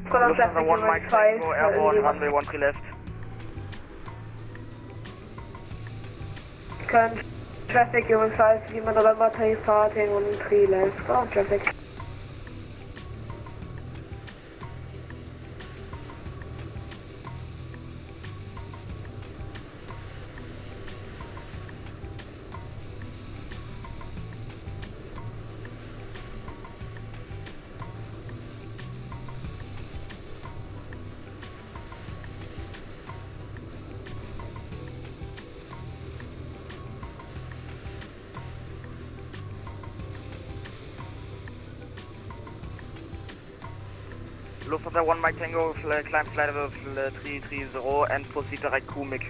Cologne Lufthansa 1 Mike 5, Tango, airborne, runway 13 left. Cologne traffic, you 5, Lima November, departing 13 left, ground traffic. Lufthansa 1 Mike Tango, climb flight level 330 and proceed direct Kumik.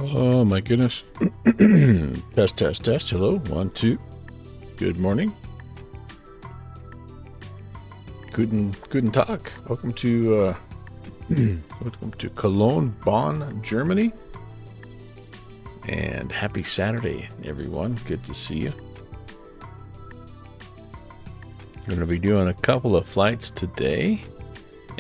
Oh my goodness. Test, test, test. Hello. 1, 2. Good morning. Guten Tag. Welcome to Cologne, Bonn, Germany. And happy Saturday, everyone. Good to see you. We're going to be doing a couple of flights today.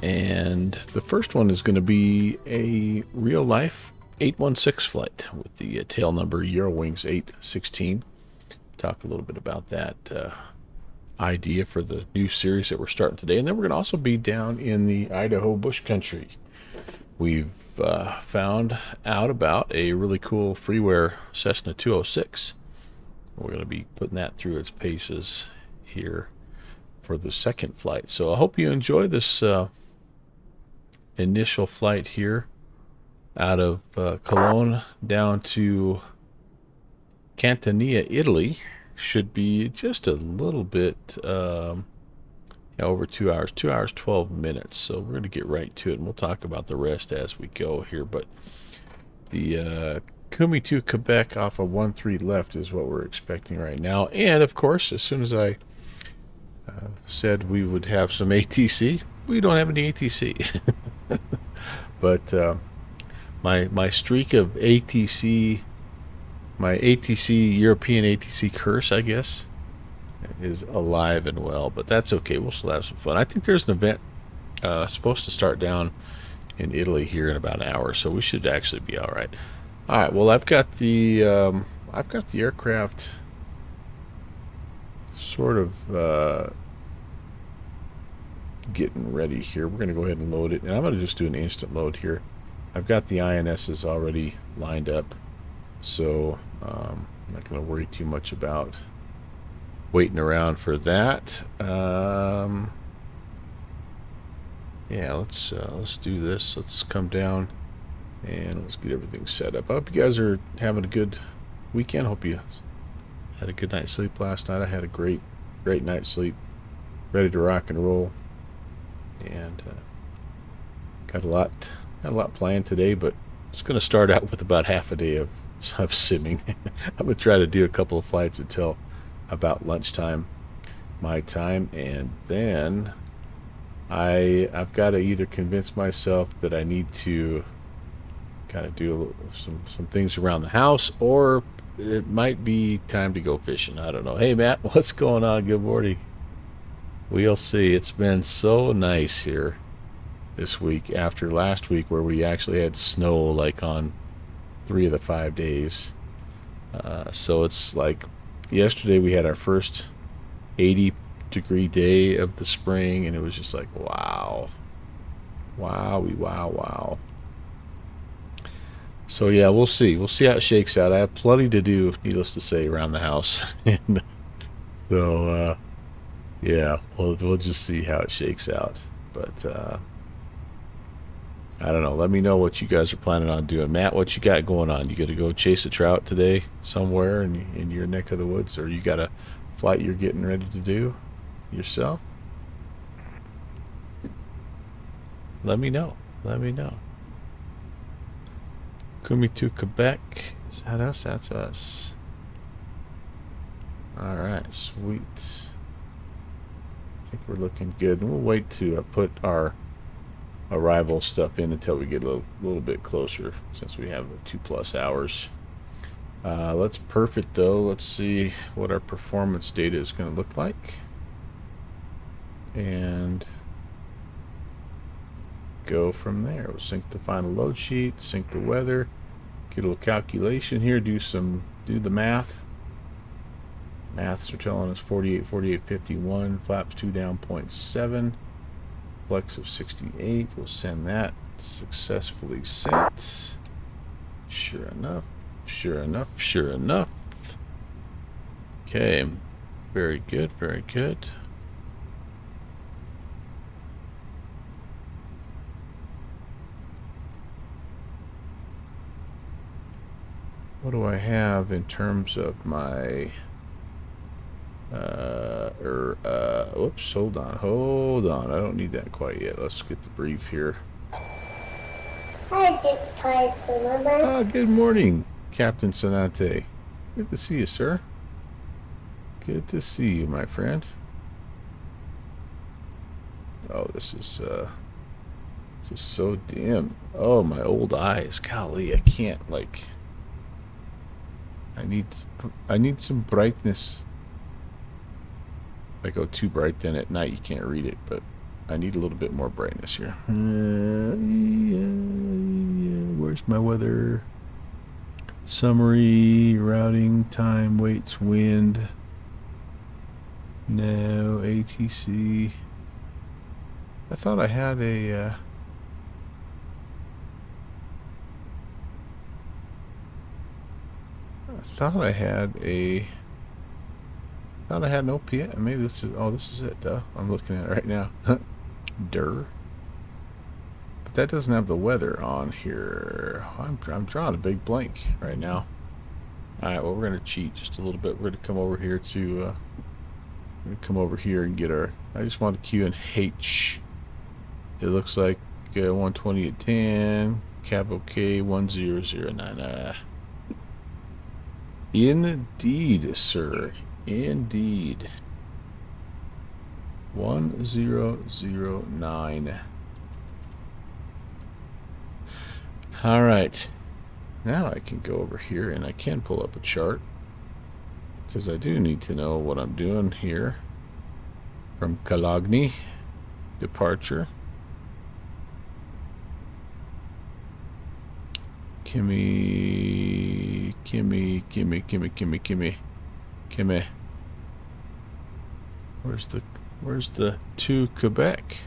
And the first one is going to be a real life 816 flight with the tail number Eurowings 816. Talk a little bit about that idea for the new series that we're starting today. And then we're going to also be down in the Idaho bush country. We've found out about a really cool freeware Cessna 206. We're going to be putting that through its paces here for the second flight. So I hope you enjoy this initial flight here out of Cologne down to Catania, Italy. Should be just a little bit over 2 hours, 2 hours 12 minutes. So we're going to get right to it, and we'll talk about the rest as we go here. But the Kumi to Quebec off of 13 left is what we're expecting right now. And of course, as soon as I said we would have some ATC, we don't have any ATC. But my streak of ATC, my ATC, European ATC curse, I guess, is alive and well. But that's okay. We'll still have some fun. I think there's an event Supposed to start down in Italy here in about an hour, so we should actually be all right. All right. Well, I've got the aircraft sort of getting ready here. We're going to go ahead and load it, and I'm going to just do an instant load here. I've got the INSs already lined up, so I'm not going to worry too much about waiting around for that. Yeah, let's do this. Let's come down and let's get everything set up. I hope you guys are having a good weekend. Hope you had a good night's sleep last night. I had a great night's sleep, ready to rock and roll, and got a lot planned today. But it's going to start out with about half a day of simming. I'm going to try to do a couple of flights until about lunchtime, my time, and then I've got to either convince myself that I need to kind of do some things around the house, or it might be time to go fishing. I don't know. Hey, Matt, what's going on? Good morning. We'll see. It's been so nice here this week after last week where we actually had snow like on 3 of the 5 days. So it's like yesterday we had our first 80-degree day of the spring, and it was just like, wow. So yeah, we'll see how it shakes out. I have plenty to do, needless to say, around the house. And so yeah, we'll just see how it shakes out. But I don't know. Let me know what you guys are planning on doing. Matt, what you got going on? You got to go chase a trout today somewhere in your neck of the woods, or you got a flight you're getting ready to do yourself? Let me know. Kumi to Quebec. Is that us? That's us. All right, sweet. I think we're looking good. And we'll wait to put our arrival stuff in until we get a little bit closer, since we have 2+ hours. Let's perf it though. Let's see what our performance data is going to look like, and go from there. We'll sync the final load sheet, sync the weather, get a little calculation here, do the math. Maths are telling us 48.51, flaps 2 down 0.7, flex of 68. We'll send that. Successfully sent. Sure enough. Okay, very good. What do I have in terms of my whoops, hold on, I don't need that quite yet. Let's get the brief here. Good morning, Captain Sonate. Good to see you, sir. Good to see you, my friend. Oh, this is so dim. Oh, my old eyes. Golly, I can't, like, I need some brightness. If I go too bright, then at night you can't read it, but I need a little bit more brightness here. Where's my weather? Summary, routing, time, weights, wind. No, ATC. I thought I had a... I thought I had an OPS. Maybe this is... Oh, this is it, duh. I'm looking at it right now. But that doesn't have the weather on here. I'm drawing a big blank right now. Alright, well, we're going to cheat just a little bit. We're going to come over here to... and get our... I just want a Q and H. It looks like 120 at 10. Cab OK 1009. Indeed, sir. Indeed. 1009. All right. Now I can go over here and I can pull up a chart, because I do need to know what I'm doing here. From Cologne, departure. Kimmy. Where's the 2 Quebec?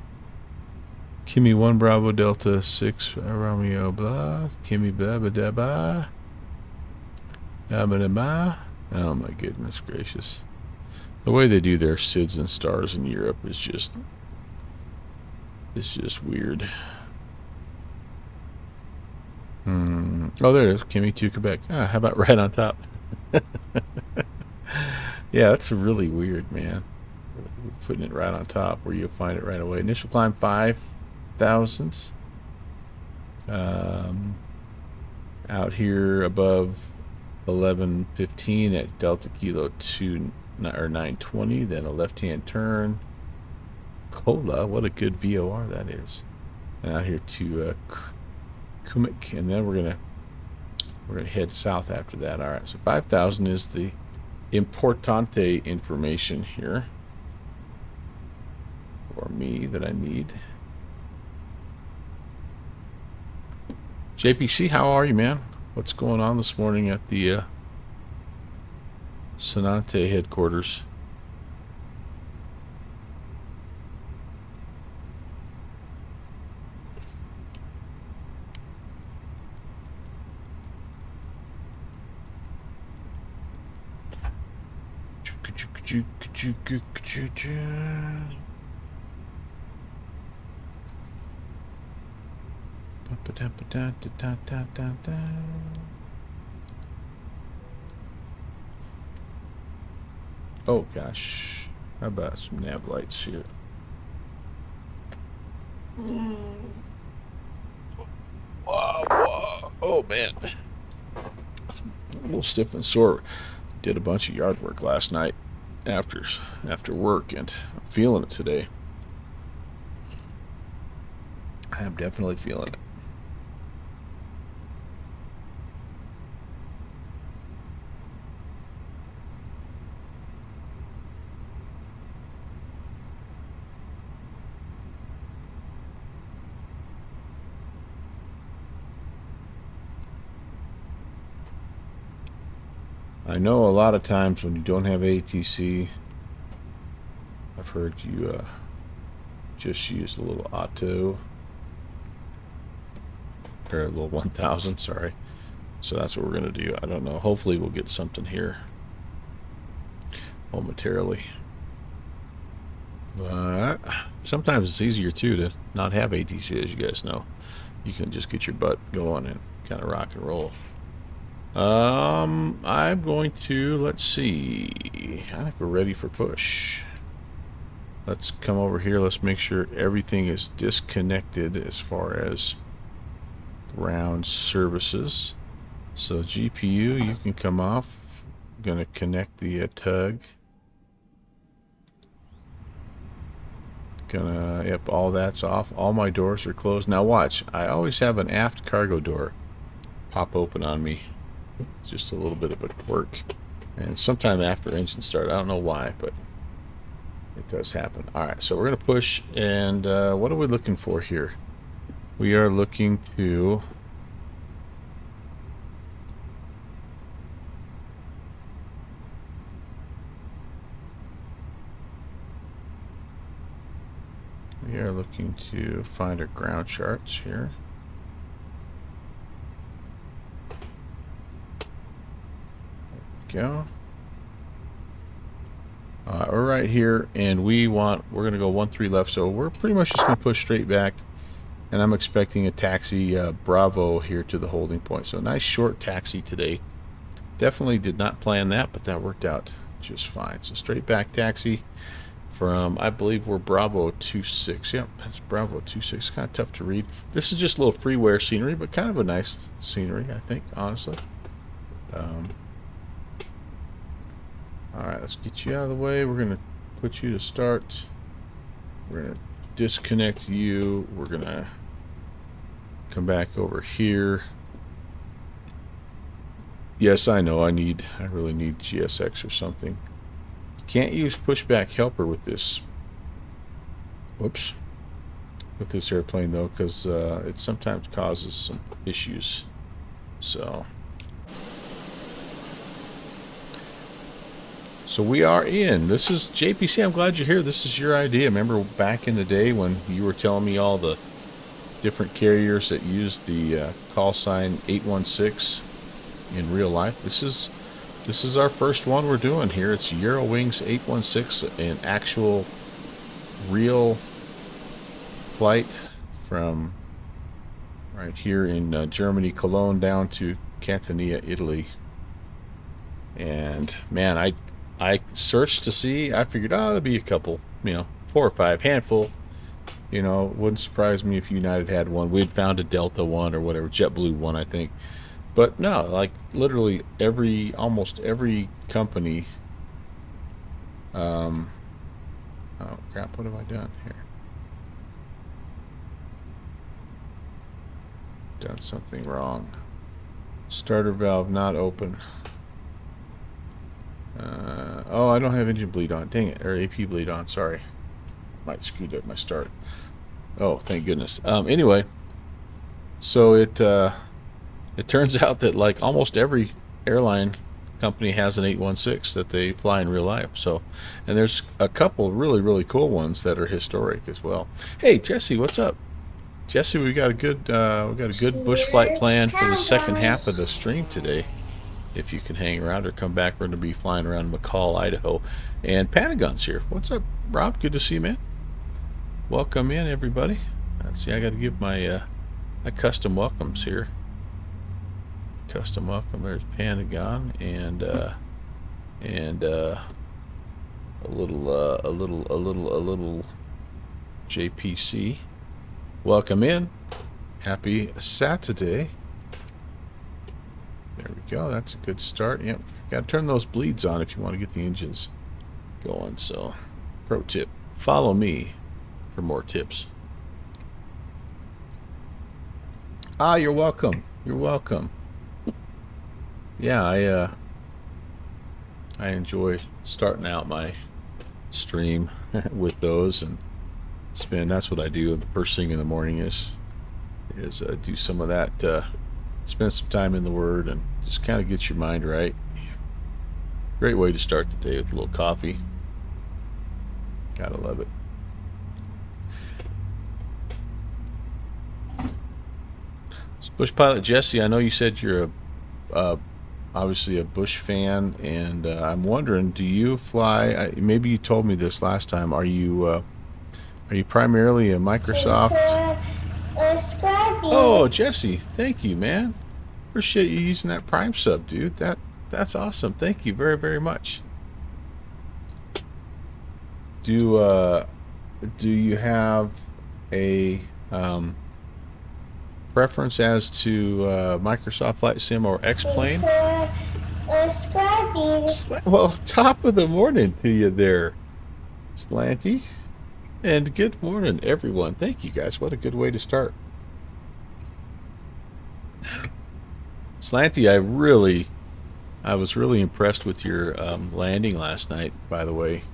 Kimmy 1 Bravo Delta 6 Romeo blah. Kimmy blah blah blah blah. Blah blah blah. Oh my goodness gracious. The way they do their SIDS and stars in Europe is just weird. Oh, there it is. Kimmy 2 Quebec. Ah, how about right on top? Yeah, that's really weird, man. Putting it right on top where you'll find it right away. Initial climb 5,000. Out here above 11:15 at Delta Kilo 2 or 920. Then a left-hand turn. Cola, what a good VOR that is. And out here to Kumik, and then we're gonna head south after that. All right, so 5,000 is the importante information here for me that I need. JPC, how are you, man? What's going on this morning at the Sonante headquarters? Oh gosh, how about some nav lights here? Whoa. Oh man, a little stiff and sore. Did a bunch of yard work last night after work, and I'm feeling it today. I am definitely feeling it. I know a lot of times when you don't have ATC, I've heard you just use a little auto, or a little 1000, sorry. So that's what we're going to do. I don't know. Hopefully we'll get something here momentarily. But sometimes it's easier too to not have ATC, as you guys know. You can just get your butt going and kind of rock and roll. I'm going to, let's see, I think we're ready for push. Let's come over here. Let's make sure everything is disconnected as far as ground services. So GPU, you can come off. I'm going to connect the tug. Yep, all that's off. All my doors are closed. Now watch, I always have an aft cargo door pop open on me. It's just a little bit of a quirk, and sometime after engine start, I don't know why, but it does happen. All right, so we're gonna push, and what are we looking for here? We are looking to find our ground charts here. Go. We're right here, and we're going to go 1-3 left, so we're pretty much just going to push straight back, and I'm expecting a taxi Bravo here to the holding point. So nice short taxi today. Definitely did not plan that, but that worked out just fine. So straight back taxi from, I believe we're Bravo 26. Yep, that's Bravo 26. Kind of tough to read. This is just a little freeware scenery, but kind of a nice scenery, I think, honestly. Alright, let's get you out of the way. We're going to put you to start. We're going to disconnect you. We're going to come back over here. Yes, I know. I really need GSX or something. You can't use pushback helper with this. Whoops. With this airplane, though, because it sometimes causes some issues. So we are in. This is JPC. I'm glad you're here. This is your idea. Remember back in the day when you were telling me all the different carriers that use the call sign 816 in real life? This is our first one we're doing here. It's Eurowings 816, an actual real flight from right here in Germany, Cologne, down to Catania, Italy. And man, I searched to see. I figured, oh, there'll be a couple, 4 or 5, handful. Wouldn't surprise me if United had one. We'd found a Delta one or whatever, JetBlue one, I think. But no, like literally almost every company. Oh crap! What have I done here? Done something wrong. Starter valve not open. Oh, I don't have engine bleed on. Dang it, or AP bleed on. Sorry, might screwed up my start. Oh, thank goodness. Anyway, so it turns out that like almost every airline company has an 816 that they fly in real life. So, and there's a couple really, really cool ones that are historic as well. Hey, Jesse, what's up? Jesse, we got a good bush flight plan for the second half of the stream today. If you can hang around or come back, we're going to be flying around McCall, Idaho. And Pentagon's here. What's up, Rob? Good to see you, man. Welcome in, everybody. Let's see, I got to give my custom welcomes here. Custom welcome. There's Pentagon and a little JPC. Welcome in. Happy Saturday. There we go. That's a good start. Yep. Got to turn those bleeds on if you want to get the engines going. So, pro tip: follow me for more tips. Ah, you're welcome. You're welcome. Yeah, I enjoy starting out my stream with those and that's what I do the first thing in the morning is do some of that, spend some time in the Word and just kind of get your mind right. Great way to start the day with a little coffee. Gotta love it. So Bush Pilot Jesse, I know you said you're obviously a Bush fan, and I'm wondering, do you fly? Maybe you told me this last time. Are you primarily a Microsoft? Oh, Jesse, thank you, man. Appreciate you using that Prime sub, dude. That's awesome. Thank you very, very much. Do you have a preference as to Microsoft Flight Sim or X-Plane? Well, top of the morning to you there, Slanty. And good morning, everyone. Thank you, guys. What a good way to start. Slanty, I was really impressed with your landing last night, by the way,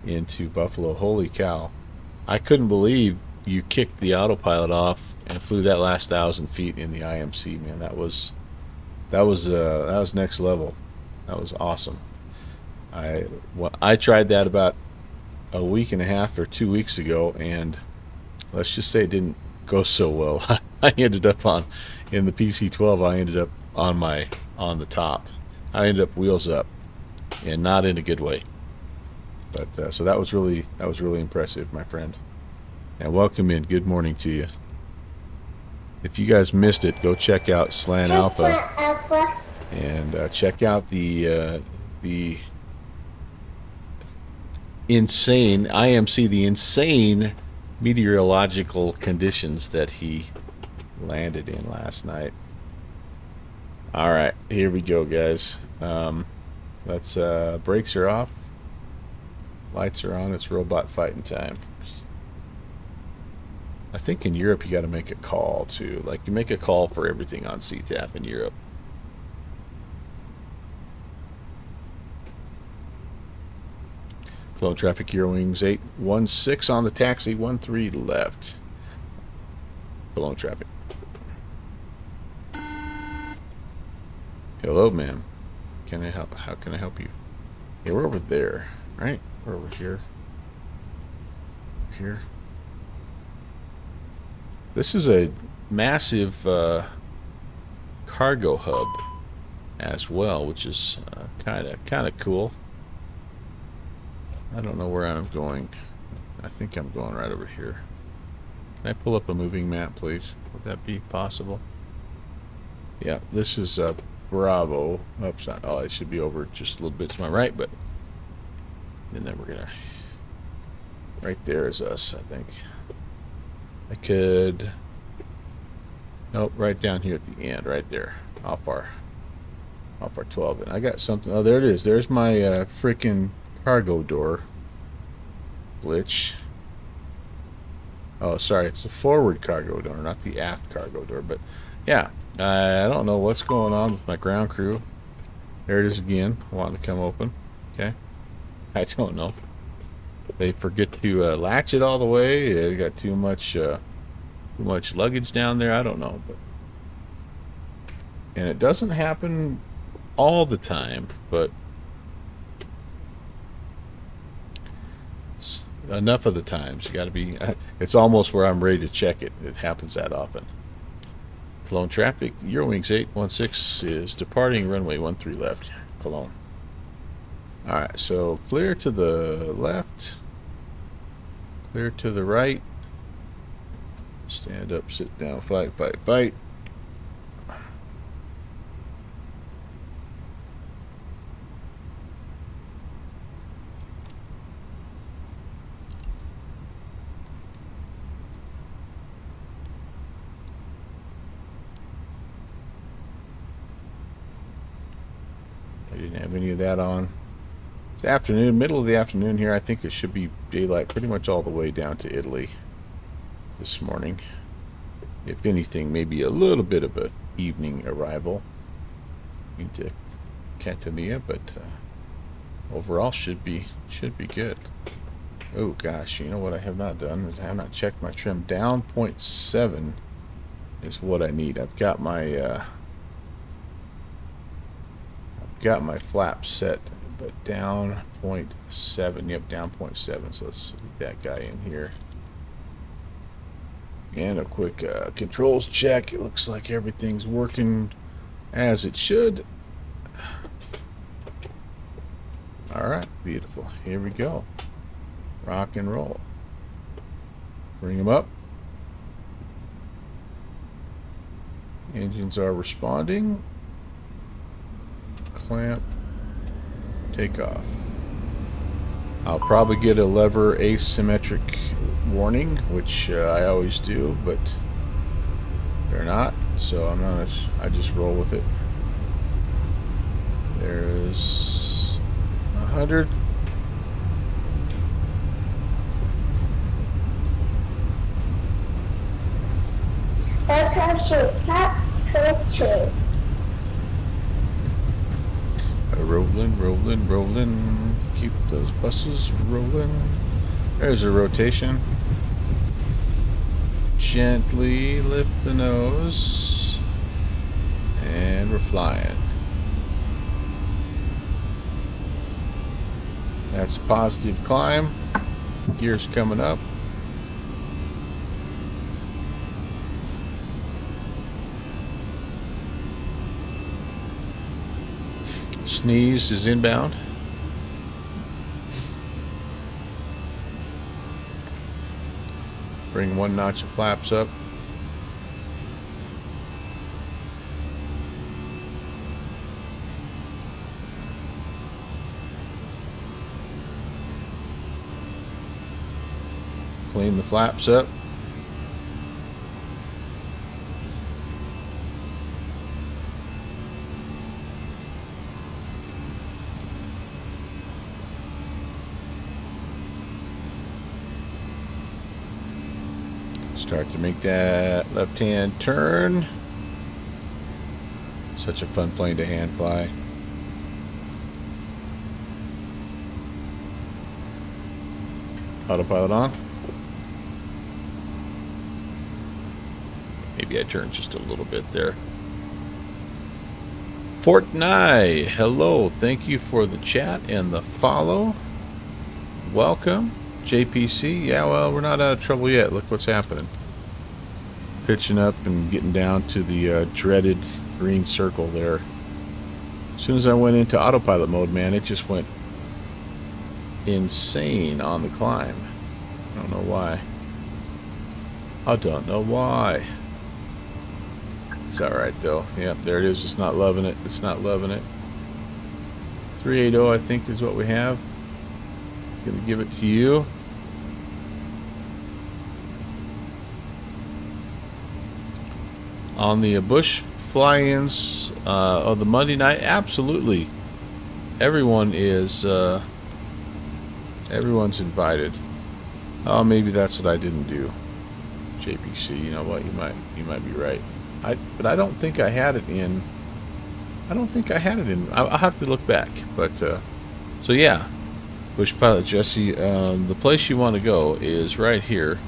into Buffalo. Holy cow. I couldn't believe you kicked the autopilot off and flew that last 1,000 feet in the IMC, man. That was next level. That was awesome. I tried that about a week and a half or 2 weeks ago, and let's just say it didn't go so well. I ended up in the PC-12. I ended up on the top. I ended up wheels up, and not in a good way. But so that was really impressive, my friend. And welcome in. Good morning to you. If you guys missed it, go check out Slant Alpha, and check out the insane IMC, the insane meteorological conditions that he landed in last night. All right, here we go, guys. Let's brakes are off, lights are on. It's robot fighting time. I think in Europe you got to make a call too. Like you make a call for everything on CTAF in Europe. Cologne traffic, Eurowings 816 on the taxi, 13 left. Cologne traffic. Hello, ma'am. Can I help? How can I help you? Yeah, we're over there, right? We're over here. Here. This is a massive cargo hub as well, which is kind of cool. I don't know where I'm going. I think I'm going right over here. Can I pull up a moving map, please? Would that be possible? Yeah, this is Bravo. Oops, oh, it should be over just a little bit to my right, but and then we're gonna. Right there is us, I think. I could. Nope, right down here at the end, right there. How far? How far? 12. And I got something. Oh, there it is. There's my freaking cargo door glitch. Oh, sorry, it's the forward cargo door, not the aft cargo door. But yeah, I don't know what's going on with my ground crew. There it is again, wanting to come open. Okay, I don't know. They forget to latch it all the way. They got too much luggage down there. I don't know, but and it doesn't happen all the time, but enough of the times. You got to be. It's almost where I'm ready to check it. It happens that often. Cologne traffic. Eurowings 816 is departing runway 13 left. Cologne. All right, so clear to the left. Clear to the right. Stand up, sit down, fight, fight, fight. I didn't have any of that on. It's afternoon, middle of the afternoon here. I think it should be daylight pretty much all the way down to Italy this morning. If anything, maybe a little bit of an evening arrival into Catania, but overall should be good. Oh gosh, you know what I have not done is I have not checked my trim. Down 0.7 is what I need. I've got my flap set, but down 0.7. Yep, down 0.7. So let's get that guy in here. And a quick controls check. It looks like everything's working as it should. All right, beautiful. Here we go. Rock and roll. Bring them up. Engines are responding. Clamp. Take off. I'll probably get a lever asymmetric warning, which I always do, but they're not, so I just roll with it. There's 100. Rolling, rolling, rolling. Keep those buses rolling. There's a rotation. Gently lift the nose. And we're flying. That's a positive climb. Gears coming up. Sneeze is inbound. Bring one notch of flaps up. Clean the flaps up. Start to make that left-hand turn. Such a fun plane to hand fly. Autopilot on. Maybe I turned just a little bit there. Fortnite, hello. Thank you for the chat and the follow. Welcome. JPC, yeah, well, we're not out of trouble yet. Look what's happening. Pitching up and getting down to the dreaded green circle there. As soon as I went into autopilot mode, man, it just went insane on the climb. I don't know why. I don't know why. It's alright though. Yep, there it is. It's not loving it. It's not loving it. 380, I think, is what we have. Gonna give it to you. On the Bush fly-ins of the Monday night, absolutely. Everyone is everyone's invited. Oh, maybe that's what I didn't do. JPC, you know what? You might be right. But I don't think I had it in. I don't think I had it in. I'll have to look back. But so yeah. Bush Pilot Jesse, the place you want to go is right here,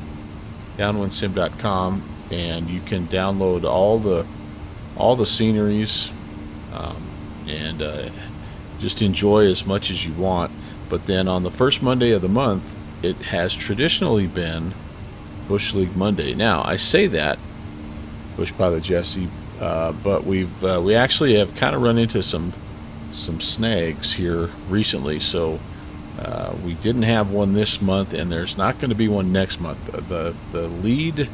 downwindsim.com, and you can download all the sceneries and just enjoy as much as you want. But then on the first Monday of the month, it has traditionally been Bush League Monday. Now I say that, Bush Pilot Jesse, but we actually have kind of run into some snags here recently, so. We didn't have one this month, and there's not going to be one next month. The lead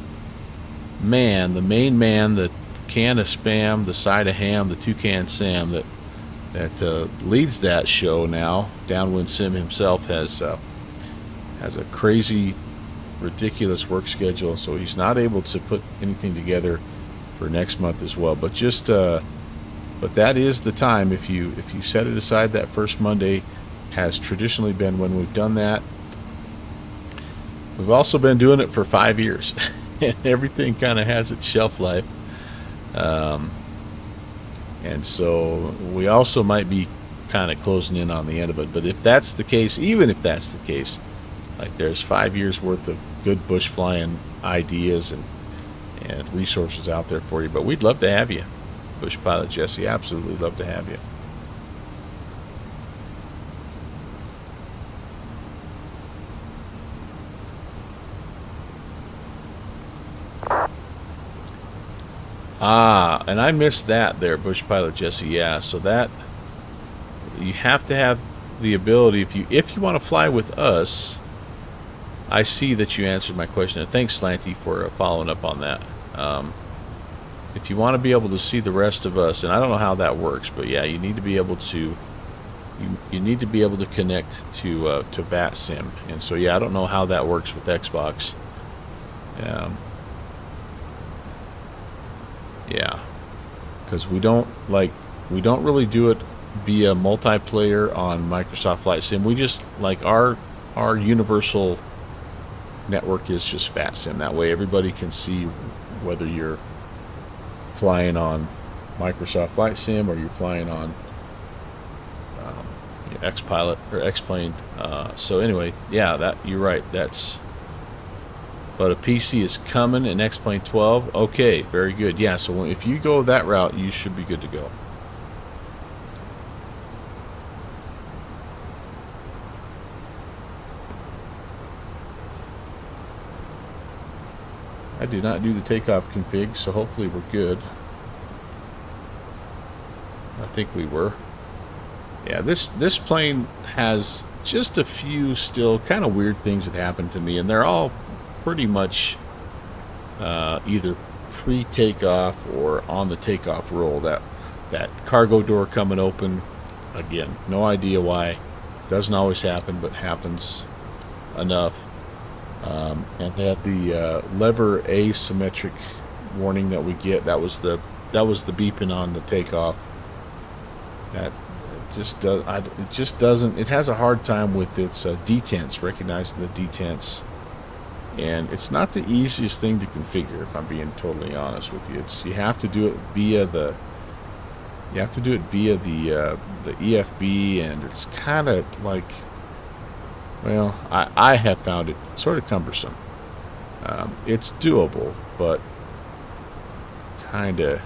man, the main man, the can of Spam, the side of ham, the toucan Sam that leads that show now, Downwind Sim himself has a crazy, ridiculous work schedule, so he's not able to put anything together for next month as well. But just but that is the time, if you set it aside, that first Monday has traditionally been when we've done that. We've also been doing it for 5 years, and everything kind of has its shelf life. And so we also might be kind of closing in on the end of it. But if that's the case, even if that's the case, like there's 5 years worth of good bush flying ideas and resources out there for you. But we'd love to have you, Bush Pilot Jesse. Absolutely love to have you. Ah, and I missed that there, Bush Pilot Jesse. Yeah, so that you have to have the ability, if you want to fly with us. I see that you answered my question, and thanks, Slanty, for following up on that. If you want to be able to see the rest of us, and I don't know how that works, but yeah, you need to be able to. You need to be able to connect to VATSIM, and so yeah, I don't know how that works with Xbox. Yeah, because we don't really do it via multiplayer on Microsoft Flight Sim. We just like our universal network is just VATSIM. That way everybody can see whether you're flying on Microsoft Flight Sim or you're flying on X-Pilot or X-Plane. So anyway, yeah, that you're right. But a PC is coming in X-Plane 12. Okay, very good. Yeah, so if you go that route, you should be good to go. I did not do the takeoff config, so hopefully we're good. I think we were. Yeah, this plane has just a few still kind of weird things that happened to me, and they're all pretty much either pre-takeoff or on the takeoff roll. That cargo door coming open, again, no idea why. Doesn't always happen, but happens enough. And that the lever asymmetric warning that we get, that was the beeping on the takeoff. That it just doesn't. It has a hard time with its detents, recognizing the detents. And it's not the easiest thing to configure, if I'm being totally honest with you. You have to do it via the EFB, and it's kind of like, well, I have found it sort of cumbersome. It's doable, but kind of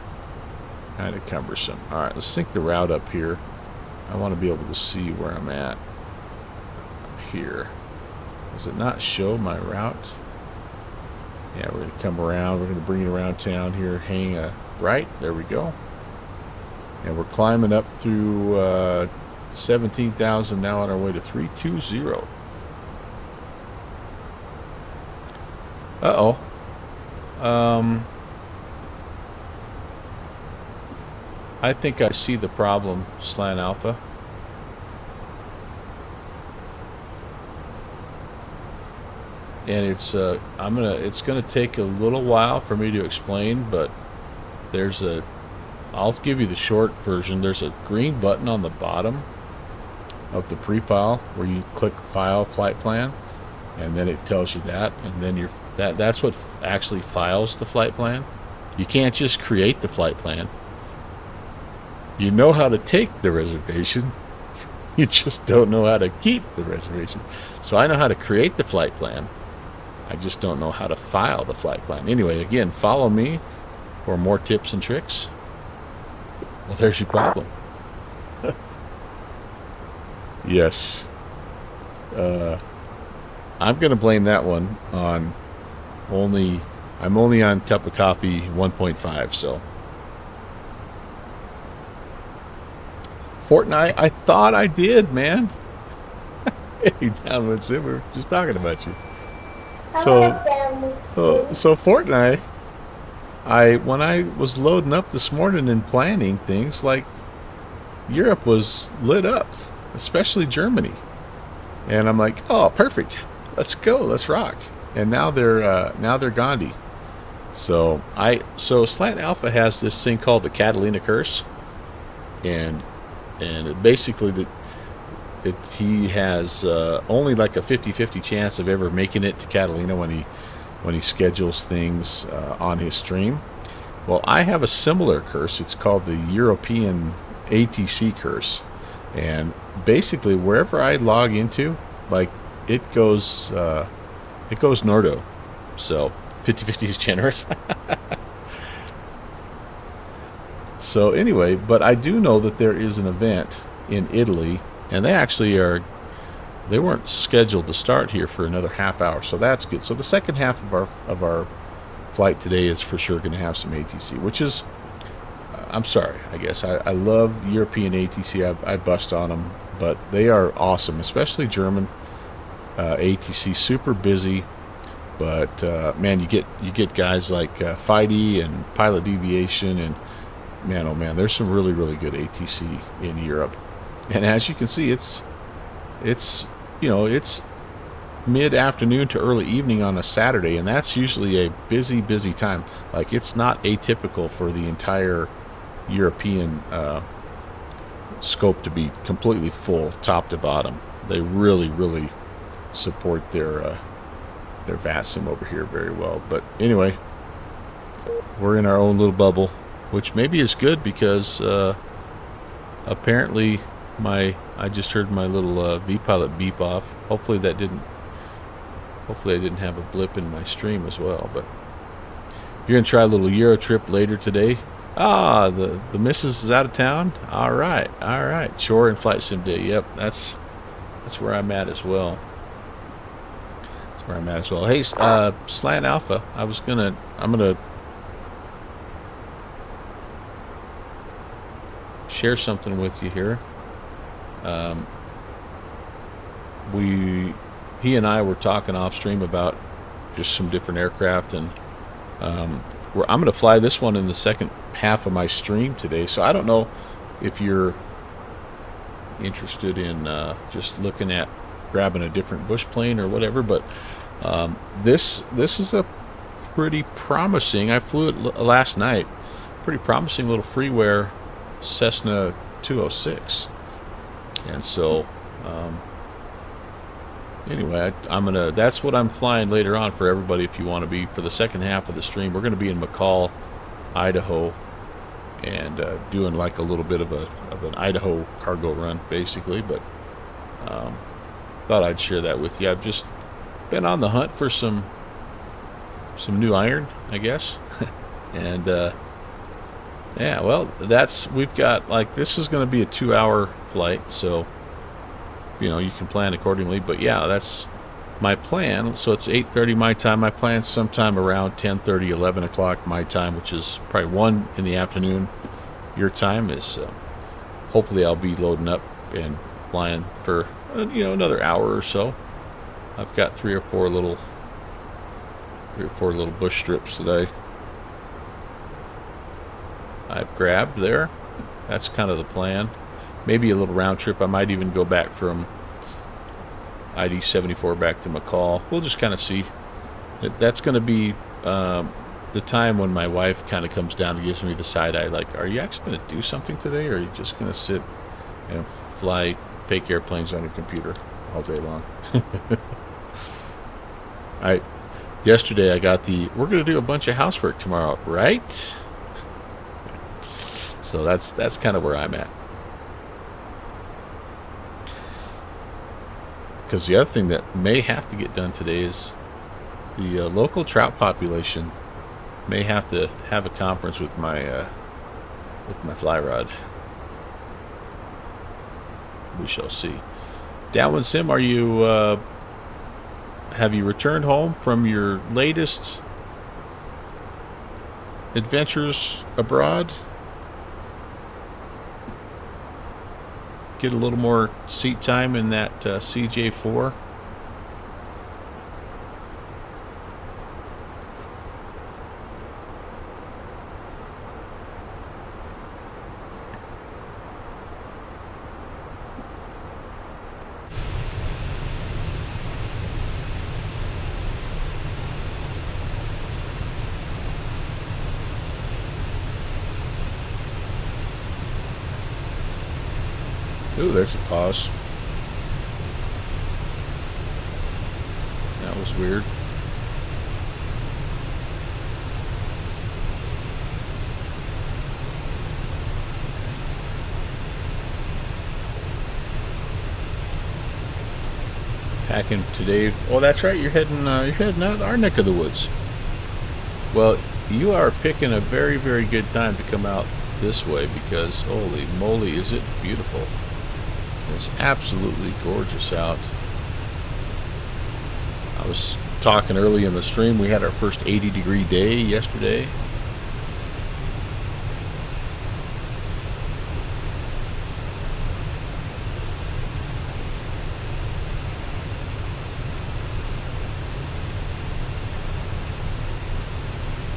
Kind of cumbersome. All right, let's sync the route up here. I want to be able to see where I'm at. Here. Does it not show my route? Yeah, we're going to come around. We're going to bring it around town here. Hang a right. There we go. And we're climbing up through 17,000 now on our way to 320. Uh-oh. I think I see the problem, Slant Alpha. And it's gonna take a little while for me to explain, but I'll give you the short version. There's a green button on the bottom of the pre-file where you click File Flight Plan, and then it tells you that, and then that's what actually files the flight plan. You can't just create the flight plan. You know how to take the reservation. You just don't know how to keep the reservation. So I know how to create the flight plan. I just don't know how to file the flight plan. Anyway, again, follow me for more tips and tricks. Well, there's your problem. Yes. I'm going to blame that one on I'm only on cup of coffee 1.5, so. Fortnite, I thought I did, man. Hey, download Sim, we were just talking about you. So Fortnite, when I was loading up this morning and planning things, like Europe was lit up, especially Germany, and I'm like, oh, perfect, let's go, let's rock. And now they're Gandhi. So Slant Alpha has this thing called the Catalina curse, and basically he has only like a 50-50 chance of ever making it to Catalina when he schedules things on his stream. Well, I have a similar curse. It's called the European ATC curse, and basically wherever I log into, like it goes Nordo. So 50-50 is generous. So anyway, but I do know that there is an event in Italy, and they weren't scheduled to start here for another half hour, so that's good. So the second half of our flight today is for sure going to have some ATC, which is, I'm sorry, I guess I love European ATC. I bust on them, but they are awesome, especially German ATC. Super busy, but man, you get guys like Fidey and Pilot Deviation, and man, oh man, there's some really, really good ATC in Europe. And as you can see, it's mid-afternoon to early evening on a Saturday, and that's usually a busy time. Like, it's not atypical for the entire European scope to be completely full, top to bottom. They really, really support their VATSIM over here very well. But anyway, we're in our own little bubble, which maybe is good because apparently I just heard my little V-Pilot beep off. Hopefully I didn't have a blip in my stream as well. But you're gonna try a little Euro trip later today. Ah, the missus is out of town. All right. Shore and flight sim day. Yep, that's where I'm at as well. Hey, Slant Alpha, I'm gonna share something with you here. He and I were talking off stream about just some different aircraft, and I'm going to fly this one in the second half of my stream today. So I don't know if you're interested in just looking at grabbing a different bush plane or whatever, but this is a pretty promising. I flew it last night. Pretty promising little freeware Cessna 206. And so anyway, that's what I'm flying later on for everybody. If you want to be for the second half of the stream, we're going to be in McCall, Idaho, and doing like a little bit of an Idaho cargo run basically. But thought I'd share that with you. I've just been on the hunt for some Yeah, well, we've got, like, this is going to be a 2-hour flight, so, you can plan accordingly. But yeah, that's my plan. So it's 8:30 my time. My plan sometime around 10:30, 11 o'clock my time, which is probably 1 in the afternoon. Your time is, hopefully I'll be loading up and flying for, another hour or so. I've got three or four little bush strips that I've grabbed there. That's kind of the plan. Maybe a little round trip. I might even go back from ID-74 back to McCall. We'll just kind of see. That's going to be the time when my wife kind of comes down and gives me the side eye, like, are you actually going to do something today, or are you just going to sit and fly fake airplanes on your computer all day long? Yesterday I got we're going to do a bunch of housework tomorrow, right? So that's kind of where I'm at. Because the other thing that may have to get done today is the local trout population may have to have a conference with my fly rod. We shall see. Downwind Sim, are you have you returned home from your latest adventures abroad? Get a little more seat time in that CJ4. Ooh, there's a pause. That was weird. Packing today. Oh, that's right. You're heading out our neck of the woods. Well, you are picking a very, very good time to come out this way, because holy moly, is it beautiful. It's absolutely gorgeous out. I was talking early in the stream. We had our first 80-degree day yesterday.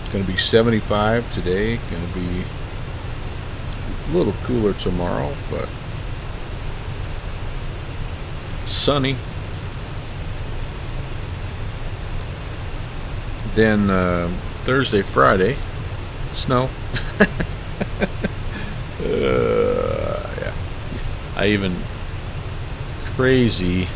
It's going to be 75 today. Going to be a little cooler tomorrow, but sunny. Then Thursday, Friday, snow. Yeah. I even crazy.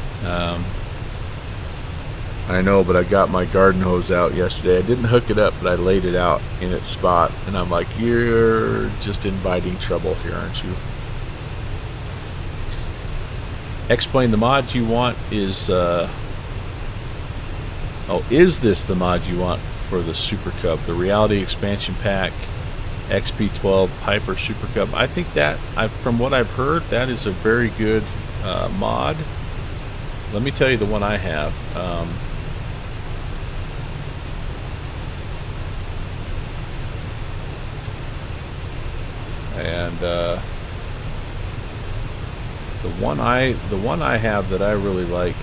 I know, but I got my garden hose out yesterday. I didn't hook it up, but I laid it out in its spot, and I'm like, you're just inviting trouble here, aren't you? Explain the mod you want is is this the mod you want for the Super Cub, the Reality Expansion Pack XP12 Piper Super Cub? I think that, from what I've heard, that is a very good mod. Let me tell you the one I have. The one I have that I really like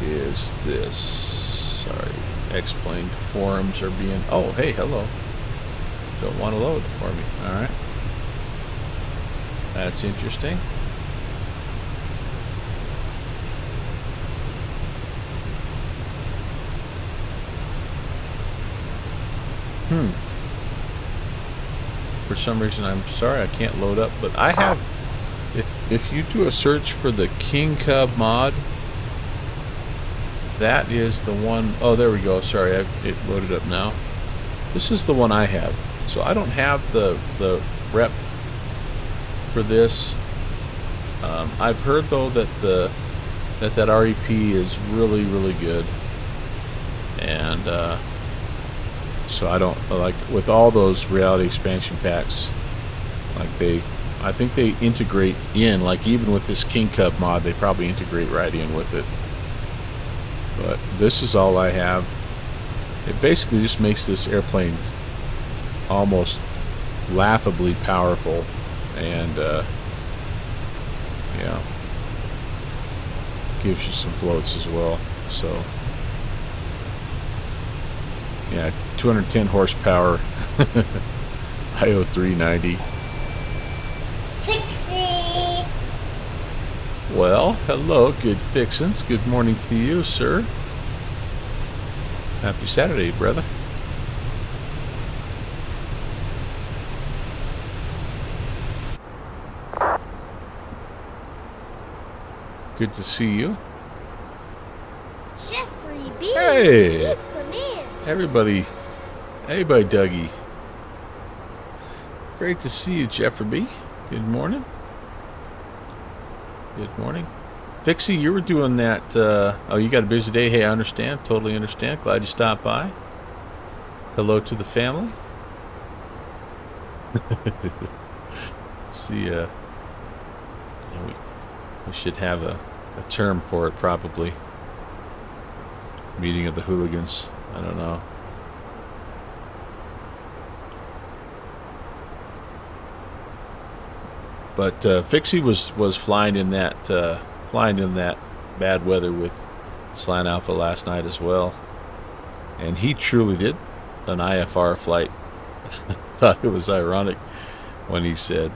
is this. Sorry, explained forums are being. Oh, hey, hello. Don't want to load for me. All right, that's interesting. For some reason, I'm sorry I can't load up, but I have. If you do a search for the King Cub mod, that is the one. Oh, there we go. Sorry, it loaded up now. This is the one I have. So I don't have the rep for this. I've heard though that that REP is really, really good, and So I don't like with all those reality expansion packs. Like I think they integrate in. Like even with this King Cub mod, they probably integrate right in with it. But this is all I have. It basically just makes this airplane almost laughably powerful, and yeah, gives you some floats as well. So yeah, 210 horsepower IO390. Fixie! Well, hello, good fixins. Good morning to you, sir. Happy Saturday, brother. Good to see you. Jeffrey B. Hey! He's the man. Everybody, Dougie. Great to see you, Jeffrey B. Good morning. Good morning. Fixie, you were doing that, oh, you got a busy day. Hey, I understand. Totally understand. Glad you stopped by. Hello to the family. Let's see, we should have a term for it, probably. Meeting of the hooligans. I don't know. But Fixie was flying in that bad weather with Slant Alpha last night as well, and he truly did an IFR flight. Thought it was ironic when he said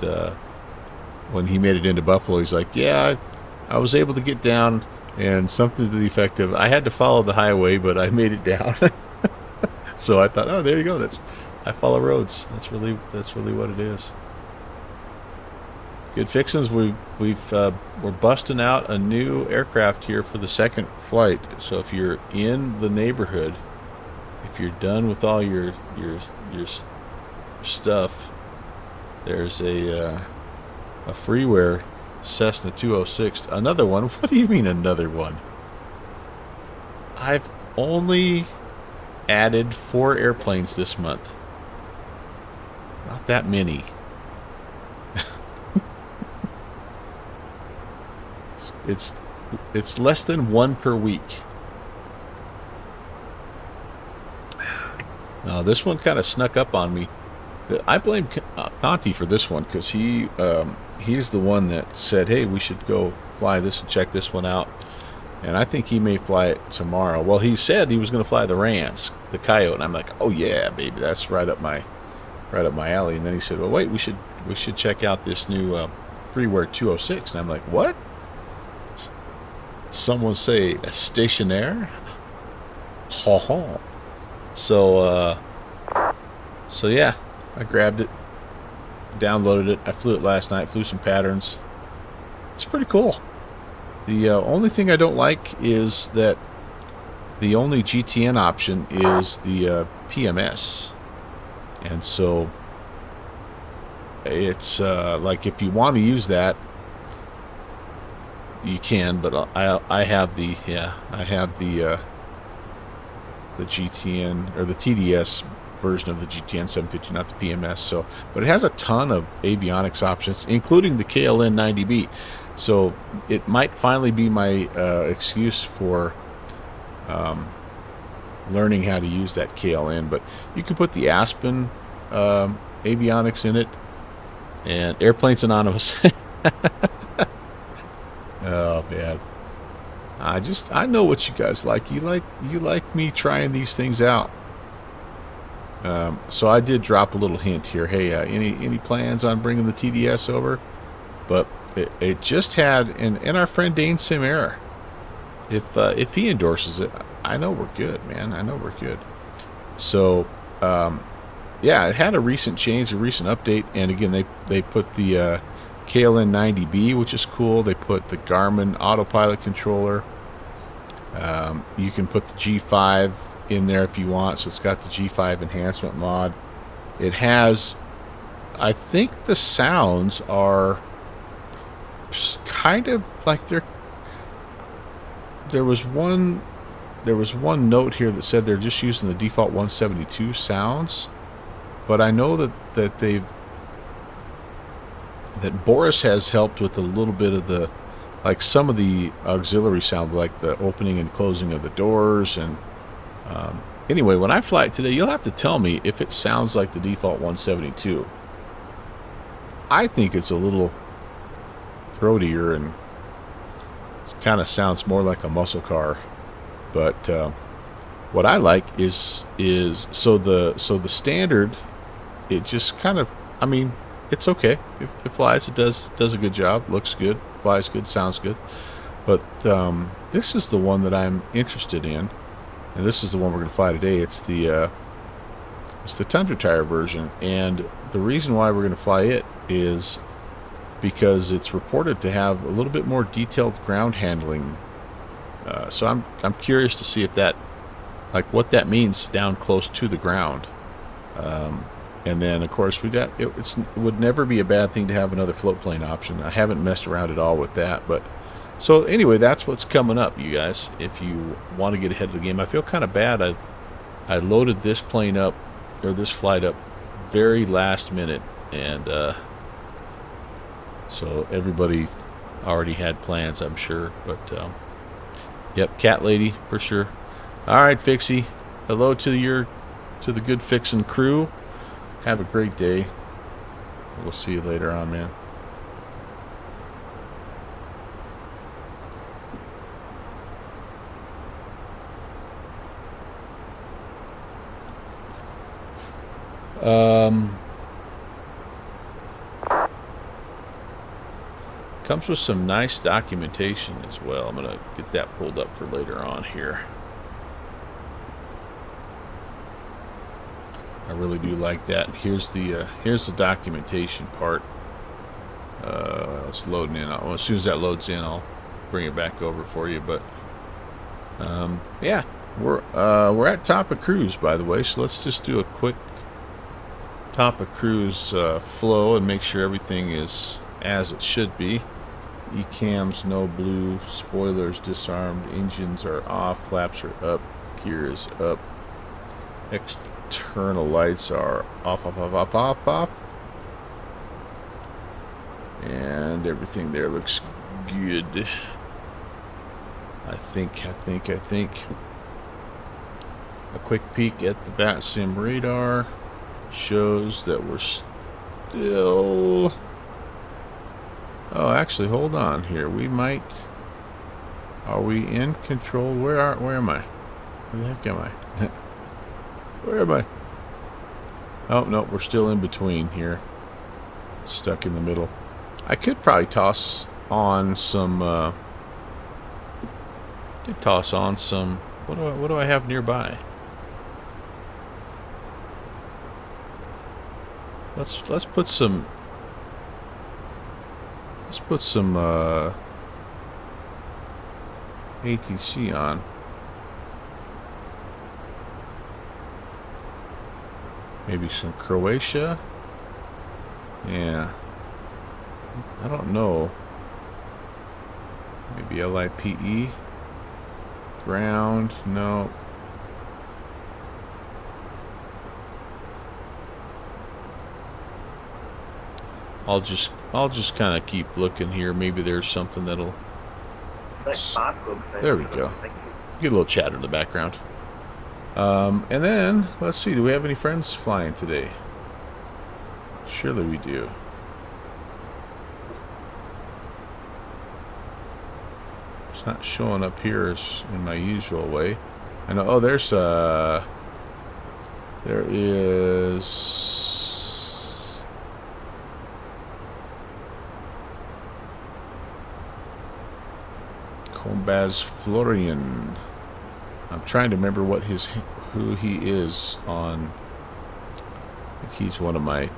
when he made it into Buffalo, he's like, "Yeah, I was able to get down." And something to the effect of, I had to follow the highway, but I made it down. So I thought, oh, there you go. I follow roads. That's really what it is. Good fixins. We're busting out a new aircraft here for the second flight. So if you're in the neighborhood, if you're done with all your stuff, there's a freeware Cessna 206, another one. What do you mean another one? I've only added 4 airplanes this month. Not that many. It's less than 1 per week. Now this one kind of snuck up on me. I blame Conti for this one because he's the one that said, hey, we should go fly this and check this one out. And I think he may fly it tomorrow. Well, he said he was going to fly the Rance, the Coyote, and I'm like, oh yeah, baby, that's right up my alley. And then he said, well, wait, we should check out this new Freeware 206. And I'm like, what? Someone say a stationaire? Ha ha. So yeah, I grabbed it, downloaded it. I flew it last night, flew some patterns. It's pretty cool. The only thing I don't like is that the only GTN option is the PMS. And so it's like if you want to use that, you can, but I have the GTN or the TDS version of the GTN 750, not the PMS. So, but it has a ton of avionics options, including the KLN 90B. So it might finally be my excuse for learning how to use that KLN. But you can put the Aspen avionics in it, and Airplanes Anonymous. Oh man, I know what you guys like. You like me trying these things out. So I did drop a little hint here. Hey, any plans on bringing the TDS over? But it just had, and our friend Dane Simera, if he endorses it, I know we're good, man. I know we're good. So yeah, it had a recent change, a recent update, and again they put the KLN 90B, which is cool. They put the Garmin autopilot controller. You can put the G5 in there if you want, so it's got the G5 enhancement mod. It has, I think the sounds are kind of like there was one there was one note here that said they're just using the default 172 sounds, but I know that Boris has helped with a little bit of the, like some of the auxiliary sound, like the opening and closing of the doors. And anyway, when I fly it today, you'll have to tell me if it sounds like the default 172. I think it's a little throatier and it kind of sounds more like a muscle car. But what I like is so the standard, it just kind of, I mean, it's okay. It flies. It does a good job. Looks good. Flies good. Sounds good. But this is the one that I'm interested in, and this is the one we're going to fly today. It's the Tundra Tire version, and the reason why we're going to fly it is because it's reported to have a little bit more detailed ground handling. So I'm curious to see if that, like, what that means down close to the ground. And then, of course, it would never be a bad thing to have another float plane option. I haven't messed around at all with that. But so anyway, that's what's coming up, you guys. If you want to get ahead of the game, I feel kind of bad. I loaded this plane up, or this flight up, very last minute, and so everybody already had plans, I'm sure. But yep, Cat Lady for sure. All right, Fixie. Hello to the good Fixin' crew. Have a great day. We'll see you later on, man. Comes with some nice documentation as well. I'm gonna get that pulled up for later on here. I really do like that. Here's the documentation part. It's loading in. Well, as soon as that loads in, I'll bring it back over for you. But yeah, we're at top of cruise, by the way. So let's just do a quick top of cruise flow and make sure everything is as it should be. E-cams no blue, spoilers disarmed, engines are off, flaps are up, gear is up, external lights are off, and everything there looks good. I think a quick peek at the VATSIM radar shows that we're still, oh, actually, hold on here. We might, are we in control? Where am I? Where the heck am I? Where am I? Oh, no, we're still in between here. Stuck in the middle. I could probably toss on some, what do I have nearby? Let's put some ATC on. Maybe some Croatia. Yeah. I don't know. Maybe LIPE. Ground. No. I'll just kind of keep looking here. Maybe there's something that'll. There we go. Get a little chatter in the background. And then let's see. Do we have any friends flying today? Surely we do. It's not showing up here as in my usual way. I know. Oh, there is. Combaz Florian. I'm trying to remember who he is on. I think he's one of our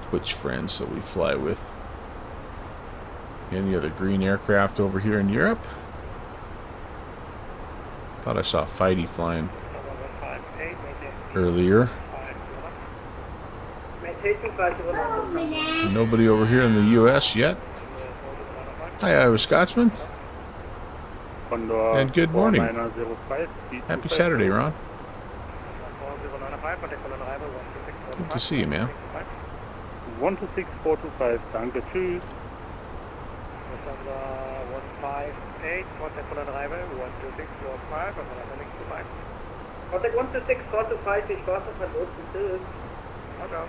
Twitch friends that we fly with. Any other green aircraft over here in Europe? Thought I saw Fighty flying earlier. Nobody over here in the U.S. yet. Hi, Iowa Scotsman. And good morning. Happy Saturday, Ron. Good to see you, man. 126425, danke, tschüss. 158, contact Cologne arrival, 12645, I'm gonna link to 5. Contact 126-425, viel Spaß auf Hand unten, tschüss. Okay.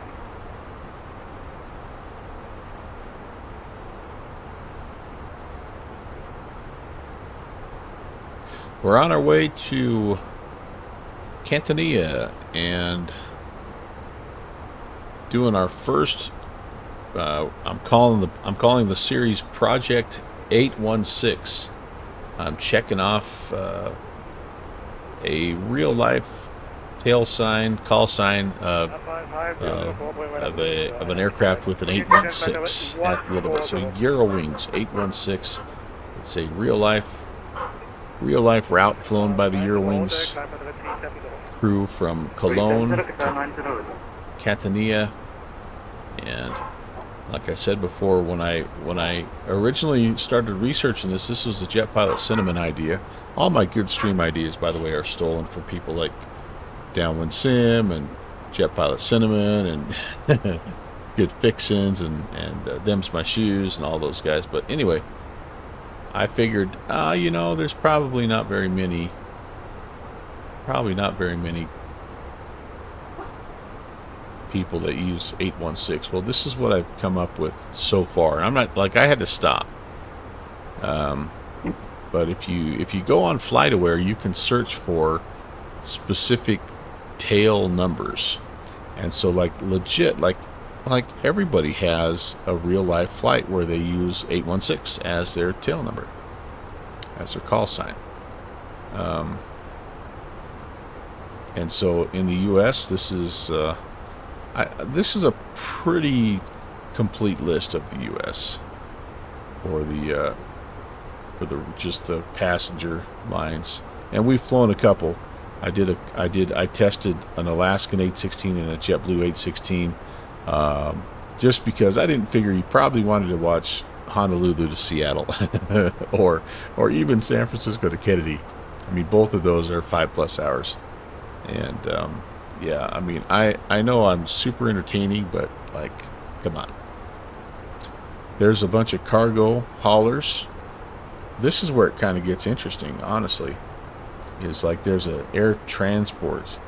We're on our way to Catania and doing our first. I'm calling the series Project 816. I'm checking off a real life call sign of an aircraft with an 816 at the end of it. So Eurowings 816. It's a real life route flown by the Eurowings crew from Cologne to Catania. And like I said before, when I originally started researching this was a Jet Pilot Cinnamon idea. All my good stream ideas, by the way, are stolen from people like Downwind Sim and Jet Pilot Cinnamon and Good Fixins and Them's My Shoes and all those guys. But anyway, I figured, there's probably not very many people that use 816. Well, this is what I've come up with so far. I'm not like I had to stop. But if you go on FlightAware, you can search for specific tail numbers, and so like legit, like everybody has a real life flight where they use 816 as their tail number, as their call sign. And so in the U.S., this is a pretty complete list of the U.S. for just the passenger lines, and we've flown a couple. I tested an Alaskan 816 and a JetBlue 816, just because I didn't figure you probably wanted to watch Honolulu to Seattle, or even San Francisco to Kennedy. I mean, both of those are 5+ hours, and yeah, I mean, I know I'm super entertaining, but like, come on. There's a bunch of cargo haulers. This is where it kind of gets interesting, honestly. Is like there's an air transport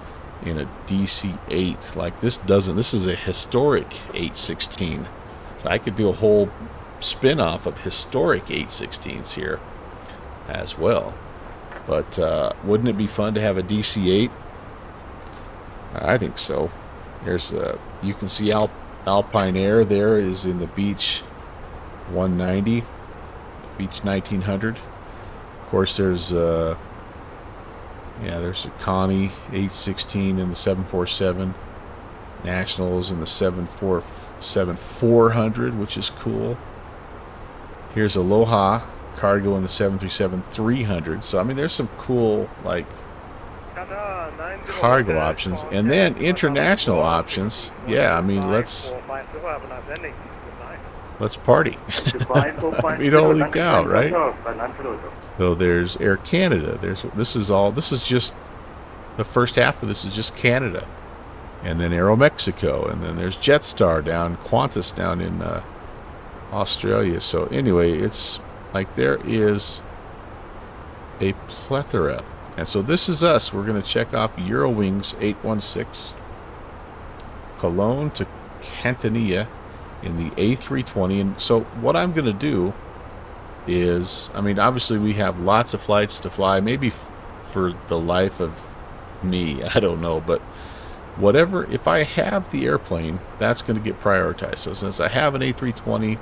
in a DC-8. Like this is a historic 816. So I could do a whole spin-off of historic 816s here as well. But wouldn't it be fun to have a DC-8? I think so. There's you can see Alpine Air there is in the Beech 190, Beech 1900. Of course, there's a Connie 816 in the 747, Nationals in the 747-400, which is cool. Here's Aloha cargo in the 737-300. So I mean, there's some cool like cargo options, and then international options. Yeah, I mean, let's party. I mean, holy cow, right? So there's Air Canada. This is just the first half of this is just Canada, and then Aeromexico, and then there's Jetstar Qantas down in Australia. So anyway, it's like there is a plethora. And so this is us. We're going to check off Eurowings 816, Cologne to Catania in the A320. And so what I'm going to do is, I mean, obviously we have lots of flights to fly, maybe for the life of me, I don't know, but whatever, if I have the airplane, that's going to get prioritized. So since I have an A320,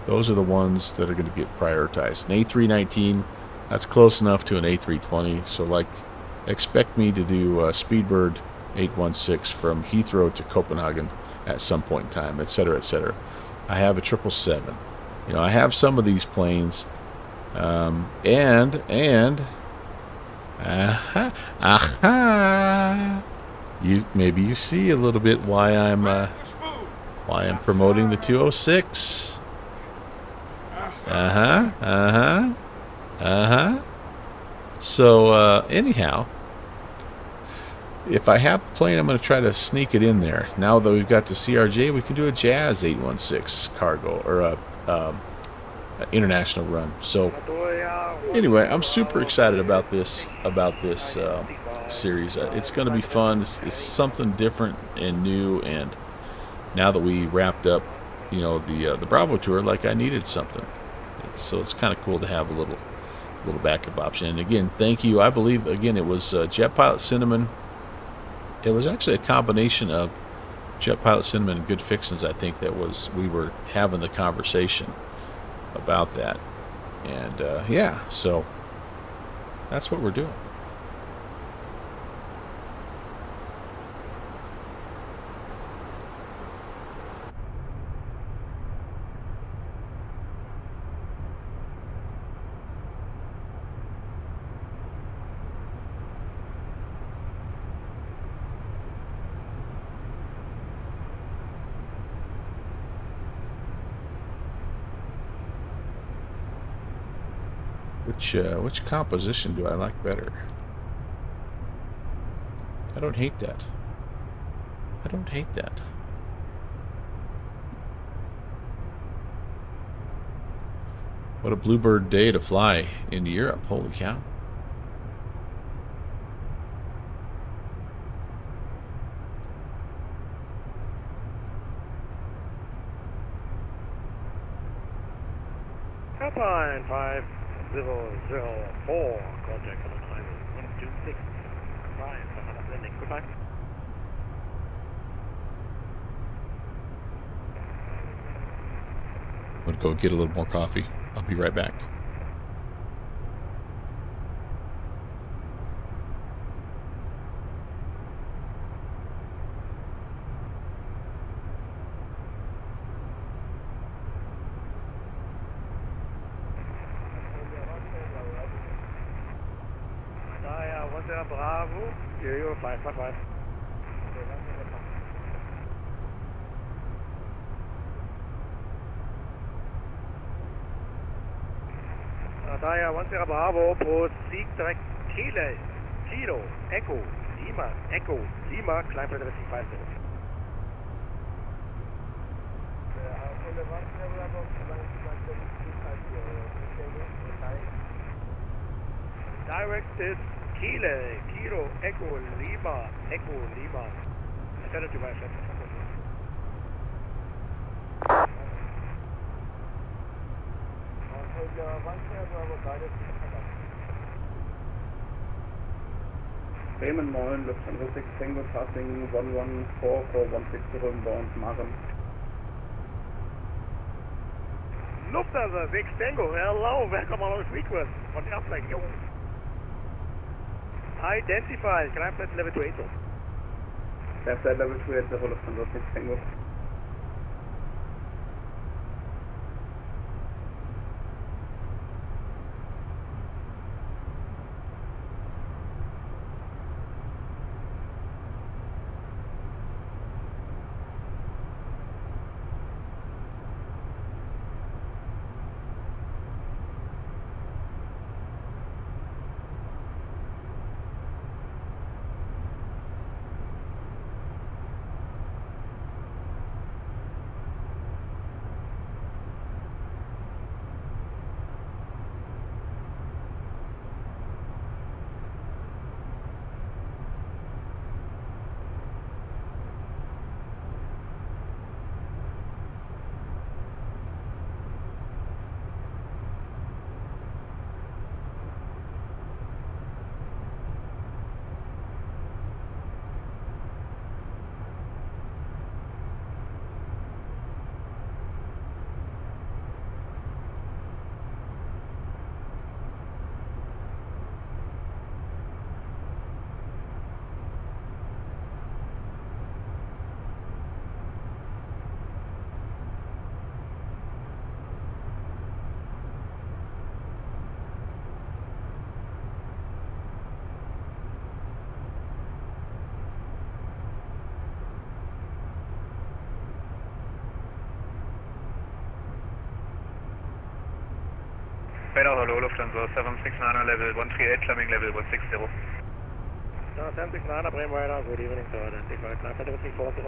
those are the ones that are going to get prioritized. An A319, that's close enough to an A320. So like, expect me to do Speedbird 816 from Heathrow to Copenhagen at some point in time, etc., etc. I have a 777. You know, I have some of these planes, and maybe you see a little bit why I'm promoting the 206. So, anyhow, if I have the plane, I'm going to try to sneak it in there. Now that we've got the CRJ, we can do a Jazz 816 cargo, or a international run. So, anyway, I'm super excited about this series. It's going to be fun. It's something different and new. And now that we wrapped up, the Bravo tour, like I needed something. So it's kind of cool to have a little backup option. And again, thank you. I believe again it was Jet Pilot Cinnamon. It was actually a combination of Jet Pilot Cinnamon and Good Fixins. I think we were having the conversation about that. And yeah, so that's what we're doing. Which composition do I like better? I don't hate that. I don't hate that. What a bluebird day to fly into Europe. Holy cow. Catania 5004, contact on highway 126, 5, landing, goodbye. I'm going to go get a little more coffee. I'll be right back. Bravo, Euro 555. Catania 10 Bravo, proceed direct Kilo, Echo, Lima, climb for the 50. Direct is Kilo, Echo, Lima. Set it to my set. Bremen 9, Lufthansa 6 Tango passing 114 for 160 inbound Maren. Lufthansa 6 Tango, hello, welcome on our frequency. Von der Abflight, yo. Identified, can I press level 28? Left side level 28, the Lufthansa 6 Tango. Idaho, hello, Lufthansa 769 level 138, climbing level 160. 769, Bremen Radar, good evening to identify, climb level 340.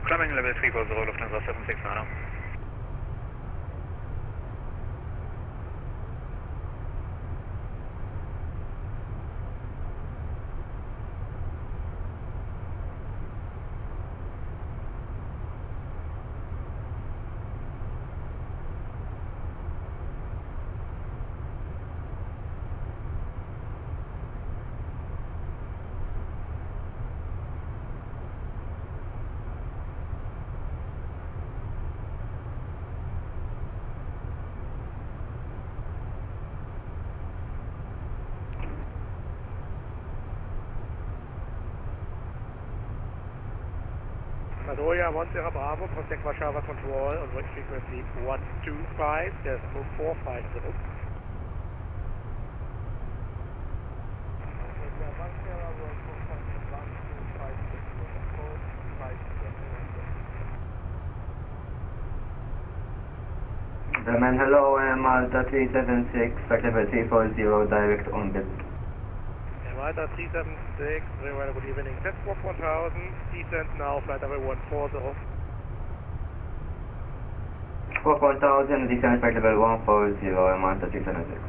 Climbing level 340, Lufthansa 769. Nadoya 10 Bravo, contact Warsaw Control on voice frequency 125, decimal 450. German, hello, Malta 376, flight level 340, direct on bed. Malta 376, very well, good evening. Set squawk 1000, descent now, flight level 140. Squawk 1000, descent flight level 140, Malta 376.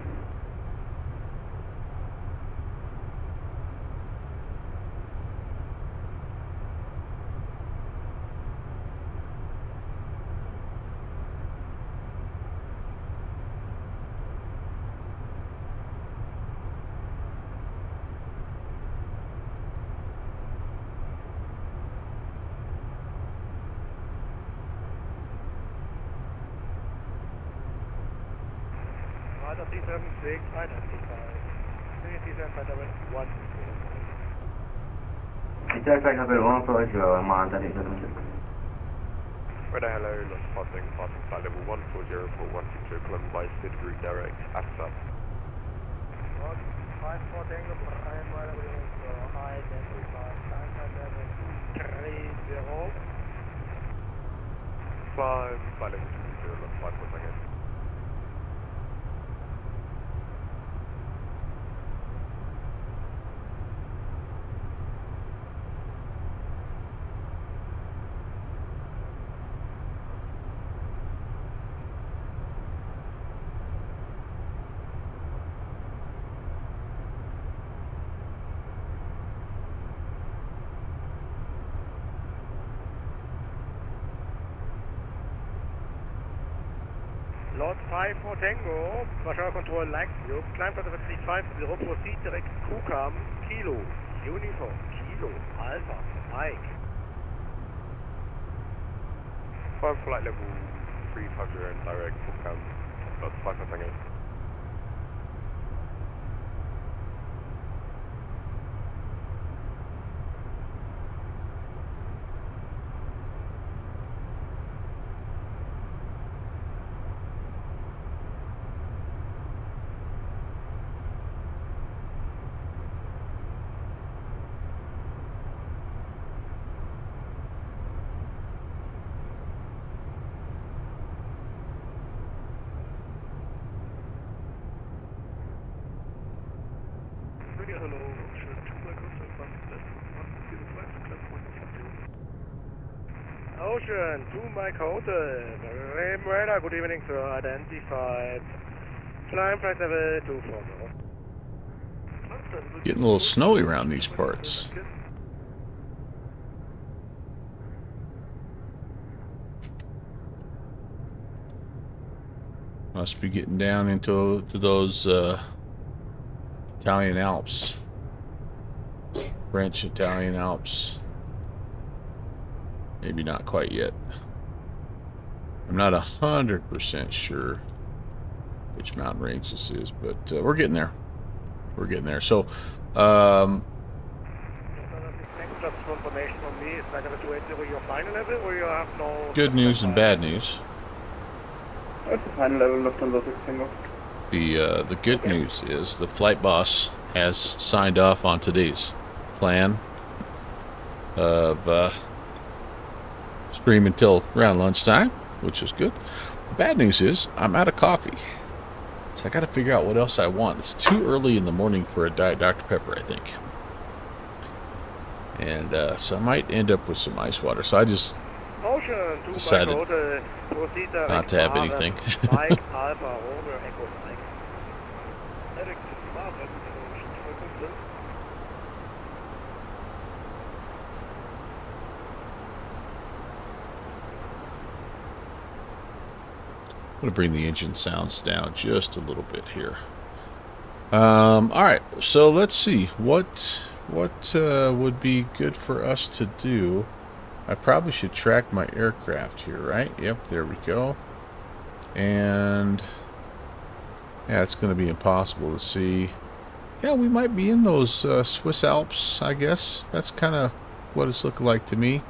Malta 376, identified. Descent flight level 140. Descent flight level 140, Malta 376. Radar, hello, lost passing flight level 140 for 162, Cologne by Sid route direct, ASAP. 54 Tango, Prime, right away, identified, climb flight level 230. Climb flight level 220, lost 5 seconds. Lot 54 Tango, Warsaw Control likes you. Climb flight level 350, proceed direct Kukam, Kilo, Uniform, Kilo, Alpha, Mike. Climb flight level 350 and direct, Fulcam, lost 5 seconds. Hello, Ocean 2 by contact 105, class 162. Ocean 2 Mike Hotel, Bremen Radar, good evening sir, identified. Climb flight level 240. Getting a little snowy around these parts. Must be getting down into those Italian Alps. French Italian Alps. Maybe not quite yet. I'm not 100% sure which mountain range this is, but we're getting there. We're getting there. So, Just for information from me, is flight level 280 your final level, or you have no... good news and bad news. That's the final level, Lufthansa 6 Tango. The good news is the flight boss has signed off on today's plan of stream until around lunchtime, which is good. The bad news is I'm out of coffee. So I got to figure out what else I want. It's too early in the morning for a Diet Dr. Pepper, I think. And so I might end up with some ice water. So I just decided not to have anything. I'm going to bring the engine sounds down just a little bit here. All right, so let's see what would be good for us to do. I probably should track my aircraft here, right? Yep, there we go. And yeah, it's going to be impossible to see. Yeah, we might be in those Swiss Alps, I guess. That's kind of what it's looking like to me.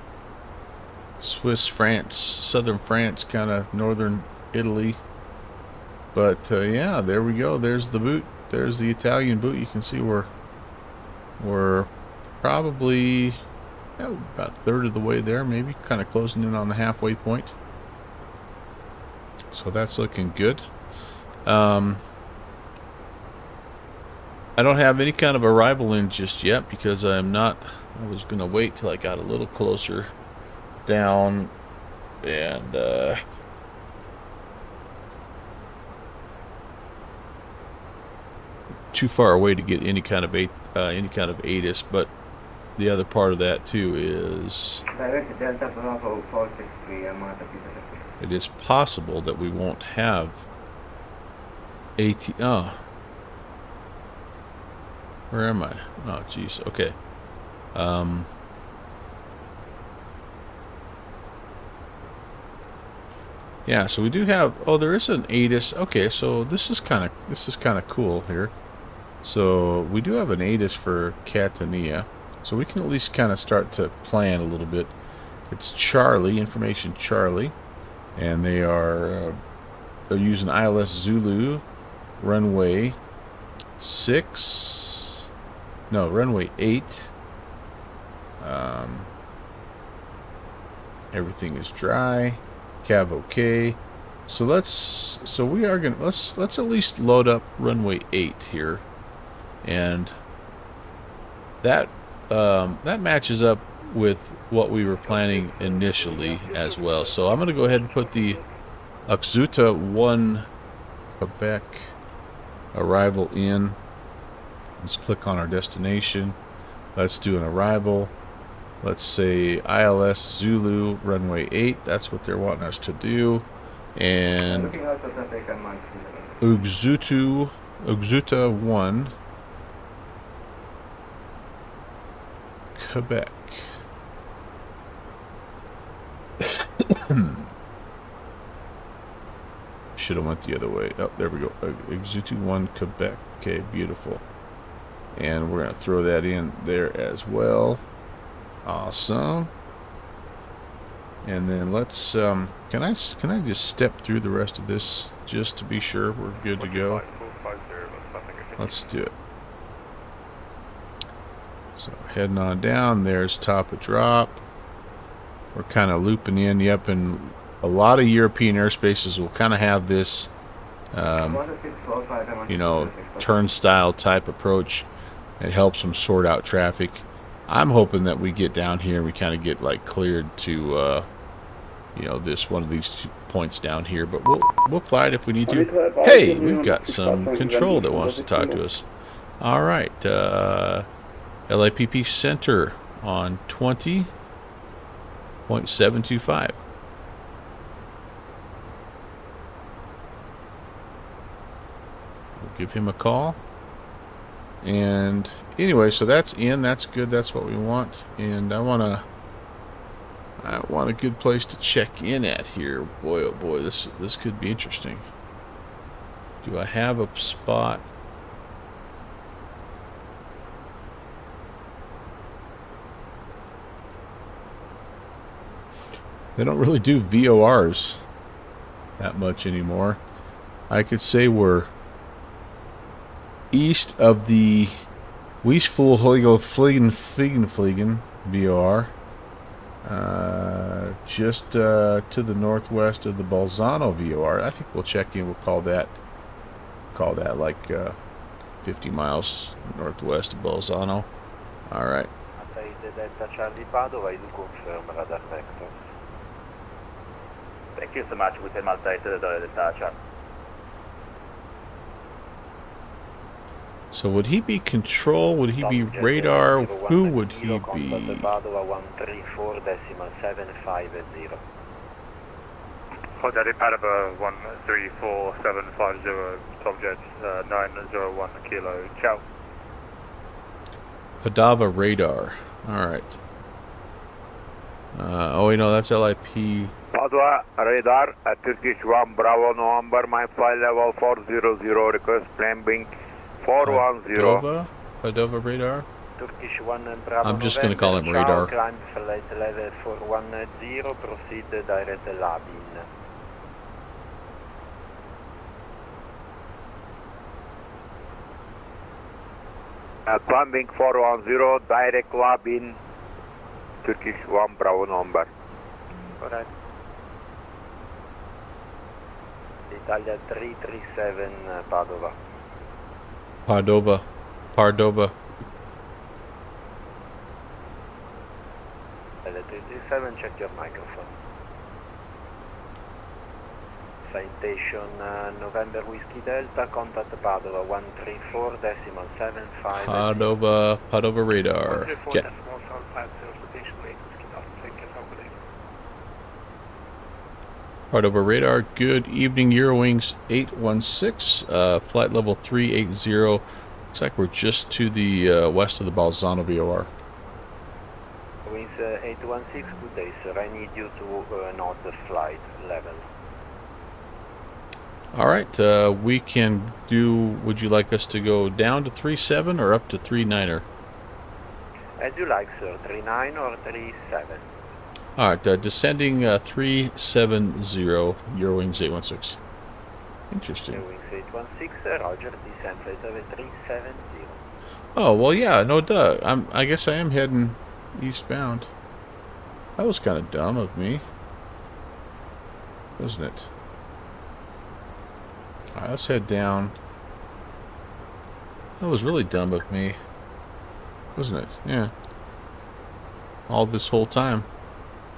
Swiss, France, southern France, kind of northern Italy. But yeah, there we go. There's the boot. There's the Italian boot. You can see we're probably about a third of the way there, maybe kind of closing in on the halfway point. So that's looking good. I don't have any kind of arrival in just yet because I was going to wait till I got a little closer down and too far away to get any kind of ATIS, but the other part of that too is it is possible that we won't have oh, where am I? Oh geez, okay. Yeah, so we do have, oh, there is an ATIS. Okay, so this is kind of cool here. So we do have an ATIS for Catania, so we can at least kind of start to plan a little bit. It's Charlie, information Charlie, and they're using ILS Zulu, runway 8. Everything is dry. Cav okay. So let's at least load up runway 8 here. And that matches up with what we were planning initially as well. So I'm going to go ahead and put the Oxuta 1 Quebec arrival in. Let's click on our destination. Let's do an arrival. Let's say ILS Zulu runway 8. That's what they're wanting us to do. And Oxuta 1 Quebec. Should have went the other way. Oh, there we go. Oxuta 1 Quebec. Okay, beautiful. And we're going to throw that in there as well. Awesome. And then let's can I just step through the rest of this just to be sure we're good to go? Let's do it. So heading on down, there's top of drop. We're kind of looping in. Yep, and a lot of European airspaces will kind of have this you know, turnstile type approach. It helps them sort out traffic. I'm hoping that we get down here and we kind of get like cleared to you know, one of these points down here, but we'll fly it if we need to. Hey, we've got some control that wants to talk to us. All right, LAPP center on 20.725. We'll give him a call. And anyway, so that's in. That's good. That's what we want. And I want a good place to check in at here. Boy, oh boy, this could be interesting. Do I have a spot? They don't really do VORs that much anymore. I could say we're east of the Wiesfliegen VOR, just to the northwest of the Bolzano VOR. I think we'll check in. We'll call call that, like 50 miles northwest of Bolzano. All right. Delta Charlie Padova, you confirm radar vectors. Thank you so much. We can Malta Delta Charlie. So would he be control? Would he be radar? Who would he be? Padova 134.750. Contact Padova 134.750, subject 901 kilo, ciao. Padova radar. All right. Oh, wait, no, that's LIP. Padova radar at Turkish 1 Bravo November, my flight level 400, request plane being 410. Padova radar? Turkish 1 Bravo I'm just going to call him radar. Climb flight level 410, proceed direct Labin. Climbing 410, direct Labin, Turkish 1 Bravo number. Correct. Italia 337 Padova. Pardova. 337, check your microphone. Citation November Whiskey Delta, contact Padova 134.750. Padova radar. Okay. Padova radar. Good evening, Eurowings 816, flight level 380. Looks like we're just to the west of the Bolzano VOR. Wings 816, good day, sir. I need you to note the flight level. All right, we can do. Would you like us to go down to 37 or up to 39er? As you like, sir. 39 or 37. All right, descending 370, Eurowings 816. Interesting. Eurowings 816, Roger. Descend flight level 370. Oh well, yeah, no duh. I guess I am heading eastbound. That was kind of dumb of me, wasn't it? Alright, let's head down. That was really dumb of me, wasn't it? Yeah. All this whole time.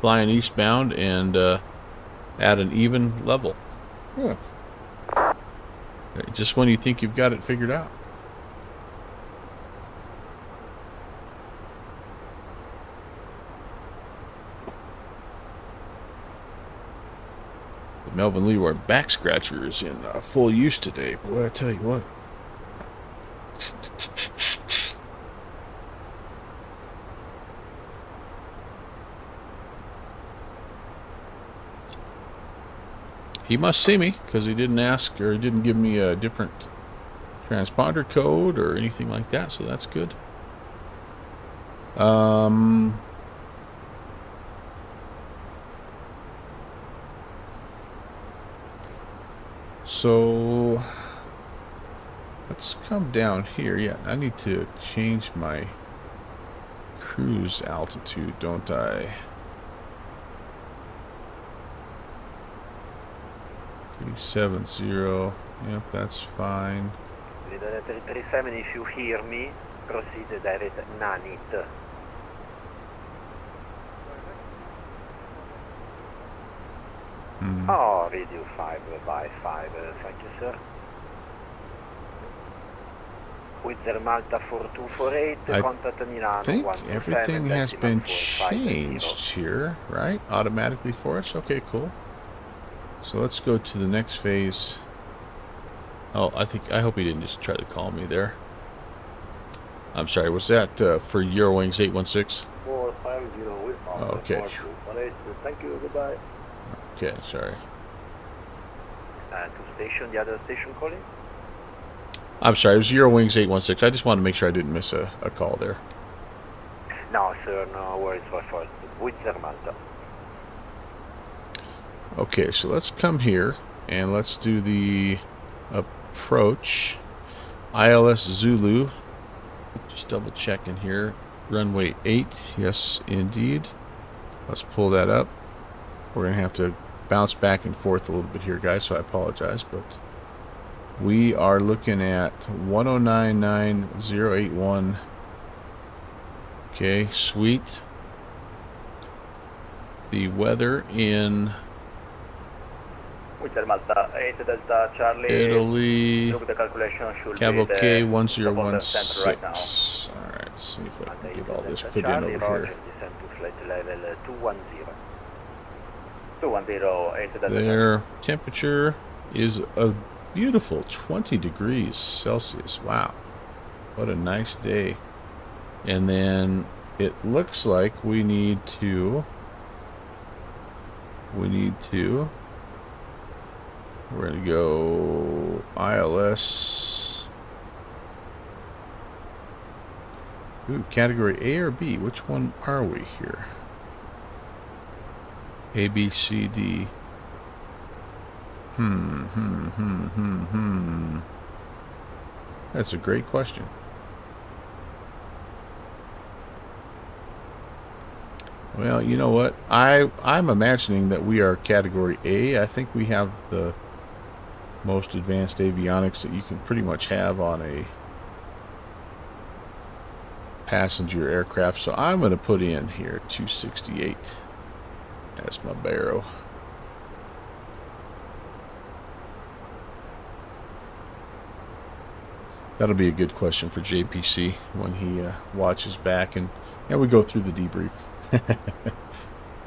Flying eastbound and at an even level. Yeah. Just when you think you've got it figured out. Melvin Lee wore back scratchers in full use today. Boy, I tell you what. He must see me because he didn't ask or he didn't give me a different transponder code or anything like that, so that's good. So let's come down here. Yeah, I need to change my cruise altitude, don't I? 370. Yep, that's fine. 337, if you hear me, proceed direct Nanit. Oh, radio 5 by 5, thank you, sir. Wizard Malta 4248, contact Milano. I think everything has been changed here, right? Automatically for us? Okay, cool. So let's go to the next phase. Oh, I hope he didn't just try to call me there. I'm sorry, was that for Eurowings 816? 450 with okay. Thank you, goodbye. Okay, sorry. To station, the other station calling? I'm sorry, it was Eurowings 816. I just wanted to make sure I didn't miss a call there. No, sir, no worries for fault. Wizard Malta. Okay, so let's come here and let's do the approach. ILS Zulu. Just double checking here. Runway 8. Yes, indeed. Let's pull that up. We're going to have to bounce back and forth a little bit here, guys, so I apologize, but We are looking at 1099081. Okay, sweet. The weather in Winter Malta 8 Delta Charlie. Italy. Look, the calculation should Cabo be K the 1016. right now. Alright, see if I can get all this Delta put in Charlie, over Roger, here. descend to flight level 210. 210 8 Delta. Their temperature is a beautiful 20 degrees Celsius. Wow. What a nice day. And then it looks like we need to we're going to go ILS. Ooh, category A or B? Which one are we here? A, B, C, D. That's a great question. Well, you know what? I'm imagining that we are category A. I think we have the most advanced avionics that you can pretty much have on a passenger aircraft. So I'm going to put in here 268 as my barrow. That'll be a good question for JPC when he watches back and we go through the debrief.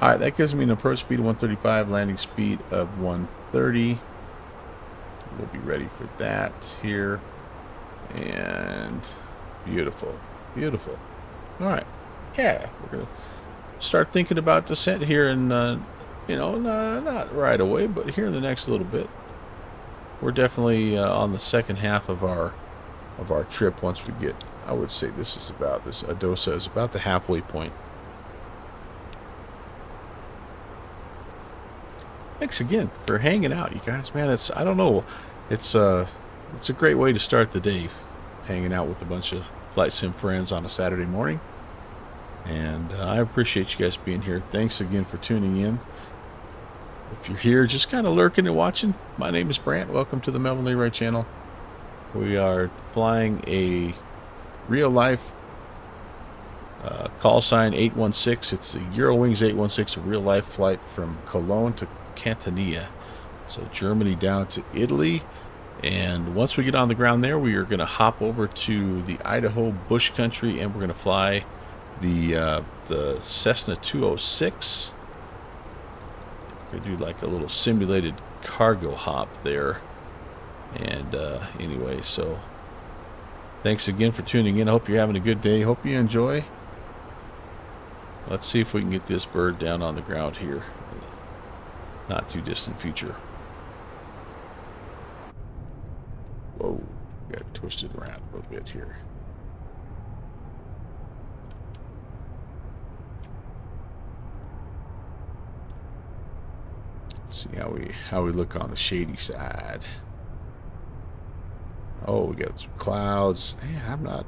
Alright, that gives me an approach speed of 135, landing speed of 130. We'll be ready for that here. And beautiful. Beautiful. Alright. Yeah, we're going to start thinking about descent here in, not right away, but here in the next little bit. We're definitely on the second half of our trip once we get, I would say this Adosa is about the halfway point. Thanks again for hanging out, you guys. Man, it's a great way to start the day, hanging out with a bunch of flight sim friends on a Saturday morning. And I appreciate you guys being here. Thanks again for tuning in. If you're here just kind of lurking and watching, my name is Brant. Welcome to the Melvin Leroy channel. We are flying a real life call sign 816. It's the Eurowings 816, a real life flight from Cologne to Catania, so Germany down to Italy. And once we get on the ground there, we are going to hop over to the Idaho bush country, and we're going to fly the Cessna 206. We're going to do like a little simulated cargo hop there. And anyway, so thanks again for tuning in. I hope you're having a good day. Hope you enjoy. Let's see if we can get this bird down on the ground here. Not too distant future. Whoa, got twisted around a little bit here. Let's see how we look on the shady side. Oh, we got some clouds. Yeah, I'm not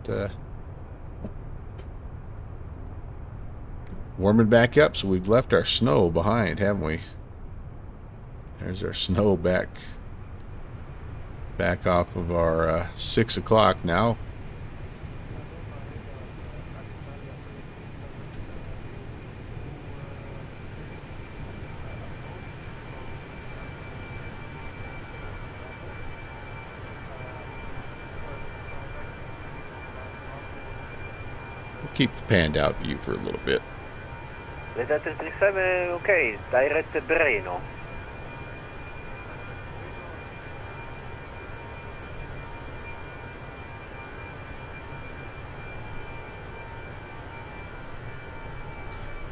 warming back up, so we've left our snow behind, haven't we? There's our snow back off of our 6 o'clock now. We'll keep the panned out view for a little bit. Delta 337, okay, direct Breno.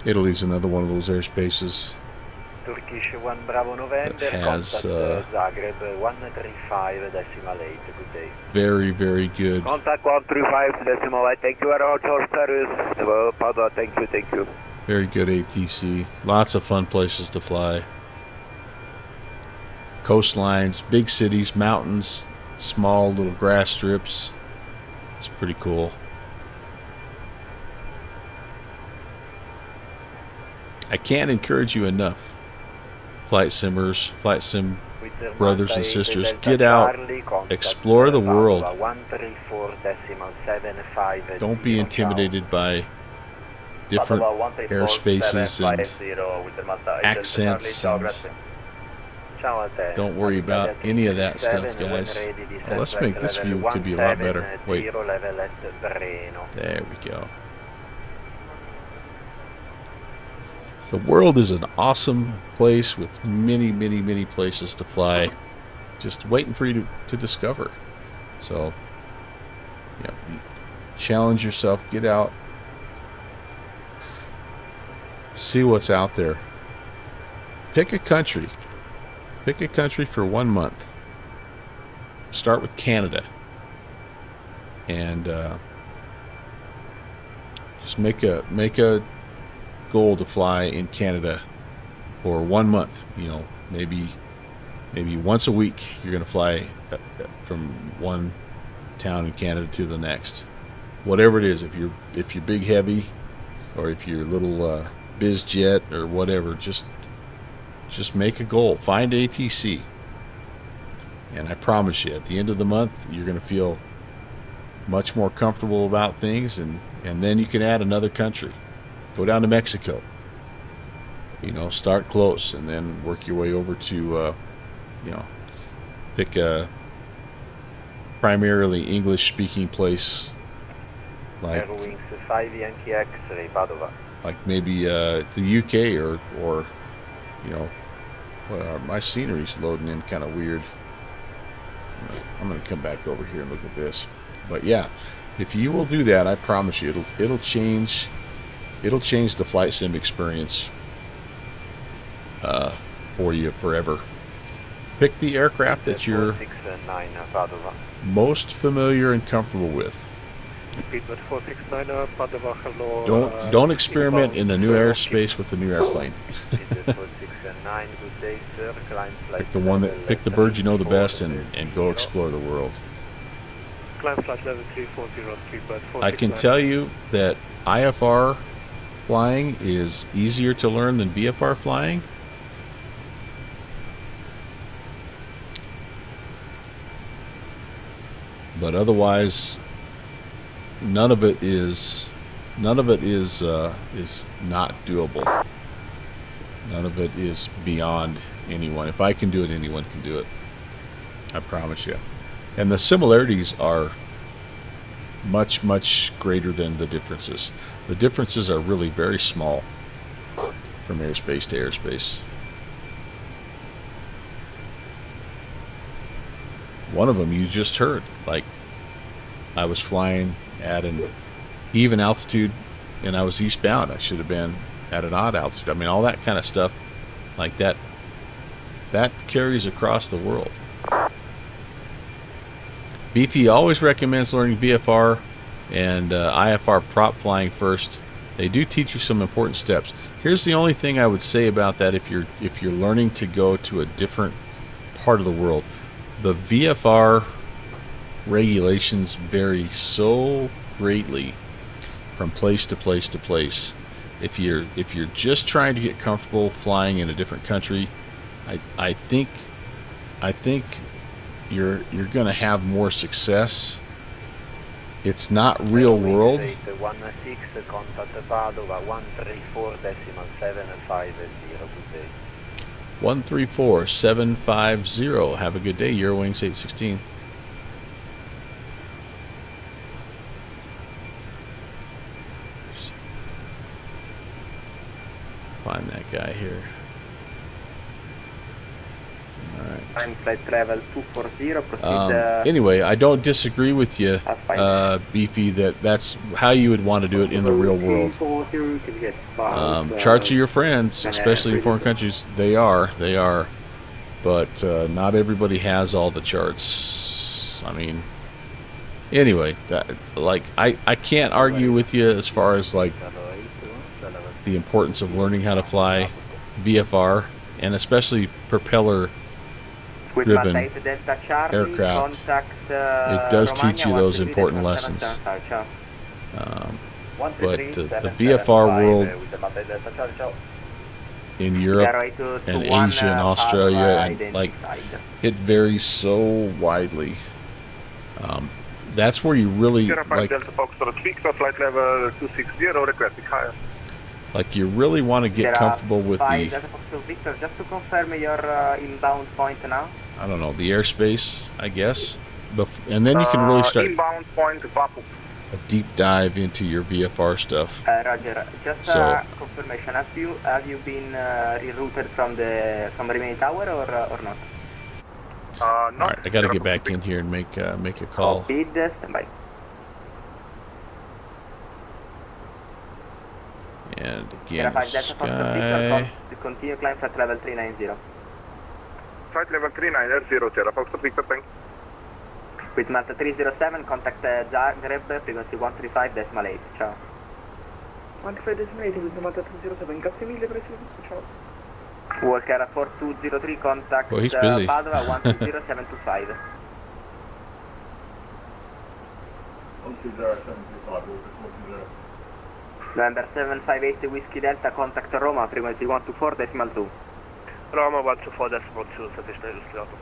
Italy's another one of those airspaces Turkish 1 Bravo November, that has Zagreb 135.8, good day. very, very good. Contact 135.8, thank you very much for service. Pada, thank you. Very good ATC. Lots of fun places to fly. Coastlines, big cities, mountains, small little grass strips. It's pretty cool. I can't encourage you enough, flight simmers, flight sim brothers and sisters, get out, explore the world. Don't be intimidated by different airspaces and accents. Don't worry about any of that stuff, guys. Well, let's make this view could be a lot better. Wait. There we go. The world is an awesome place with many, many, many places to fly. Just waiting for you to discover. So, yeah, challenge yourself. Get out. See what's out there. Pick a country. Pick a country for 1 month. Start with Canada. And just make a goal to fly in Canada for 1 month. You know, maybe once a week you're going to fly from one town in Canada to the next. Whatever it is, if you're big heavy or if you're little biz jet or whatever, just make a goal. Find ATC. And I promise you, at the end of the month, you're going to feel much more comfortable about things, and then you can add another country. Go down to Mexico. You know, start close and then work your way over to, you know, pick a primarily English-speaking place like maybe the UK or you know, my scenery's loading in kind of weird. I'm going to come back over here and look at this. But yeah, if you will do that, I promise you, it'll change the flight sim experience for you forever. Pick the aircraft that you're most familiar and comfortable with. Don't experiment in a new airspace with a new airplane. Pick the bird you know the best and go explore the world. I can tell you that IFR flying is easier to learn than VFR flying. But otherwise, none of it is not doable. None of it is beyond anyone. If I can do it, anyone can do it. I promise you. And the similarities are much, much greater than the differences. The differences are really very small from airspace to airspace. One of them you just heard. Like, I was flying at an even altitude and I was eastbound. I should have been at an odd altitude. I mean, all that kind of stuff like that carries across the world. Beefy always recommends learning VFR and IFR prop flying first. They do teach you some important steps. Here's the only thing I would say about that: if you're learning to go to a different part of the world, the VFR regulations vary so greatly from place to place to place. If you're just trying to get comfortable flying in a different country, I think you're going to have more success. It's not real world. 134.750. Have a good day, Eurowings 816. Find that guy here. Time flight travel 240. Anyway, I don't disagree with you, Beefy, that's how you would want to do it in the real world. Charts are your friends, especially in foreign countries. They are. But not everybody has all the charts. I mean, anyway, I can't argue with you as far as like the importance of learning how to fly VFR, and especially propeller driven aircraft. It does teach you those important lessons. But the VFR world in Europe and Asia and Australia, and like it varies so widely. That's where you really like. Delta Foxtrot Victor, flight level 260, requesting higher. Like you really want to get comfortable with the. Delta Foxtrot Victor, just to confirm your inbound point now. I don't know, the airspace, I guess, and then you can really start inbound point Bapu. A deep dive into your VFR stuff. Roger. Just confirmation. Have you been rerouted from the remaining tower or not? No. All right, I got to get back in here and make a call. Speed, standby. And again, Sky. Continue climb flight level 390. Flight level 390, Sierra Foxtrot Victor, thanks. With Malta 307, contact Zagreb, frequency 135.8. Ciao. 135.8 with Malta 307, grazie mille per essere qui, ciao. Walker 4203, contact Padova 120725. 120.725, November 758 Whiskey Delta, contact Roma, frequency 124.2. Roma 124.2, statyczne ilustrator.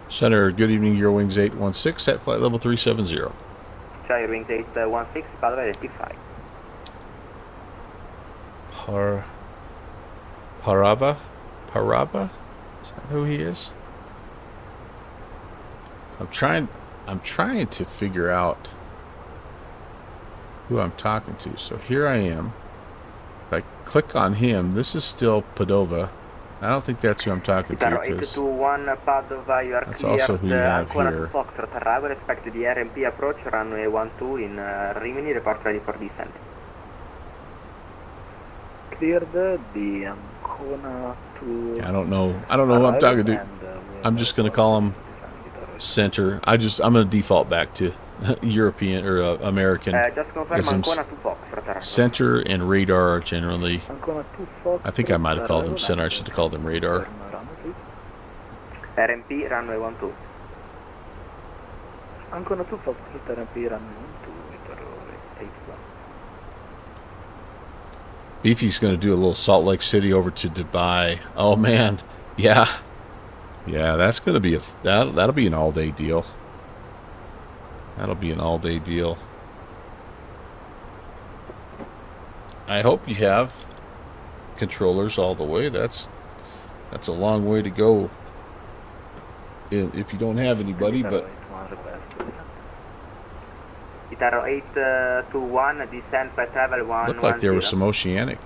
Center, good evening, Eurowings 816 at flight level 370. Ciao, Eurowings 816, Padova 85. Parava? Is that who he is? I'm trying to figure out who I'm talking to. So here I am. If I click on him, this is still Padova. I don't think that's who I'm talking to, because that's also who you have here. Arrival, expect the RMP approach, runway 12 in Rimini, report ready for descent. Cleared the Ancona to... Yeah, I don't know who I'm talking to. I'm just going to call him Center. I'm going to default back to European or American. Just confirm Ancona to Fox. Center and radar are generally. I think I might have called them center. I should have called them radar. RMP runway 12. Ancona 2 Fox, RMP runway 12. Beefy's going to do a little Salt Lake City over to Dubai. Oh man, yeah, that's going to be that'll be an all-day deal. That'll be an all-day deal. I hope you have controllers all the way. That's a long way to go if you don't have anybody, but Itaro 821, descent by travel 1. Looked like there was some oceanic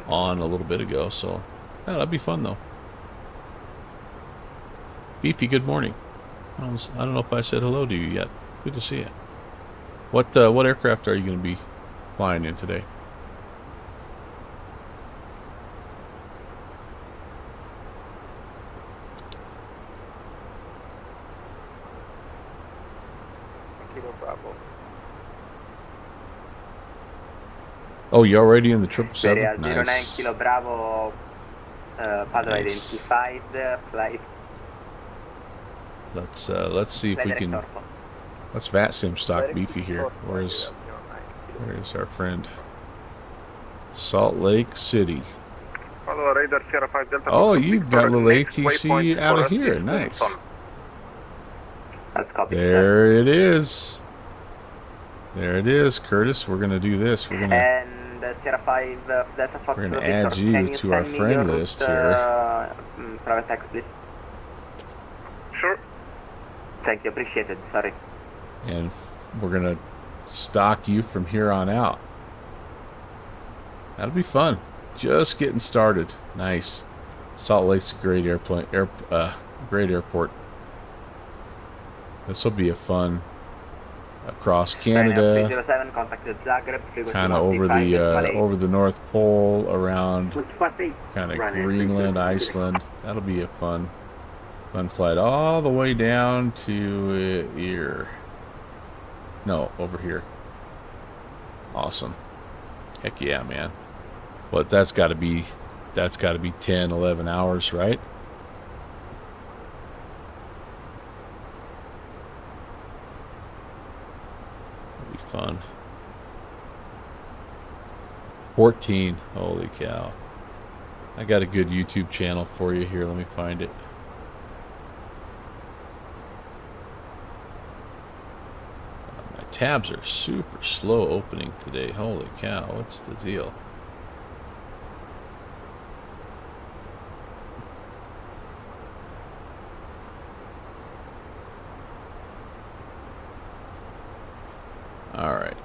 on a little bit ago, so yeah, that'd be fun though. Beefy, good morning. I don't know if I said hello to you yet. Good to see you. What aircraft are you going to be flying in today? Oh, you're already in the 777? Nice. 09 Kilo Bravo, Padova identified, flight. Let's see if we can. Let's VATSIM stock Beefy here. Where's our friend? Salt Lake City. Oh, you've got a little ATC out of here. Nice. There it is. There it is, Curtis. We're gonna do this. We're gonna add you to our friend list here. Private text, please. Sure. Thank you, appreciate it. Sorry. And we're gonna stock you from here on out. That'll be fun. Just getting started. Nice. Salt Lake's a great great airport. This will be a fun across Canada, kind of over the North Pole, around kind of Greenland, Iceland. That'll be a fun flight all the way down to here. No, over here. Awesome. Heck yeah, man. But that's got to be 10, 11 hours, right? That'll be fun. 14. Holy cow. I got a good YouTube channel for you here. Let me find it. My tabs are super slow opening today. Holy cow. What's the deal? All right.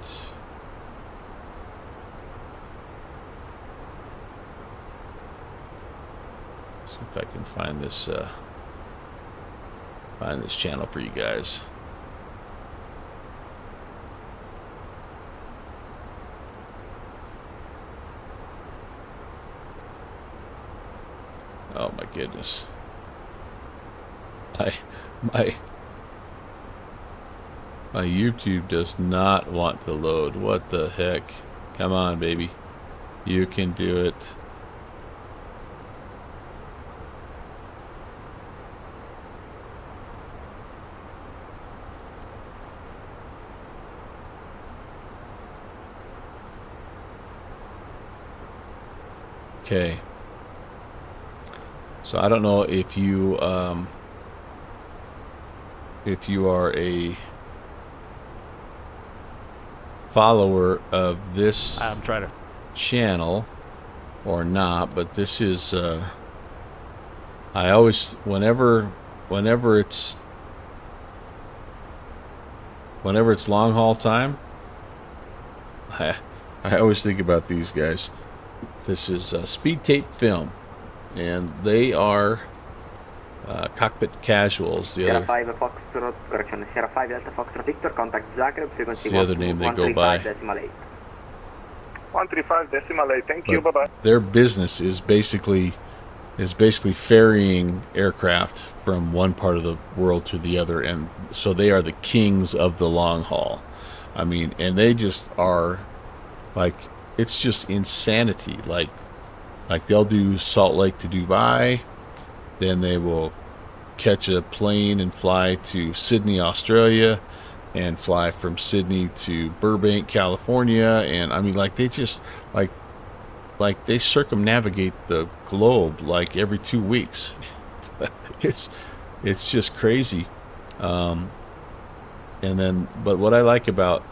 See if I can find this channel for you guys. Oh my goodness. My YouTube does not want to load. What the heck? Come on, baby. You can do it. Okay. So I don't know if you are a follower of this channel or not, but this is I always whenever it's long haul time, I always think about these guys. This is Speed Tape Film, and they are cockpit casuals. Sierra 5 Foxtrot, correction, Sierra 5 Delta Foxtrot Victor, contact Zagreb, frequency the other name they go by. 135.8, thank you, bye-bye. Their business is basically ferrying aircraft from one part of the world to the other, and so they are the kings of the long haul. I mean, and they just are like, it's just insanity. Like they'll do Salt Lake to Dubai, then they will catch a plane and fly to Sydney, Australia, and fly from Sydney to Burbank, California, and I mean, like, they just like they circumnavigate the globe like every 2 weeks. it's just crazy. And then, but what I like about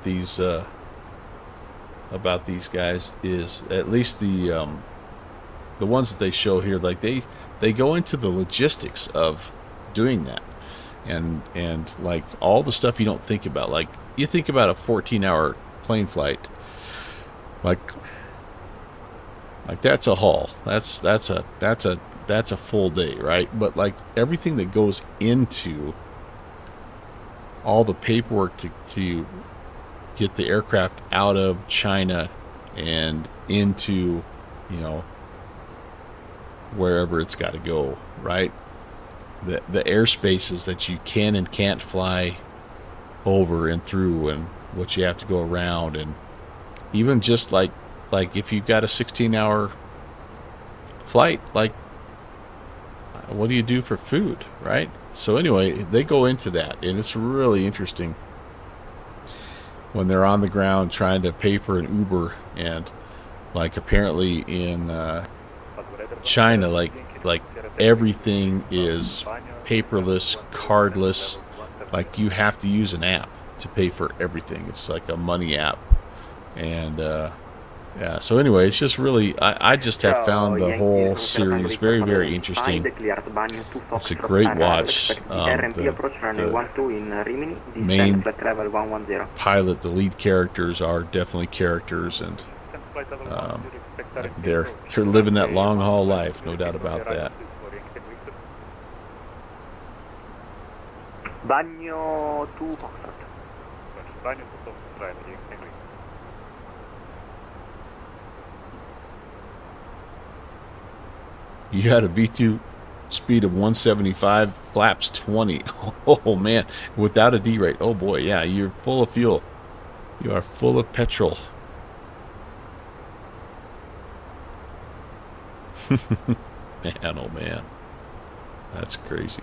these guys is at least the ones that they show here, like they go into the logistics of doing that, and like all the stuff you don't think about. Like, you think about a 14-hour plane flight, like that's a haul. That's a full day, right? But like everything that goes into all the paperwork to get the aircraft out of China and into, you know, wherever it's got to go, right? The airspaces that you can and can't fly over and through, and what you have to go around, and even just like if you've got a 16-hour flight, like, what do you do for food, right? So anyway, they go into that, and it's really interesting when they're on the ground trying to pay for an Uber, and like apparently in China, like everything is paperless, cardless. Like, you have to use an app to pay for everything. It's like a money app, and yeah. So anyway, it's just really, I just have found the whole series very, very interesting. It's a great watch. The main pilot, the lead characters are definitely characters, and they're living that long haul life, no doubt about that. Bagno 2 Foxtrot. You had a V2 speed of 175, flaps 20. Oh man, without a D rate. Oh boy, yeah, you're full of fuel. You are full of petrol. Man, oh man, that's crazy.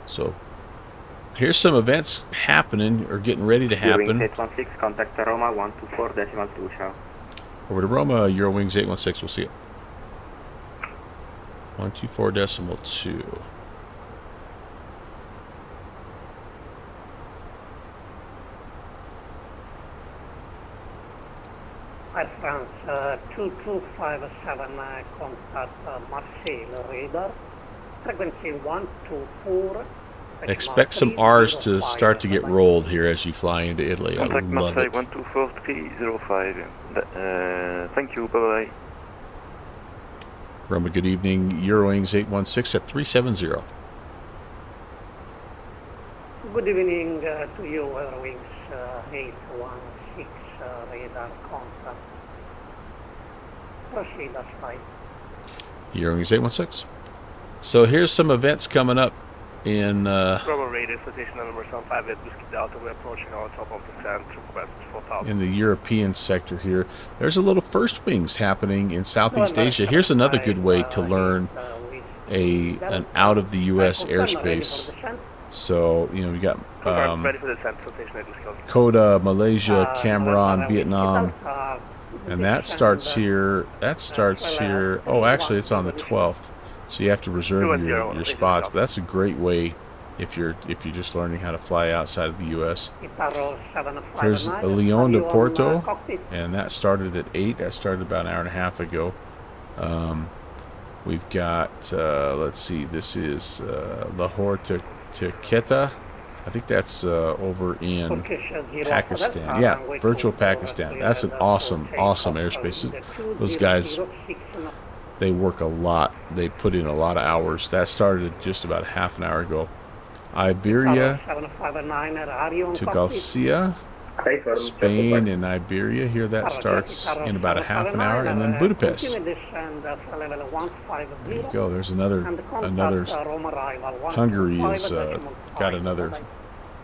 So here's some events happening or getting ready to happen. Eurowings 816, contact Roma 124.2, ciao. Over to Roma, Eurowings 816, we'll see it. 124.2. Hi France, 2257, contact Marseille radar, frequency 124. Expect some R's to start to get rolled here as you fly into Italy. I Contact love Marseille it. 124305. Thank you, bye-bye. Roma, good evening. Eurowings 816 at 370. Good evening to you, Eurowings 816 radar contact. Proceed as flight. Eurowings 816. So here's some events coming up in Bravo radar, station number 75 at Whiskey Delta. We're approaching our top of the sand, request 4000. in the European sector here. There's a little first wings happening in Southeast Asia. Here's another good way to learn an out of the U.S. airspace. So, you know, we got Ready for the descent, station at Whiskey. Koda, Malaysia, Cameron, Vietnam, and that starts here. That starts here. Oh, actually, it's on the 12th, so you have to reserve your spots. But that's a great way if you're just learning how to fly outside of the U.S. Here's Leon de Porto, and that started at 8. That started about an hour and a half ago. We've got let's see. This is Lahore to Quetta. I think that's over in Pakistan. Yeah, virtual Pakistan. That's an awesome airspace. Those guys, they work a lot. They put in a lot of hours. That started just about half an hour ago. Iberia to Galicia, Spain and Iberia. Here that starts in about a half an hour, and then Budapest. There you go. There's another. Hungary has got another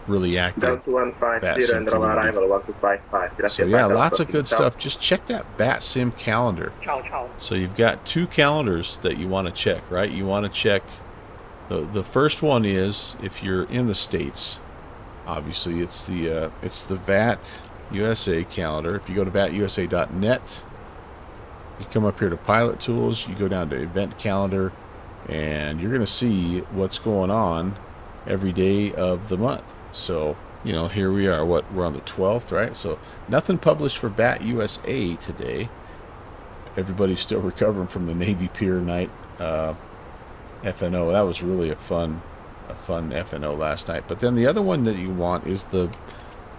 really active VATSIM community. So yeah, lots of good stuff. Just check that VATSIM calendar. So you've got 2 calendars that you want to check, right? You want to check the first one is if you're in the States. Obviously, it's the VAT USA calendar. If you go to vatusa.net, you come up here to Pilot Tools, you go down to Event Calendar, and you're going to see what's going on every day of the month. So, you know, here we are. We're on the 12th, right? So nothing published for VAT USA today. Everybody's still recovering from the Navy Pier night FNO. That was really a fun FNO last night. But then the other one that you want is the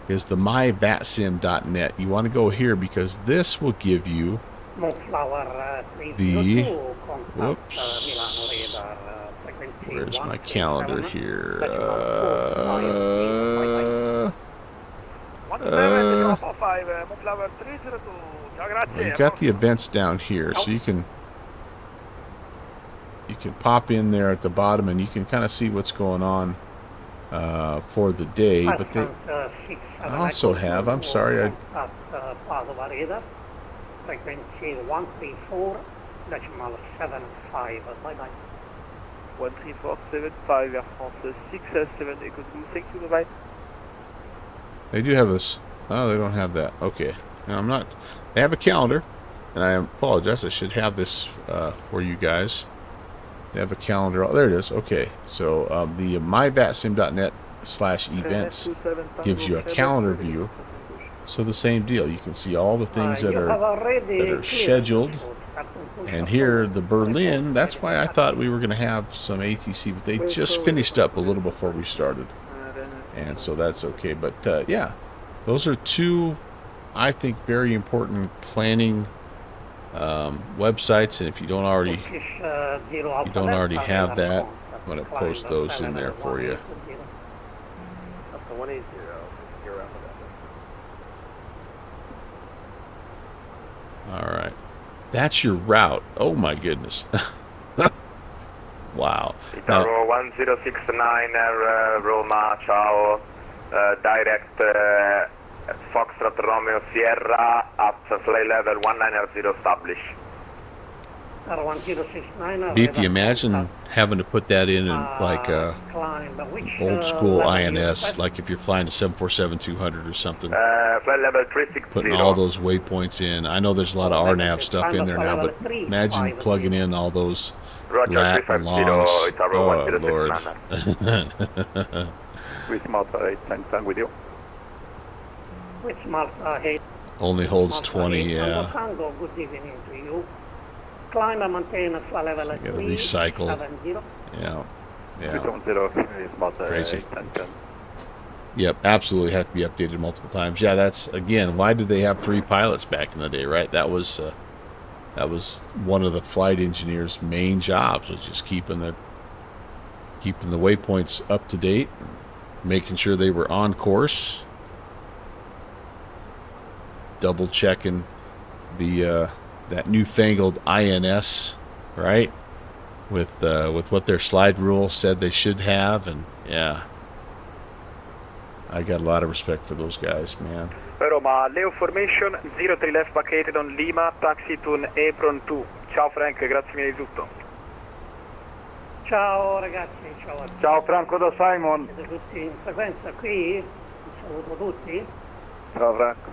myvatsim.net. You want to go here because this will give you the where's my calendar here? You've got the events down here, so you can pop in there at the bottom and you can kind of see what's going on for the day. But they also have, I'm sorry, frequency 134.75. Bye-bye. 134.75, Air France 67 Echo Blue. Thank you, bye-bye. They do have a... Oh, they don't have that. Okay. Now, I'm not... They have a calendar, and I apologize. I should have this for you guys. They have a calendar. Oh, there it is. Okay. So, the myvatsim.net/events gives you a calendar view. So the same deal. You can see all the things that are scheduled. And here, the Berlin, that's why I thought we were going to have some ATC, but they just finished up a little before we started. And so that's okay. But yeah, those are 2, I think, very important planning websites. And if you don't already have that, I'm going to post those in there for you. All right. That's your route. Oh, my goodness. Wow. Idaho 1069, Roma, ciao. Direct Foxtrot Romeo Sierra at flight level 190 establish. 1069. Beef, you imagine having to put that in like a old school INS, like if you're flying a 747-200 or something. Flight level 360. Putting all those waypoints in. I know there's a lot of RNAV stuff in there now, but imagine plugging in all those lat and longs. Oh, Lord. With Malta 8 with you. With Malta 8. Only holds 20, yeah. Tango, good evening to you. Climb and maintain flight level So you gotta recycle. 370. Yeah. Yeah. 320 is Malta Crazy. 8 Yep, absolutely have to be updated multiple times. Yeah, that's, again, why did they have 3 pilots back in the day, right? That was one of the flight engineers' main jobs, was just keeping the waypoints up to date, making sure they were on course, double checking the that newfangled INS, right? With what their slide rule said they should have, and yeah. I got a lot of respect for those guys, man. Roma, Leo formation, 03 left vacated on Lima, taxi to Apron 2. Ciao Frank, grazie mille di tutto. Ciao ragazzi, ciao. Ciao Franco da Simon. Siete tutti in frequenza qui? Un saluto tutti. Ciao Franco.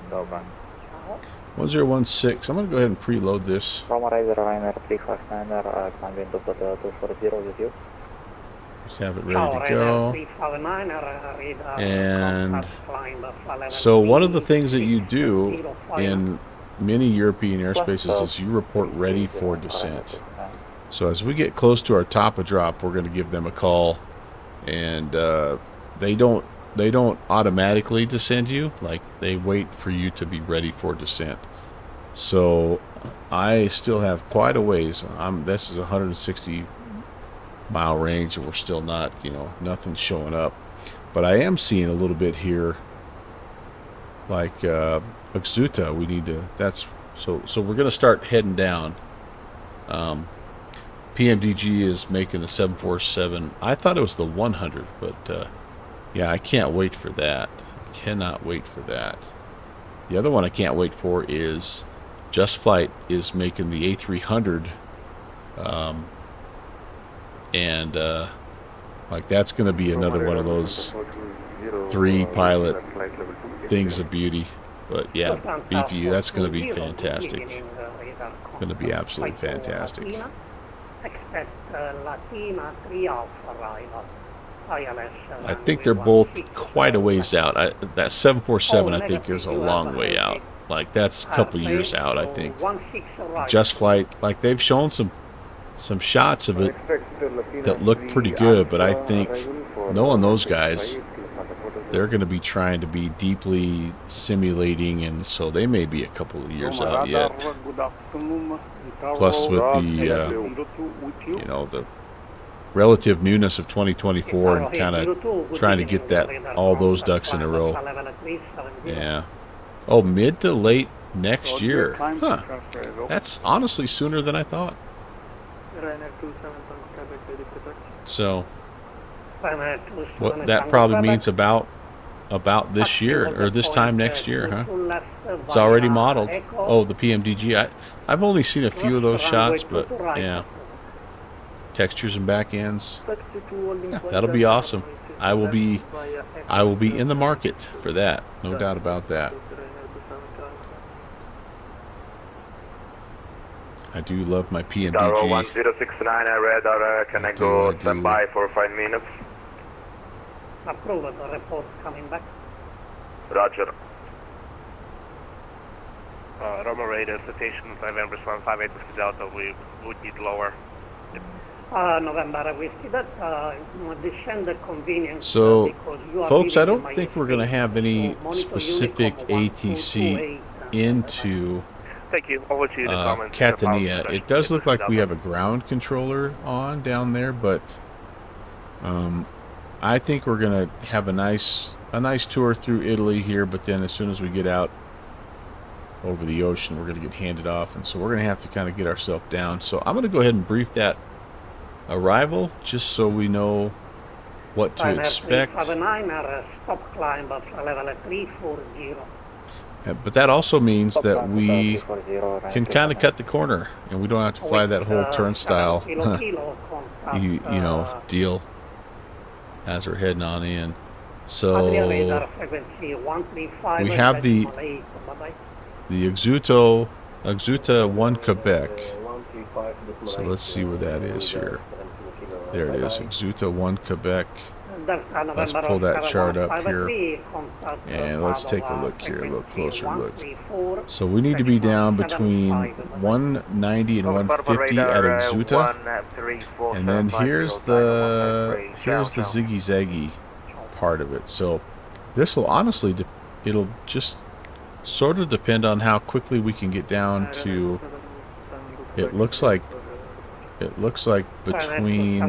Ciao Franco. Ciao. 1016. I'm going to go ahead and preload this. Roma Rider Ryanair 359er, climbing to 240 with you. Just have it ready to go. And so one of the things that you do in many European airspaces is you report ready for descent. So as we get close to our top of drop, we're going to give them a call, and they don't automatically descend you. Like, they wait for you to be ready for descent. So I still have quite a ways. This is 160 mile range, and we're still not, nothing's showing up. But I am seeing a little bit here, like Exuta. We need to. So we're going to start heading down. PMDG is making the 747. I thought it was the 100, but yeah, I can't wait for that. I cannot wait for that. The other one I can't wait for is Just Flight is making the A300. And like, that's going to be another one of those 3 pilot things of beauty. But yeah, Beefy, that's going to be fantastic. Going to be absolutely fantastic. Expect Latina 3 Alpha arrival. I think they're both quite a ways out. That 747, I think, is a long way out. Like, that's a couple years out, I think. Just Flight, like, they've shown some shots of it that look pretty good, but I think, knowing those guys, they're going to be trying to be deeply simulating, and so they may be a couple of years out yet. Plus, with the the relative newness of 2024 and kind of trying to get all those ducks in a row. Yeah. Oh, mid to late next year. Huh. That's honestly sooner than I thought. So what that probably means about this year, or this time next year, huh? It's already modeled. Oh, the PMDG. I've only seen a few of those shots, but yeah. Textures and back ends. Yeah, that'll be awesome. I will be in the market for that. No doubt about that. I do love my PMDG. Tower 1069, I radar, can I go standby for 5 minutes? Approved, the report coming back. Roger. Roma Radar, citation November 158 Delta, we would need lower. November Whiskey, that descended convenience. So, folks, I don't think we're going to have any specific ATC into Thank you. Over to you to comment. Catania. It does look like we have a ground controller on down there, but I think we're gonna have a nice tour through Italy here. But then as soon as we get out over the ocean, we're gonna get handed off, and so we're gonna have to kind of get ourselves down. So I'm gonna go ahead and brief that arrival just so we know what to expect. Stop climb of level 340. But that also means that we can kind of cut the corner, and we don't have to fly that whole turnstile, you know, deal as we're heading on in. So we have the Exuta 1 Quebec. So let's see where that is here. There it is, Exuta 1 Quebec. Let's pull that chart up here, and let's take a look here, a little closer look. So we need to be down between 190 and 150 at Exuta, and then here's the ziggy zaggy part of it. So this will honestly, it'll just sort of depend on how quickly we can get down to. It looks like between.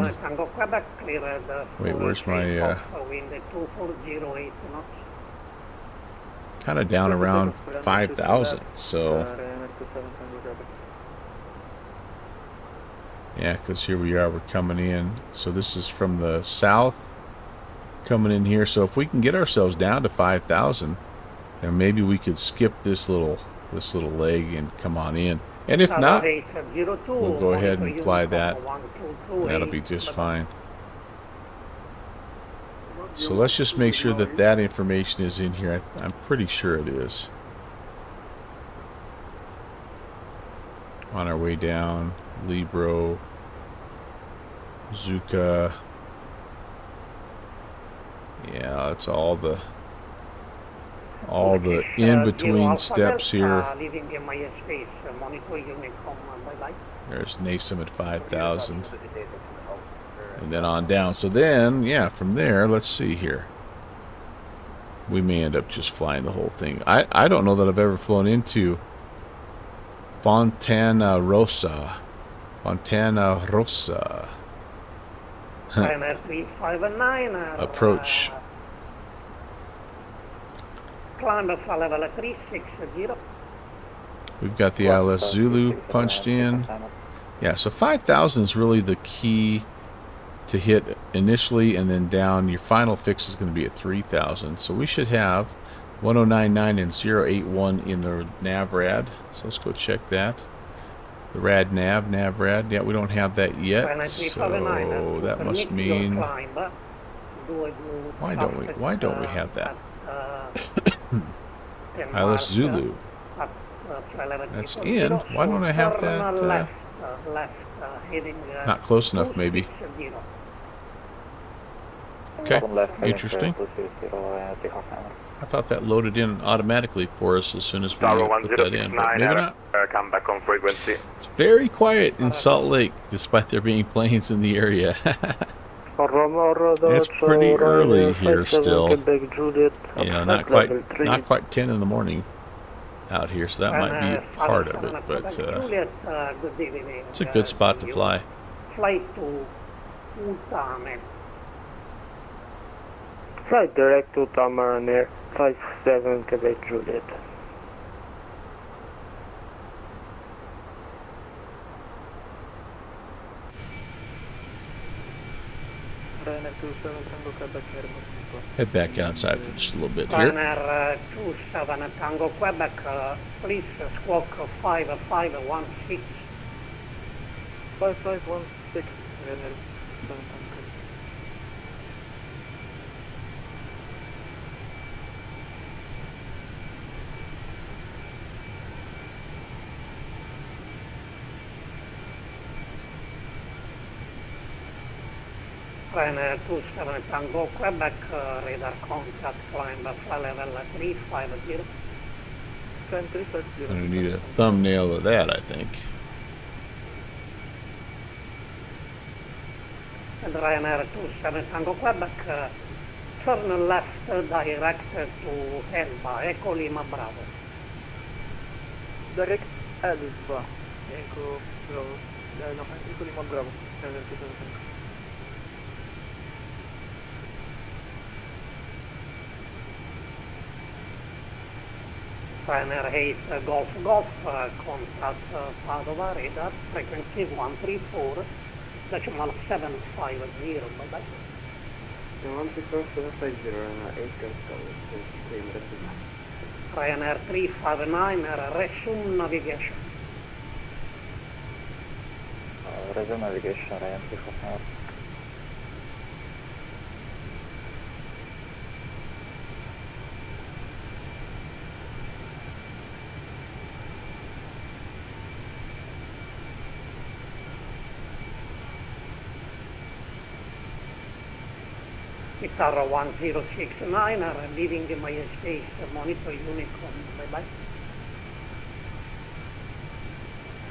Wait, where's my? Kind of down around 5,000. So. Yeah, because here we are. We're coming in. So this is from the south, coming in here. So if we can get ourselves down to 5,000, then maybe we could skip this little leg and come on in. And if not, we'll go ahead and fly that. That'll be just fine. So let's just make sure that that information is in here. I'm pretty sure it is. On our way down, Libro, Zuka. Yeah, it's all the in-between steps here. There's NASM at 5,000. And then on down. So then, yeah, from there, let's see here. We may end up just flying the whole thing. I don't know that I've ever flown into Fontana Rossa. Approach. We've got the ILS Zulu punched in. Yeah, so 5,000 is really the key to hit initially, and then down. Your final fix is going to be at 3,000. So we should have 1099 and 081 in the NavRad. So let's go check that. The rad NavRad. Yeah, we don't have that yet. So that must mean. Why don't we have that? ILS Zulu. That's in. Why don't I have that? Not close enough, maybe. Okay, interesting. I thought that loaded in automatically for us as soon as we put that in, but maybe not. Come back on frequency. It's very quiet in Salt Lake, despite there being planes in the area. It's pretty early here still. You know, not quite 10 in the morning out here, so that might be part of it. But it's a good spot to fly. Flight to Utame. Flight direct to Tamara near 57 Quebec Juliet. Head back outside for just a little bit here. Runner 27 Tango Quebec, please squawk 5516. 5516. Runner 27 Tango Quebec, radar contact, climb flight level 350. I'm going to need a thumbnail of that, I think. And Ryanair 27 Tango Quebec, turn left direct to Elba, Echo Lima Bravo. Direct Elba, Echo Bravo. Echo Lima Bravo. Ryanair 8 Golf contact Padova, radar, frequency 134. Decimal 750, bye-bye. 134, 750, 8 Golf, Ryanair 359, resume navigation. Resume navigation, Ryan 359. Guitar 1069, leaving my space, monitor Unicorn, bye-bye.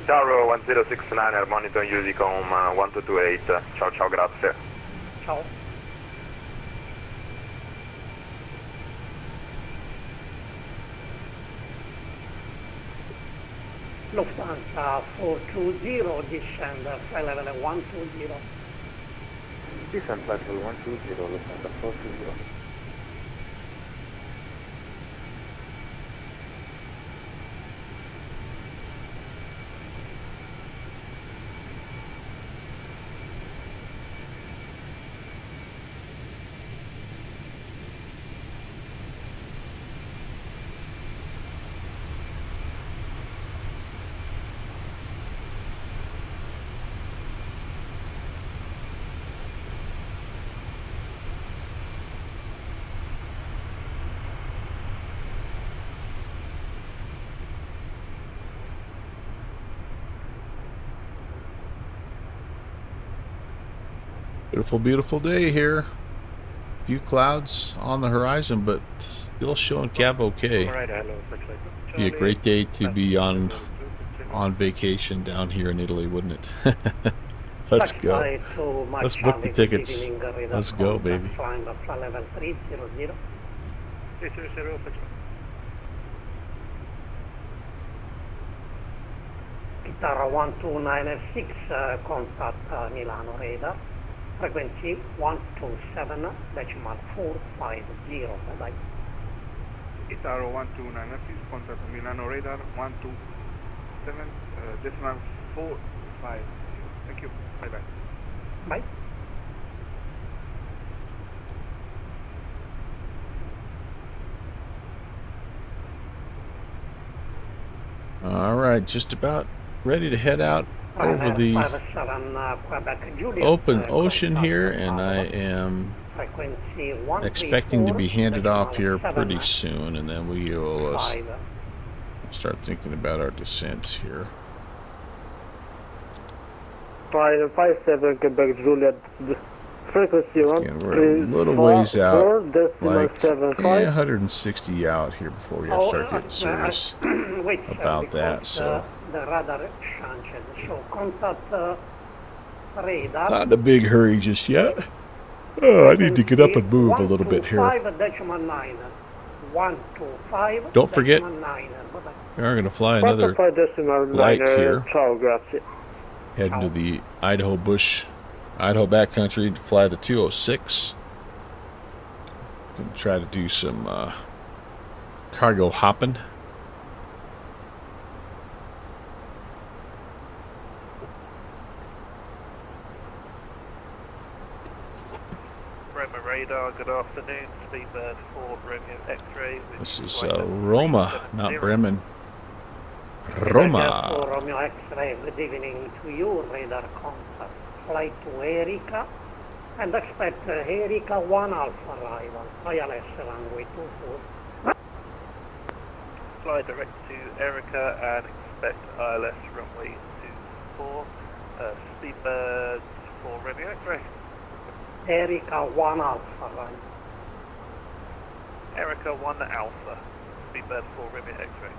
Tower 1069, monitor Unicom 1228, ciao ciao, grazie. Ciao. Lufthansa 420, descend flight level 120. Descent flight level 120, Lufthansa 420. Beautiful, beautiful day here. Few clouds on the horizon, but still showing Cav okay. Alright, hello, Be a great day to be on vacation down here in Italy, wouldn't it? Let's go. Let's book the tickets. Let's go, baby. Flying up flight level 300. 300, Guitar 1296, contact Milano radar. Frequency 127.450. Bye-bye. Guitar 129, please contact Milano radar 127.450. Thank you. Bye-bye. Bye. All right, just about ready to head out over the open ocean here, and I am expecting to be handed off here pretty soon, and then we will start thinking about our descents here. 57 Quebec Juliet, frequency Again, we're a little ways out, like 160 out here before we have to start getting serious about that. So the radar changed, so contact radar. Not in a big hurry just yet. Oh, I need to get up and move a little bit here. 125. Don't forget, we are going to fly another flight here. Heading to the Idaho backcountry to fly the 206. Going to try to do some cargo hopping. Roma radar, good afternoon. Speedbird 4 Romeo X-ray. This is Roma, not Bremen. Roma. Romeo X-ray, good evening to you, radar contact. Flight to Erika, and expect Erika 1 Alpha arrival. ILS runway 24. Fly direct to Erika and expect ILS runway 24. Speedbird 4 Romeo X-ray. Erika 1 Alpha line. Erika 1 Alpha. Speedbird 4 Romeo X-ray.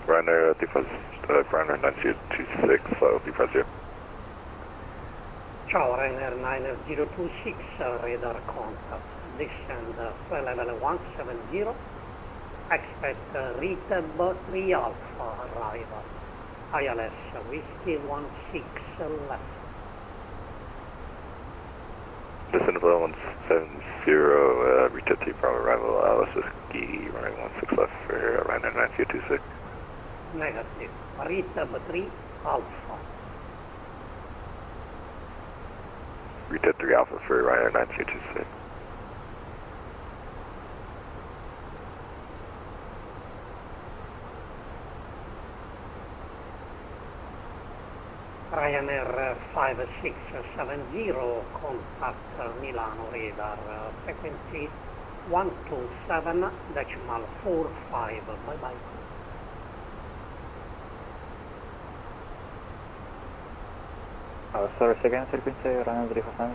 Ryanair 926, be present. Ciao, Ryanair 9026, radar contact. Descend flight level 170. Expect RETAB 3 Alpha arrival. ILS Whiskey 16 left. Descend flight 170, RETAB 3 Bravo arrival, ILS Whiskey running 16 left for Ryanair 926. Negative. RETAB 3 Alpha. RETAB 3 Alpha for Ryanair 926. Ryanair 5670, contact Milano radar, frequency 127.45, bye bye. Service again, frequency, Ryanair 347.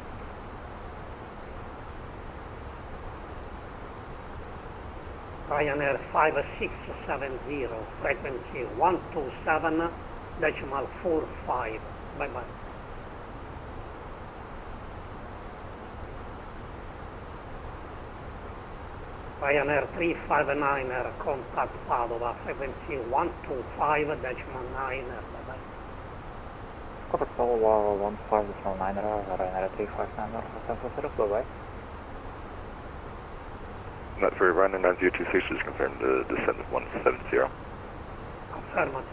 Ryanair 5670, frequency 127.45, bye bye. Ryanair 359, contact Padova, frequency 125.9, bye bye. Copper Paul 1509, Ryanair 359, bye bye. Not for Ryanair 9026, just confirm the descent of 170. Affirmative.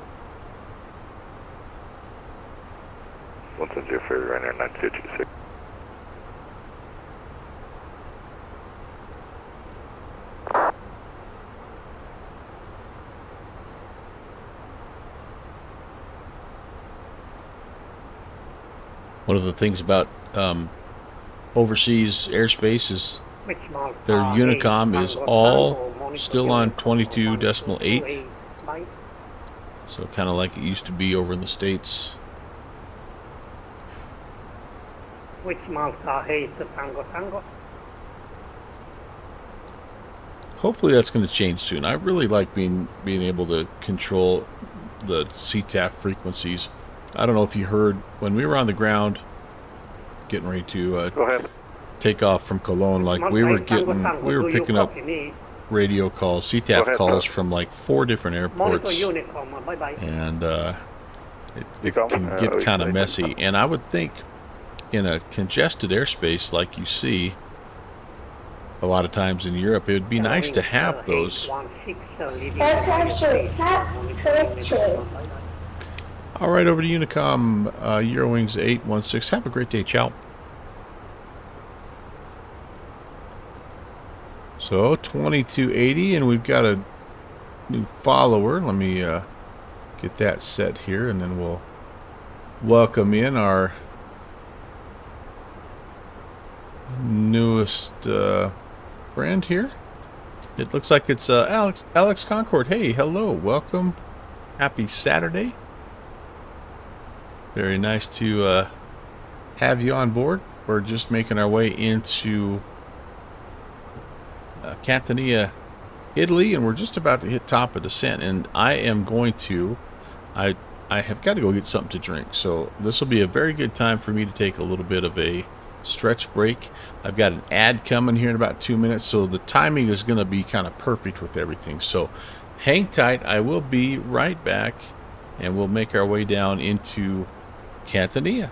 170 for Ryanair 9026. One of the things about overseas airspace is their Unicom is all still on 22.8, so kind of like it used to be over in the States. Which Malta 8 Tango Tango? Hopefully that's going to change soon. I really like being able to control the CTAF frequencies. I don't know if you heard when we were on the ground getting ready to take off from Cologne, like we were picking up radio calls, CTAF calls from like 4 different airports, and it can get kind of messy. And I would think in a congested airspace like you see a lot of times in Europe, it would be nice to have those. All right, over to Unicom, Eurowings 816. Have a great day. Ciao. So 2280, and we've got a new follower. Let me get that set here, and then we'll welcome in our newest friend here. It looks like it's Alex Concord. Hey, hello, welcome. Happy Saturday. Very nice to have you on board. We're just making our way into Catania, Italy, and we're just about to hit top of descent. And I am going to, I have got to go get something to drink. So this will be a very good time for me to take a little bit of a stretch break. I've got an ad coming here in about 2 minutes, so the timing is going to be kind of perfect with everything. So hang tight. I will be right back, and we'll make our way down into Catania.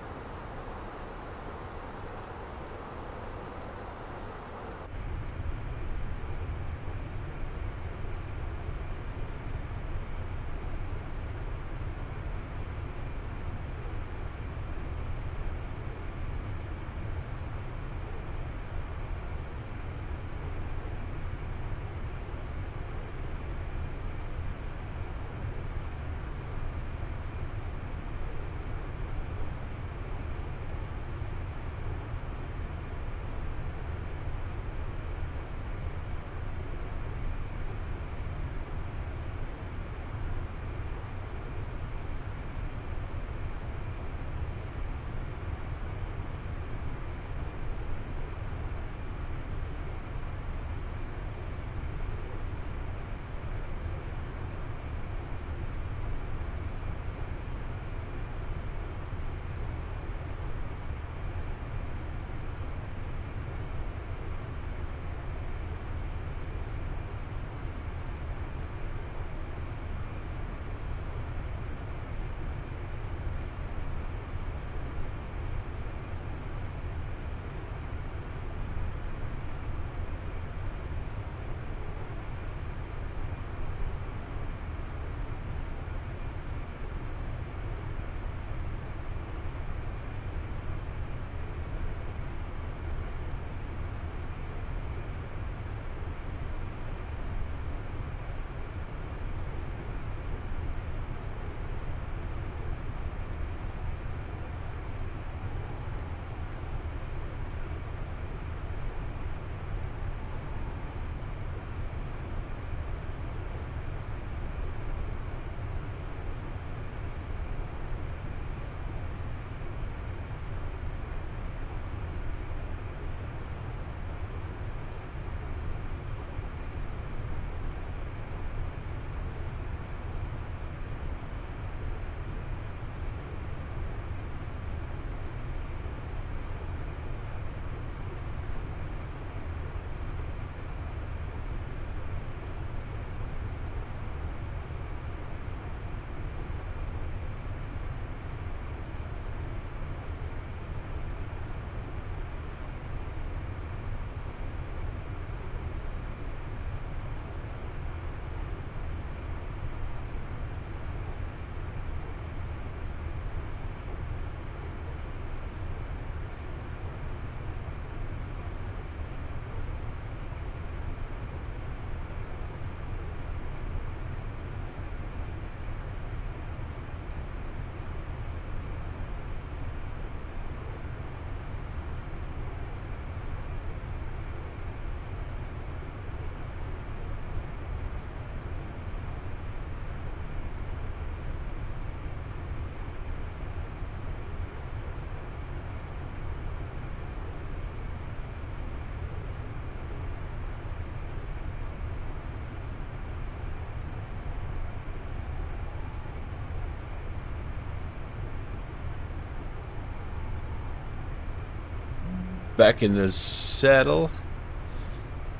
back in the saddle,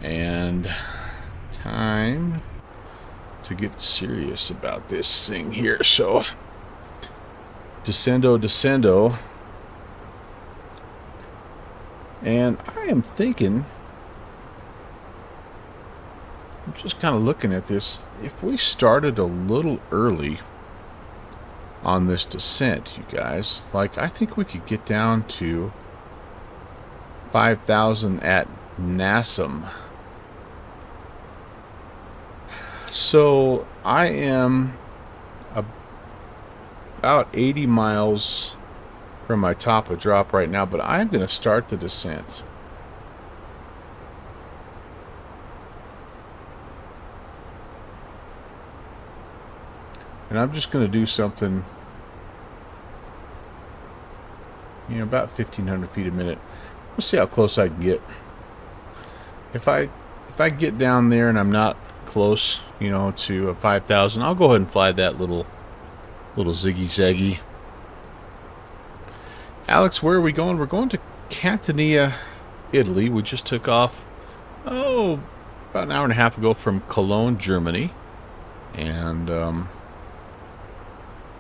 and time to get serious about this thing here. So descendo, and I am thinking, I'm just kind of looking at this, if we started a little early on this descent, you guys, like, I think we could get down to 5,000 at NASM. So I am about 80 miles from my top of drop right now, but I'm going to start the descent. And I'm just going to do something, you know, about 1,500 feet a minute. We'll see how close I can get. If I get down there and I'm not close, you know, to 5,000, I'll go ahead and fly that little ziggy-zaggy. Alex, where are we going? We're going to Catania, Italy. We just took off, about an hour and a half ago from Cologne, Germany. And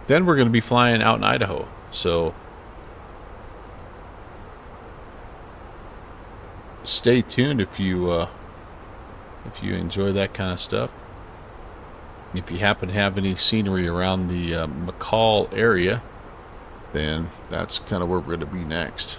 then we're going to be flying out in Idaho. So stay tuned if you enjoy that kind of stuff. If you happen to have any scenery around the McCall area, then that's kind of where we're going to be next.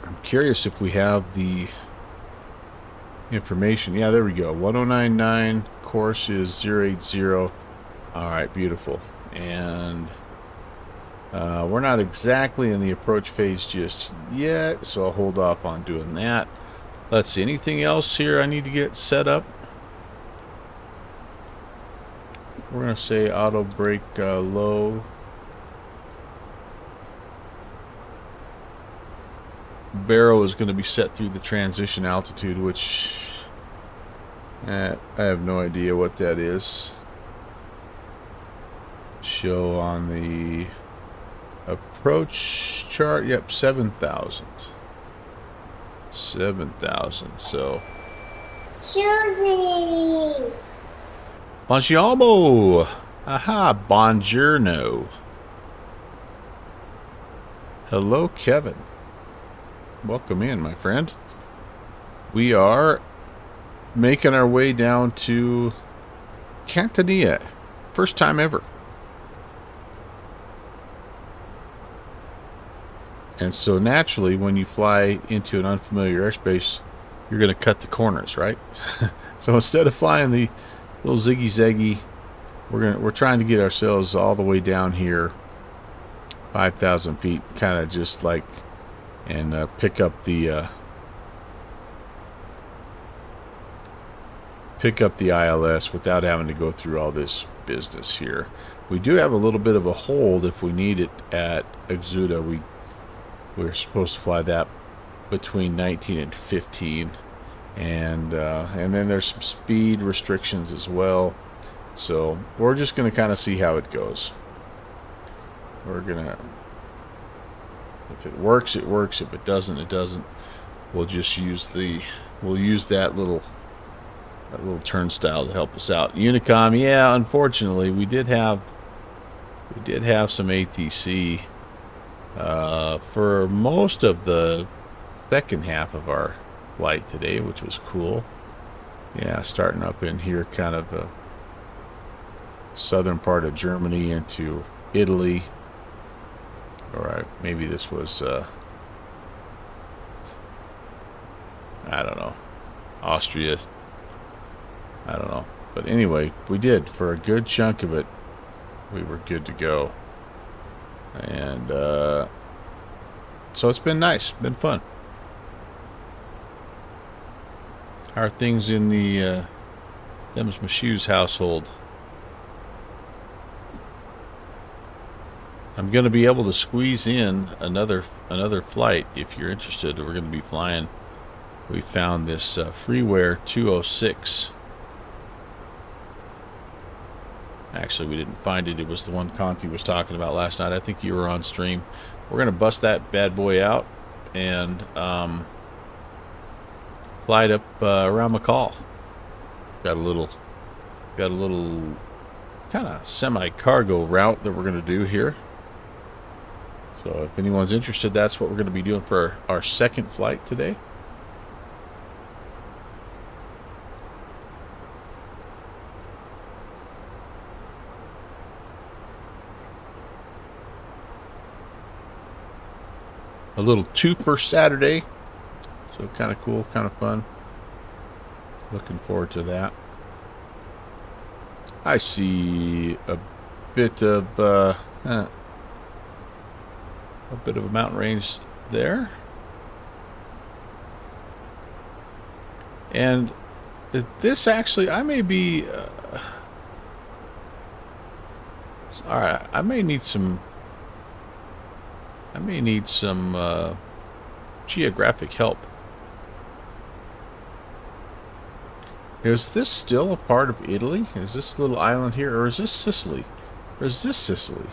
I'm curious if we have the information. Yeah, there we go. 1099, course is 080. Alright, beautiful. And we're not exactly in the approach phase just yet, so I'll hold off on doing that. Let's see, anything else here I need to get set up? We're going to say auto brake low. Barrel is going to be set through the transition altitude, which I have no idea what that is. Show on the approach chart, yep, 7,000. 7,000, so. Choosing. Buongiorno. Aha, buongiorno. Hello, Kevin. Welcome in, my friend. We are making our way down to Catania. First time ever. And so naturally, when you fly into an unfamiliar airspace, you're going to cut the corners, right? So instead of flying the little ziggy-zaggy, we're trying to get ourselves all the way down here, 5,000 feet, kind of just like, and pick up the ILS without having to go through all this business here. We do have a little bit of a hold if we need it at Exuda. We're supposed to fly that between 19 and 15, and then there's some speed restrictions as well. So we're just going to kind of see how it goes. We're gonna, if it works, it works. If it doesn't, it doesn't. We'll just use that little turnstile to help us out. Unicom, yeah, unfortunately, we did have some ATC for most of the second half of our flight today, which was cool. Yeah, starting up in here, kind of the southern part of Germany into Italy. Or maybe this was, I don't know, Austria. I don't know. But anyway, we did. For a good chunk of it, we were good to go. And so it's been nice. Been fun. How are things in the Them's My Shoes household? I'm going to be able to squeeze in another flight if you're interested. We're going to be flying. We found this Freeware 206. Actually, we didn't find it. It was the one Conti was talking about last night. I think you were on stream. We're going to bust that bad boy out and fly it up around McCall. Got a little kind of semi-cargo route that we're going to do here. So if anyone's interested, that's what we're going to be doing for our second flight today. A little twofer Saturday. So kind of cool, kind of fun. Looking forward to that. I see a bit of a mountain range there. And this actually, I may be all right, I may need some geographic help. Is this still a part of Italy? Is this little island here, or is this Sicily? Or is this Sicily?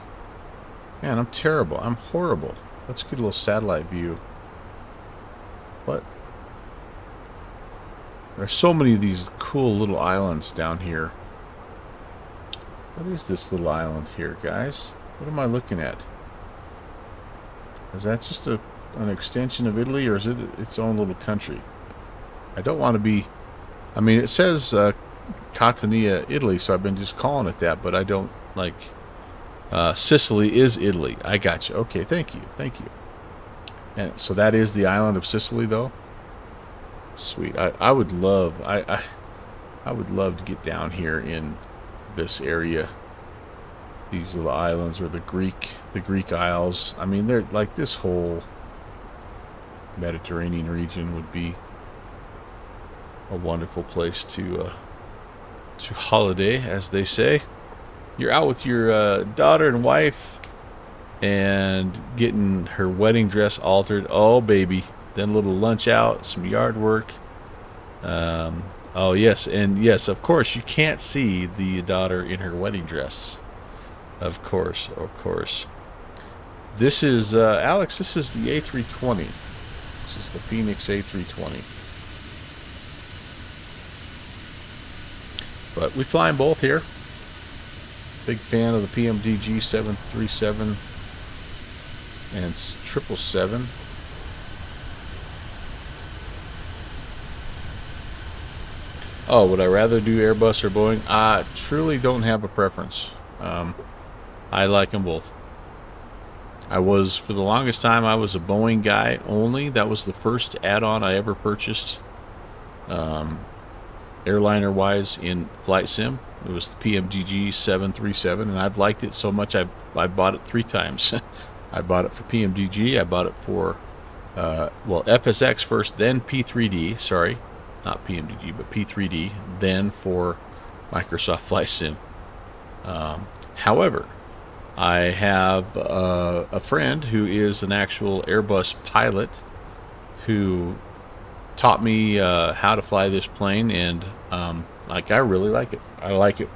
Man, I'm terrible. I'm horrible. Let's get a little satellite view. What? There's so many of these cool little islands down here. What is this little island here, guys? What am I looking at? Is that just an extension of Italy, or is it its own little country? I don't want to be... I mean, it says Catania, Italy, so I've been just calling it that, but I don't like... Sicily is Italy. I got you. Okay, thank you. Thank you. And so that is the island of Sicily, though? Sweet. I would love... I would love to get down here in this area. These little islands, or the Greek Isles. I mean, they're like, this whole Mediterranean region would be a wonderful place to holiday, as they say. You're out with your daughter and wife and getting her wedding dress altered. Oh, baby. Then a little lunch out, some yard work. Oh, yes. And yes, of course, you can't see the daughter in her wedding dress. Of course, of course. This is, Alex, this is the A320. This is the Phoenix A320. But we fly them both here. Big fan of the PMDG 737 and 777. Oh, would I rather do Airbus or Boeing? I truly don't have a preference. I like them both. I was, for the longest time, I was a Boeing guy only. That was the first add-on I ever purchased, airliner-wise, in flight sim. It was the PMDG 737, and I've liked it so much I bought it 3 times. I bought it for PMDG. I bought it for, well, FSX first, then P3D. Sorry, not PMDG, but P3D. Then for Microsoft Flight Sim. However, I have a friend who is an actual Airbus pilot who taught me how to fly this plane, and like, I really like it. I like it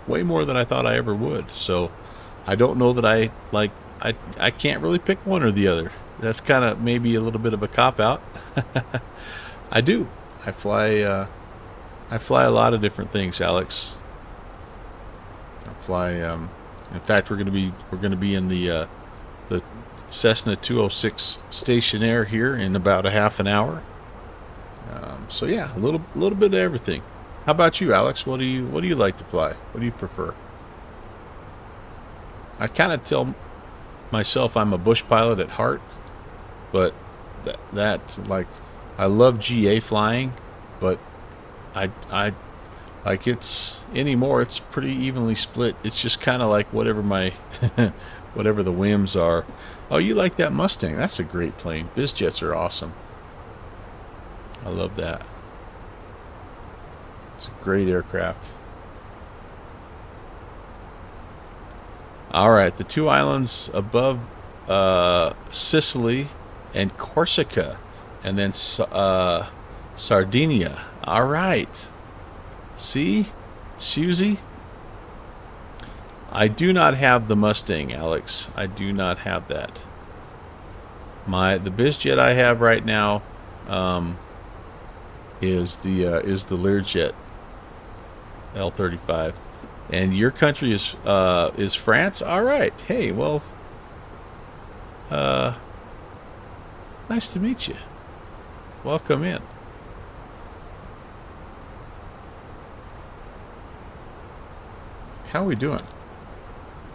way more than I thought I ever would. So I don't know that I can't really pick one or the other. That's kind of maybe a little bit of a cop-out. I do. I fly a lot of different things, Alex. I fly. In fact, we're gonna be in the Cessna 206 stationaire here in about a half an hour. So yeah, a little bit of everything. How about you, Alex? What do you like to fly? What do you prefer? I kind of tell myself I'm a bush pilot at heart, but that like, I love GA flying, but I like, it's anymore, it's pretty evenly split. It's just kind of like whatever my whatever the whims are. Oh, you like that Mustang? That's a great plane. BizJets are awesome. I love that. It's a great aircraft. All right, the two islands above Sicily and Corsica, and then Sardinia. All right. See, Susie? I do not have the Mustang, Alex. I do not have that. The BizJet I have right now is the Learjet L35, and your country is France. All right. Hey, well, nice to meet you. Welcome in. How are we doing?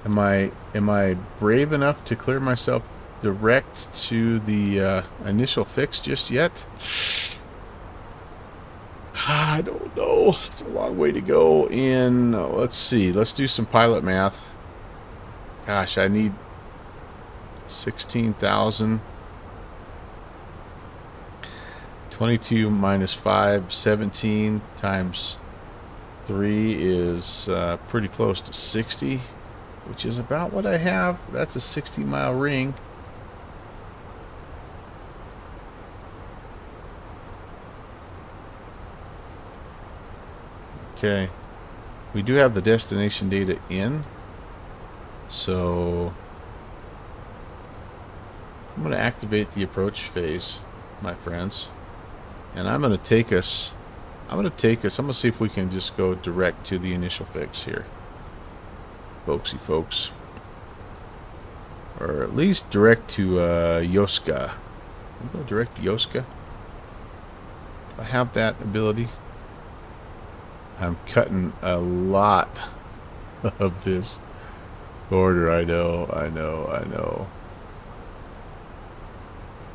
Am I brave enough to clear myself direct to the initial fix just yet? I don't know. It's a long way to go. Let's see. Let's do some pilot math. Gosh, I need 16,000. 22 minus 5, 17 times 3 is pretty close to 60, which is about what I have. That's a 60-mile ring. Okay, we do have the destination data in, so I'm going to activate the approach phase, my friends, and I'm going to take us. I'm going to see if we can just go direct to the initial fix here, folksy folks, or at least direct to Yoska. Can we go direct to Yoska? Do I have that ability? I'm cutting a lot of this border. I know.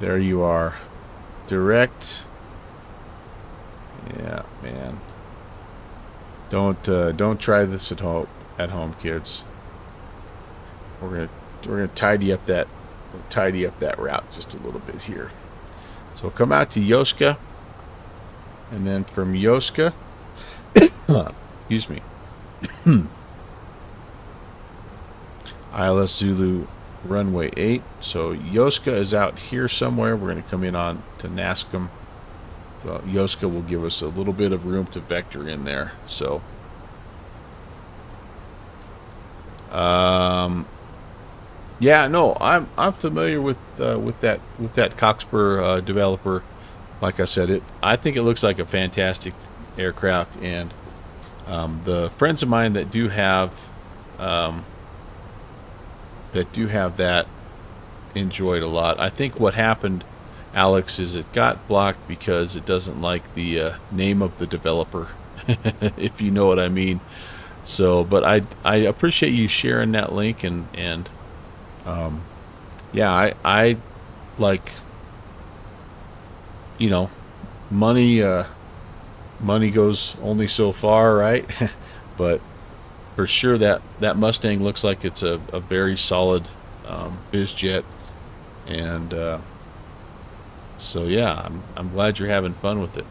There you are. Direct. Yeah, man. Don't try this at home, kids. We're gonna tidy up that route just a little bit here. So come out to Yoska, and then from Yoska. Excuse me. ILS Zulu runway 8. So Yoska is out here somewhere. We're going to come in on to Nascom. So Yoska will give us a little bit of room to vector in there. So yeah, no, I'm familiar with that Coxper developer. Like I said, I think it looks like a fantastic aircraft, and the friends of mine that do have that enjoyed a lot. I think what happened, Alex, is it got blocked because it doesn't like the name of the developer, if you know what I mean. So, but I appreciate you sharing that link, and yeah, I like, you know, money goes only so far, right? But for sure that Mustang looks like it's a very solid BizJet, and so yeah, I'm glad you're having fun with it.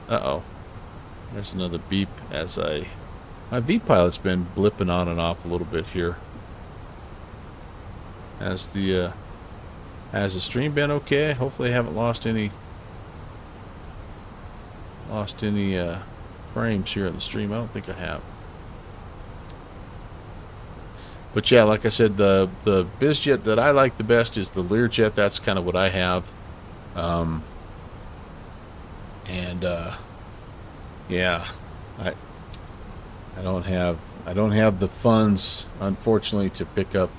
Uh-oh, there's another beep as my V-pilot's been blipping on and off a little bit here. Has the stream been okay? Hopefully I haven't lost any frames here in the stream. I don't think I have. But yeah, like I said, the BizJet that I like the best is the Learjet. That's kind of what I have. Yeah, I don't have the funds, unfortunately, to pick up.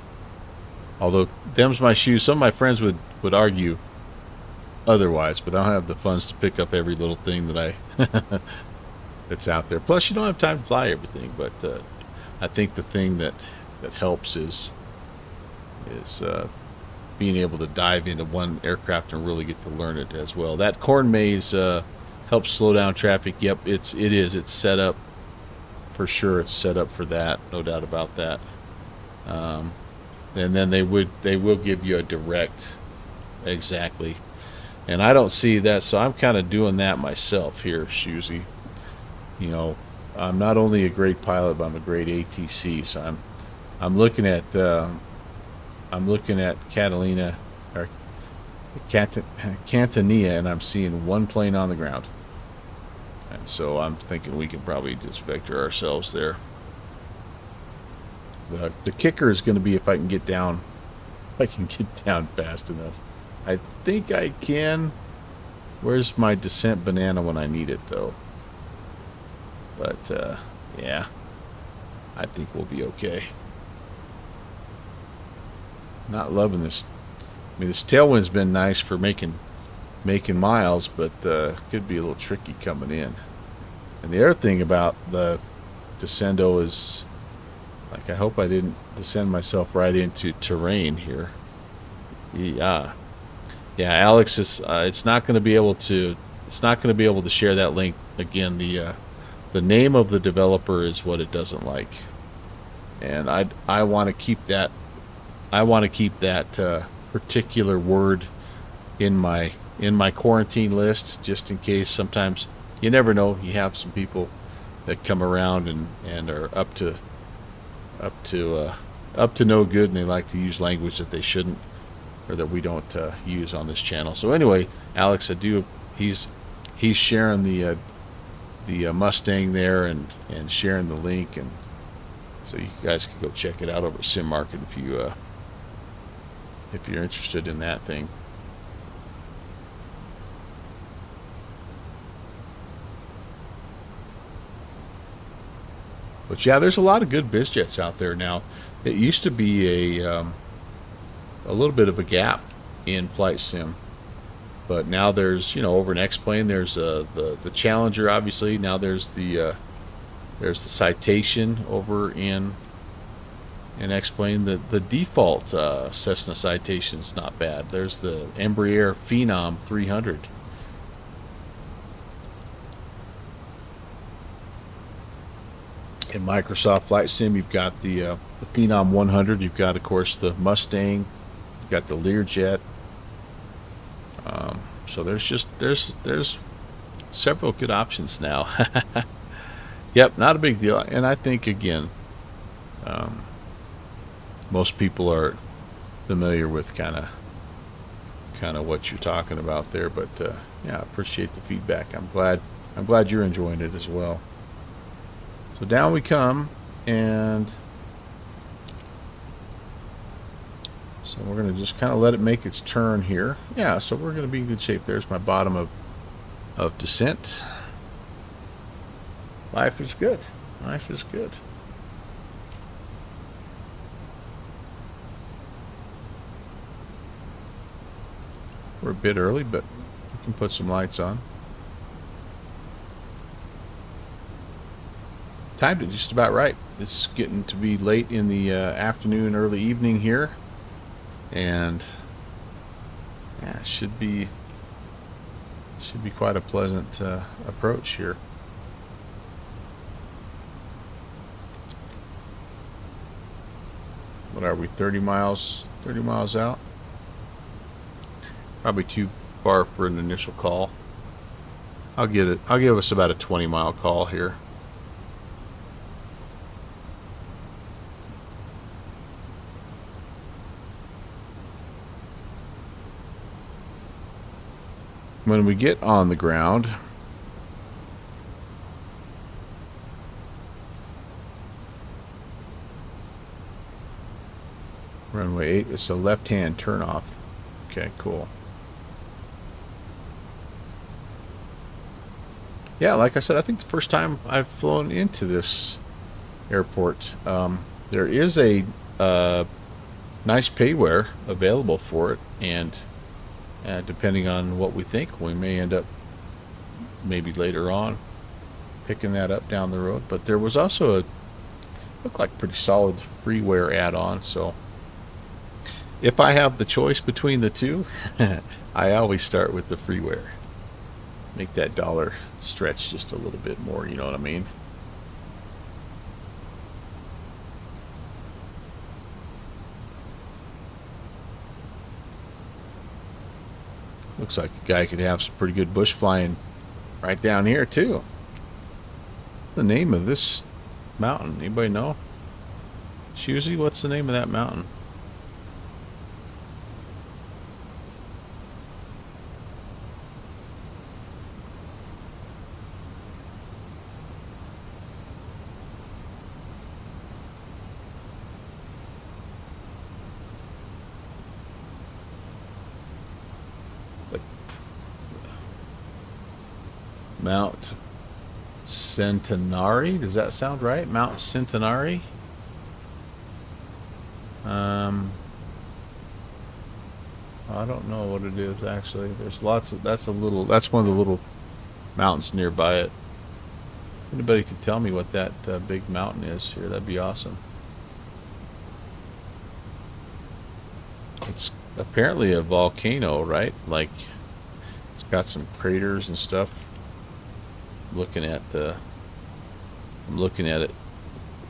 Although them's my shoes. Some of my friends would argue otherwise, but I don't have the funds to pick up every little thing that that's out there. Plus, you don't have time to fly everything. But I think the thing that helps is being able to dive into one aircraft and really get to learn it as well. That corn maze helps slow down traffic. Yep, it's set up for sure. It's set up for that, no doubt about that. And then they will give you a direct, exactly. And I don't see that, so I'm kind of doing that myself here, Shusey. You know, I'm not only a great pilot, but I'm a great ATC, so I'm looking at Catalina or Catania, and I'm seeing one plane on the ground. And so I'm thinking we can probably just vector ourselves there. The kicker is going to be if I can get down. If I can get down fast enough. I think I can. Where's my descent banana when I need it, though? But yeah, I think we'll be okay. Not loving this. I mean, this tailwind's been nice for making miles, but could be a little tricky coming in. And the other thing about the descendo is, like, I hope I didn't descend myself right into terrain here. Yeah, Alex is. It's not going to be able to. It's not going to be able to share that link again. The name of the developer is what it doesn't like, and I want to keep that. I want to keep that particular word in my quarantine list, just in case. Sometimes you never know. You have some people that come around and are up to no good, and they like to use language that they shouldn't, or that we don't use on this channel. So anyway, Alex, he's sharing the Mustang there and sharing the link, and so you guys can go check it out over at Sim Market if you're interested in that thing. But yeah, there's a lot of good biz jets out there now. It used to be a little bit of a gap in flight sim, but now there's, over in X-Plane, there's the Challenger, obviously. Now there's the Citation over in X-Plane. The default Cessna Citation's not bad. There's the Embraer Phenom 300. In Microsoft Flight Sim, you've got the Phenom 100. You've got, of course, the Mustang. You've got the Learjet. So there's several good options now. Yep, not a big deal. And I think, again, most people are familiar with kind of what you're talking about there. But yeah, I appreciate the feedback. I'm glad you're enjoying it as well. So down we come, and so we're going to just kind of let it make its turn here. Yeah, so we're going to be in good shape. There's my bottom of descent. Life is good. Life is good. We're a bit early, but we can put some lights on. Timed it just about right. It's getting to be late in the afternoon, early evening here, and yeah, it should be quite a pleasant approach here. What are we, 30 miles out? Probably too far for an initial call. I'll give us about a 20-mile call here. When we get on the ground, runway 8, it's a left-hand turnoff. Okay, cool. Yeah, like I said, I think the first time I've flown into this airport. There is a nice payware available for it, and depending on what we think, we may end up maybe later on picking that up down the road. But there was also looked like a pretty solid freeware add-on. So if I have the choice between the two, I always start with the freeware. Make that dollar stretch just a little bit more, you know what I mean? Looks like a guy could have some pretty good bush flying right down here too. The name of this mountain, anybody know? Shusey, what's the name of that mountain? Mount Centenary, does that sound right? Mount Centenary? I don't know what it is actually. There's lots of, that's one of the little mountains nearby it. Anybody could tell me what that big mountain is here, that'd be awesome. It's apparently a volcano, right? Like, it's got some craters and stuff. I'm looking at it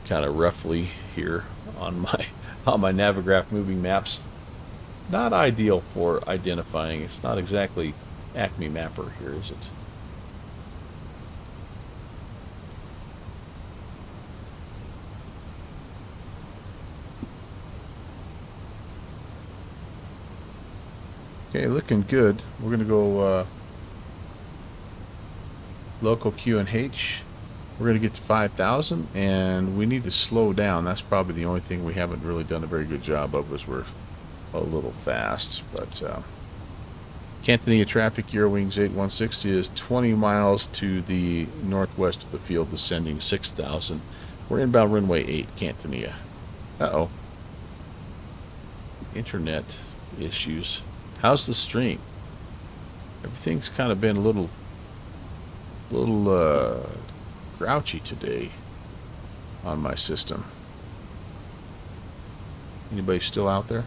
kind of roughly here on my Navigraph moving maps. Not ideal for identifying. It's not exactly Acme Mapper here, is it? Okay, looking good. We're gonna go local QNH. We're going to get to 5,000, and we need to slow down. That's probably the only thing we haven't really done a very good job of, is we're a little fast. But Catania traffic, Eurowings 8160 is 20 miles to the northwest of the field, descending 6,000. We're inbound runway 8, Catania. Uh-oh. Internet issues. How's the stream? Everything's kind of been a little grouchy today on my system. Anybody still out there?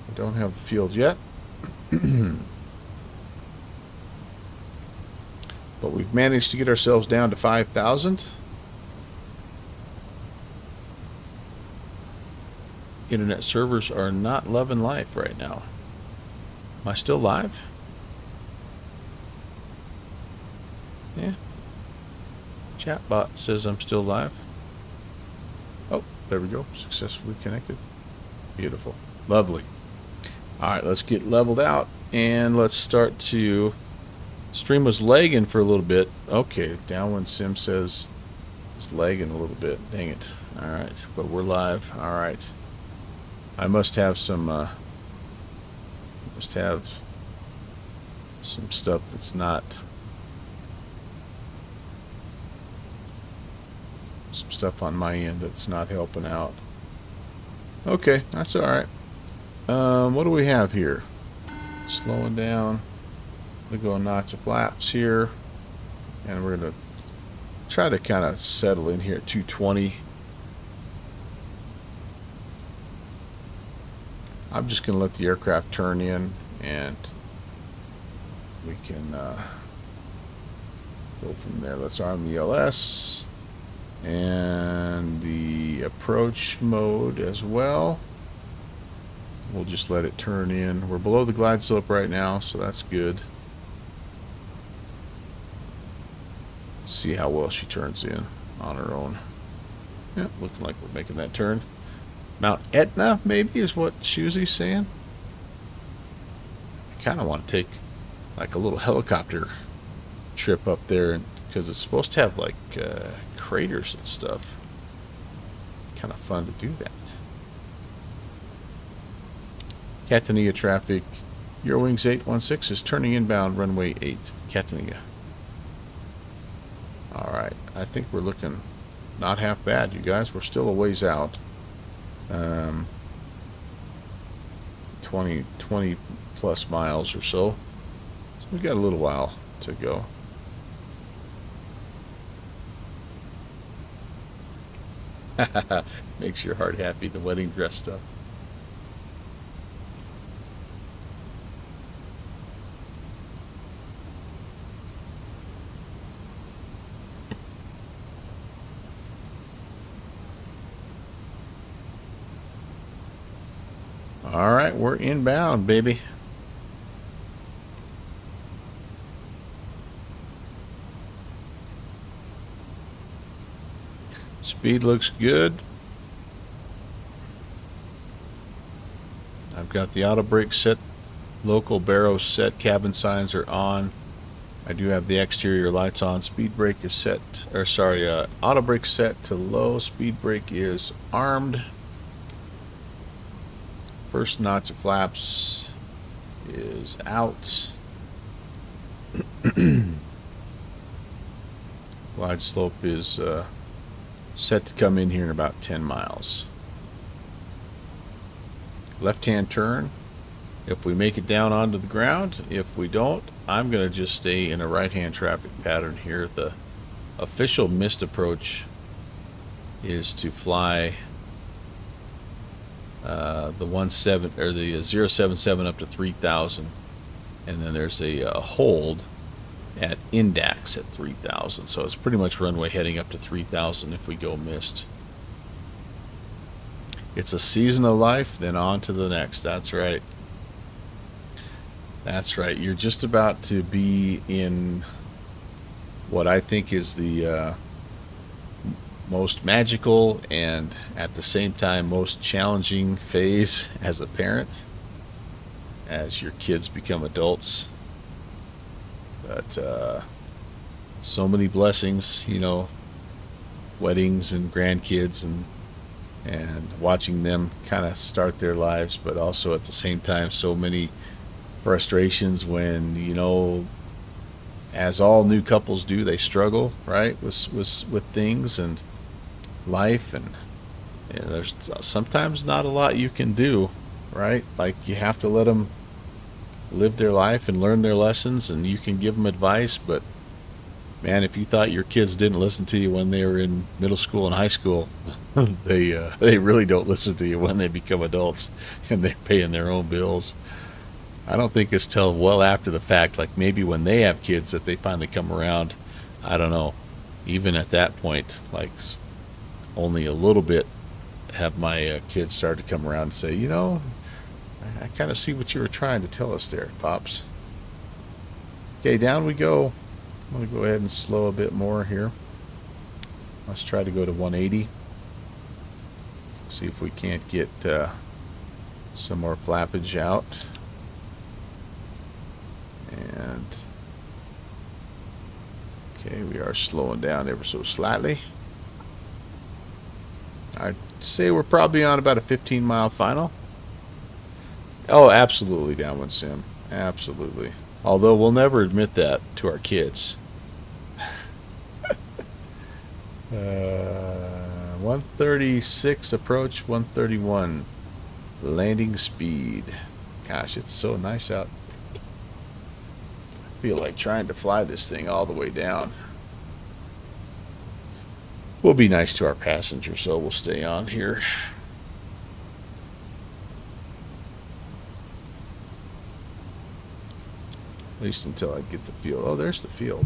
I don't have the field yet. But we've managed to get ourselves down to 5,000. Internet servers are not loving life right now. Am I still live? Yeah. Chatbot says I'm still live. Oh, there we go. Successfully connected. Beautiful. Lovely. Alright, let's get leveled out and let's start to... Stream was lagging for a little bit. Okay, Downwind Sim says it's lagging a little bit. Dang it. Alright, but we're live. Alright. I must have some stuff that's not... Some stuff on my end that's not helping out. Okay, that's alright. What do we have here? Slowing down. We go a notch of flaps here. And we're going to try to kind of settle in here at 220. I'm just going to let the aircraft turn in and we can go from there. Let's arm the LS. And the approach mode as well. We'll just let it turn in. We're below the glide slope right now, so that's good. See how well she turns in on her own. Yep, looking like we're making that turn. Mount Etna, maybe, is what Shusey's saying. I kind of want to take like a little helicopter trip up there, because it's supposed to have like craters and stuff. Kind of fun to do that. Catania traffic, Eurowings 816 is turning inbound runway 8, Catania. Alright, I think we're looking not half bad, you guys. We're still a ways out. 20 plus miles or so. So we've got a little while to go. Makes your heart happy, the wedding dress stuff. All right, we're inbound, baby. Speed looks good. I've got the auto brake set, local barrow set, cabin signs are on. I do have the exterior lights on. Speed brake is set, or sorry, auto brake set to low. Speed brake is armed. First notch of flaps is out. Glide slope is set to come in here in about 10 miles. Left-hand turn. If we make it down onto the ground, if we don't, I'm going to just stay in a right-hand traffic pattern here. The official missed approach is to fly the 077 up to 3,000, and then there's a hold at index at 3,000. So it's pretty much runway heading up to 3,000 if we go missed. It's a season of life, then on to the next. That's right. That's right. You're just about to be in what I think is the most magical and at the same time most challenging phase as a parent, as your kids become adults. But so many blessings, you know, weddings and grandkids and watching them kind of start their lives, but also at the same time so many frustrations when, you know, as all new couples do, they struggle, right, with things and life, and there's sometimes not a lot you can do, right? Like, you have to let them live their life and learn their lessons, and you can give them advice, but man, if you thought your kids didn't listen to you when they were in middle school and high school, they really don't listen to you when they become adults and they're paying their own bills. I don't think it's till well after the fact, like maybe when they have kids, that they finally come around. I don't know. Even at that point, like only a little bit have my kids started to come around and say, you know, I kind of see what you were trying to tell us there, Pops. Okay, down we go. I'm going to go ahead and slow a bit more here. Let's try to go to 180. See if we can't get some more flappage out. And okay, we are slowing down ever so slightly. I'd say we're probably on about a 15-mile final. Oh, absolutely, downwind sim. Absolutely. Although we'll never admit that to our kids. 136 approach, 131 landing speed. Gosh, it's so nice out. I feel like trying to fly this thing all the way down. We'll be nice to our passengers, so we'll stay on here. At least until I get the field. Oh, there's the field.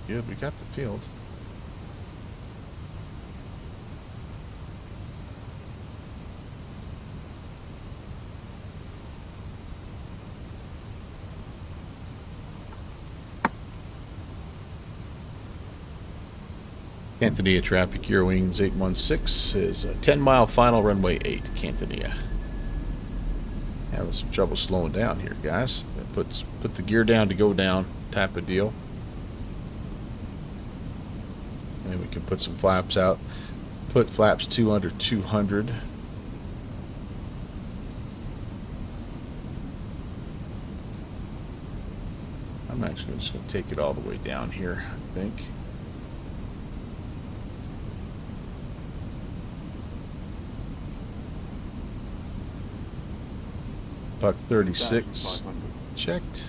Good, we got the field. Catania traffic, Eurowings 816 is a 10-mile final, runway 8, Catania. Having some trouble slowing down here, guys. Put the gear down to go down type of deal. And we can put some flaps out. Put flaps 2 under 200. I'm actually just going to take it all the way down here, I think. Buck 36 checked.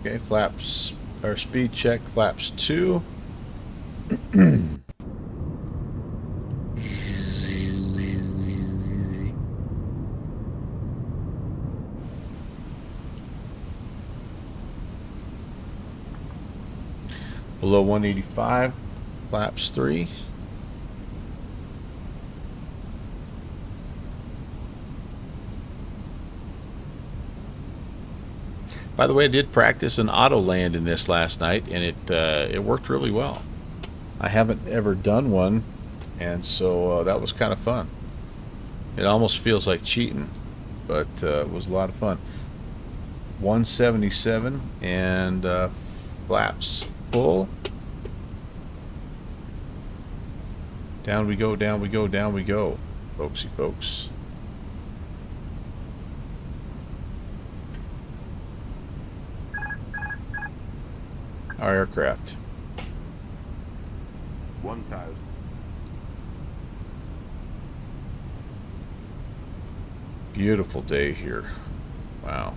Okay, flaps, our speed check, flaps 2. Below 185, Flaps 3. By the way, I did practice an auto land in this last night, and it worked really well. I haven't ever done one, and so that was kind of fun. It almost feels like cheating, but it was a lot of fun. 177 and flaps full. Down we go, down we go, down we go, folksy folks. Our aircraft. 1,000. Beautiful day here. Wow.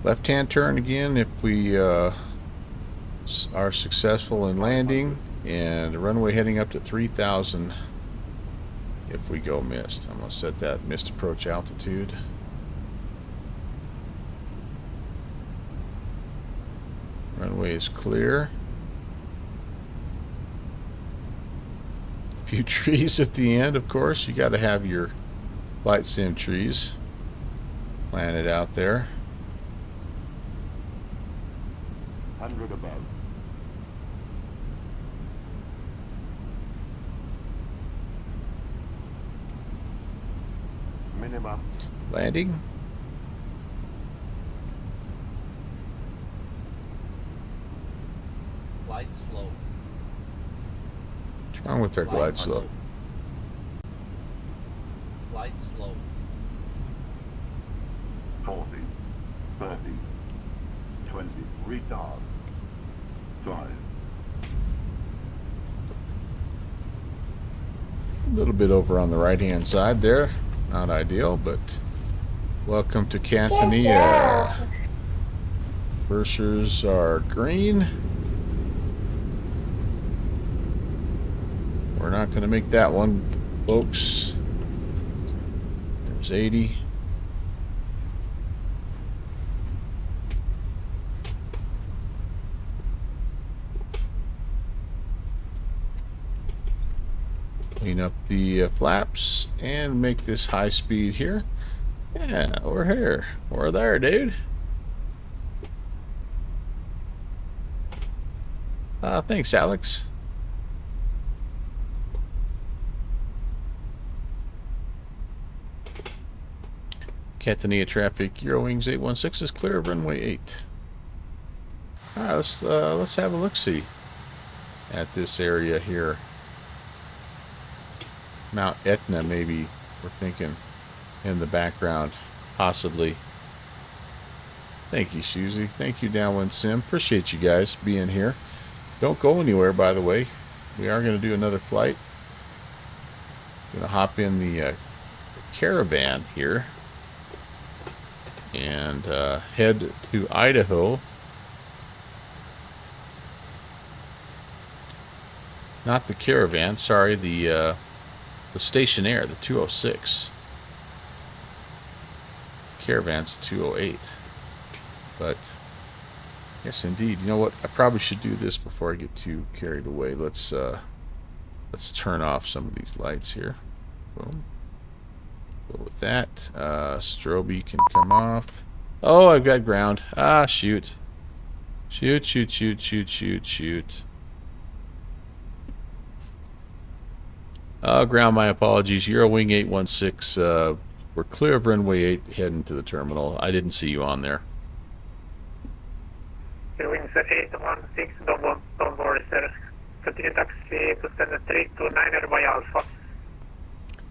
Left-hand turn again if we are successful in landing, and the runway heading up to 3,000 if we go missed. I'm going to set that missed approach altitude. Runway is clear. A few trees at the end, of course. You got to have your VATSIM trees planted out there. 100 above. Minimum. Landing. Glide slope. What's wrong with their glide slope? Glide slope. 40, 30, 20, retard. 5. A little bit over on the right hand side there. Not ideal, but welcome to Catania. Cursors are green. We're not going to make that one, folks. There's 80. Clean up the flaps and make this high speed here. Yeah, we're here. We're there, dude. Thanks, Alex. Catania traffic, Eurowings 816 is clear of runway 8. All right, let's have a look-see at this area here. Mount Etna, maybe we're thinking in the background, possibly. Thank you, Susie. Thank you, Downwind Sim. Appreciate you guys being here. Don't go anywhere, by the way. We are going to do another flight. Going to hop in the caravan here and head to Idaho. Not the caravan, sorry, the stationaire, the 206. Caravan's the 208. But yes, indeed. You know what? I probably should do this before I get too carried away. Let's turn off some of these lights here. Boom. Go with that. Strobe can come off. Oh, I've got ground. Ah, shoot. Shoot, shoot, shoot, shoot, shoot, shoot. Ground, my apologies. Eurowing 816. We're clear of runway 8 heading to the terminal. I didn't see you on there. Eurowings 816, don't worry, sir. Continue taxi to stand 329er by Alpha.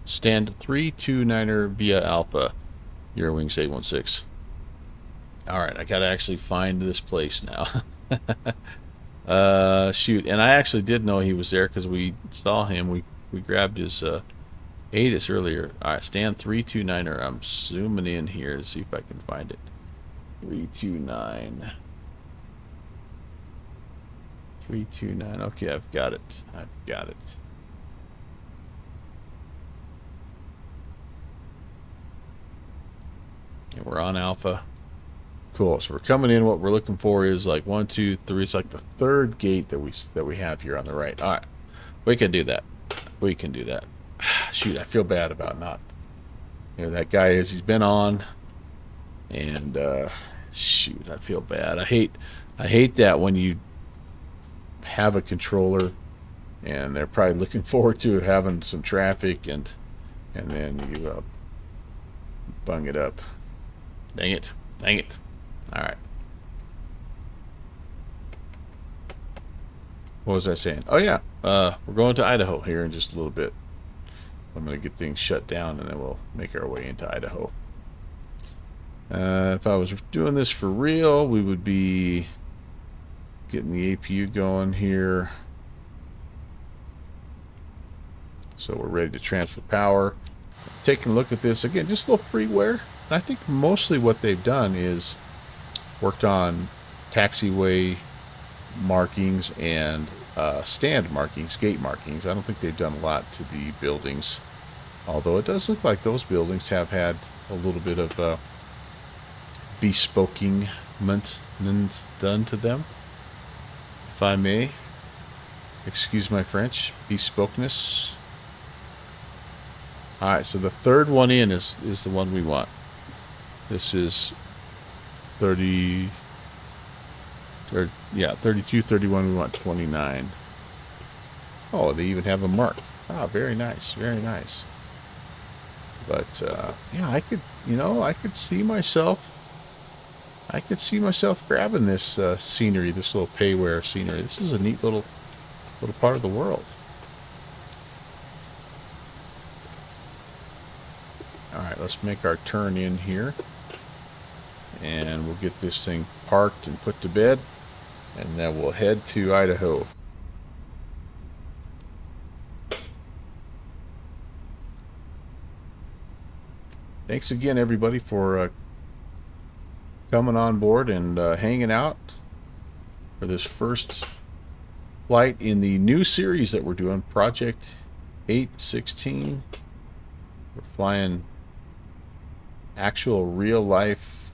Stand 329er via Alpha. Eurowings 816. Alright, I gotta actually find this place now. Shoot, and I actually did know he was there because we saw him. We grabbed his ATIS earlier. All right, stand 329er. I'm zooming in here to see if I can find it. 329. 329. Okay, I've got it. I've got it. And we're on Alpha. Cool. So we're coming in. What we're looking for is like 1, 2, 3. It's like the third gate that we have here on the right. All right, we can do that. We can do that. Shoot, I feel bad about not. You know, that guy he's been on, and shoot, I feel bad. I hate that when you have a controller, and they're probably looking forward to having some traffic, and then you bung it up. Dang it! Dang it! All right. What was I saying? Oh yeah, we're going to Idaho here in just a little bit. I'm going to get things shut down, and then we'll make our way into Idaho. If I was doing this for real, we would be getting the APU going here. So we're ready to transfer power. Taking a look at this again, just a little freeware. I think mostly what they've done is worked on taxiway markings and stand markings, gate markings. I don't think they've done a lot to the buildings, although it does look like those buildings have had a little bit of bespoking done to them, if I may. Excuse my French. Bespokeness. Alright, so the third one in is the one we want. This is 30... Or, yeah, 32, 31, we want 29. Oh, they even have a mark. Ah, very nice, very nice. But, yeah, I could see myself grabbing this scenery, this little payware scenery. This is a neat little part of the world. Alright, let's make our turn in here. And we'll get this thing parked and put to bed. And then we'll head to Idaho. Thanks again, everybody, for coming on board and hanging out for this first flight in the new series that we're doing, Project 816. We're flying actual real-life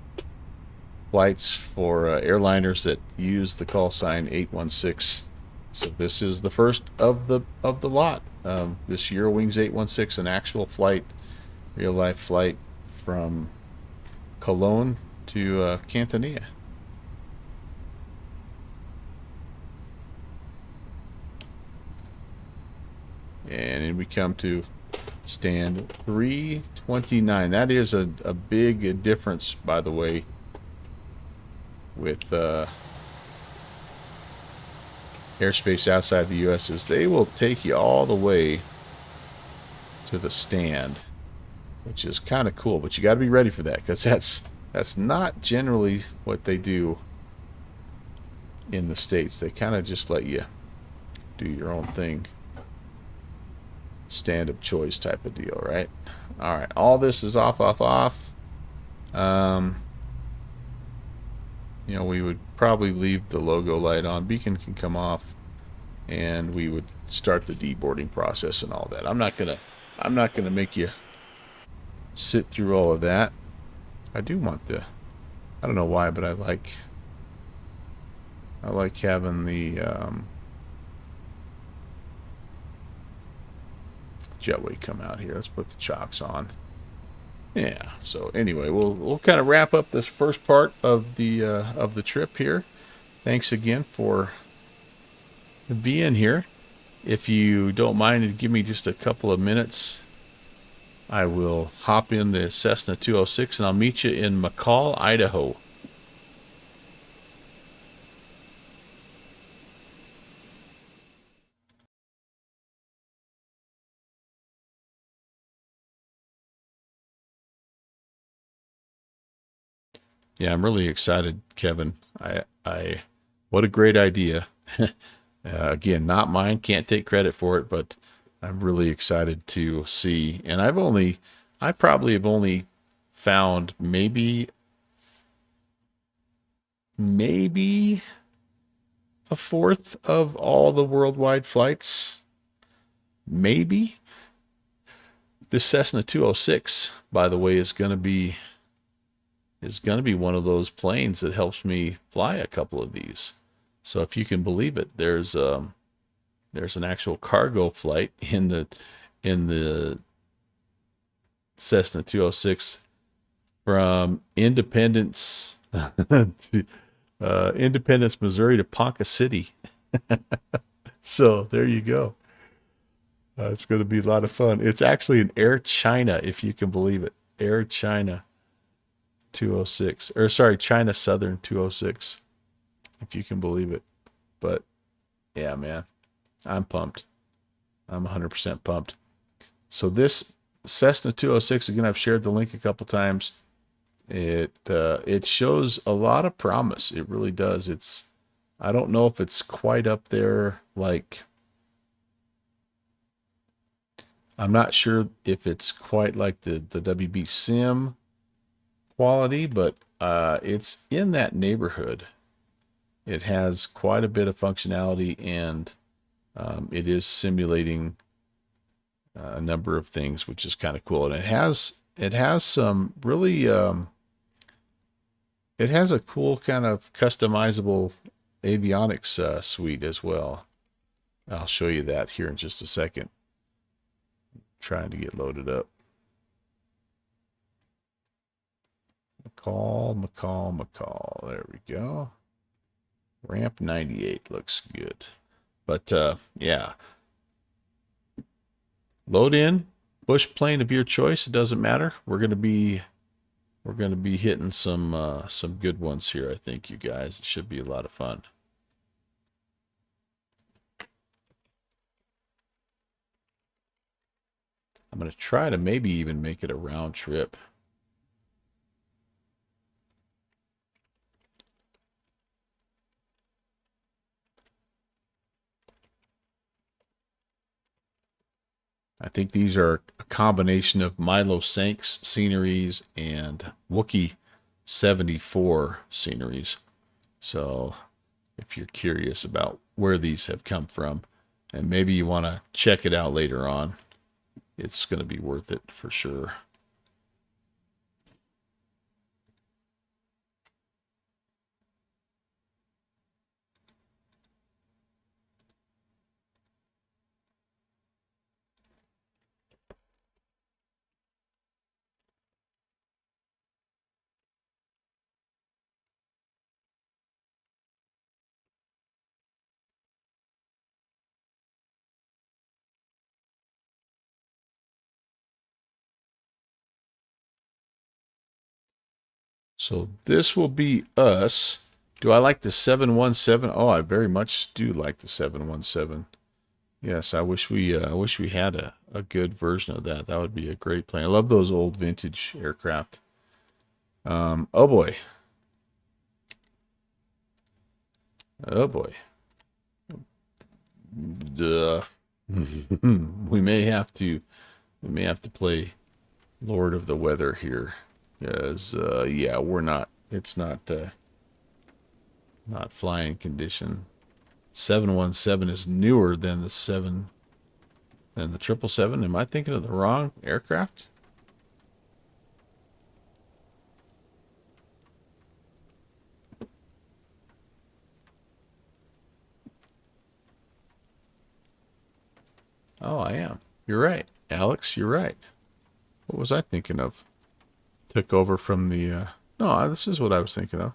flights for airliners that use the call sign 816. So this is the first of the lot. This year, Wings 816, an actual flight, real life flight from Cologne to Catania. And then we come to stand 329. That is a big difference, by the way, with airspace outside the U.S. is they will take you all the way to the stand, which is kind of cool. But you got to be ready for that, because that's not generally what they do in the States. They kind of just let you do your own thing. Stand of choice type of deal, right? All right, all this is off. You know, we would probably leave the logo light on. Beacon can come off, and we would start the deboarding process and all that. I'm not gonna make you sit through all of that. I do want the, I don't know why, but I like having the jetway come out here. Let's put the chocks on. Yeah, so anyway, we'll kind of wrap up this first part of the trip here. Thanks again for being here. If you don't mind and give me just a couple of minutes, I will hop in the Cessna 206 and I'll meet you in McCall, Idaho. Yeah, I'm really excited, Kevin. What a great idea. Again, not mine. Can't take credit for it, but I'm really excited to see. And I probably have only found maybe a fourth of all the worldwide flights. Maybe. The Cessna 206, by the way, is going to be one of those planes that helps me fly a couple of these. So if you can believe it, there's an actual cargo flight in the Cessna 206 from Independence Independence, Missouri to Ponca City. So there you go. It's going to be a lot of fun. It's actually an Air China, if you can believe it. Air China 206, or sorry, China Southern 206, if you can believe it. But yeah, man, I'm pumped. I'm 100% pumped. So this Cessna 206, again, I've shared the link a couple times. It shows a lot of promise. It really does. I don't know if it's quite up there. Like, I'm not sure if it's quite like the WB-SIM quality, but it's in that neighborhood. It has quite a bit of functionality, and it is simulating a number of things, which is kind of cool. And it has some really it has a cool kind of customizable avionics suite as well. I'll show you that here in just a second. Trying to get loaded up. McCall. There we go. Ramp 98 looks good. But yeah. Load in. Bush plane of your choice. It doesn't matter. We're gonna be hitting some good ones here, I think, you guys. It should be a lot of fun. I'm going to try to maybe even make it a round trip. I think these are a combination of Milo Sanks sceneries and Wookiee 74 sceneries. So if you're curious about where these have come from, and maybe you want to check it out later on, it's going to be worth it for sure. So this will be us. Do I like the 717? Oh, I very much do like the 717. Yes, I wish we had a good version of that. That would be a great plane. I love those old vintage aircraft. Oh boy. Oh boy. Duh. we may have to play Lord of the Weather here. Because yeah, it's not flying condition. 717 is newer than the 777. Am I thinking of the wrong aircraft? Oh, I am. You're right, Alex. You're right. What was I thinking of? Took over from the no, this is what I was thinking of.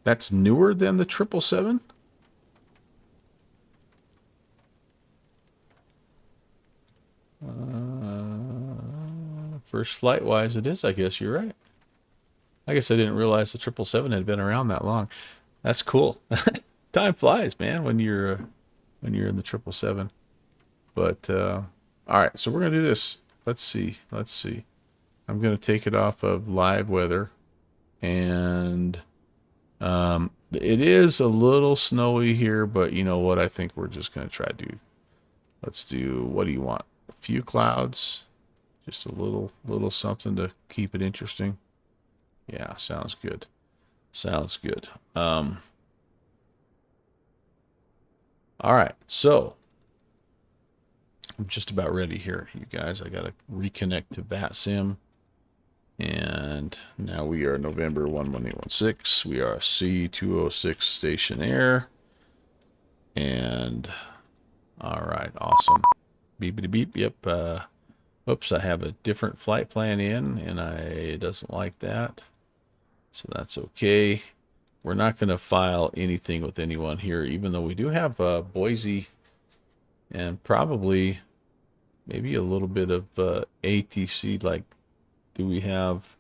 That's newer than the 777? First flight wise it is, I guess. You're right. I guess I didn't realize the 777 had been around that long. That's cool. Time flies, man, when you're in the 777. But all right, so we're going to do this. Let's see. I'm going to take it off of live weather, and It is a little snowy here, but you know what? I think we're just going to try to do. Let's do, what do you want? A few clouds, just a little something to keep it interesting. Yeah, sounds good. Sounds good. All right, so I'm just about ready here, you guys. I got to reconnect to VATSIM. And now we are November 11816. We are a C206 station air. And all right, awesome. Beepity beep. Yep. Oops, I have a different flight plan in, and it doesn't like that. So that's okay. We're not going to file anything with anyone here, even though we do have Boise and probably maybe a little bit of ATC. Like, do we have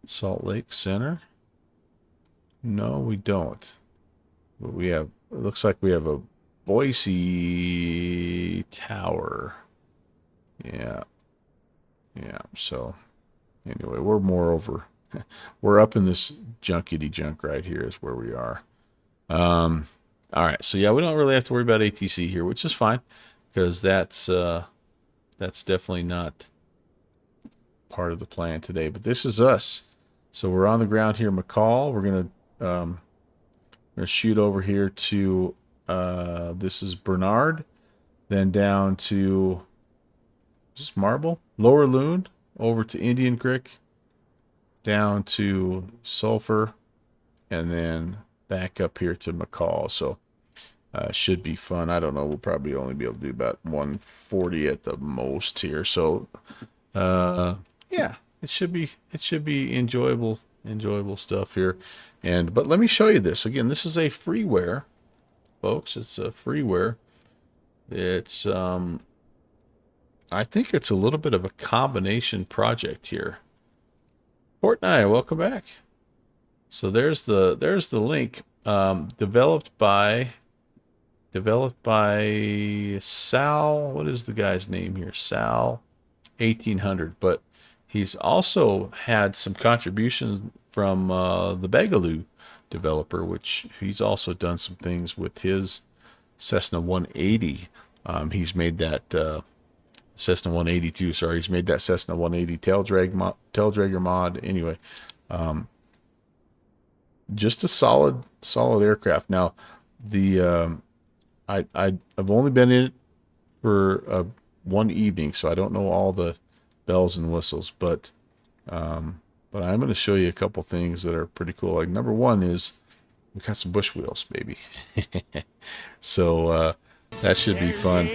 Salt Lake Center? No, we don't. But we have, it looks like we have a Boise tower. Yeah. Yeah, so anyway, we're more over. We're up in this junkety junk right here is where we are. All right, so yeah, we don't really have to worry about ATC here, which is fine, because that's definitely not part of the plan today. But this is us. So we're on the ground here, McCall. We're gonna shoot over here to this is Bernard, then down to just Marble, Lower Loon, over to Indian Creek, down to Sulphur, and then back up here to McCall. So should be fun. I don't know. We'll probably only be able to do about 140 at the most here. So yeah, it should be enjoyable stuff here. But let me show you this again. This is a freeware, folks. It's a freeware. It's I think it's a little bit of a combination project here. Fortnite, welcome back. So there's the link. Developed by Sal. What is the guy's name here? Sal 1800. But he's also had some contributions from the Begaloo developer, which he's also done some things with his Cessna 180. He's made that Cessna 182. Sorry, he's made that Cessna 180 tail dragger mod. Anyway, just a solid aircraft. Now, the I've only been in it for one evening, so I don't know all the bells and whistles, but I'm going to show you a couple things that are pretty cool. Like, number one is we got some bush wheels, baby. So that should be fun.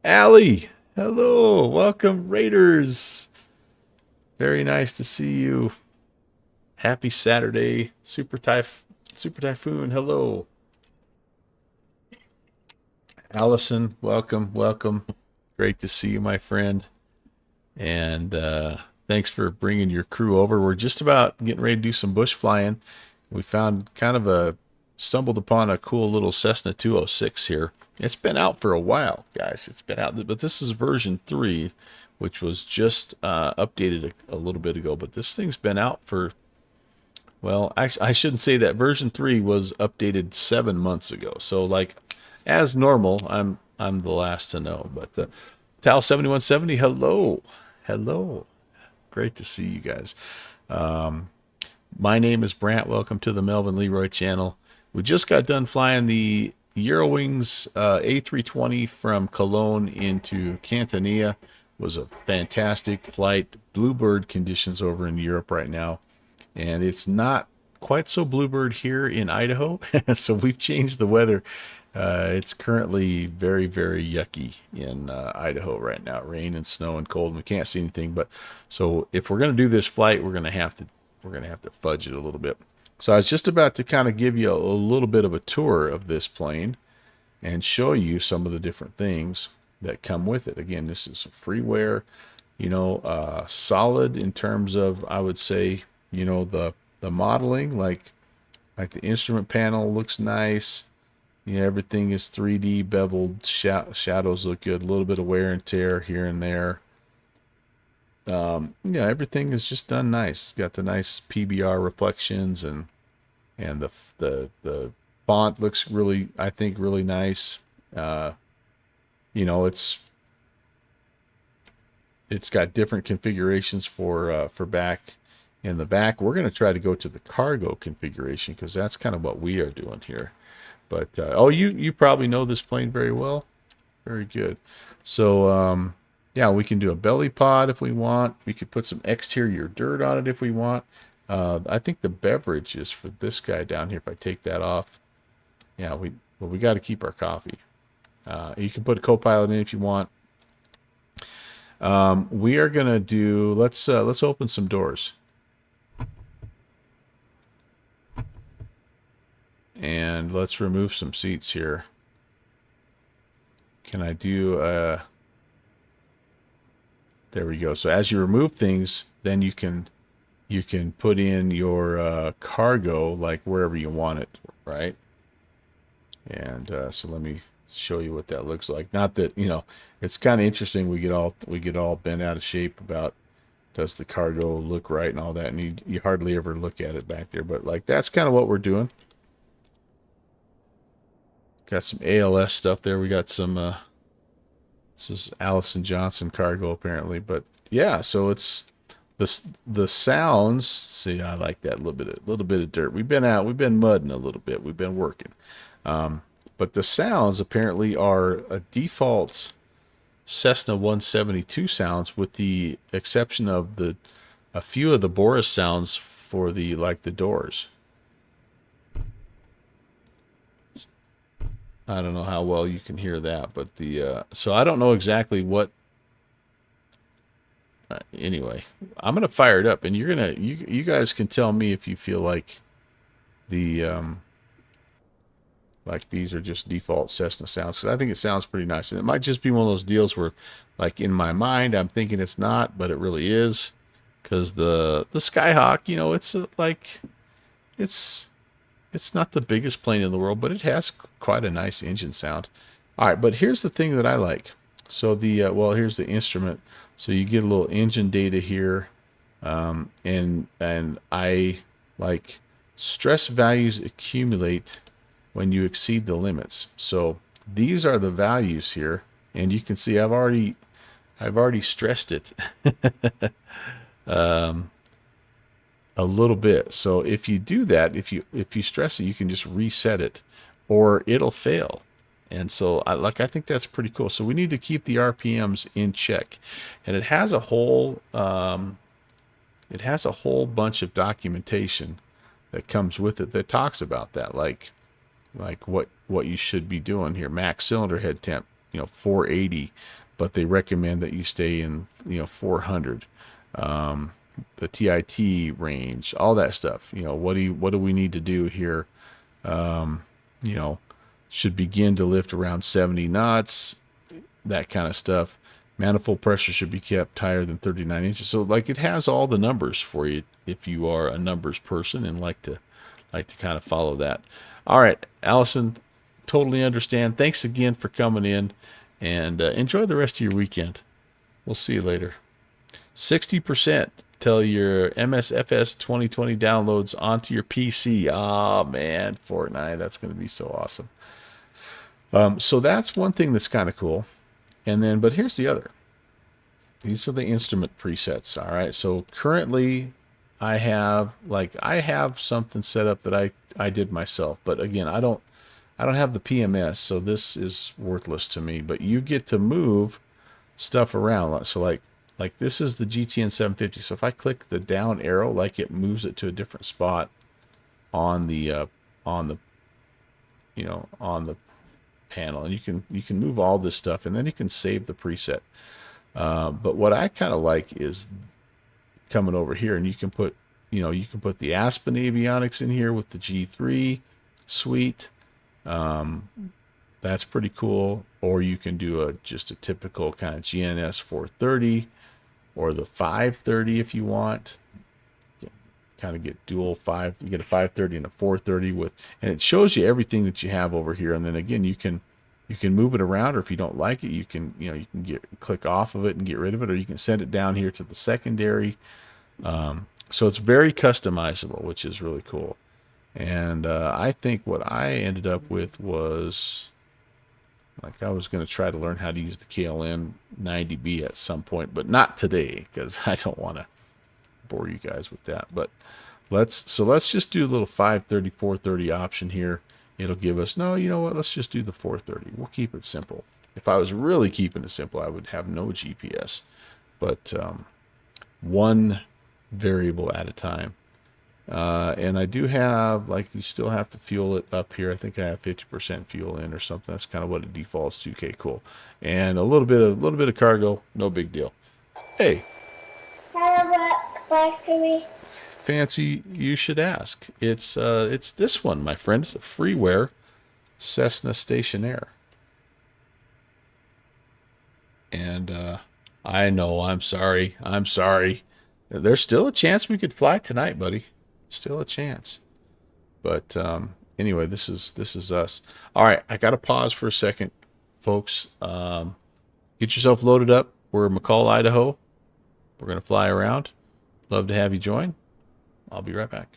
Allie, hello, welcome, Raiders. Very nice to see you. Happy Saturday, Super Typhoon. Hello, Allison. Welcome. Great to see you, my friend. And thanks for bringing your crew over. We're just about getting ready to do some bush flying. We found stumbled upon a cool little Cessna 206 here. It's been out for a while, guys. It's been out, but this is version 3, which was just updated a little bit ago. But this thing's been out for, well, I shouldn't say that. Version 3 was updated 7 months ago. So, like, as normal, I'm the last to know. But Tal 7170, hello. Great to see you guys. My name is Brant. Welcome to the Melvin Leroy channel. We just got done flying the Eurowings A320 from Cologne into Catania. It was a fantastic flight. Bluebird conditions over in Europe right now. And it's not quite so bluebird here in Idaho. So we've changed the weather. It's currently very, very yucky in Idaho right now. Rain and snow and cold, and we can't see anything. But so if we're going to do this flight, we're going to have to fudge it a little bit. So I was just about to kind of give you a little bit of a tour of this plane and show you some of the different things that come with it. Again, this is freeware, solid in terms of, I would say, the modeling, like the instrument panel looks nice. Everything is 3D beveled. Shadows look good. A little bit of wear and tear here and there. Everything is just done nice. Got the nice PBR reflections, and and the font looks really, I think, really nice. You know, it's got different configurations for back in the back. We're going to try to go to the cargo configuration because that's kind of what we are doing here. But oh, you probably know this plane very well. Very good. So yeah, we can do a belly pod if we want. We could put some exterior dirt on it if we want. I think the beverage is for this guy down here. If I take that off, yeah, we got to keep our coffee. You can put a co-pilot in if you want. We are gonna do. Let's open some doors. And let's remove some seats here. Can I do there we go. So as you remove things, then you can put in your cargo like wherever you want it, right? And so let me show you what that looks like. Not that, you know, it's kind of interesting. We get all bent out of shape about does the cargo look right and all that, and you hardly ever look at it back there. But like that's kind of what we're doing. Got some ALS stuff there. We got some this is Allison Johnson cargo apparently, but yeah, so it's the sounds. See, I like that little bit of dirt. We've been mudding a little bit. We've been working. But the sounds apparently are a default Cessna 172 sounds, with the exception of a few of the Boris sounds for the doors. I don't know how well you can hear that, but so I don't know exactly what. Anyway, I'm gonna fire it up, and you guys can tell me if you feel like like these are just default Cessna sounds, because I think it sounds pretty nice. And it might just be one of those deals where, like, in my mind, I'm thinking it's not, but it really is. Because the Skyhawk, you know, it's it's not the biggest plane in the world, but it has quite a nice engine sound. All right, but here's the thing that I like. So well, here's the instrument. So you get a little engine data here, and I like stress values accumulate when you exceed the limits. So these are the values here, and you can see I've already stressed it a little bit. So if you do that, if you stress it, you can just reset it, or it'll fail. And so I think that's pretty cool. So we need to keep the RPMs in check, and it has a whole bunch of documentation that comes with it that talks about that, like what you should be doing here. Max cylinder head temp, 480, but they recommend that you stay in 400. The TIT range, all that stuff. What do we need to do here? Should begin to lift around 70 knots, that kind of stuff. Manifold pressure should be kept higher than 39 inches. So like it has all the numbers for you if you are a numbers person and like to kind of follow that. All right, Allison, totally understand. Thanks again for coming in, and enjoy the rest of your weekend. We'll see you later. 60% till your MSFS 2020 downloads onto your PC. Oh man, Fortnite, that's going to be so awesome. So that's one thing that's kind of cool. And then, but here's the other. These are the instrument presets. All right. So currently I have something set up that I did myself, but again, I don't have the PMS, so this is worthless to me, but you get to move stuff around. So like this is the GTN 750. So if I click the down arrow, like it moves it to a different spot on the panel, and you can move all this stuff, and then you can save the preset. But what I kind of like is coming over here, and you can put the Aspen avionics in here with the G3 suite. That's pretty cool. Or you can do just a typical kind of GNS 430 or the 530 if you want. Kind of get dual 5. You get a 530 and a 430 and it shows you everything that you have over here. And then again, you can move it around, or if you don't like it, you can click off of it and get rid of it, or you can send it down here to the secondary. So it's very customizable, which is really cool. And I think what I ended up with was, like, I was going to try to learn how to use the KLN 90B at some point, but not today, because I don't want to bore you guys with that. But let's just do a little 530, 430 option here. It'll give us, no, you know what, let's just do the 430. We'll keep it simple. If I was really keeping it simple, I would have no GPS. But one variable at a time. And I do have, like, you still have to fuel it up here. I think I have 50% fuel in or something. That's kind of what it defaults to. Okay, cool. And a little bit of cargo, no big deal. Hey. Back to me. Fancy, you should ask. It's this one, my friend. It's a freeware Cessna Stationaire. And I know, I'm sorry. There's still a chance we could fly tonight, buddy. Still a chance. But anyway, this is us. All right, I got to pause for a second, folks. Get yourself loaded up. We're in McCall, Idaho. We're going to fly around. Love to have you join. I'll be right back.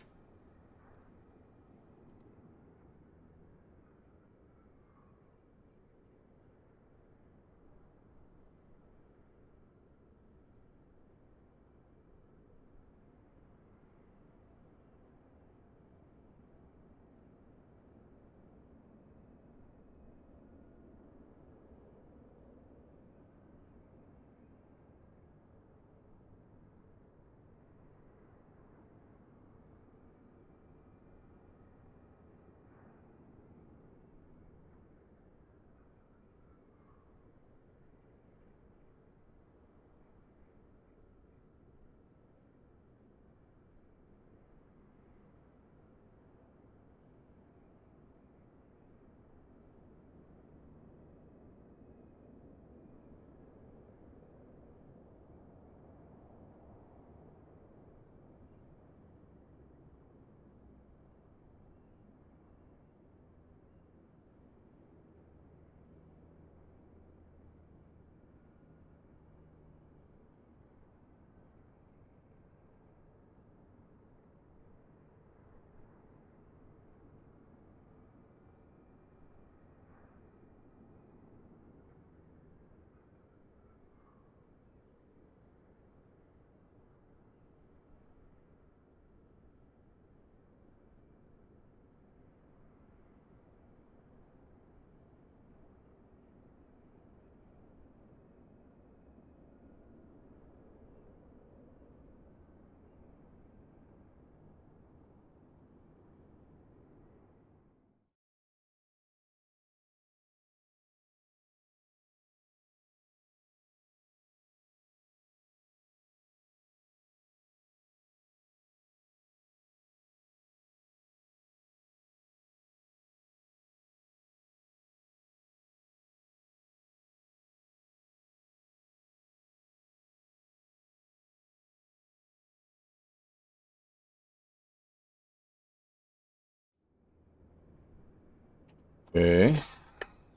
Okay.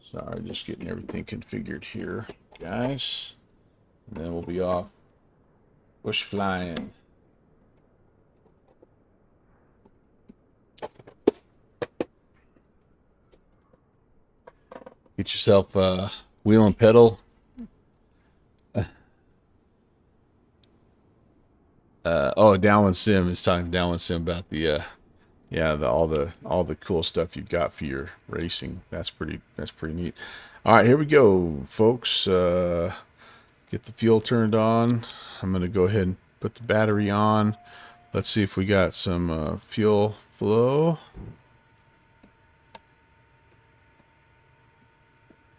Sorry, just getting everything configured here, guys. And then we'll be off bush flying. Get yourself a wheel and pedal. Downwind Sim is talking to Downwind Sim about the all the cool stuff you've got for your racing. That's pretty neat. All right, here we go, folks. Get the fuel turned on. I'm gonna go ahead and put the battery on. Let's see if we got some fuel flow.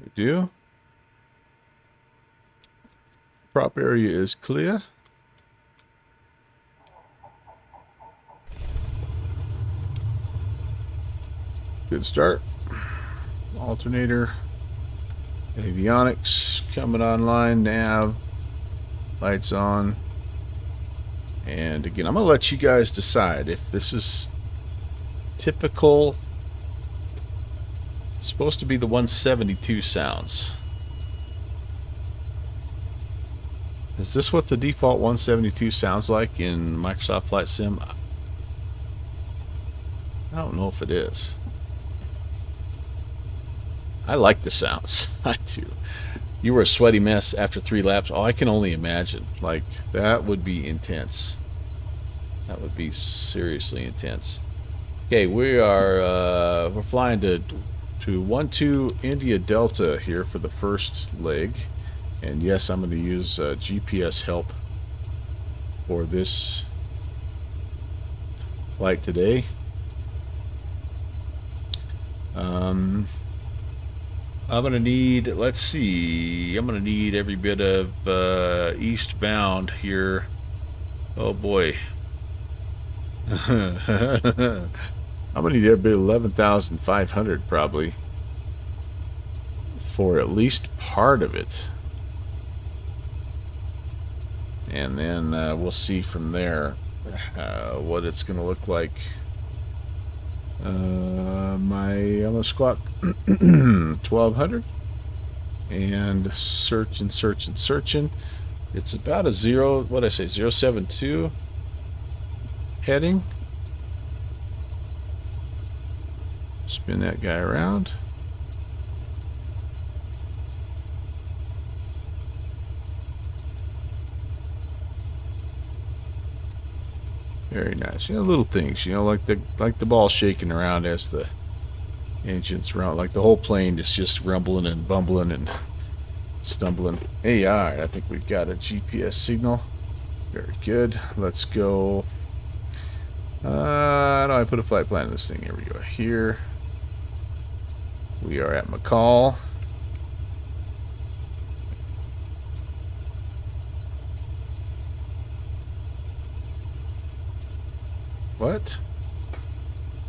We do. Prop area is clear. Good start. Alternator, avionics coming online, nav, lights on. And again, I'm going to let you guys decide if this is typical. It's supposed to be the 172 sounds. Is this what the default 172 sounds like in Microsoft Flight Sim? I don't know if it is. I like the sounds. I do. You were a sweaty mess after 3 laps. Oh, I can only imagine. Like, that would be intense. That would be seriously intense. Okay, we're flying to 12 India Delta here for the first leg. And yes, I'm going to use GPS help for this flight today. I'm going to need, let's see, I'm going to need every bit of eastbound here. Oh boy. I'm going to need every bit of 11,500 probably for at least part of it. And then we'll see from there what it's going to look like. I'm going to squawk 1200 and searching. It's about a 072 heading. Spin that guy around. Very nice. You know, little things. You know, like the ball shaking around as the engine's around. Like the whole plane is just rumbling and bumbling and stumbling. Hey, all right. I think we've got a GPS signal. Very good. Let's go. How do I put a flight plan in this thing? Here we go. Here. We are at McCall. What?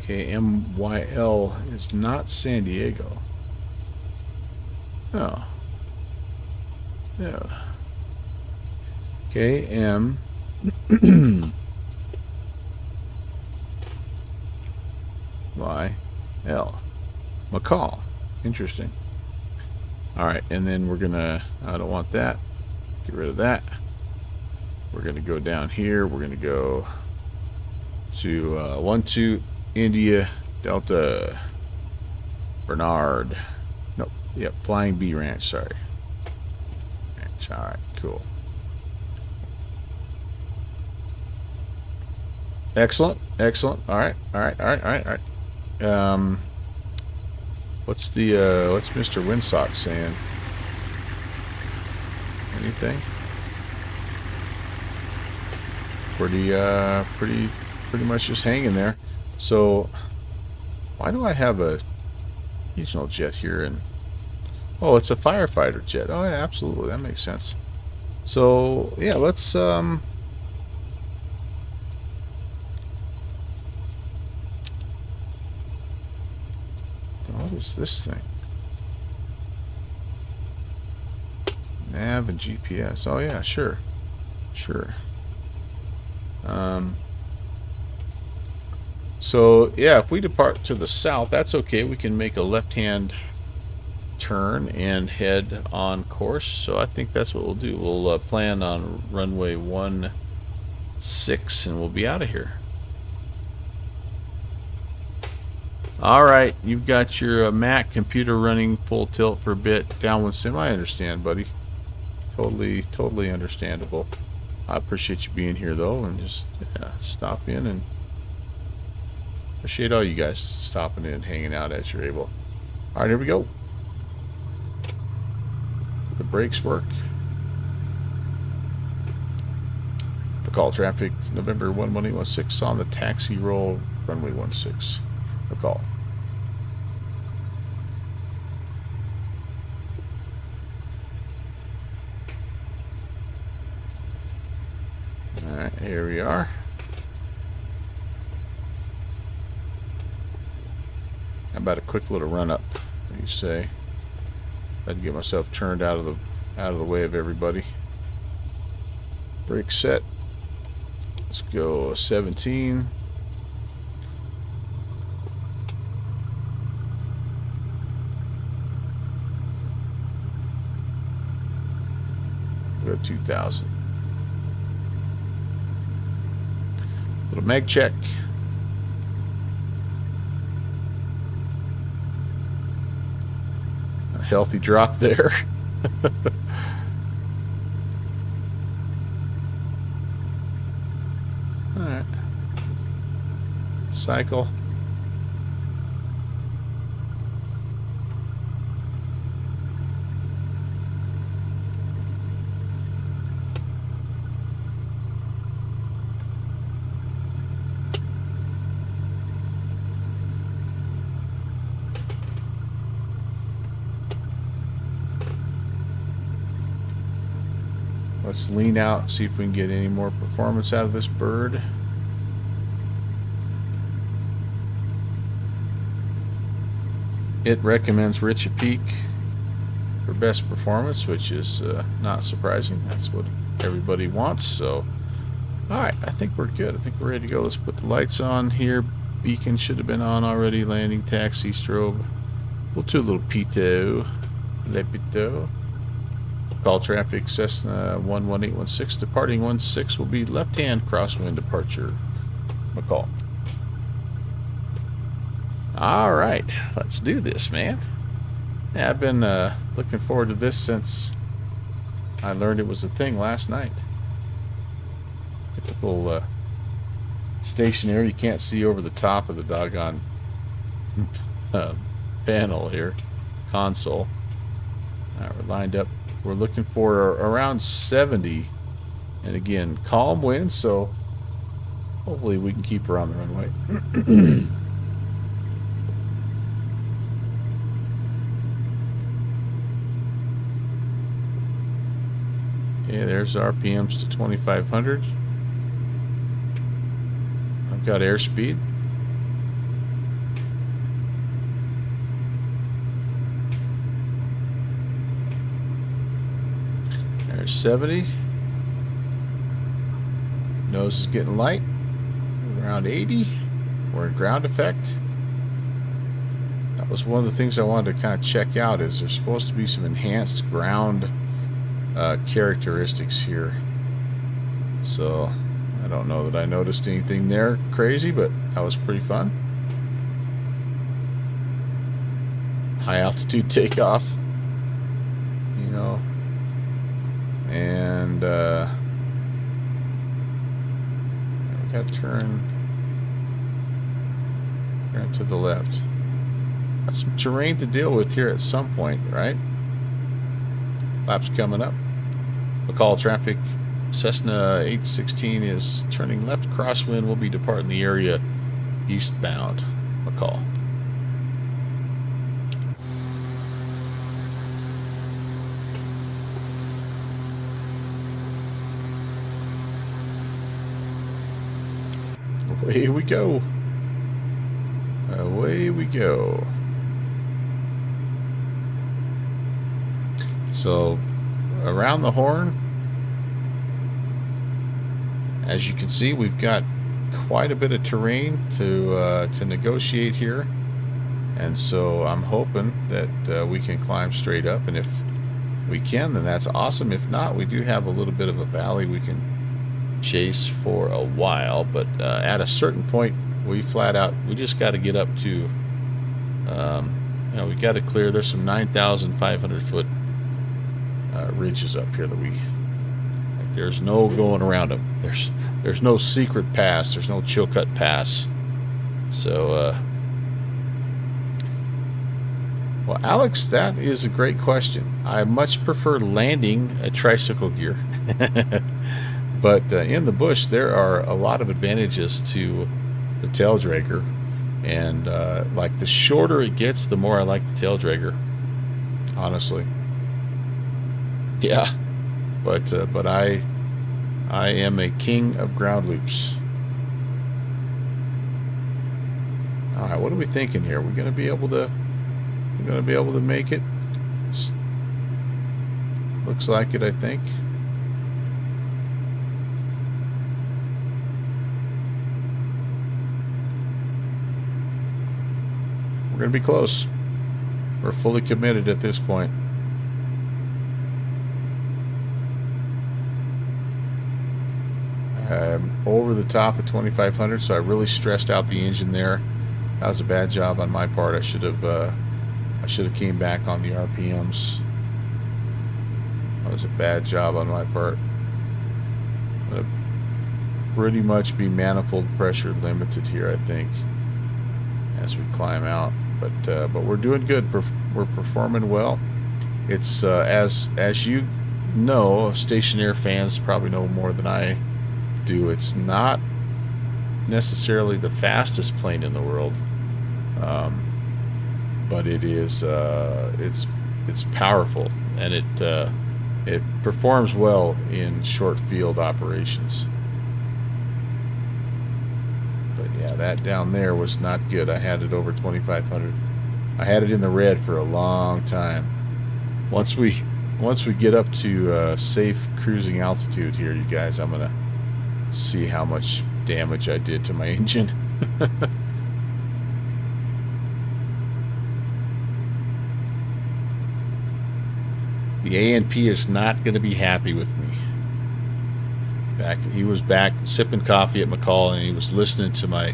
Okay, MYL is not San Diego. No. No. Okay, M. YL. McCall. Interesting. Alright, and then we're gonna, I don't want that. Get rid of that. We're gonna go down here. We're gonna go to 12 India Delta Bernard. Nope. Yep. Flying B Ranch. Sorry. Ranch. All right. Cool. Excellent. Excellent. All right. All right. All right. All right. All right. What's Mr. Windsock saying? Anything? Pretty much just hanging there. So why do I have a regional jet here? And oh, it's a firefighter jet. Oh yeah, absolutely, that makes sense. So yeah, let's what is this thing? Nav and GPS. Oh yeah, sure. So yeah, if we depart to the south, that's okay. We can make a left-hand turn and head on course. So I think that's what we'll do. We'll plan on runway 16 and we'll be out of here. Alright, you've got your Mac computer running full tilt for a bit. Downwind sim, I understand, buddy. Totally understandable. I appreciate you being here though, and just stop in, and appreciate all you guys stopping in and hanging out as you're able. Alright, here we go. The brakes work. McCall traffic, November 11816 on the taxi roll, runway 16. McCall. Alright, here we are. How about a quick little run up? What do you say? I'd get myself turned out of the way of everybody. Brake set. Let's go 17. Go 2000. Little mag check. healthy drop there. Alright. Cycle. Let's lean out, see if we can get any more performance out of this bird. It recommends Richie Peak for best performance, which is not surprising. That's what everybody wants. So, alright, I think we're good. I think we're ready to go. Let's put the lights on here. Beacon should have been on already. Landing, taxi, strobe. We'll do a little pito. Le pito. Call traffic, Cessna 11816, departing 16 will be left-hand crosswind departure, McCall. Alright, let's do this, man. Yeah, I've been looking forward to this since I learned it was a thing last night. Typical stationary, you can't see over the top of the doggone panel here, console. Alright, we're lined up. We're looking for around 70, and again, calm winds, so hopefully we can keep her on the runway. Okay, there's RPMs to 2,500. I've got airspeed. There's 70. Nose is getting light. Around 80. We're in ground effect. That was one of the things I wanted to kind of check out, is there's supposed to be some enhanced ground characteristics here. So I don't know that I noticed anything there crazy, but that was pretty fun. High altitude takeoff, you know. And we got to turn to the left. Got some terrain to deal with here at some point, right? Laps coming up. McCall traffic, Cessna 816 is turning left crosswind. Will be departing the area eastbound. McCall. Away we go. Away we go. So, around the horn, as you can see, we've got quite a bit of terrain to negotiate here, and so I'm hoping that we can climb straight up, and if we can, then that's awesome. If not, we do have a little bit of a valley we can chase for a while, but at a certain point, we flat out, we just got to get up to, you know, we got to clear. There's some 9,500 foot ridges up here that we, like, there's no going around them. There's no secret pass. There's no Chilcut pass. So, well, Alex, that is a great question. I much prefer landing a tricycle gear. But in the bush, there are a lot of advantages to the tail dragger, and like the shorter it gets, the more I like the tail dragger. Honestly, yeah. But I am a king of ground loops. All right, what are we thinking here? We're gonna be able to. We're gonna be able to make it. Looks like it, I think. We're going to be close. We're fully committed at this point. Over the top of 2,500, so I really stressed out the engine there. That was a bad job on my part. I should have I should have came back on the RPMs. That was a bad job on my part. I'm gonna pretty much be manifold pressure limited here, I think, as we climb out. But we're doing good. We're performing well. It's as you know, stationary fans probably know more than I do. It's not necessarily the fastest plane in the world, but it is. It's powerful, and it performs well in short field operations. But yeah, that down there was not good. I had it over 2,500. I had it in the red for a long time. Once we get up to safe cruising altitude here, you guys, I'm gonna see how much damage I did to my engine. The A&P is not going to be happy with me. He was back sipping coffee at McCall, and he was listening to my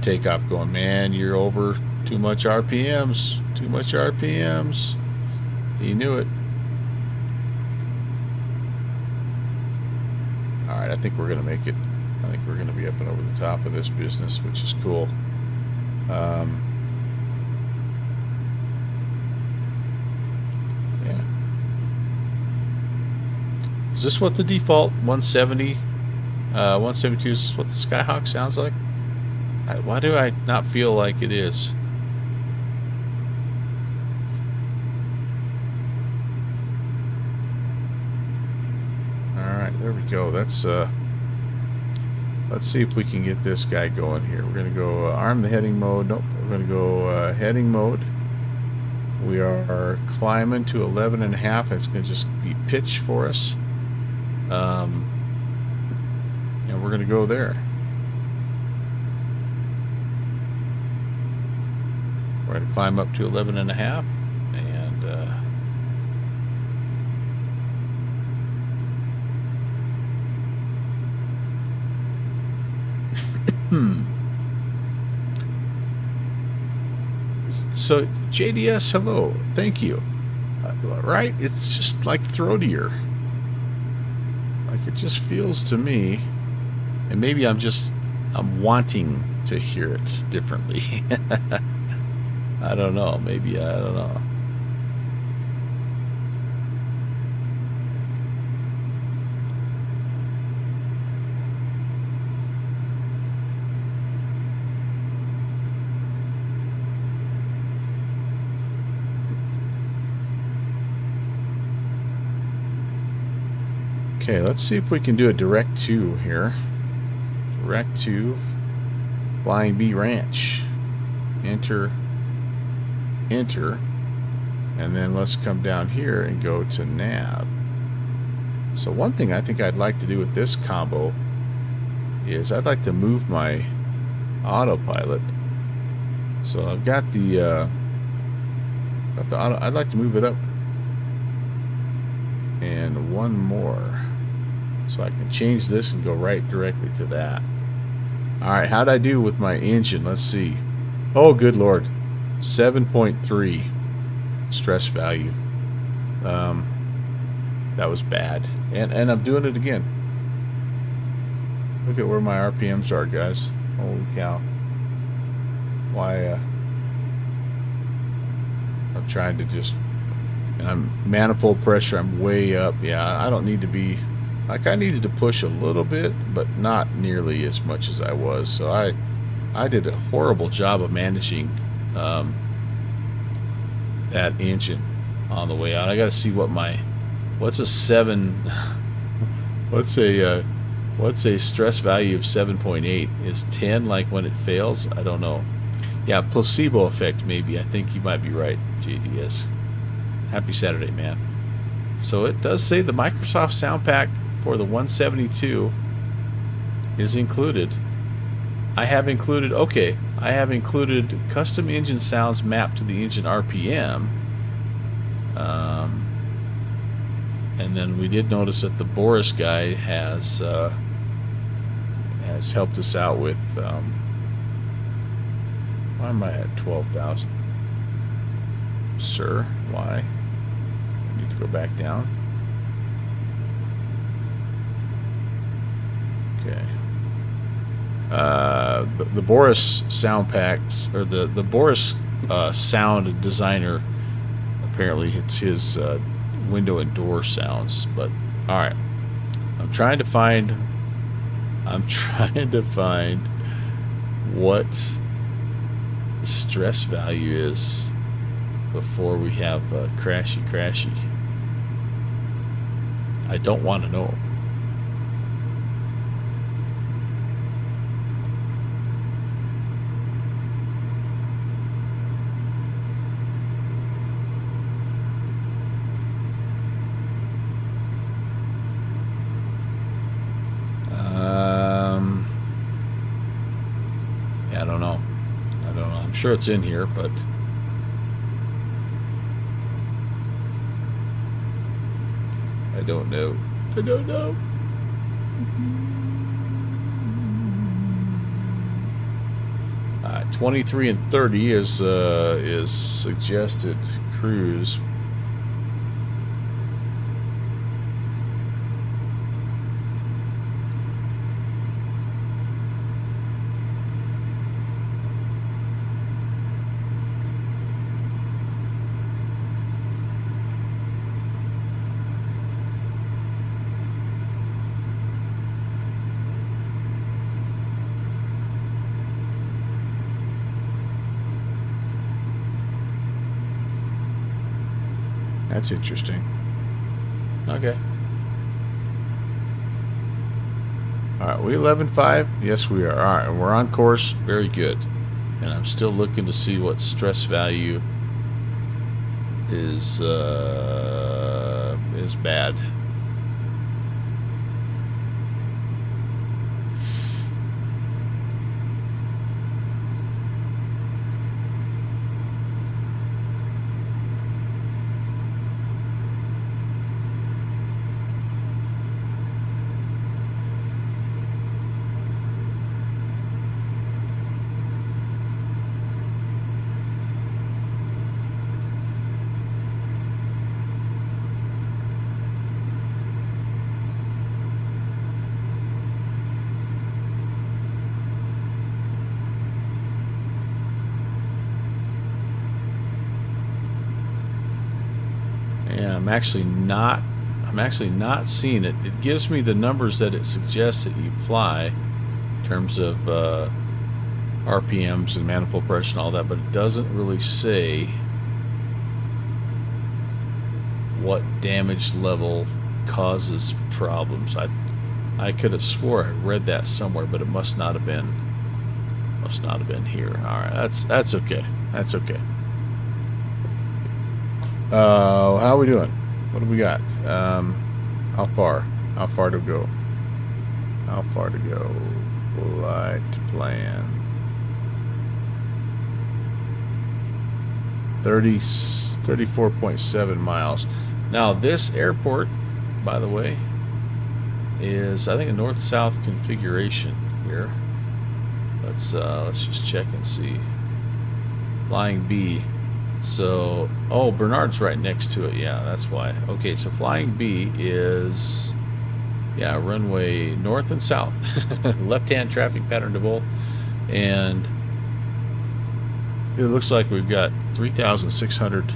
takeoff, going, "Man, you're over too much RPMs. Too much RPMs." He knew it. All right, I think we're going to make it. I think we're going to be up and over the top of this business, which is cool. Yeah. Is this what the default 170, 172 is? This what the Skyhawk sounds like? Why do I not feel like it is? There we go. That's let's see if we can get this guy going here. We're gonna go arm the heading mode. Nope, we're gonna go heading mode. We are climbing to 11.5. It's gonna just be pitch for us, and we're gonna go there. We're gonna climb up to 11.5, and So JDS, hello, thank you. Right? It's just like throatier. Like it just feels to me, and maybe I'm wanting to hear it differently. I don't know. Maybe I don't know. Okay, let's see if we can do a direct to here. Direct to Flying Bee Ranch. Enter, enter, and then let's come down here and go to nav. So one thing I think I'd like to do with this combo is I'd like to move my autopilot. So I've got the auto. I'd like to move it up and one more. So I can change this and go right directly to that. Alright, how'd I do with my engine? Let's see. Oh, good lord. 7.3 stress value. That was bad. And I'm doing it again. Look at where my RPMs are, guys. Holy cow. Why, I'm trying to just... And I'm manifold pressure, I'm way up. Yeah, I don't need to be... Like, I needed to push a little bit, but not nearly as much as I was. So I did a horrible job of managing that engine on the way out. I got to see what my... What's a stress value of 7.8? Is 10 like when it fails? I don't know. Yeah, placebo effect maybe. I think you might be right, JDS. Happy Saturday, man. So it does say the Microsoft Sound Pack for the 172 is included. I have included custom engine sounds mapped to the engine RPM. And then we did notice that the Boris guy has helped us out with why am I at 12,000? sir. Why? I need to go back down. Okay. The Boris sound packs, or the Boris sound designer, apparently it's his window and door sounds. But all right, I'm trying to find what the stress value is before we have crashy. I don't want to know. Yeah, I don't know. I'm sure it's in here, but I don't know. 23 and 30 is suggested cruise. That's interesting. Okay. Alright, we 11.5? Yes, we are. Alright, we're on course. Very good. And I'm still looking to see what stress value is bad. I'm actually not seeing it. It gives me the numbers that it suggests that you fly in terms of RPMs and manifold pressure and all that, but it doesn't really say what damage level causes problems. I could have swore I read that somewhere, but it must not have been here. All right, that's okay. That's okay. How are we doing? What do we got? How far to go? Flight plan 34.7 miles. Now this airport, by the way, is I think a north-south configuration here. Let's just check and see. Flying B. So, oh, Bernard's right next to it. Yeah, that's why. Okay, so Flying B is, yeah, runway north and south. Left-hand traffic pattern to both. And it looks like we've got 3,600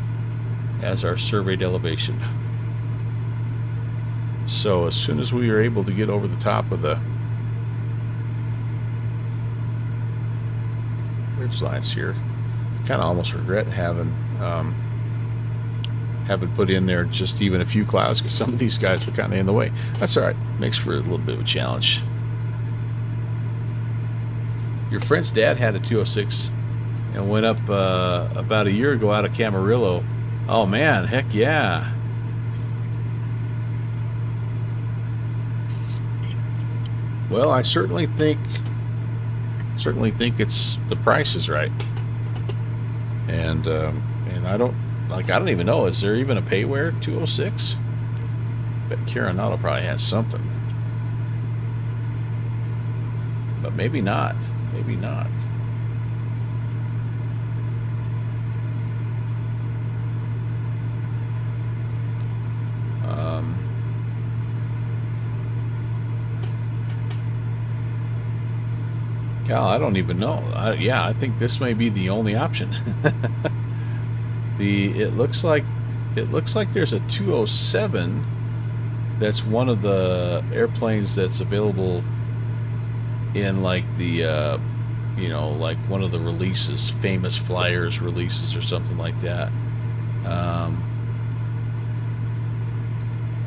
as our surveyed elevation. So as soon as we are able to get over the top of the ridge lines here, kind of almost regret having put in there just even a few clouds, because some of these guys were kind of in the way. That's all right. Makes for a little bit of a challenge. Your friend's dad had a 206 and went up about a year ago out of Camarillo. Oh man, heck yeah. Well, I certainly think it's the price is right. And I don't even know, is there even a payware 206? Bet Caronado probably has something. But maybe not. Maybe not. Yeah, I don't even know. Yeah, I think this may be the only option. It looks like there's a 207 that's one of the airplanes that's available in like the you know, like one of the releases, Famous Flyers releases or something like that.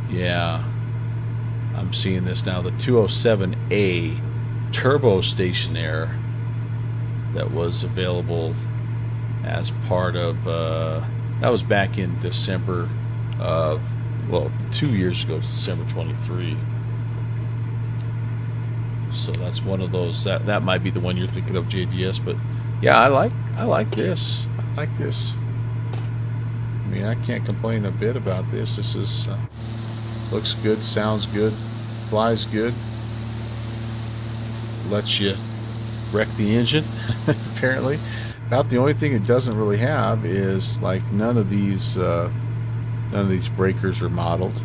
Yeah, I'm seeing this now, the 207A turbo stationaire that was available as part of that was back in December of, well, 2 years ago. It's December 23. So that's one of those, that might be the one you're thinking of, JDS. But yeah, I like this. I like this. I mean, I can't complain a bit about this. This is looks good, sounds good, flies good, lets you wreck the engine. Apparently, about the only thing it doesn't really have is like none of these breakers are modeled.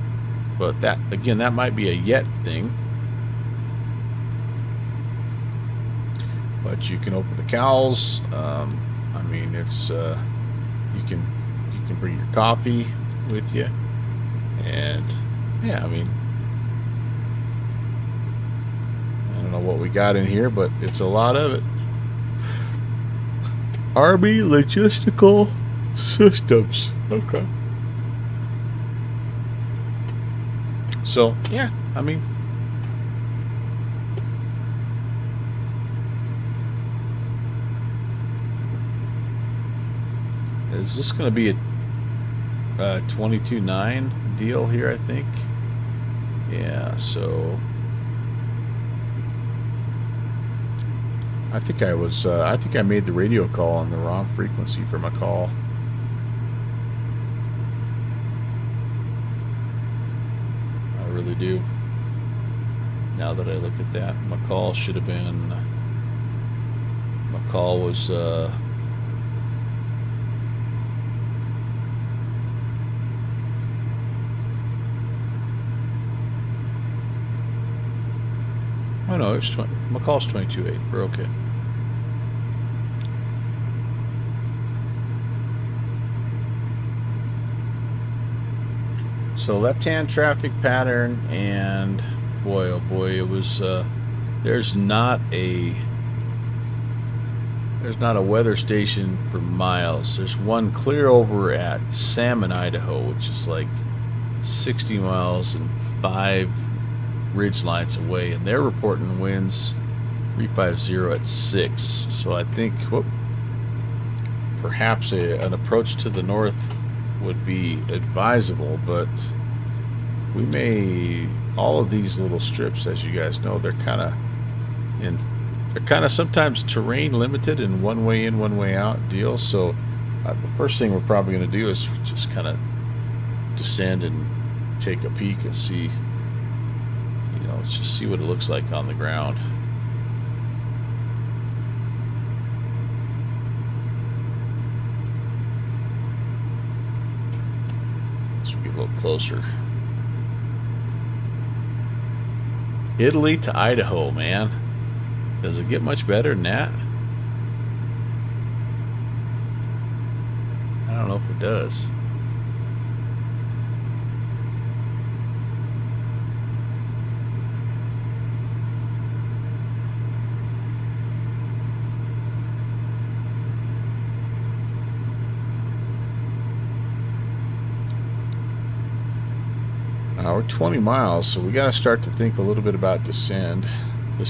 But that, again, that might be a yet thing. But you can open the cowls. I mean, it's you can bring your coffee with you, and yeah, I mean, I don't know what we got in here, but it's a lot of it. Army Logistical Systems. Okay. So yeah, I mean, is this going to be a 22.9 deal here? I think. Yeah. So I think I was. I think I made the radio call on the wrong frequency for McCall. I really do. Now that I look at that, McCall should have been. McCall was. Oh no, it's McCall's 22.8. We're okay. So left-hand traffic pattern, and boy, oh boy, it was. There's not a weather station for miles. There's one clear over at Salmon, Idaho, which is like 60 miles and 5 ridge lines away, and they're reporting winds 350 at 6. So I think perhaps an approach to the north would be advisable, but we may, all of these little strips, as you guys know, they're kind of sometimes terrain limited and one way in, one way out deals. So the first thing we're probably going to do is just kind of descend and take a peek and see. Let's just see what it looks like on the ground. Let's get a little closer. Italy to Idaho, man. Does it get much better than that? I don't know if it does. We're 20 miles, so we got to start to think a little bit about descent, I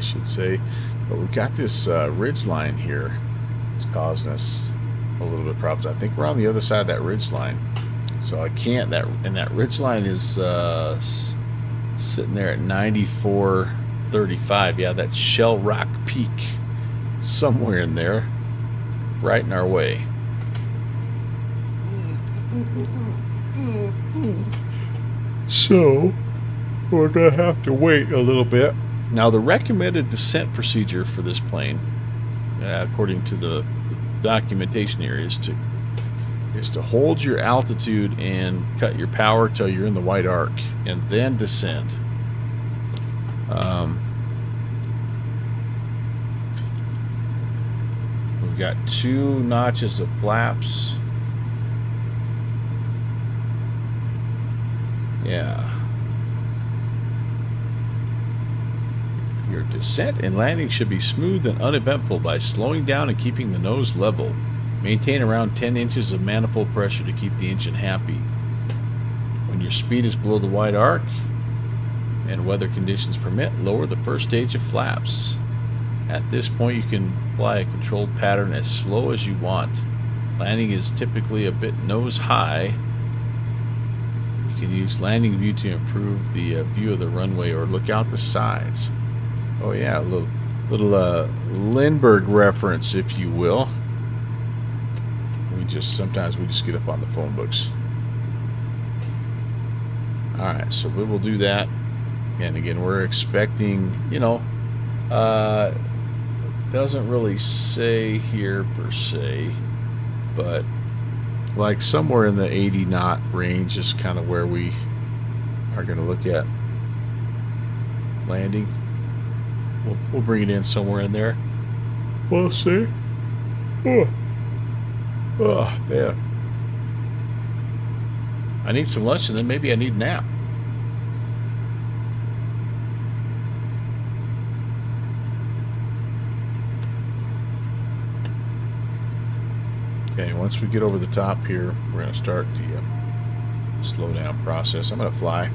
should say. But we've got this ridge line here. It's causing us a little bit of problems. I think we're on the other side of that ridge line, so I can't. That ridge line is sitting there at 94.35. Yeah, that's Shell Rock Peak, somewhere in there, right in our way. So we're going to have to wait a little bit. Now, the recommended descent procedure for this plane, according to the documentation here, is to hold your altitude and cut your power till you're in the white arc, and then descend. got 2 notches of flaps. Yeah. Your descent and landing should be smooth and uneventful by slowing down and keeping the nose level. Maintain around 10 inches of manifold pressure to keep the engine happy. When your speed is below the wide arc and weather conditions permit, lower the first stage of flaps. At this point, you can fly a controlled pattern as slow as you want. Landing is typically a bit nose high. You can use landing view to improve the view of the runway or look out the sides. Oh yeah, a little Lindbergh reference, if you will. Sometimes we just get up on the phone books. Alright, so we will do that. And again, we're expecting, doesn't really say here per se, but like somewhere in the 80 knot range is kind of where we are going to look at landing. We'll bring it in somewhere in there. We'll see. Oh, yeah. I need some lunch and then maybe I need a nap. Okay, once we get over the top here, we're going to start the slow down process. I'm going to fly.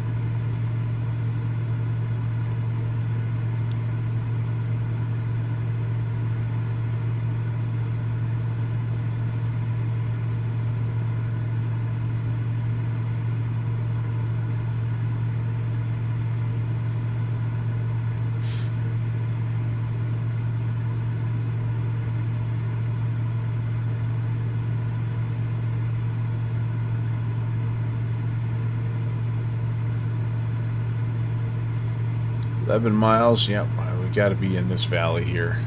Miles, yep, we got to be in this valley here,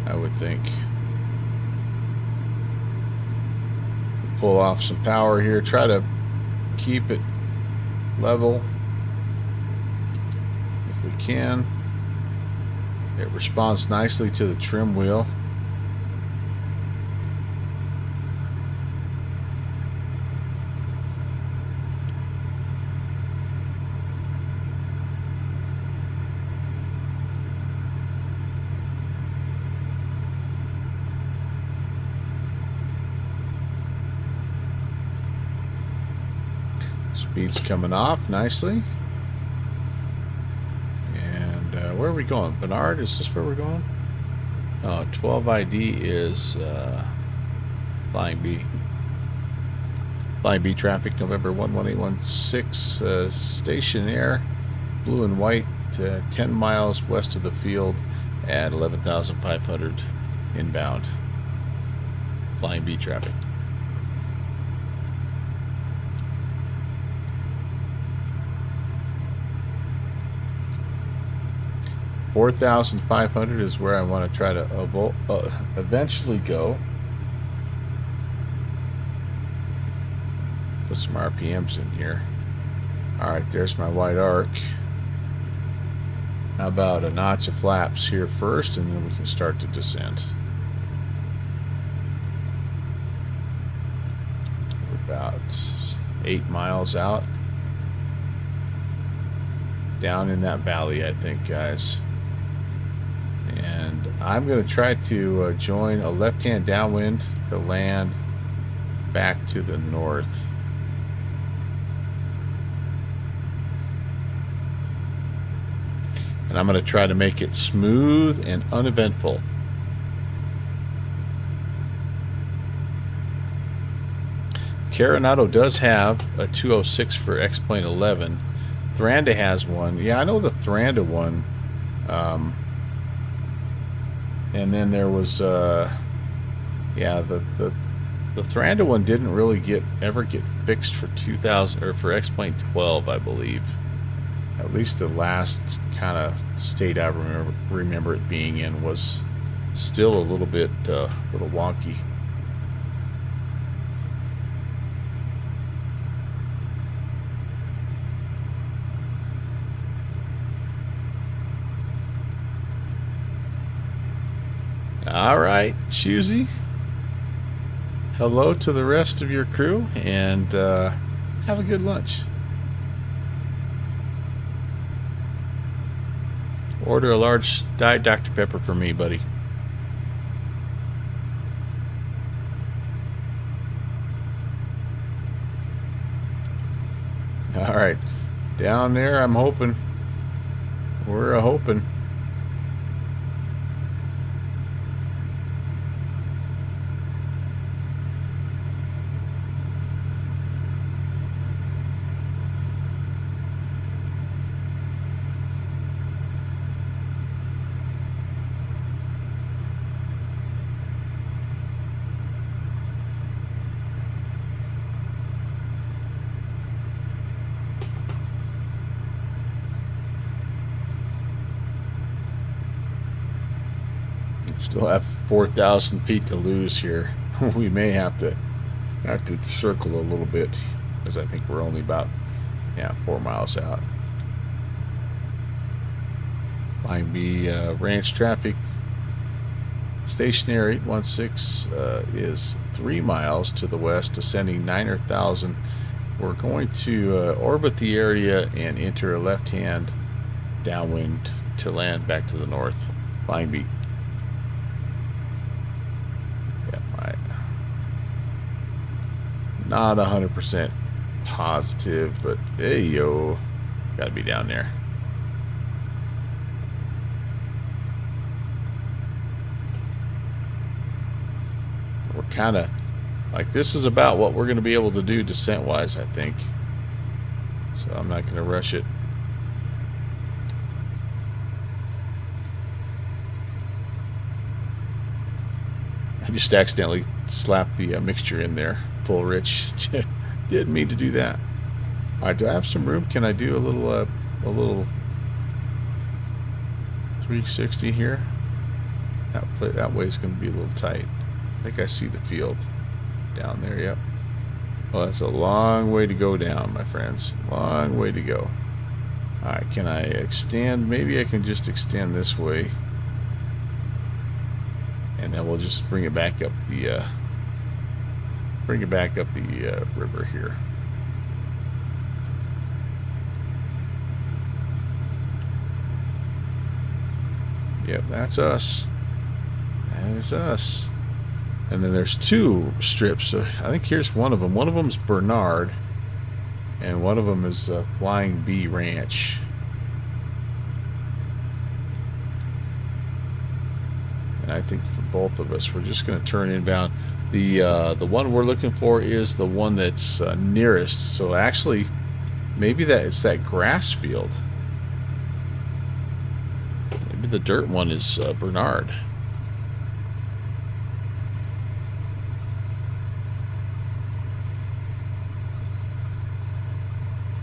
I would think. Pull off some power here, try to keep it level if we can. It responds nicely to the trim wheel. Speed's coming off nicely. And where are we going? Bernard, is this where we're going? 12 ID is Flying B. Flying B traffic, November 11816, station air, blue and white, 10 miles west of the field at 11,500 inbound. Flying B traffic. 4,500 is where I want to try to eventually go. Put some RPMs in here. Alright, there's my wide arc. How about a notch of flaps here first, and then we can start to descend. We're about 8 miles out. Down in that valley, I think, guys. And I'm going to try to join a left-hand downwind to land back to the north. And I'm going to try to make it smooth and uneventful. Coronado does have a 206 for X-Plane 11. Thuranda has one. Yeah, I know the Thuranda one. And then there was, yeah, the Thuranda one didn't really ever get fixed for 2000 or for X-Plane 12, I believe. At least the last kind of state I remember it being in was still a little bit little wonky. All right, Choosy. Hello to the rest of your crew, and have a good lunch. Order a large Diet Dr. Pepper for me, buddy. All right, down there, I'm hoping. We're hoping. Still have 4,000 feet to lose here. We may have to circle a little bit, because I think we're only about 4 miles out. Line B ranch traffic stationary 816 is 3 miles to the west, ascending 9,000. We're going to orbit the area and enter a left-hand downwind to land back to the north. Line B. Not 100% positive, but hey yo, gotta be down there. We're kind of like, this is about what we're going to be able to do descent wise, I think. So I'm not going to rush it. I just accidentally slapped the mixture in there. Full rich. Didn't mean to do that. All right, do I have some room? Can I do a little 360 here? That way is going to be a little tight. I think I see the field down there. Yep. Oh, that's a long way to go down, my friends. Long way to go. All right, can I extend? Maybe I can just extend this way, and then we'll just bring it back up the river here. Yep, that's us. That is us. And then there's 2 strips. So I think here's one of them. One of them's Bernard, and one of them is Flying Bee Ranch. And I think for both of us, we're just going to turn inbound. The one we're looking for is the one that's nearest. So actually, maybe it's that grass field. Maybe the dirt one is Bernard.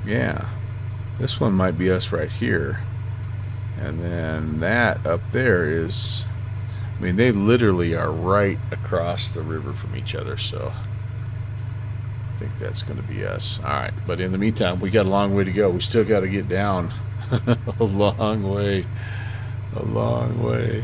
Yeah, this one might be us right here. And then that up there is, I mean, they literally are right across the river from each other, so I think that's going to be us. All right, but in the meantime, we got a long way to go. We still got to get down. A long way. A long way.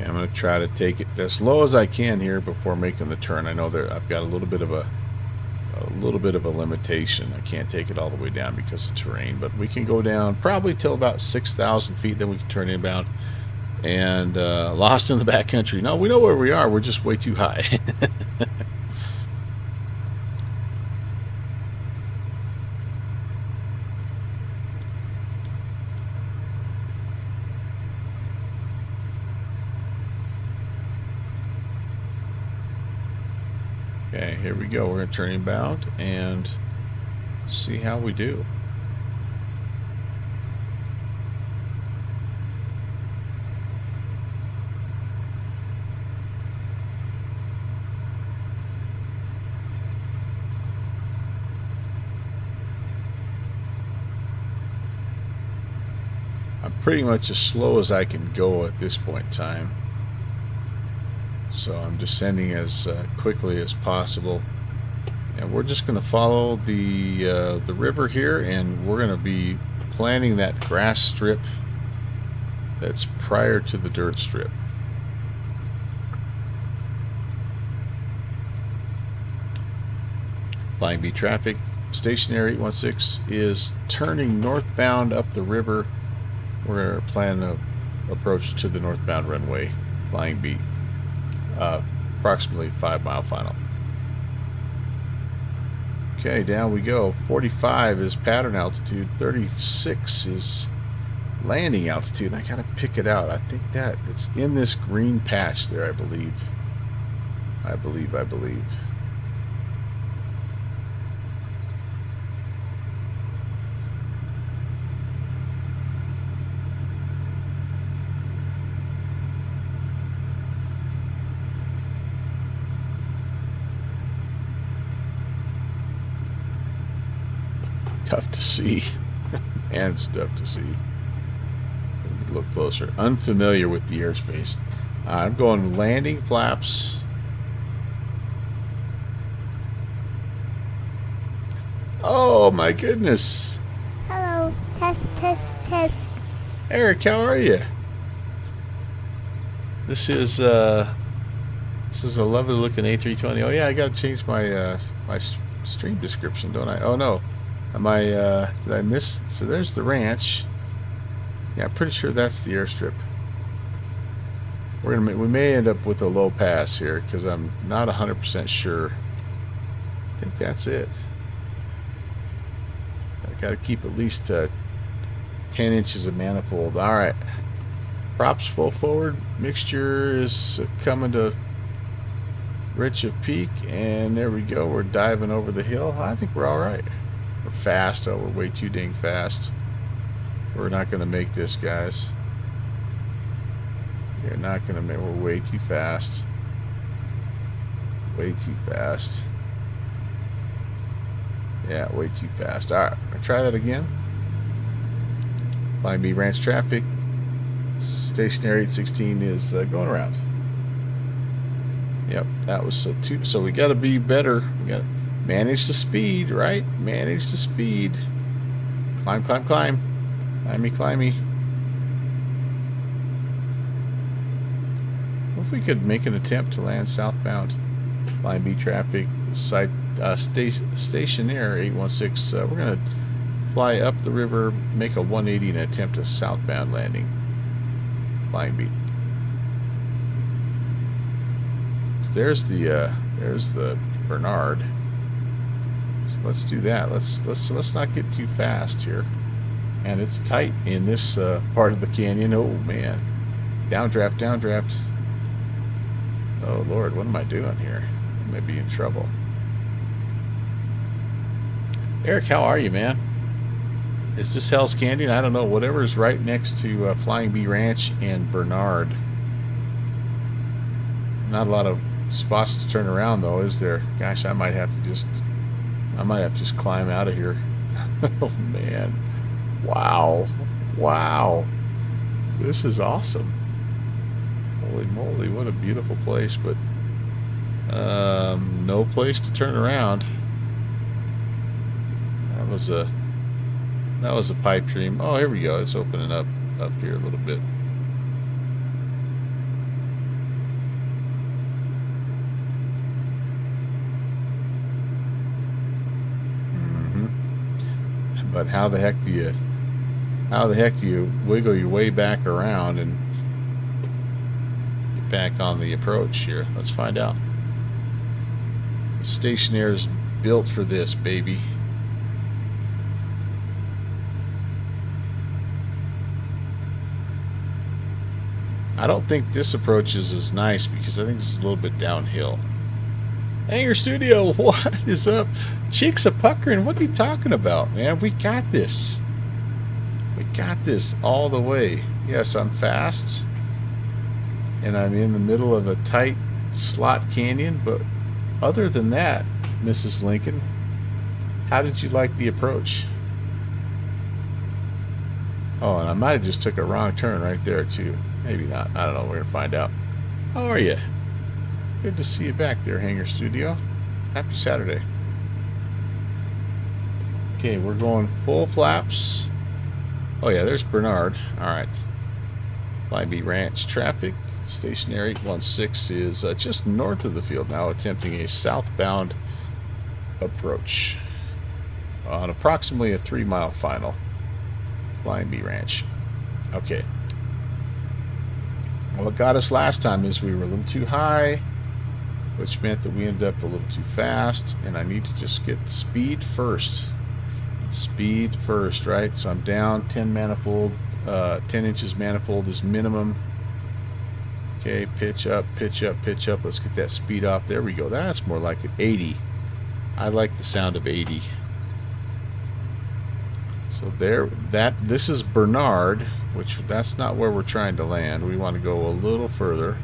I'm going to try to take it as low as I can here before making the turn. I know that I've got a little bit of a limitation. I can't take it all the way down because of terrain, but we can go down probably till about 6,000 feet. Then we can turn inbound. And lost in the backcountry. No, we know where we are. We're just way too high. Okay, here we go. We're going to turn inbound and see how we do. I'm pretty much as slow as I can go at this point in time. So I'm descending as quickly as possible. And we're just going to follow the river here, and we're going to be planting that grass strip that's prior to the dirt strip. Flying B traffic, stationary 816 is turning northbound up the river. We're going to plan an approach to the northbound runway. Flying B, approximately 5 mile final. Okay, down we go. 45 is pattern altitude. 36 is landing altitude. I gotta pick it out. I think that it's in this green patch there, I believe. I believe. Tough to see. And it's tough to see. Look closer. Unfamiliar with the airspace. I'm going landing flaps. Oh my goodness. Hello. Test. Eric, how are you? This is a lovely looking A320. Oh yeah, I gotta change my my stream description, don't I? Oh no. Am I, did I miss? So there's the ranch. Yeah, I'm pretty sure that's the airstrip. We may end up with a low pass here because I'm not 100% sure. I think that's it. I got to keep at least 10 inches of manifold. All right. Props full forward. Mixture is coming to Rich of Peak, and there we go. We're diving over the hill. I think we're all right. We're fast. Oh, we're way too dang fast. We're not going to make this, guys. We're not going to make. We're way too fast. Way too fast. Yeah, way too fast. All right, I'll try that again. Flying B ranch traffic. Stationary 816 is going around. Yep, that was two. So we got to be better. We got to manage the speed, right? Manage the speed. Climb. Climby. What if we could make an attempt to land southbound? Flying B traffic, site stationary 816. We're going to fly up the river, make a 180 and attempt a southbound landing. Flying B. So there's the Bernard. So let's do that. Let's not get too fast here. And it's tight in this part of the canyon. Oh man, downdraft. Oh Lord, what am I doing here? I may be in trouble. Eric, how are you, man? Is this Hell's Canyon? I don't know. Whatever is right next to Flying B Ranch and Bernard. Not a lot of spots to turn around though, is there? Gosh, I might have to just climb out of here. Oh man. Wow. This is awesome. Holy moly, what a beautiful place, but no place to turn around. That was a pipe dream. Oh, here we go. It's opening up here a little bit. But how the heck do you wiggle your way back around and get back on the approach here? Let's find out. The Stationaire is built for this, baby. I don't think this approach is as nice because I think this is a little bit downhill. Hanger Studio, what is up? Cheeks a puckering. What are you talking about, man? We got this. We got this all the way. Yes, I'm fast. And I'm in the middle of a tight slot canyon. But other than that, Mrs. Lincoln, how did you like the approach? Oh, and I might have just took a wrong turn right there, too. Maybe not. I don't know. We're going to find out. How are you? Good to see you back there, Hangar Studio. Happy Saturday. Okay, we're going full flaps. Oh, yeah, there's Bernard. All right. Line B Ranch traffic. Station Air 816 is just north of the field now, attempting a southbound approach on approximately a 3-mile final. Line B Ranch. Okay. What got us last time is we were a little too high, which meant that we ended up a little too fast, and I need to just get speed first. Speed first, right? So I'm down 10 manifold, 10 inches manifold is minimum. Okay, pitch up, pitch up, pitch up. Let's get that speed off. There we go. That's more like an 80. I like the sound of 80. So there, this is Bernard, which that's not where we're trying to land. We want to go a little further.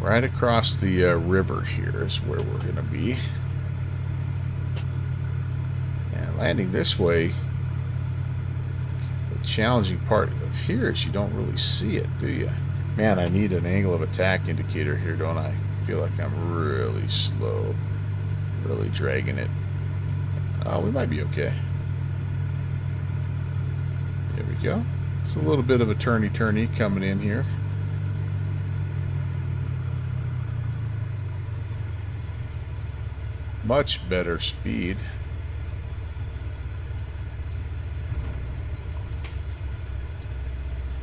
Right across the river here is where we're going to be. And landing this way, the challenging part of here is you don't really see it, do you? Man, I need an angle of attack indicator here, don't I? I feel like I'm really slow, really dragging it. Oh, we might be okay. There we go. It's a little bit of a turny coming in here. Much better speed.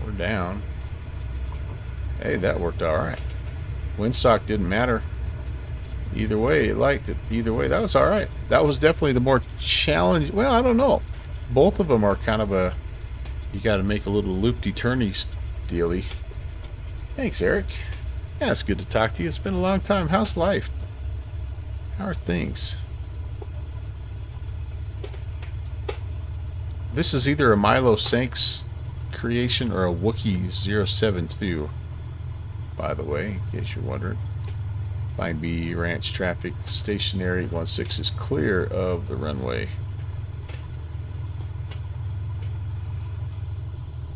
We're down. Hey, that worked all right. Windsock didn't matter. Either way, it liked it. Either way, that was all right. That was definitely the more challenging. Well, I don't know. Both of them are kind of a. You got to make a little loopty-turny dealy. Thanks, Eric. Yeah, it's good to talk to you. It's been a long time. How's life? How are things? This is either a Milo Sanks creation or a Wookiee 072, by the way, in case you're wondering. Line B Ranch traffic. Station Air 816 is clear of the runway.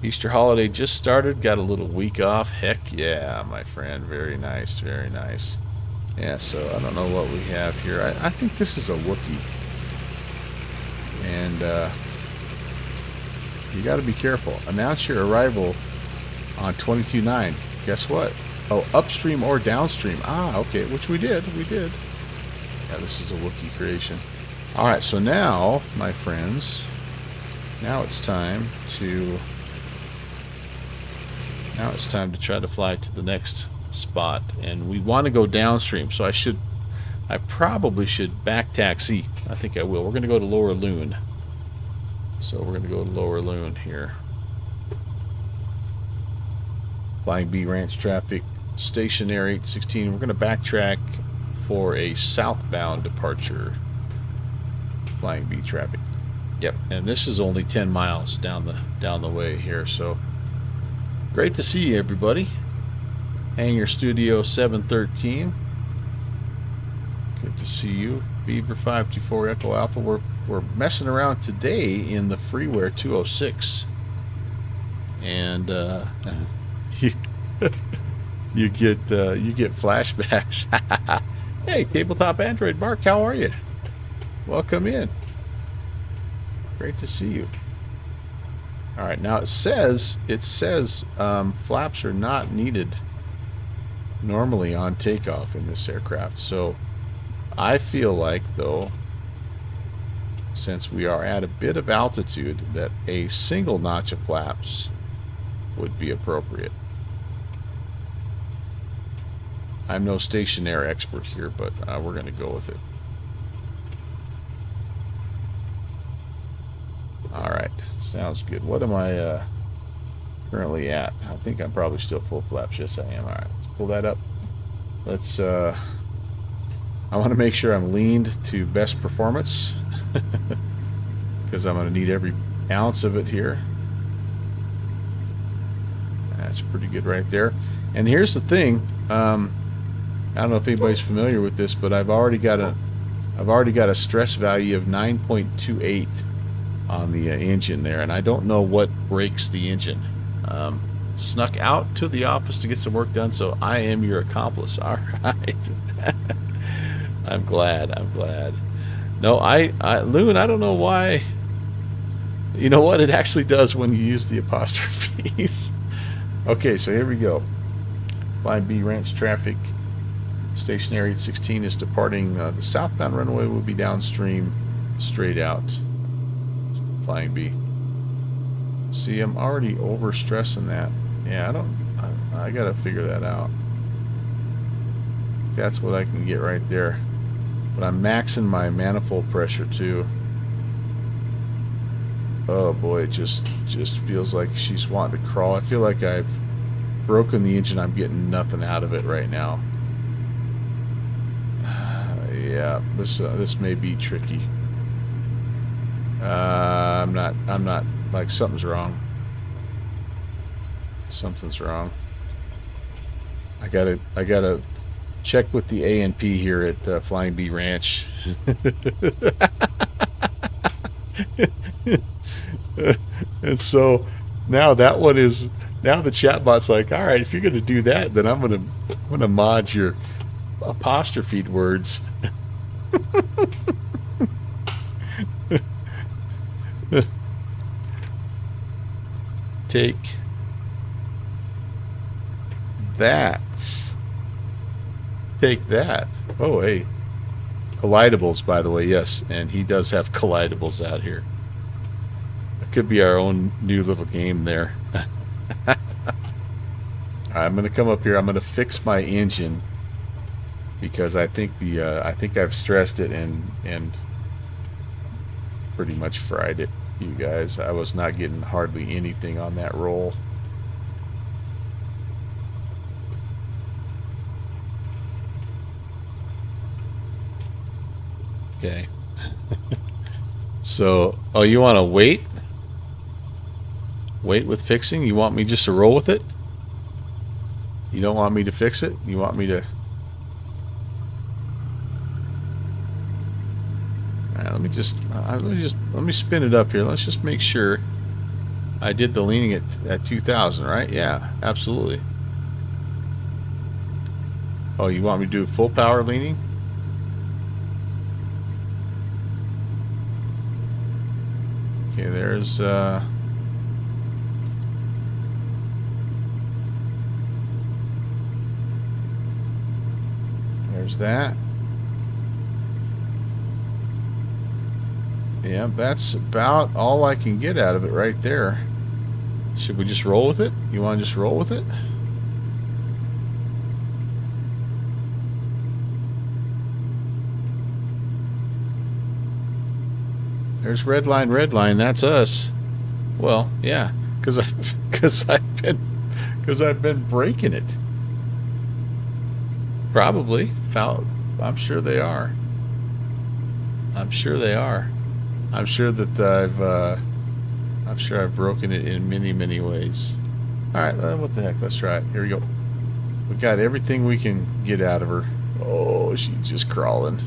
Easter holiday just started. Got a little week off. Heck yeah, my friend. Very nice, very nice. Yeah, so I don't know what we have here. I think this is a Wookiee. And you got to be careful. Announce your arrival on 22.9. Guess what? Oh, upstream or downstream. Ah, okay, which we did. We did. Yeah, this is a Wookiee creation. All right, so now, my friends, now it's time to try to fly to the next spot, and we want to go downstream, so I probably should back taxi. I think I will. We're going to go to Lower Loon. So we're going to go to Lower Loon here. Flying B Ranch traffic, Station Air 816. We're going to backtrack for a southbound departure. Flying B traffic. Yep, and this is only 10 miles down the way here, so great to see you, everybody. Hangar Studio 713. Good to see you. Beaver 524 Echo Alpha. We're messing around today in the freeware 206. And you get flashbacks. Hey, Tabletop Android Mark, how are you? Welcome in. Great to see you. All right, now it says flaps are not needed normally on takeoff in this aircraft. So I feel like, though, since we are at a bit of altitude, that a single notch of flaps would be appropriate. I'm no station air expert here, but we're going to go with it. All right, sounds good. What am I currently at? I think I'm probably still full flaps. Yes, I am. All right, let's pull that up. Let's. I want to make sure I'm leaned to best performance because I'm going to need every ounce of it here. That's pretty good right there. And here's the thing. I don't know if anybody's familiar with this, but I've already got a stress value of 9.28 on the engine there, and I don't know what breaks the engine. Snuck out to the office to get some work done, so I am your accomplice. All right. I'm glad. No, Loon, I don't know why. You know what? It actually does when you use the apostrophes. Okay, so here we go. Flying B Ranch traffic. Stationary at 16 is departing. The southbound runway will be downstream, straight out. Flying B. See, I'm already overstressing that. Yeah, I gotta figure that out. That's what I can get right there. But I'm maxing my manifold pressure too. Oh boy, it just feels like she's wanting to crawl. I feel like I've broken the engine. I'm getting nothing out of it right now. Yeah, this may be tricky. I'm not like something's wrong. Something's wrong. I gotta check with the A&P here at Flying B Ranch. And so now that one is, now the chatbot's like, all right, if you're gonna do that, then I'm gonna mod your apostrophe words. Take that. Take that. Oh, hey. Collidables, by the way, yes. And he does have collidables out here. That could be our own new little game there. I'm going to come up here. I'm going to fix my engine because I think I've stressed it and pretty much fried it, you guys. I was not getting hardly anything on that roll. Okay. So, oh, you want to wait? Wait with fixing? You want me just to roll with it? You don't want me to fix it? You want me to... Alright, let me spin it up here. Let's just make sure I did the leaning at 2000, right? Yeah, absolutely. Oh, you want me to do full power leaning? Okay, there's that. Yeah, that's about all I can get out of it right there. Should we just roll with it? You want to just roll with it? There's red line, that's us. Well, yeah, because I've been breaking it. Probably. I'm sure they are. I'm sure they are. I'm sure that I've broken it in many ways. All right, what the heck? Let's try it. Here we go. We got everything we can get out of her. Oh, she's just crawling.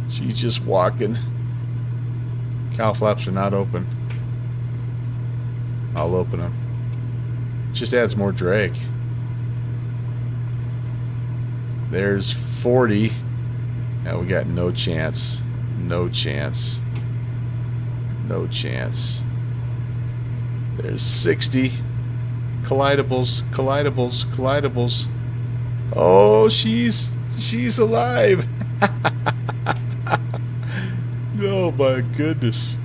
She's just walking. Cowl flaps are not open. I'll open them. Just adds more drag. There's 40. Now we got no chance. No chance. No chance. There's 60. Collidables. Oh, she's alive. Oh my goodness.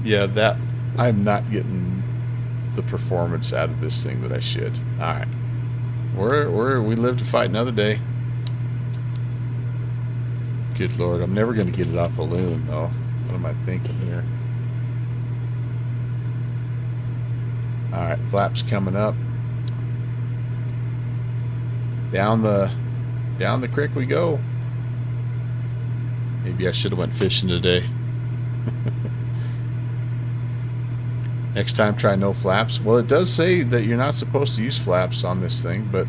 Yeah, that I'm not getting the performance out of this thing that I should. Alright. We live to fight another day. Good Lord, I'm never gonna get it off a loon though. What am I thinking here? Alright, flaps coming up. Down the creek we go. Maybe I should have went fishing today. Next time, try no flaps. Well, it does say that you're not supposed to use flaps on this thing, but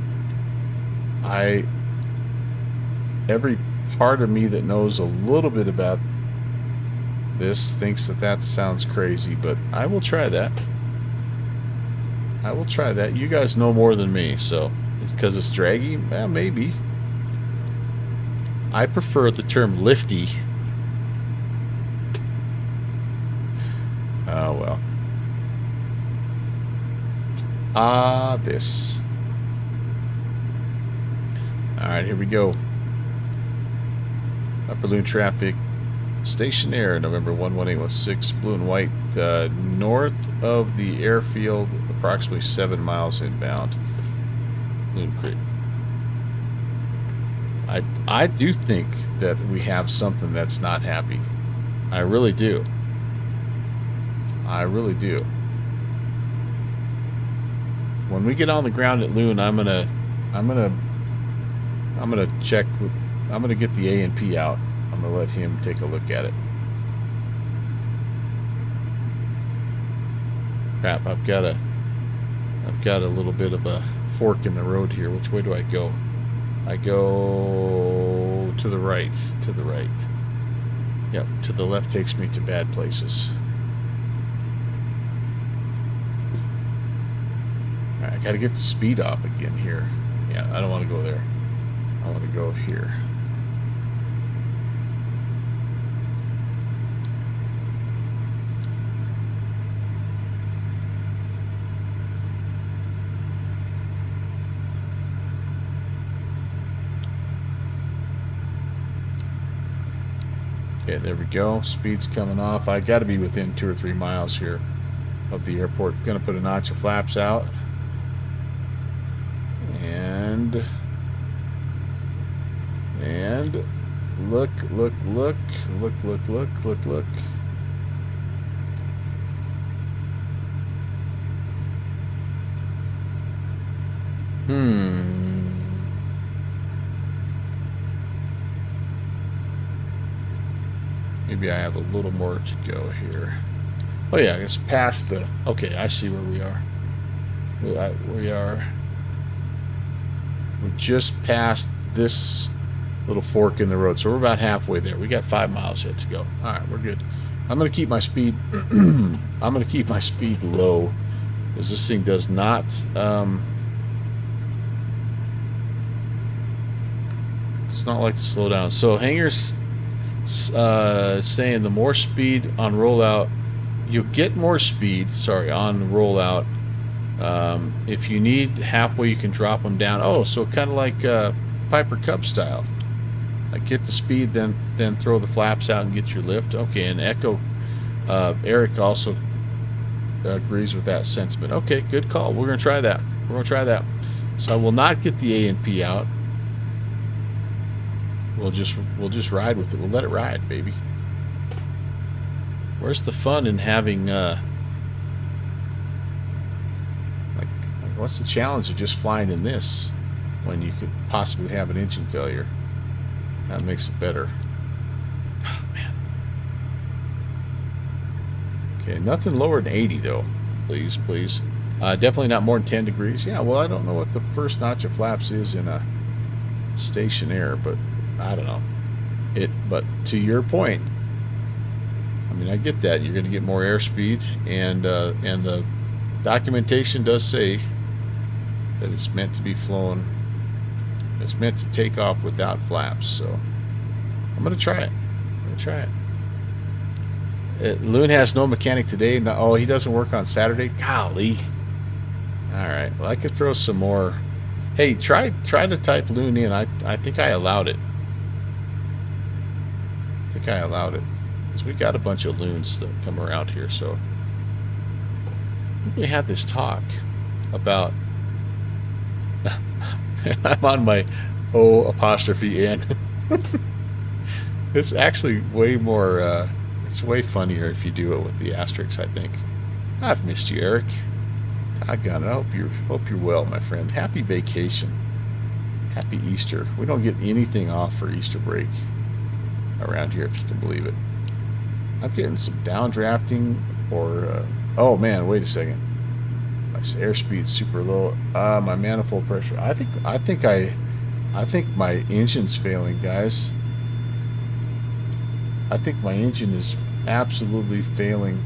every part of me that knows a little bit about this thinks that that sounds crazy, but I will try that. I will try that. You guys know more than me, so because it's draggy, maybe. I prefer the term lifty. Oh well. This. Alright, here we go. Upper Loon traffic. Station Air, November 11816, blue and white, north of the airfield, approximately 7 miles inbound. Loon Creek. I do think that we have something that's not happy. I really do. I really do. When we get on the ground at Loon, I'm gonna check with, I'm gonna get the A&P out. I'm gonna let him take a look at it. Crap, I've got a little bit of a fork in the road here. Which way do I go? I go to the right, to the right. Yep, to the left takes me to bad places. All right, I gotta get the speed off again here. Yeah, I don't want to go there. I want to go here. Okay, there we go. Speed's coming off. I got to be within 2 or 3 miles here of the airport. Going to put a notch of flaps out. And look. Maybe I have a little more to go here. Oh yeah, it's past the... Okay, I see where we are. We're just past this little fork in the road, so we're about halfway there. We got 5 miles yet to go. All right, we're good. I'm going to keep my speed. I'm going to keep my speed low, because this thing does not. Does not like to slow down. So hangers saying the more speed on rollout, you'll get more speed. Sorry, on rollout. If you need halfway, you can drop them down. Oh, so kind of like Piper Cub style. Like get the speed, then throw the flaps out and get your lift. Okay, and Echo, Eric also agrees with that sentiment. Okay, good call. We're gonna try that. We're gonna try that. So I will not get the A&P out. We'll just ride with it. We'll let it ride, baby. Where's the fun in having what's the challenge of just flying in this when you could possibly have an engine failure? That makes it better. Oh, man. Okay, nothing lower than 80 though. Please, please. Definitely not more than 10 degrees. Yeah, well, I don't know what the first notch of flaps is in a Station Air, but I don't know. But to your point, I mean, I get that. You're going to get more airspeed, and the documentation does say that it's meant to be flown. It's meant to take off without flaps. So I'm going to try it. I'm going to try it. Loon has no mechanic today. No, oh, he doesn't work on Saturday. Golly. All right. Well, I could throw some more. Hey, try to type Loon in. I think I allowed it. I allowed it because we got a bunch of loons that come around here. So we had this talk about I'm on my O''N. It's actually way more it's way funnier if you do it with the asterisks, I think. I've missed you, Eric. Doggone it. I hope you're well, my friend. Happy vacation. Happy Easter. We don't get anything off for Easter break around here, if you can believe it. I'm getting some downdrafting or oh man, wait a second. My airspeed's super low. My manifold pressure. I think I I think my engine's failing, guys. I think my engine is absolutely failing.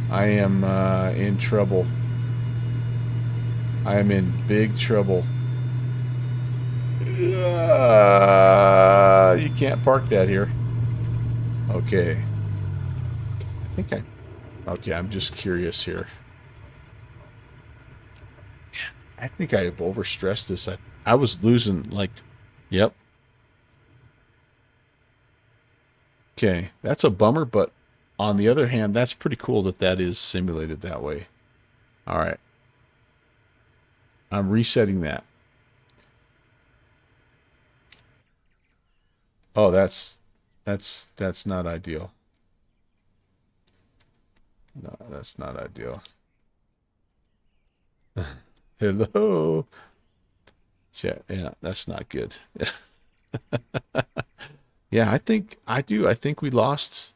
I am in trouble. I am in big trouble. You can't park that here. Okay. Okay, I'm just curious here. I think I have overstressed this. I was losing, like, yep. Okay, that's a bummer, but on the other hand, that's pretty cool that that is simulated that way. All right. I'm resetting that. Oh, that's not ideal. No, that's not ideal. Hello. Yeah, that's not good. Yeah, I think we lost.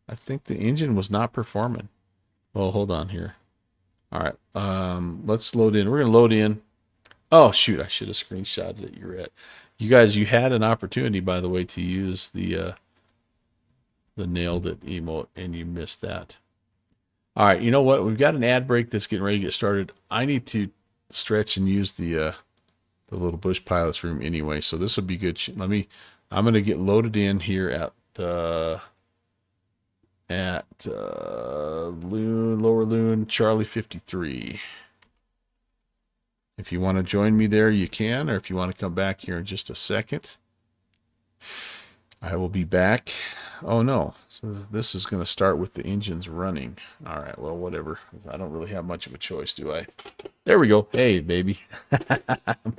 I think the engine was not performing. Well, hold on here. All right. Let's load in. We're going to load in. Oh, shoot. I should have screenshotted it. You guys, you had an opportunity, by the way, to use the nailed it emote, and you missed that. All right. You know what? We've got an ad break that's getting ready to get started. I need to stretch and use the little bush pilot's room anyway, so this will be good. I'm going to get loaded in here at Lower Loon, Charlie 53. If you want to join me there, you can, or if you want to come back here in just a second, I will be back. Oh no, so this is going to start with the engines running. All right, well, whatever. I don't really have much of a choice, do I? There we go. Hey, baby.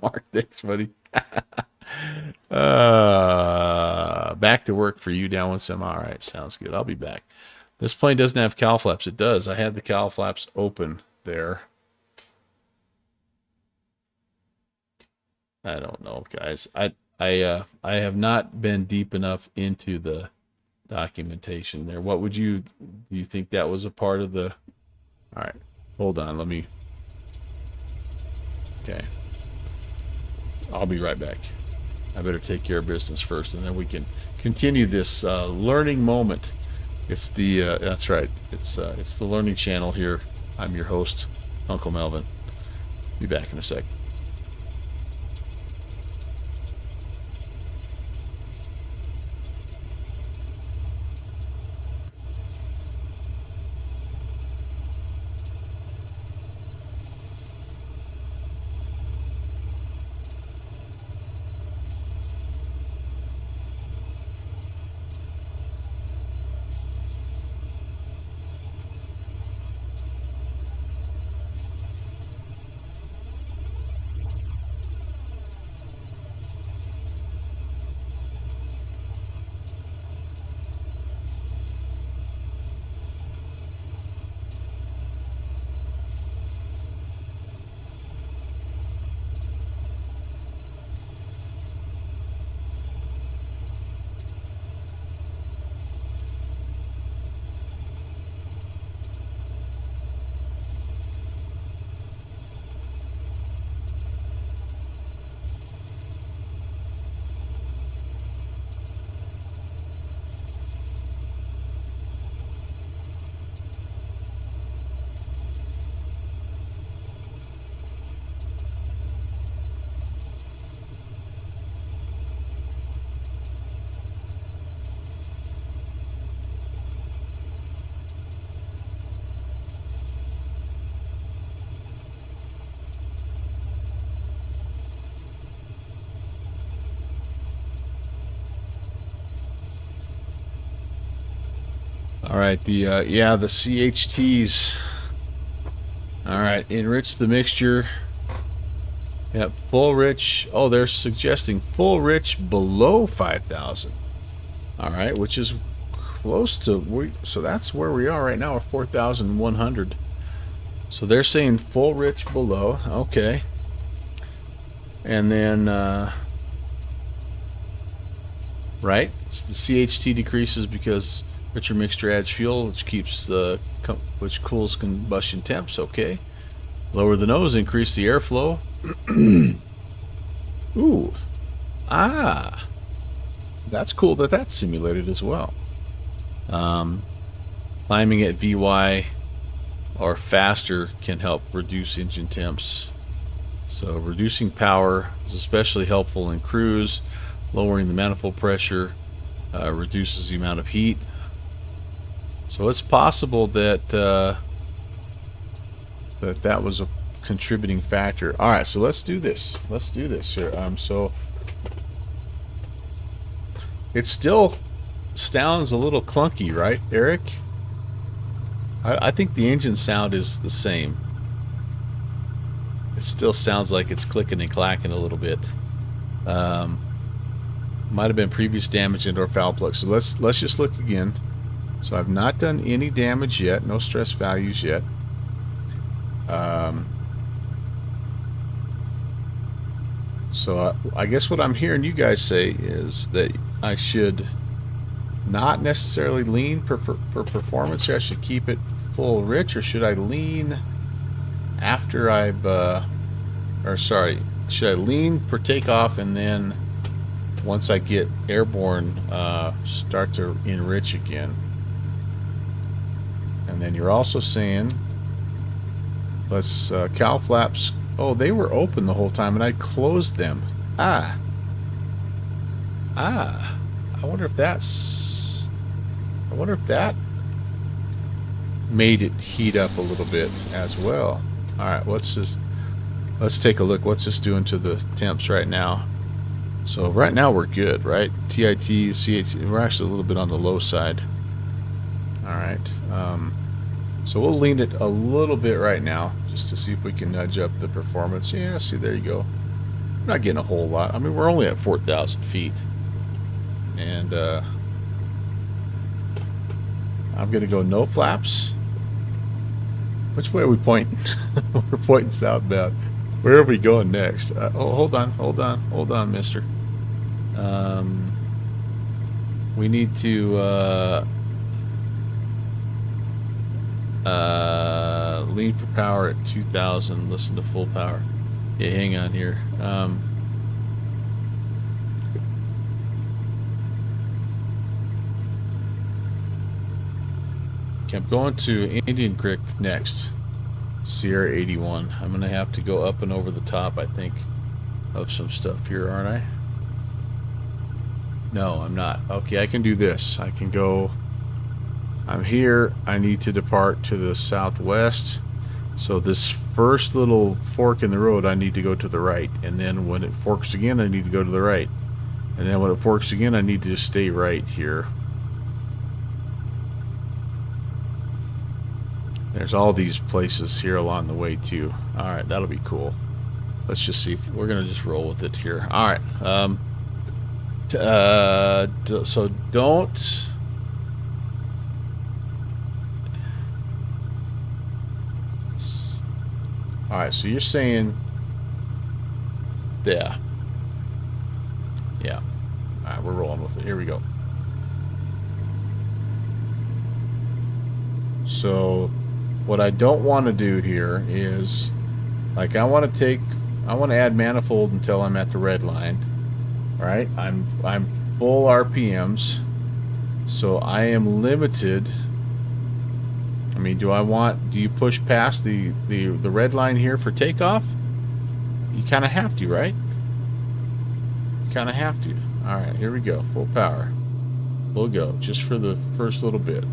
Mark, thanks, buddy. Back to work for you down with some. All right, sounds good. I'll be back. This plane doesn't have cowl flaps. It does. I had the cowl flaps open there. I don't know, guys. I have not been deep enough into the documentation there. What would do you think that was a part of the? All right, hold on. Okay. I'll be right back. I better take care of business first, and then we can continue this learning moment. It's the that's right. It's the learning channel here. I'm your host, Uncle Melvin. Be back in a sec. All right, the CHTs. All right, enrich the mixture. Yep, full rich. Oh, they're suggesting full rich below 5,000. All right, which is close to so that's where we are right now, at 4,100. So they're saying full rich below. Okay, and then right, so the CHT decreases because richer mixture adds fuel, which cools combustion temps. Okay. Lower the nose, increase the airflow. Ooh. Ah. That's cool that that's simulated as well. Climbing at VY or faster can help reduce engine temps. So reducing power is especially helpful in cruise. Lowering the manifold pressure reduces the amount of heat. So it's possible that that was a contributing factor. All right, so let's do this. Let's do this here. So it still sounds a little clunky, right, Eric? I think the engine sound is the same. It still sounds like it's clicking and clacking a little bit. Might have been previous damage into our foul plug. So let's just look again. So I've not done any damage yet. No stress values yet. So I guess what I'm hearing you guys say is that I should not necessarily lean for performance here. I should keep it full rich, or should I lean after I've should I lean for takeoff and then once I get airborne start to enrich again? And then you're also saying let's cowl flaps. Oh, they were open the whole time and I closed them. I wonder if that made it heat up a little bit as well. Alright, let's take a look. What's this doing to the temps right now? So right now we're good, right? TIT, CH, we're actually a little bit on the low side. Alright, so we'll lean it a little bit right now just to see if we can nudge up the performance. Yeah, see, there you go. We're not getting a whole lot. I mean, we're only at 4,000 feet. And I'm going to go no flaps. Which way are we pointing? We're pointing southbound. Where are we going next? Oh, hold on, mister. We need to lean for power at 2,000. Listen to full power. Yeah, hang on here. Okay, I'm going to Indian Creek next. Sierra 81. I'm going to have to go up and over the top, I think, of some stuff here, aren't I? No, I'm not. Okay, I can do this. I can go... I'm here. I need to depart to the southwest. So this first little fork in the road, I need to go to the right. And then when it forks again, I need to go to the right. And then when it forks again, I need to just stay right here. There's all these places here along the way too. Alright, that'll be cool. Let's just see. We're going to just roll with it here. Alright. So don't... Alright, so you're saying... Yeah. Yeah. Alright, we're rolling with it. Here we go. So... what I don't want to do here is, like, I want to add manifold until I'm at the red line, right? I'm full RPMs, so I am limited. I mean, do you push past the red line here for takeoff? You kind of have to, right? You kind of have to. All right, here we go, full power. We'll go just for the first little bit.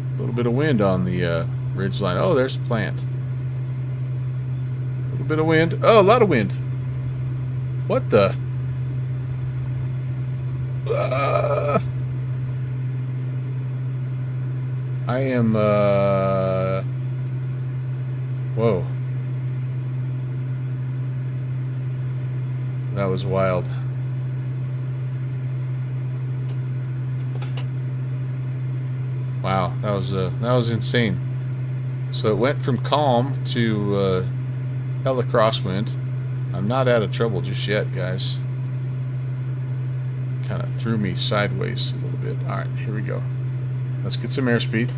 A little bit of wind on the ridge line. Oh, there's the plant. A little bit of wind. Oh, a lot of wind. What the? I am, whoa. That was wild. Wow, that was insane. So it went from calm to hella crosswind. I'm not out of trouble just yet, guys. Kind of threw me sideways a little bit. All right, here we go. Let's get some airspeed.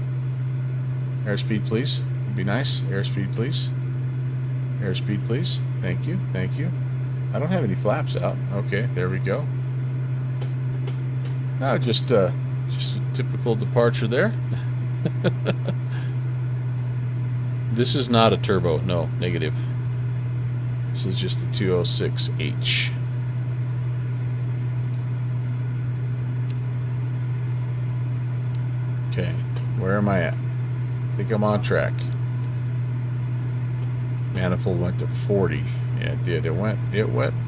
Airspeed, please. be nice. Airspeed, please. Airspeed, please. Thank you. Thank you. I don't have any flaps out. Okay, there we go. No, just a typical departure there. This is not a turbo. No, negative. This is just the 206H. Okay, where am I at? I think I'm on track. Manifold went to 40. Yeah, it did. It went.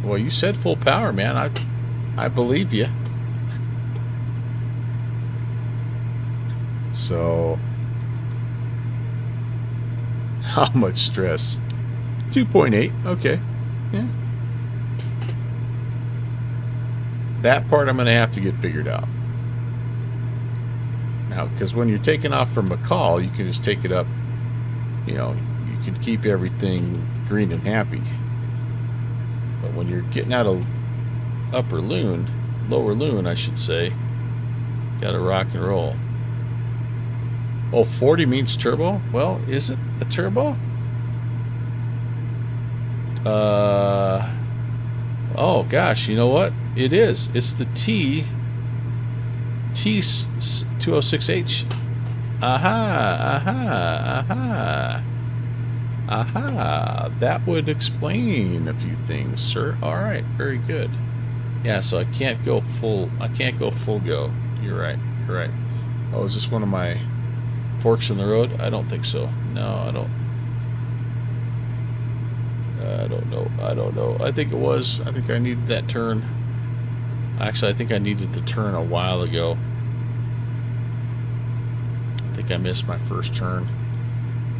Well, you said full power, man. I believe you. So, how much stress? 2.8. Okay. Yeah. That part I'm going to have to get figured out. Now, because when you're taking off from McCall, you can just take it up. You know, you can keep everything green and happy. But when you're getting out of lower loon, I should say, got to rock and roll. Oh, 40 means turbo? Well, is it a turbo? Oh gosh, you know what? It is. It's the T206H. Aha. That would explain a few things, sir. All right, very good. Yeah, so I can't go full go. You're right. Oh, is this one of my forks in the road? I don't think so. No, I don't know. I think it was. I think I needed that turn. Actually, I think I needed the turn a while ago. I think I missed my first turn.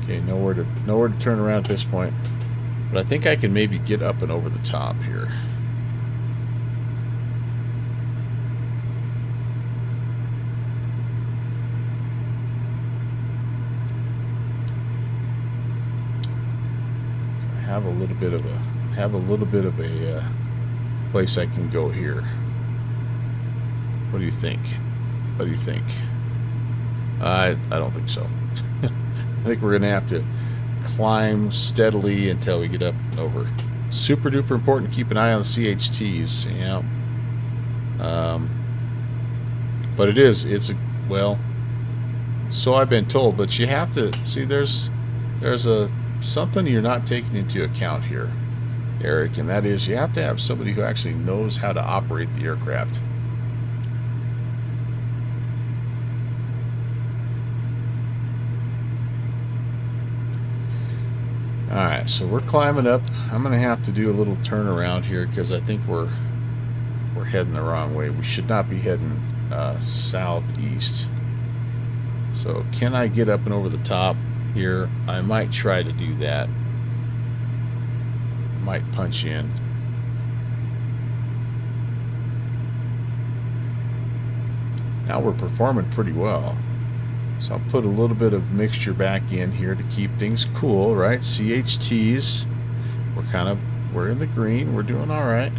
Okay, nowhere to turn around at this point. But I think I can maybe get up and over the top here. Have a little bit of a place I can go here. What do you think? I don't think so. I think we're gonna have to climb steadily until we get up and over. Super duper important to keep an eye on the CHTs. Yeah. But it's well, so I've been told, but you have to see there's something you're not taking into account here, Eric, and that is you have to have somebody who actually knows how to operate the aircraft. Alright, so we're climbing up. I'm going to have to do a little turnaround here because I think we're heading the wrong way. We should not be heading southeast. So can I get up and over the top here? I might try to do that. Might punch in. Now we're performing pretty well. So I'll put a little bit of mixture back in here to keep things cool, right? CHTs. We're in the green. We're doing all right.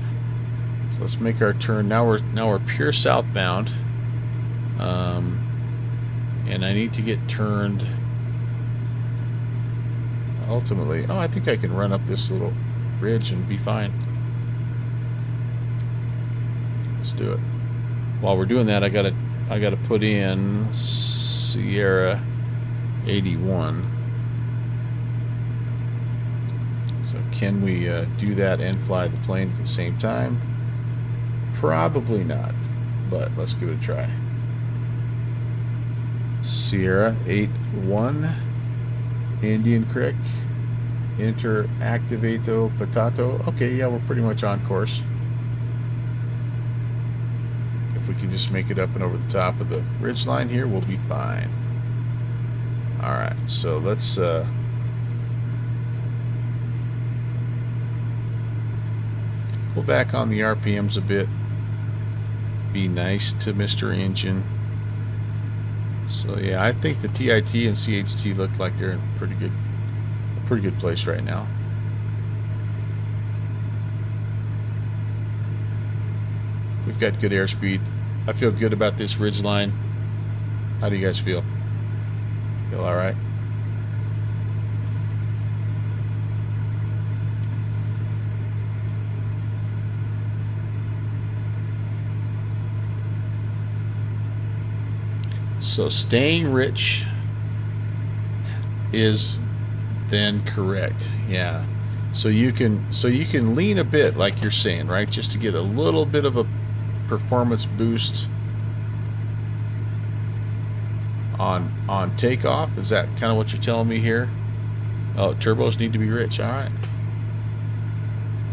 So let's make our turn. Now we're pure southbound. And I need to get turned ultimately. Oh, I think I can run up this little ridge and be fine. Let's do it. While we're doing that, I gotta put in Sierra 81. So can we do that and fly the plane at the same time? Probably not, but let's give it a try. Sierra 81 Indian Creek, enter activato potato. Okay, yeah, we're pretty much on course. If we can just make it up and over the top of the ridge line here, we'll be fine. Alright, so let's pull back on the RPMs a bit. Be nice to Mr. Engine. So yeah, I think the TIT and CHT look like they're in a pretty good place right now. We've got good airspeed. I feel good about this ridge line. How do you guys feel? Feel all right? So staying rich is then correct. Yeah. So you can lean a bit, like you're saying, right? Just to get a little bit of a performance boost on takeoff. Is that kind of what you're telling me here? Oh, turbos need to be rich. All right.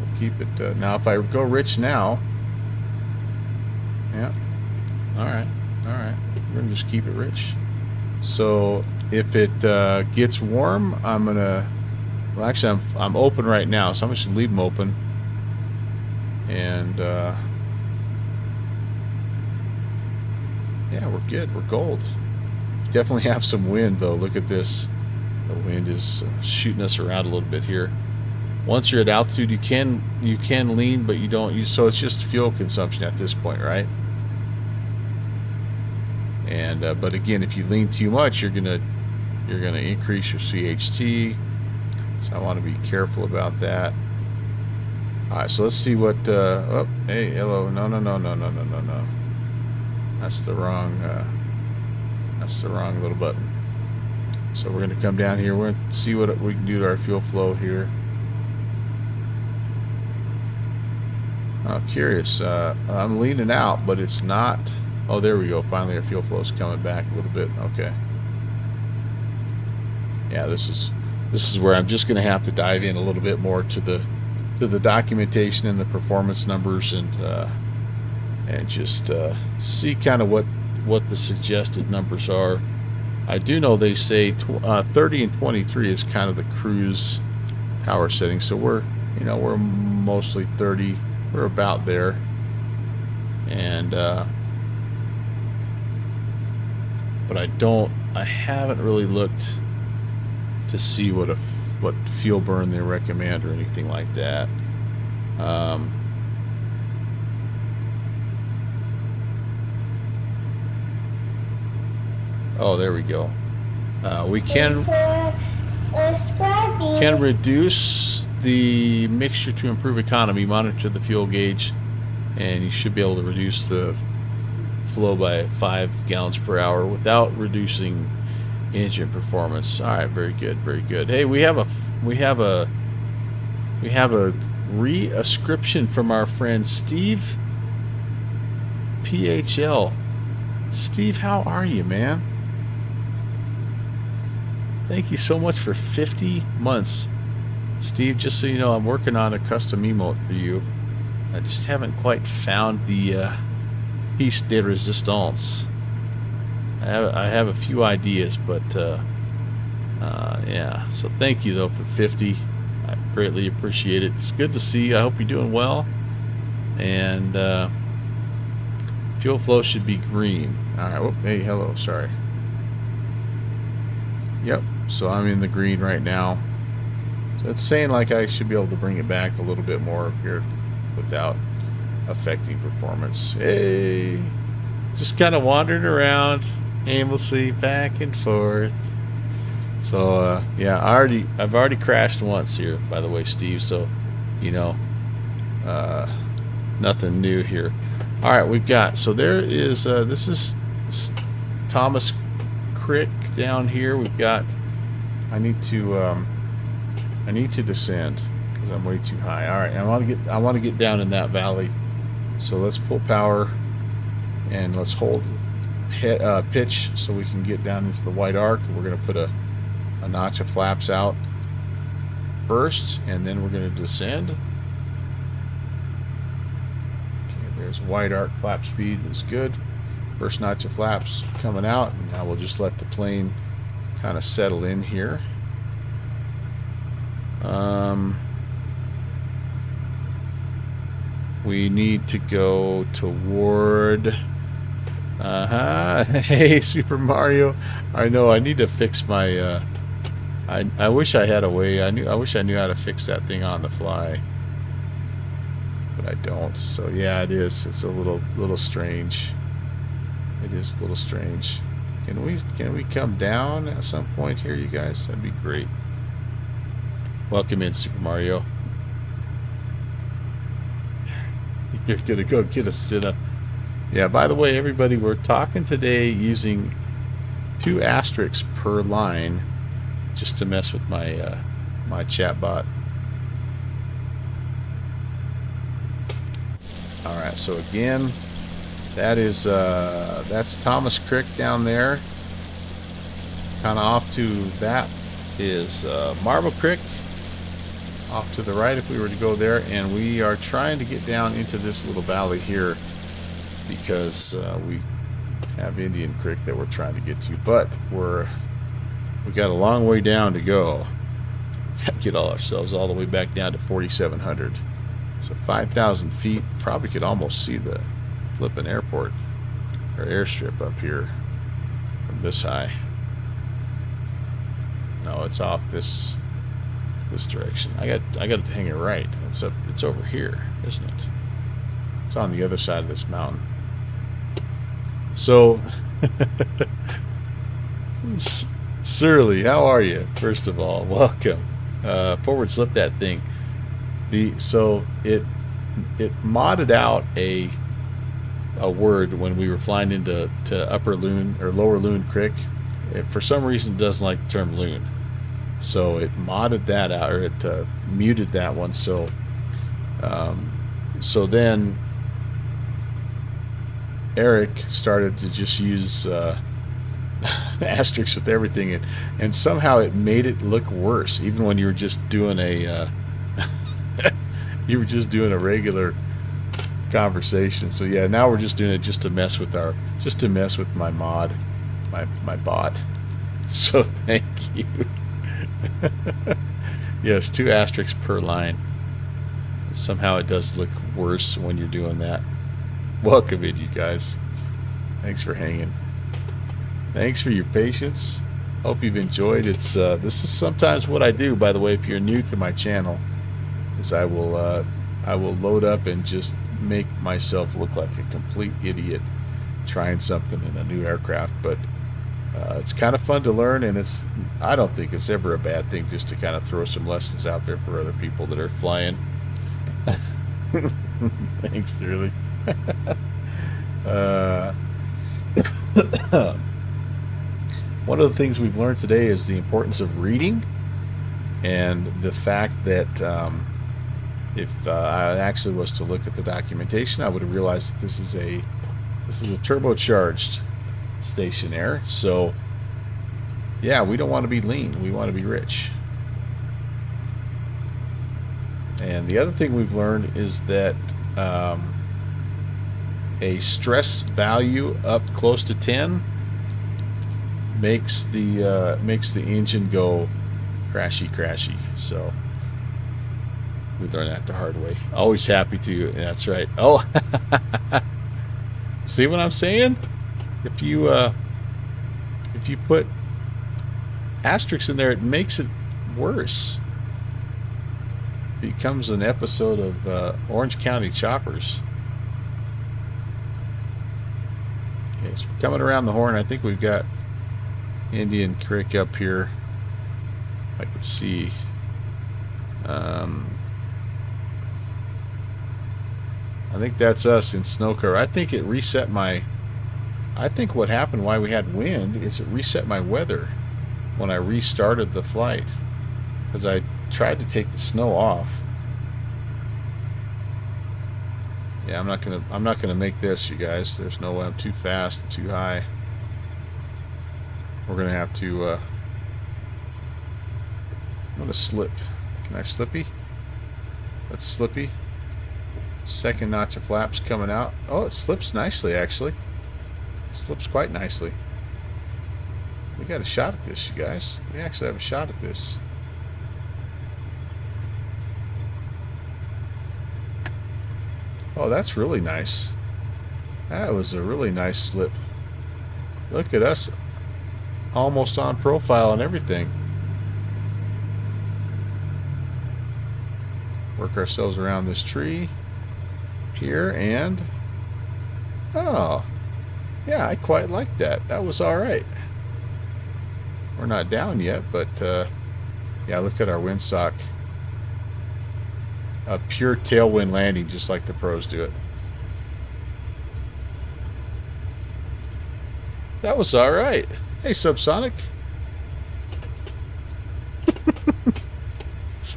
We'll keep it. Now, if I go rich now, yeah. All right. All right. We're gonna just keep it rich. So if it gets warm, I'm gonna. Well, actually, I'm open right now, so I'm just gonna leave them open. And yeah, we're good. We're gold. Definitely have some wind though. Look at this. The wind is shooting us around a little bit here. Once you're at altitude, you can lean, but you don't use. So it's just fuel consumption at this point, right? And but again, if you lean too much, you're gonna increase your CHT. So I want to be careful about that. All right, so let's see what. Oh, hey, hello. No. That's the wrong. That's the wrong little button. So we're going to come down here. We're going to see what we can do to our fuel flow here. I'm curious. I'm leaning out, but it's not. Oh, there we go. Finally, our fuel flow is coming back a little bit. Okay. Yeah, this is where I'm just going to have to dive in a little bit more to the documentation and the performance numbers, and just see kind of what the suggested numbers are. I do know they say 30 and 23 is kind of the cruise power setting, so we're mostly 30. We're about there, and but I haven't really looked to see what fuel burn they recommend or anything like that. Oh, there we go. We can reduce the mixture to improve economy. Monitor the fuel gauge, and you should be able to reduce the flow by 5 gallons per hour without reducing engine performance. All right, very good, very good. Hey, we have a re-ascription from our friend Steve PHL. Steve, how are you, man? Thank you so much for 50 months. Steve, just so you know, I'm working on a custom emote for you. I just haven't quite found the piece de resistance. I have a few ideas, but yeah. So thank you though for 50. I greatly appreciate it. It's good to see you. I hope you're doing well. And fuel flow should be green. All right. Whoop, hey, hello. Sorry. Yep. So I'm in the green right now. So it's saying like I should be able to bring it back a little bit more here without affecting performance. Hey, just kind of wandering around aimlessly back and forth. So yeah, I've already crashed once here, by the way, Steve. So nothing new here. All right, we've got, so there is this is Thomas Creek down here. We've got. I need to descend because I'm way too high. All right, I want to get down in that valley. So let's pull power and let's hold pitch so we can get down into the white arc. We're going to put a notch of flaps out first, and then we're going to descend. Okay, there's white arc flap speed. That's good. First notch of flaps coming out, and now we'll just let the plane kind of settle in here. We need to go toward hey Super Mario, I know I need to fix my I wish I had a way. I wish I knew how to fix that thing on the fly, but I don't. So yeah, it is. It's a little strange. It is a little strange. Can we come down at some point here, you guys? That'd be great. Welcome in, Super Mario. You're gonna go get a sit-up. Yeah, by the way, everybody, we're talking today using 2 asterisks per line just to mess with my my chat bot. Alright, so again, that is that's Thomas Creek down there. Kind of off to that is Marble Creek. Off to the right if we were to go there, and we are trying to get down into this little valley here because we have Indian Creek that we're trying to get to, but we got a long way down to go. Got to get ourselves all the way back down to 4,700. So 5,000 feet. Probably could almost see the flipping airport or airstrip up here from this high. No, it's off this direction. I got to hang it right. It's over here, isn't it? It's on the other side of this mountain. So Surly, how are you? First of all, welcome. Forward slip that thing. So it modded out a word when we were flying into Upper Loon or Lower Loon Creek. For some reason it doesn't like the term loon. So it modded that out, or it muted that one. So then Eric started to just use asterisks with everything, and somehow it made it look worse, even when you were just doing a regular conversation. So yeah, now we're just doing it just to mess with my mod, my bot. So thank you. Yes, 2 asterisks per line. Somehow it does look worse when you're doing that. Welcome in, you guys. Thanks for hanging. Thanks for your patience. Hope you've enjoyed. This is sometimes what I do, by the way, if you're new to my channel, is I will load up and just make myself look like a complete idiot trying something in a new aircraft. But it's kind of fun to learn, and I don't think it's ever a bad thing just to kind of throw some lessons out there for other people that are flying. Thanks, Shirley. One of the things we've learned today is the importance of reading, and the fact that if I actually was to look at the documentation, I would have realized that this is a turbocharged stationair. So yeah, we don't want to be lean, we want to be rich. And the other thing we've learned is that a stress value up close to 10 makes the engine go crashy. So we learned that the hard way. Always happy to. That's right. Oh, see what I'm saying? If you put asterisks in there, it makes it worse. It becomes an episode of Orange County Choppers. Okay, so coming around the horn, I think we've got Indian Creek up here. I could see. I think that's us in snow cover. I think it reset my. I think what happened, why we had wind, is it reset my weather when I restarted the flight, because I tried to take the snow off. Yeah, I'm not gonna make this, you guys. There's no way. I'm too fast and too high. We're gonna have to. I'm gonna slip. Can I slippy? That's slippy. Second notch of flaps coming out. Oh, it slips nicely, actually. It slips quite nicely. We got a shot at this, you guys. We actually have a shot at this. Oh, that's really nice. That was a really nice slip. Look at us. Almost on profile and everything. Work ourselves around this tree here, and oh yeah, I quite like that. That was alright. We're not down yet, but yeah, look at our windsock. A pure tailwind landing, just like the pros do it. That was alright. Hey, Subsonic.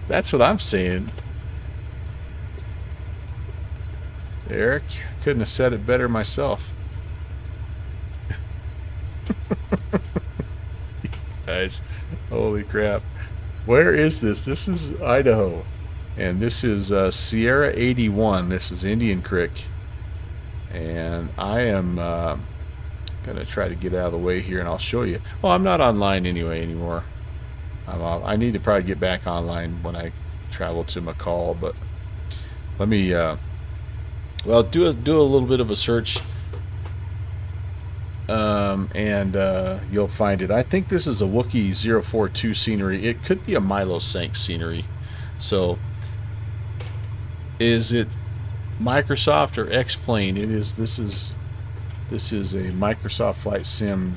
That's what I'm saying. Eric, couldn't have said it better myself. Guys, holy crap. Where is this? This is Idaho. And this is Sierra 81. This is Indian Creek. And I am going to try to get out of the way here and I'll show you. Well, I'm not online anymore. I need to probably get back online when I travel to McCall, but let me well, do a little bit of a search, and you'll find it. I think this is a Wookiee 042 scenery. It could be a Milo Sank scenery. So, is it Microsoft or X-Plane? It is. This is a Microsoft Flight Sim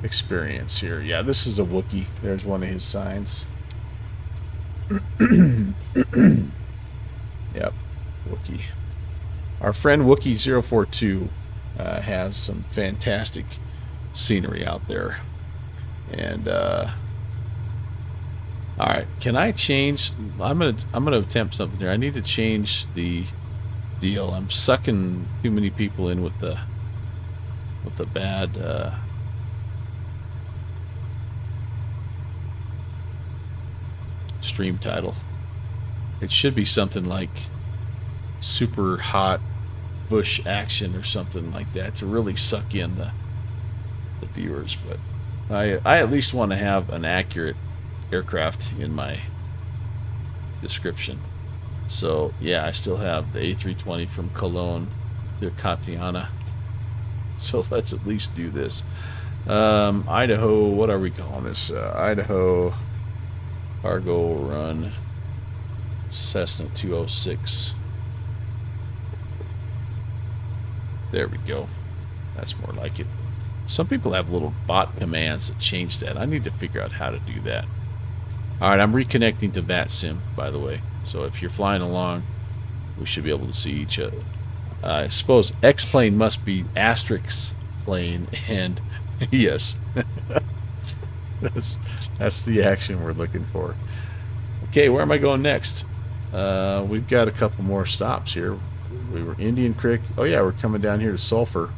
experience here. Yeah, this is a Wookiee. There's one of his signs. Yep, Wookiee. Our friend Wookiee042 has some fantastic scenery out there. And all right, can I change? I'm gonna attempt something here. I need to change the deal. I'm sucking too many people in with the bad stream title. It should be something like super hot bush action or something like that to really suck in the viewers. But I at least want to have an accurate aircraft in my description. So yeah, I still have the A320 from Cologne to Catania. So let's at least do this. Idaho, what are we calling this? Idaho cargo run Cessna 206. There we go. That's more like it. Some people have little bot commands that change that. I need to figure out how to do that. Alright, I'm reconnecting to VATSIM, by the way. So if you're flying along, we should be able to see each other. I suppose X-plane must be asterisk plane, and yes. That's the action we're looking for. Okay, where am I going next? We've got a couple more stops here. We were Indian Creek. Oh yeah, we're coming down here to Sulphur.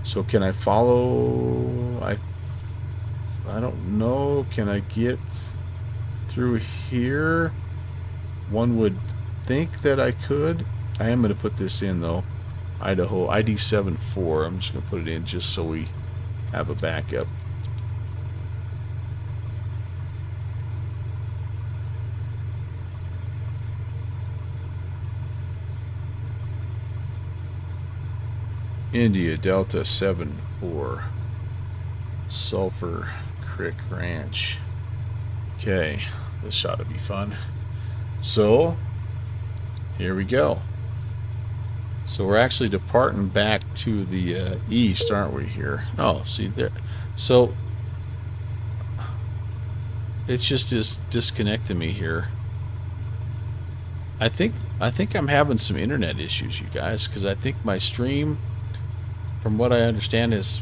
So can I follow? I don't know. Can I get through here? One would think that I could. I am going to put this in though. Idaho ID74. I'm just going to put it in just so we have a backup. India Delta 74 Sulphur Creek Ranch. Okay, this ought to be fun. So here we go. So we're actually departing back to the east, aren't we here? Oh, see there. So it's just disconnecting me here. I think I'm having some internet issues, you guys, because I think my stream, from what I understand, has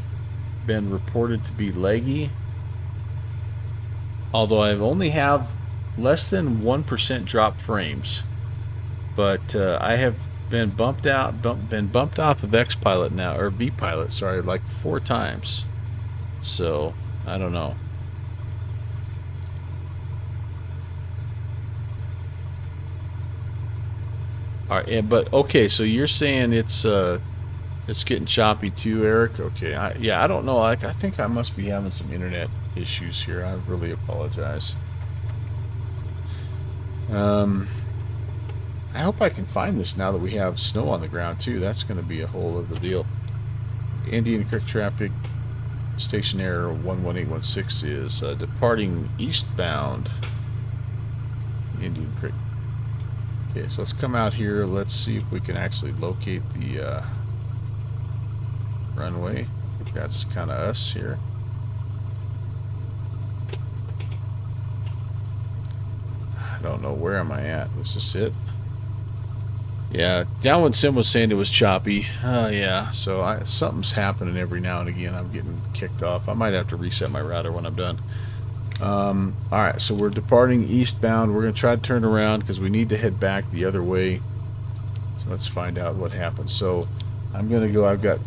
been reported to be laggy. Although I only have less than 1% drop frames, but I have been bumped off of XPilot now, or VPilot, sorry, like 4 times. So I don't know. All right, but okay, so you're saying it's getting choppy too, Eric? Okay, yeah, I don't know. I think I must be having some internet issues here. I really apologize. I hope I can find this now that we have snow on the ground too. That's going to be a whole other deal. Indian Creek traffic, station error 11816 is departing eastbound Indian Creek. Okay, so let's come out here. Let's see if we can actually locate the runway. I think that's kind of us here. I don't know, where am I at? Is this it? Yeah, downwind sim was saying it was choppy. Yeah, so something's happening every now and again. I'm getting kicked off. I might have to reset my router when I'm done. Alright, so we're departing eastbound. We're going to try to turn around because we need to head back the other way. So let's find out what happens. So I'm going to go, I've got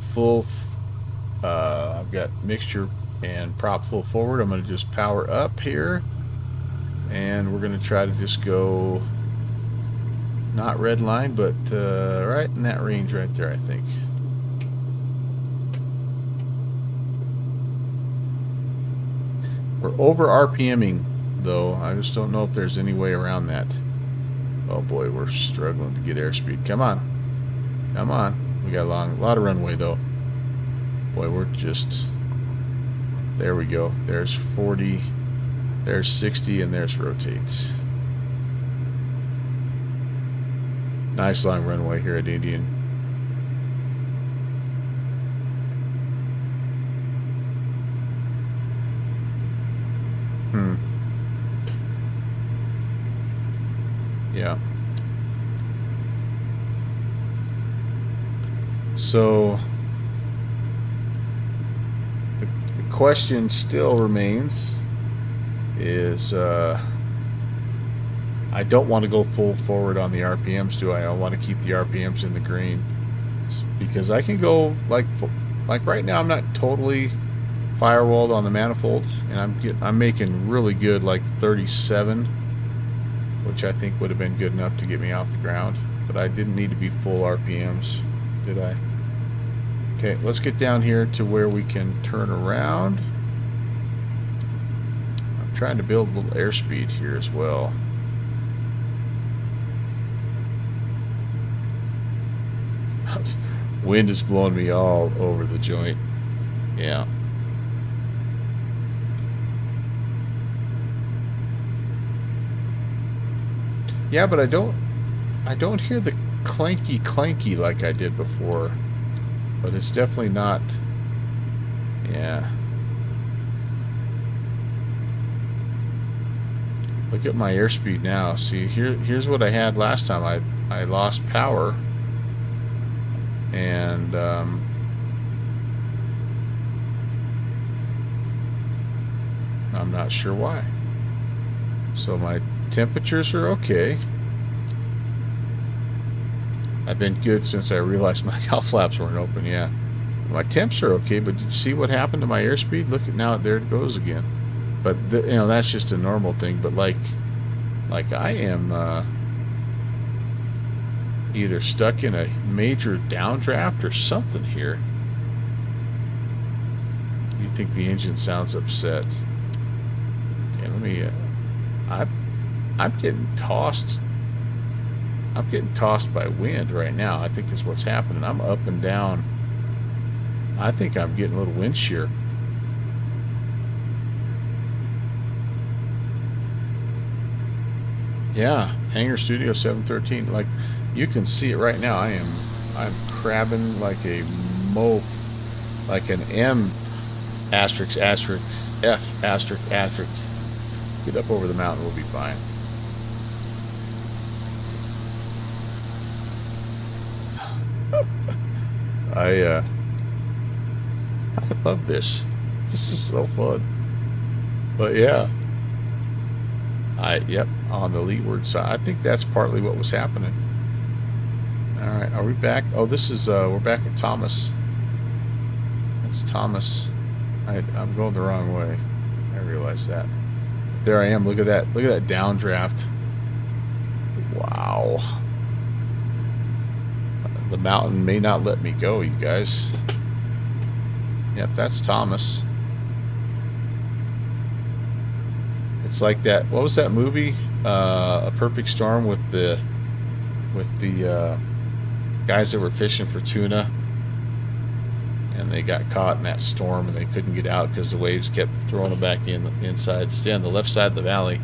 mixture and prop full forward. I'm going to just power up here. And we're going to try to just go, not red line, but right in that range right there, I think. We're over RPMing, though. I just don't know if there's any way around that. Oh boy, we're struggling to get airspeed. Come on. Come on. We got a lot of runway, though. Boy, we're just... There we go. There's 40. There's 60, and there's rotates. Nice long runway here at Indian. Yeah. So the question still remains is I don't want to go full forward on the RPMs, do I? I want to keep the RPMs in the green because I can go like right now. I'm not totally firewalled on the manifold, and I'm making really good, like 37, which I think would have been good enough to get me off the ground. But I didn't need to be full RPMs, did I? Okay, let's get down here to where we can turn around. I'm trying to build a little airspeed here as well. Wind is blowing me all over the joint. Yeah. Yeah, but I don't hear the clanky like I did before. But it's definitely not. Yeah. Look at my airspeed now. See, here's what I had last time. I lost power. And I'm not sure why. So my temperatures are okay. I've been good since I realized my cowl flaps weren't open. Yeah, my temps are okay, but did you see what happened to my airspeed? Look at now, there it goes again. But you know, that's just a normal thing. But like I am either stuck in a major downdraft or something here. You think the engine sounds upset? Yeah, let me. I'm getting tossed. I'm getting tossed by wind right now. I think is what's happening. I'm up and down. I think I'm getting a little wind shear. Yeah, Hangar Studio 713. Like you can see it right now. I'm crabbing like a mope, like an M asterisk asterisk F asterisk asterisk. Get up over the mountain, we'll be fine. I love this. This is so fun. But yeah. Yep, on the leeward side. I think that's partly what was happening. Alright, are we back? Oh, this is, we're back at Thomas. That's Thomas. I'm going the wrong way. I realize that. There I am. Look at that. Look at that downdraft. Wow. The mountain may not let me go, you guys. Yep, that's Thomas. It's like that. What was that movie? A Perfect Storm with the guys that were fishing for tuna, and they got caught in that storm and they couldn't get out because the waves kept throwing them back in inside. Stay on the left side of the valley.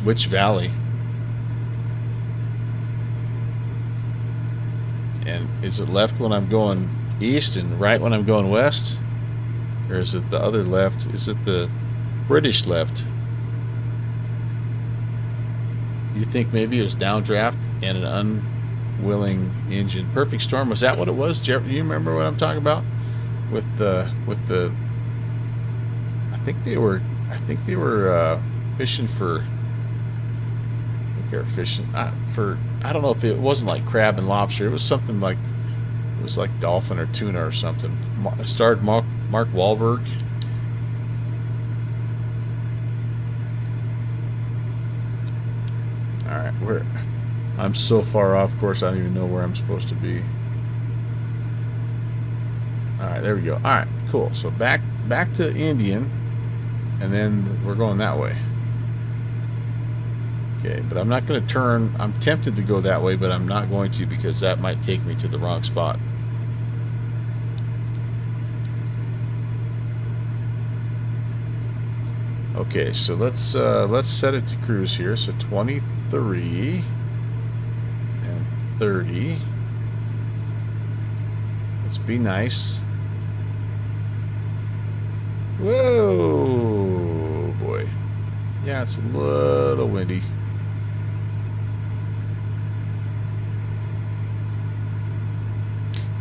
Which valley? And is it left when I'm going east and right when I'm going west? Or is it the other left? Is it the British left. You think maybe it was downdraft and an unwilling engine? Perfect storm. Was that what it was? Do you remember what I'm talking about? With the I think they were fishing for. I think they were fishing for. I don't know if it wasn't like crab and lobster. It was something like. It was like dolphin or tuna or something. It starred Mark Wahlberg. Alright, I'm so far off course I don't even know where I'm supposed to be. Alright, there we go. Alright, cool. So back to Indian, and then we're going that way. Okay, but I'm not going to turn. I'm tempted to go that way, but I'm not going to because that might take me to the wrong spot. Okay, so let's set it to cruise here. So 23 and 30. Let's be nice. Whoa, boy. Yeah, it's a little windy.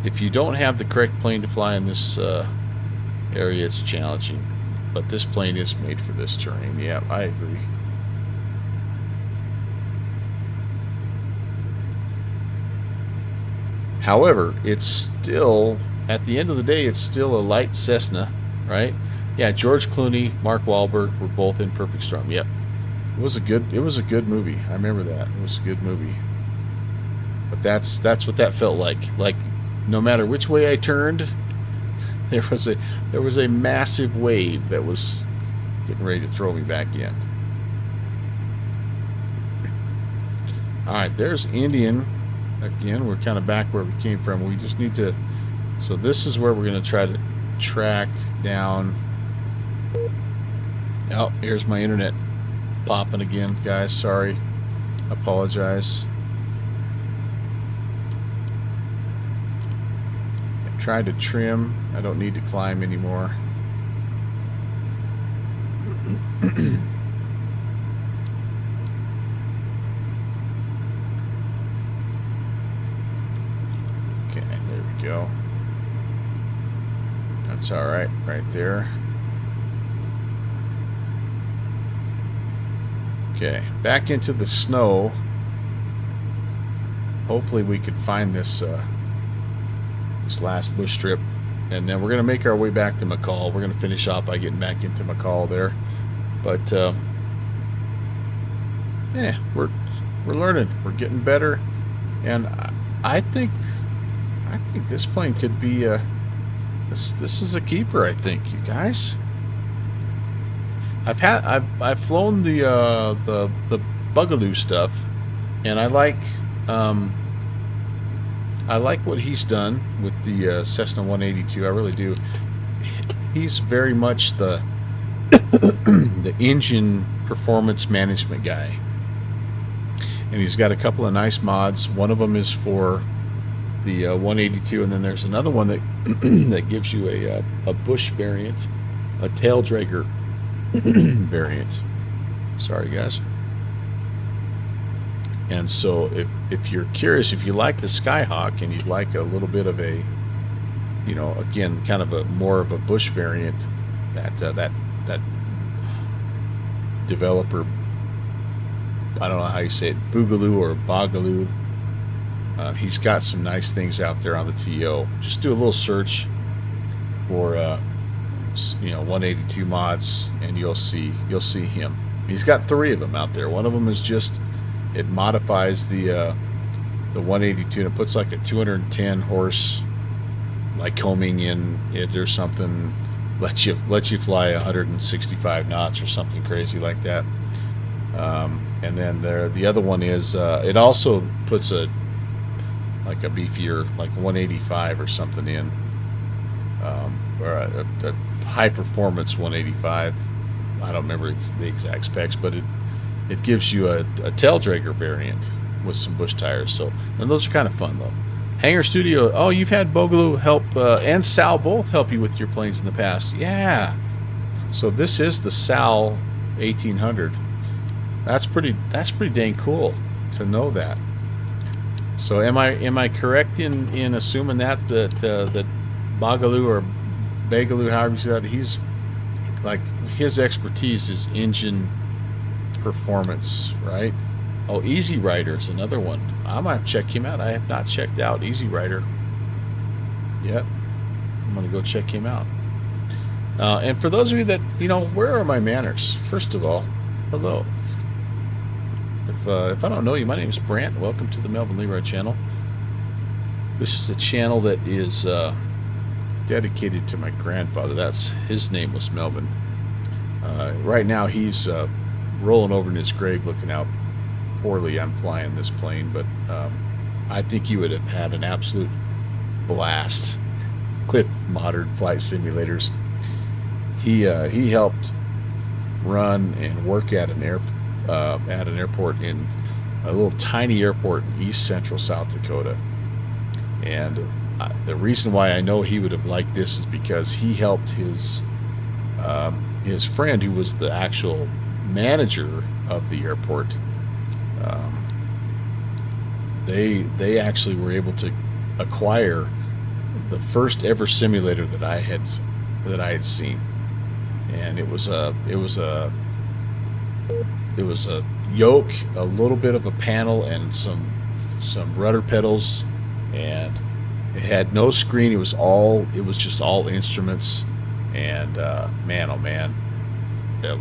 If you don't have the correct plane to fly in this area, it's challenging. But this plane is made for this terrain. Yeah, I agree. However, it's still, at the end of the day, it's still a light Cessna, right? Yeah, George Clooney, Mark Wahlberg were both in Perfect Storm. Yep. It was a good movie. I remember that. It was a good movie. But that's what that felt like. Like no matter which way I turned, there was a massive wave that was getting ready to throw me back in. All right, there's Indian. Again, we're kind of back where we came from. We just need to. So this is where we're going to try to track down. Oh, here's my internet popping again, guys. Sorry. Apologize. I tried to trim. I don't need to climb anymore. Okay, there we go. That's all right, right there. Okay, back into the snow. Hopefully we can find this this last bush strip, and then we're gonna make our way back to McCall. We're gonna finish off by getting back into McCall there, but yeah, we're learning. We're getting better, and I think this plane could be this is a keeper. I think, you guys. I've flown the Boogaloo stuff, and I like what he's done with the Cessna 182. I really do. He's very much the the engine performance management guy, and he's got a couple of nice mods. One of them is for the 182, and then there's another one that that gives you a bush variant, a tail dragger variant. Sorry, guys. And so if you're curious, if you like the Skyhawk and you'd like a little bit of a, you know, again, kind of a more of a bush variant, that developer, I don't know how you say it, Boogaloo or Bogaloo, he's got some nice things out there on the TO. Just do a little search for you know, 182 mods, and you'll see him. He's got 3 of them out there. One of them is just, it modifies the 182 and it puts like a 210 horse Lycoming in it or something, lets you fly 165 knots or something crazy like that. And then the other one is it also puts a beefier, like 185 or something in, or a high performance 185. I don't remember the exact specs, but it gives you a tail dragger variant with some bush tires. So, and those are kind of fun though. Hangar Studio. Oh, you've had Boogaloo help and Sal both help you with your planes in the past. Yeah. So this is the SAL 1800. That's pretty dang cool to know that. So am I correct in assuming that Bagaloo or Bagaloo, however you say that, he's like, his expertise is engine performance, right? Oh, Easy Rider is another one. I might check him out. I have not checked out Easy Rider yet. I'm gonna go check him out. And for those of you that, you know, where are my manners? First of all, hello. If I don't know you, my name is Brant. Welcome to the Melvin Leroy channel. This is a channel that is dedicated to my grandfather. His name was Melvin. Right now he's rolling over in his grave, looking how poorly I'm flying this plane, but I think he would have had an absolute blast with modern flight simulators. He helped run and work at an airport in a little tiny airport in East Central South Dakota. And the reason why I know he would have liked this is because he helped his friend, who was the actual manager of the airport. They actually were able to acquire the first ever simulator that I had seen, and it was a yoke, a little bit of a panel, and some rudder pedals, and it had no screen. It was just all instruments, and man, oh man,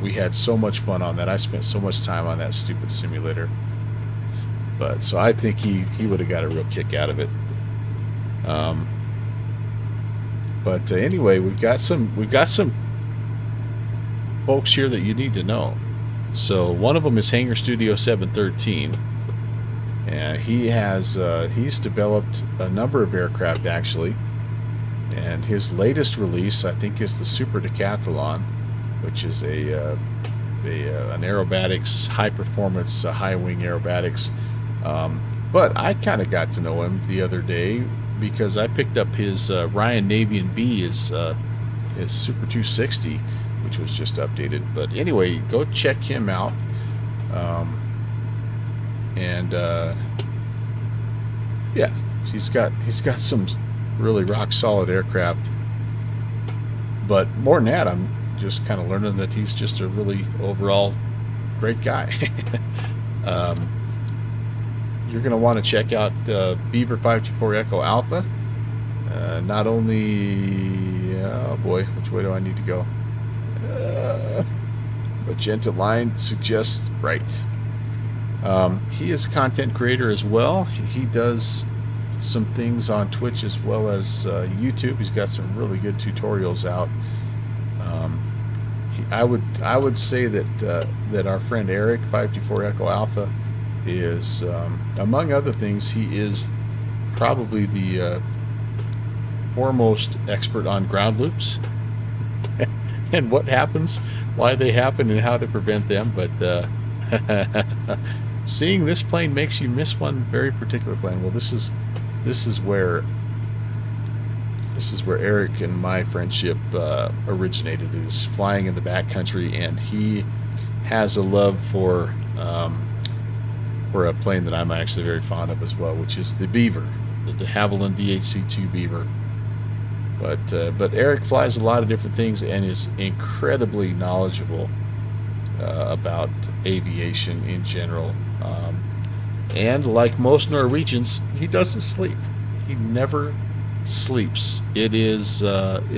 we had so much fun on that. I spent so much time on that stupid simulator. But so I think he would have got a real kick out of it. But anyway, we've got some folks here that you need to know. So one of them is Hangar Studio 713, and he's developed a number of aircraft actually, and his latest release I think is the Super Decathlon, which is an aerobatics, high performance, high wing aerobatics. But I kind of got to know him the other day because I picked up his Ryan Navy and B, his Super 260, which was just updated. But anyway, go check him out. Yeah, he's got some really rock solid aircraft. But more than that, I'm just kind of learning that he's just a really overall great guy. You're going to want to check out Beaver 524 Echo Alpha. Not only, oh boy, which way do I need to go? Magenta line suggests right. He is a content creator as well. He does some things on Twitch as well as YouTube. He's got some really good tutorials out. I would say that our friend Eric 524 Echo Alpha is, among other things, he is probably the foremost expert on ground loops and what happens, why they happen, and how to prevent them. But seeing this plane makes you miss one very particular plane. Well, this is where Eric and my friendship originated, is flying in the backcountry, and he has a love for a plane that I'm actually very fond of as well, which is the Beaver, the de Havilland DHC-2 Beaver. But Eric flies a lot of different things and is incredibly knowledgeable about aviation in general. And like most Norwegians, he doesn't sleep. He never sleeps. It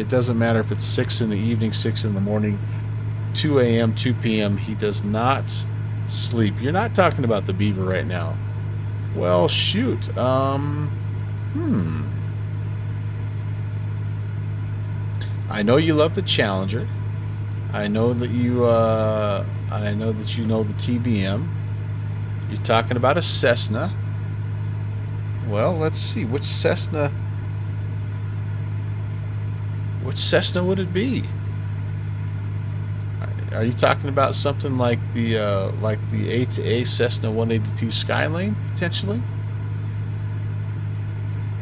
doesn't matter if it's 6 in the evening, 6 in the morning, 2 a.m., 2 p.m. He does not sleep. You're not talking about the Beaver right now. Well, shoot. I know you love the Challenger. I know that you know the TBM. You're talking about a Cessna. Well, let's see, which Cessna would it be? Are you talking about something like the A2A Cessna 182 Skylane, potentially?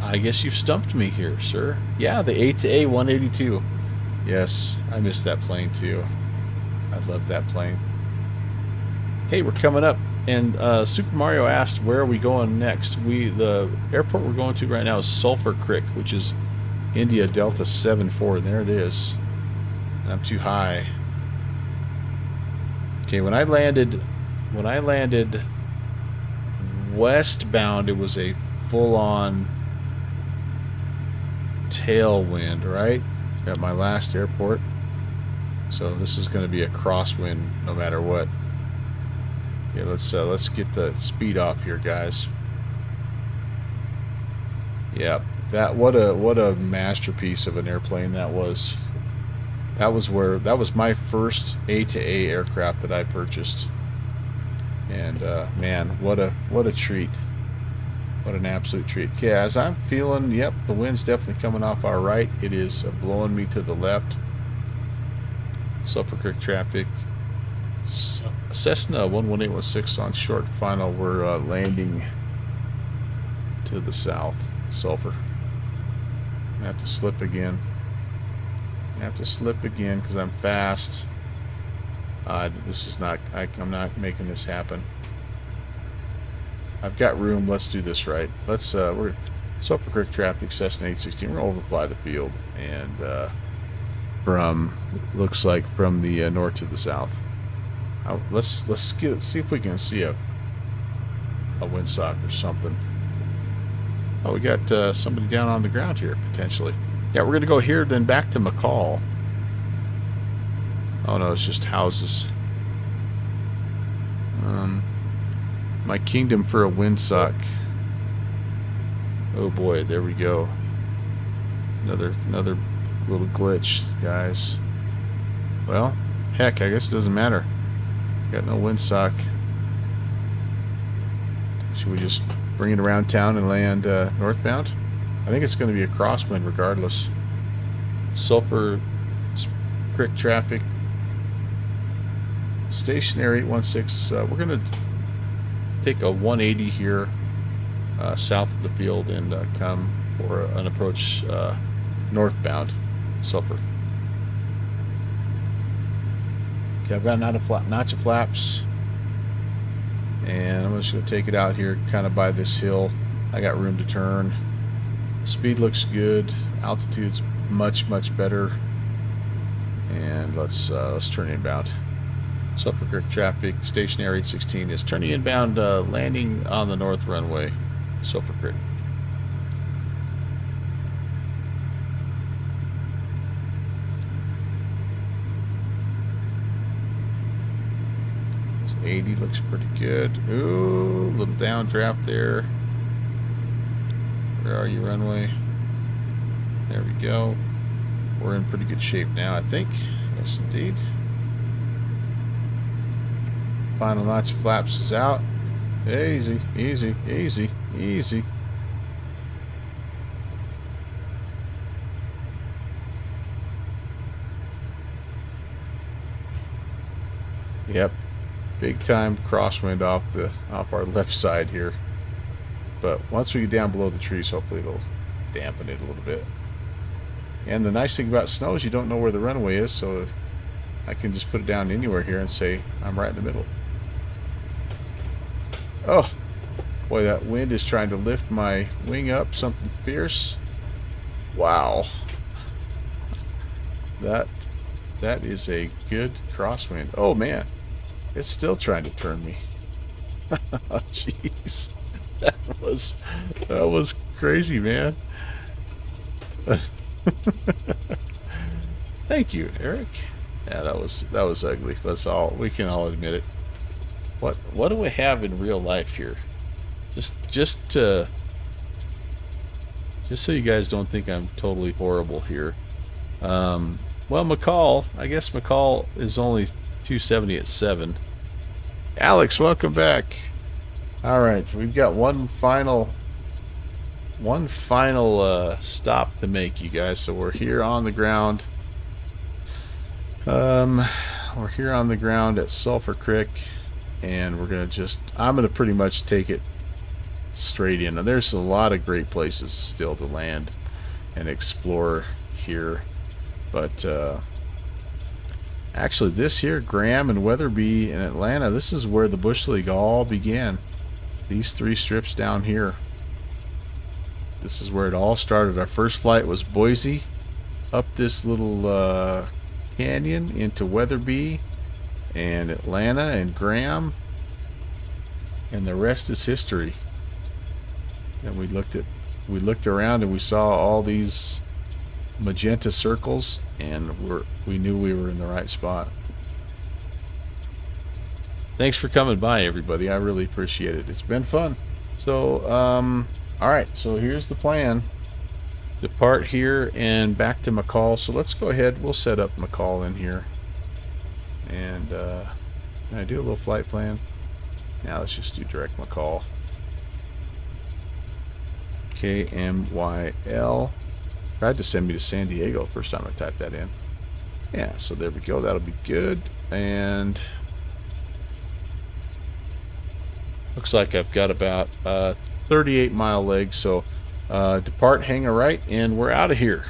I guess you've stumped me here, sir. Yeah, the A2A 182. Yes, I missed that plane too. I love that plane. Hey, we're coming up, and Super Mario asked where are we going next. The airport we're going to right now is Sulphur Creek, which is India Delta 74, and there it is. And I'm too high. Okay, when I landed westbound, it was a full-on tailwind, right? At my last airport. So this is going to be a crosswind no matter what. Yeah, let's get the speed off here, guys. Yeah, what a masterpiece of an airplane that was. That was my first A-to-A aircraft that I purchased. And man, what a treat. What an absolute treat. Okay, as I'm feeling, yep, the wind's definitely coming off our right. It is blowing me to the left. Sulphur Creek traffic. Cessna 11816 on short final. We're landing to the south. Sulphur. I have to slip again. Because I'm fast. This is not. I'm not making this happen. I've got room. Let's do this right. We're Sulphur Creek traffic, Cessna 816. We're going to overfly the field, and looks like from the north to the south. Let's see if we can see a windsock or something. Oh, we got somebody down on the ground here potentially. Yeah, we're gonna go here, then back to McCall. Oh no, it's just houses. My kingdom for a windsock. Oh boy, there we go. Another little glitch, guys. Well, heck, I guess it doesn't matter. Got no windsock. Should we just bring it around town and land northbound? I think it's going to be a crosswind regardless. Sulphur Creek traffic. Stationary 816. We're going to take a 180 here south of the field and come for an approach northbound Sulphur. Okay, I've got notch of flaps, and I'm just going to take it out here kind of by this hill. I got room to turn. Speed looks good. Altitude's much better. And let's turn inbound. Sulphur Creek traffic, stationary 816 is turning inbound, landing on the north runway, Sulphur Creek. 80 looks pretty good. Ooh, little downdraft there. Where are you, runway? There we go. We're in pretty good shape now, I think. Yes, indeed. Final notch of flaps is out. Easy, easy, easy, easy. Yep. Big time crosswind off our left side here. But once we get down below the trees, hopefully it'll dampen it a little bit. And the nice thing about snow is you don't know where the runway is, so I can just put it down anywhere here and say I'm right in the middle. Oh, boy, that wind is trying to lift my wing up, something fierce. Wow. That is a good crosswind. Oh, man. It's still trying to turn me. Jeez. That was crazy, man. Thank you, Eric. Yeah, that was ugly. We can all admit it. What do we have in real life here? Just so you guys don't think I'm totally horrible here. Well, McCall, I guess McCall is only 270 at 7. Alex, welcome back. All right, we've got one final stop to make, you guys. So we're here on the ground. We're here on the ground at Sulphur Creek, and I'm gonna pretty much take it straight in. Now, there's a lot of great places still to land and explore here, but Actually, this here, Graham and Weatherby in Atlanta, this is where the Bush League all began. These 3 strips down here. This is where it all started. Our first flight was Boise, up this little canyon into Weatherby and Atlanta and Graham, and the rest is history. And we looked around and we saw all these magenta circles, and we knew we were in the right spot. Thanks for coming by, everybody. I really appreciate it. It's been fun. So all right, so here's the plan. Depart here and back to McCall. So let's go ahead, we'll set up McCall in here, and can I do a little flight plan? Now let's just do direct McCall. KMYL. Tried to send me to San Diego first time I typed that in. Yeah, so there we go. That'll be good. And looks like I've got about 38-mile leg. So depart, hang a right, and we're out of here.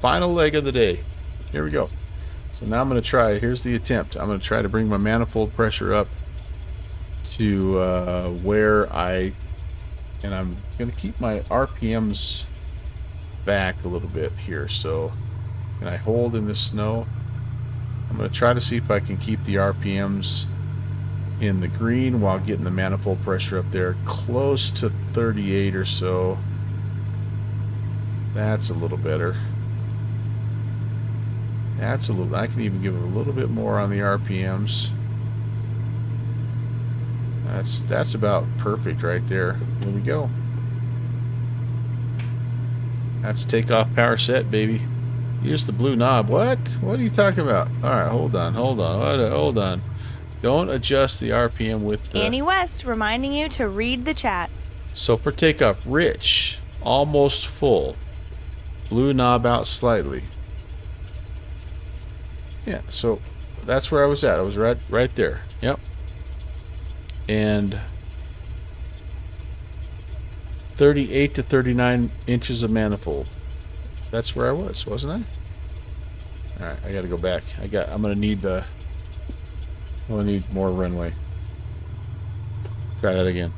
Final leg of the day. Here we go. So now I'm going to try. Here's the attempt. I'm going to try to bring my manifold pressure up to where and I'm going to keep my RPMs back a little bit here. So can I hold in the snow? I'm going to try to see if I can keep the RPMs in the green while getting the manifold pressure up there close to 38 or so. That's a little better. That's a little, I can even give it a little bit more on the RPMs. That's about perfect right there. There we go. That's takeoff power set, baby. Use the blue knob. What? What are you talking about? All right, hold on. Don't adjust the RPM with the... Annie West reminding you to read the chat. So for takeoff, rich, almost full. Blue knob out slightly. Yeah, so that's where I was at. I was right there. Yep. And 38 to 39 inches of manifold. That's where I was, wasn't I? All right, I got to go back. I'm gonna need more runway. Try that again.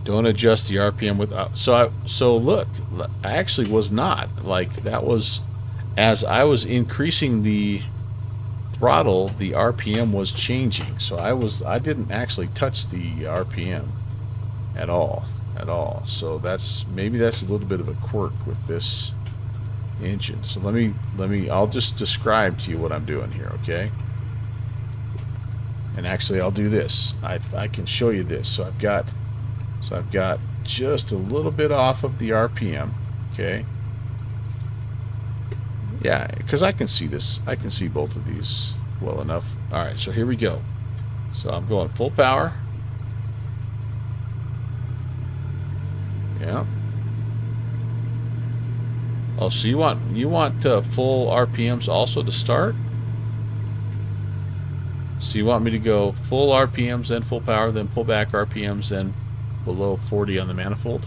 Don't adjust the RPM with so look, I actually was not like that was as I was increasing the throttle, the RPM was changing. So I didn't actually touch the RPM at all. So maybe that's a little bit of a quirk with this engine. So let me I'll just describe to you what I'm doing here, okay? And actually I'll do this. I can show you this. So I've got just a little bit off of the RPM, okay? Yeah, because I can see this. I can see both of these well enough. All right, so here we go. So I'm going full power. Yeah. Oh, so you want full RPMs also to start? So you want me to go full RPMs, then full power, then pull back RPMs, then below 40 on the manifold?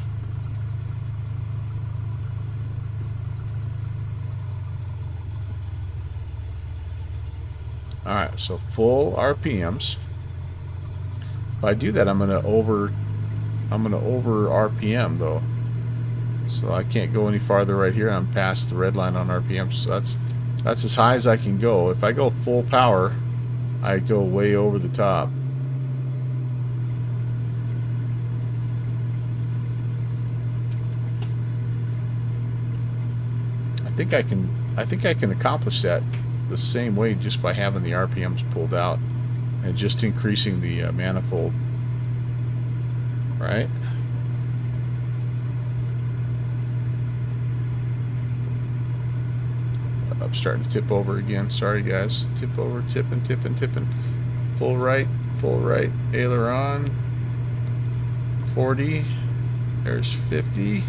Alright, so full RPMs. If I do that, I'm gonna over RPM though. So I can't go any farther right here. I'm past the red line on RPM, so that's as high as I can go. If I go full power, I go way over the top. I think I can accomplish that the same way just by having the RPMs pulled out and just increasing the manifold, right? I'm starting to tip over again. Sorry guys. Tip over, tipping. Full right, aileron. 40. There's 50.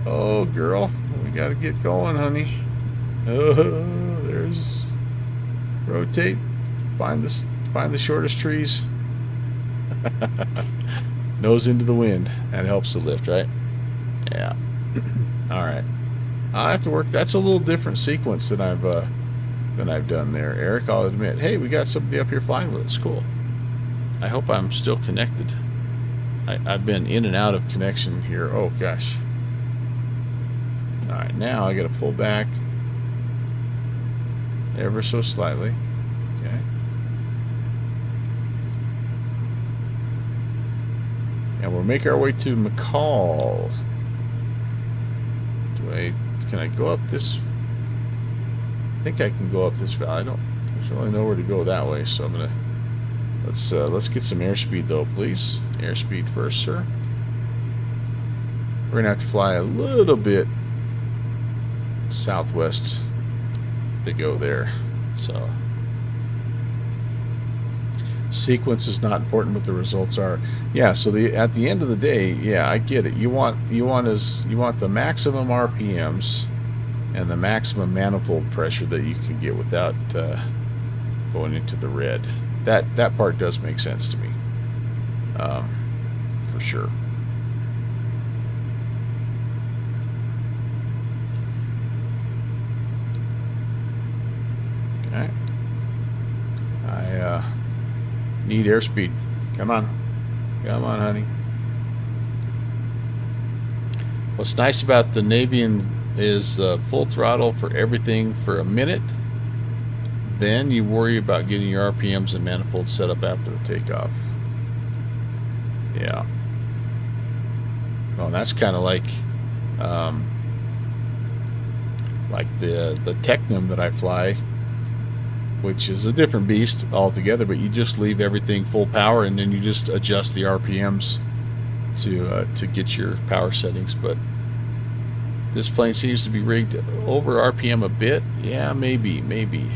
Oh, girl, we gotta get going, honey. Oh, there's rotate. Find the shortest trees. Nose into the wind. That helps the lift, right? Yeah. All right. I'll have to work. That's a little different sequence than I've done there, Eric. I'll admit. Hey, we got somebody up here flying with us. Cool. I hope I'm still connected. I've been in and out of connection here. Oh gosh. All right, now I got to pull back ever so slightly. Okay. And we'll make our way to McCall. Can I go up this? I think I can go up this valley. There's really nowhere to go that way, so I'm gonna let's get some airspeed though, please. Airspeed first, sir. We're gonna have to fly a little bit southwest to go there. So sequence is not important, but the results are. Yeah, so at the end of the day, yeah, I get it. You want the maximum RPMs and the maximum manifold pressure that you can get without going into the red. That part does make sense to me, for sure. Okay. I need airspeed. Come on. Come on, honey. What's nice about the Navian is full throttle for everything for a minute. Then you worry about getting your RPMs and manifolds set up after the takeoff. Yeah. Well, that's kind of like the Technum that I fly, which is a different beast altogether, but you just leave everything full power and then you just adjust the RPMs to get your power settings. But this plane seems to be rigged over RPM a bit. Yeah, maybe.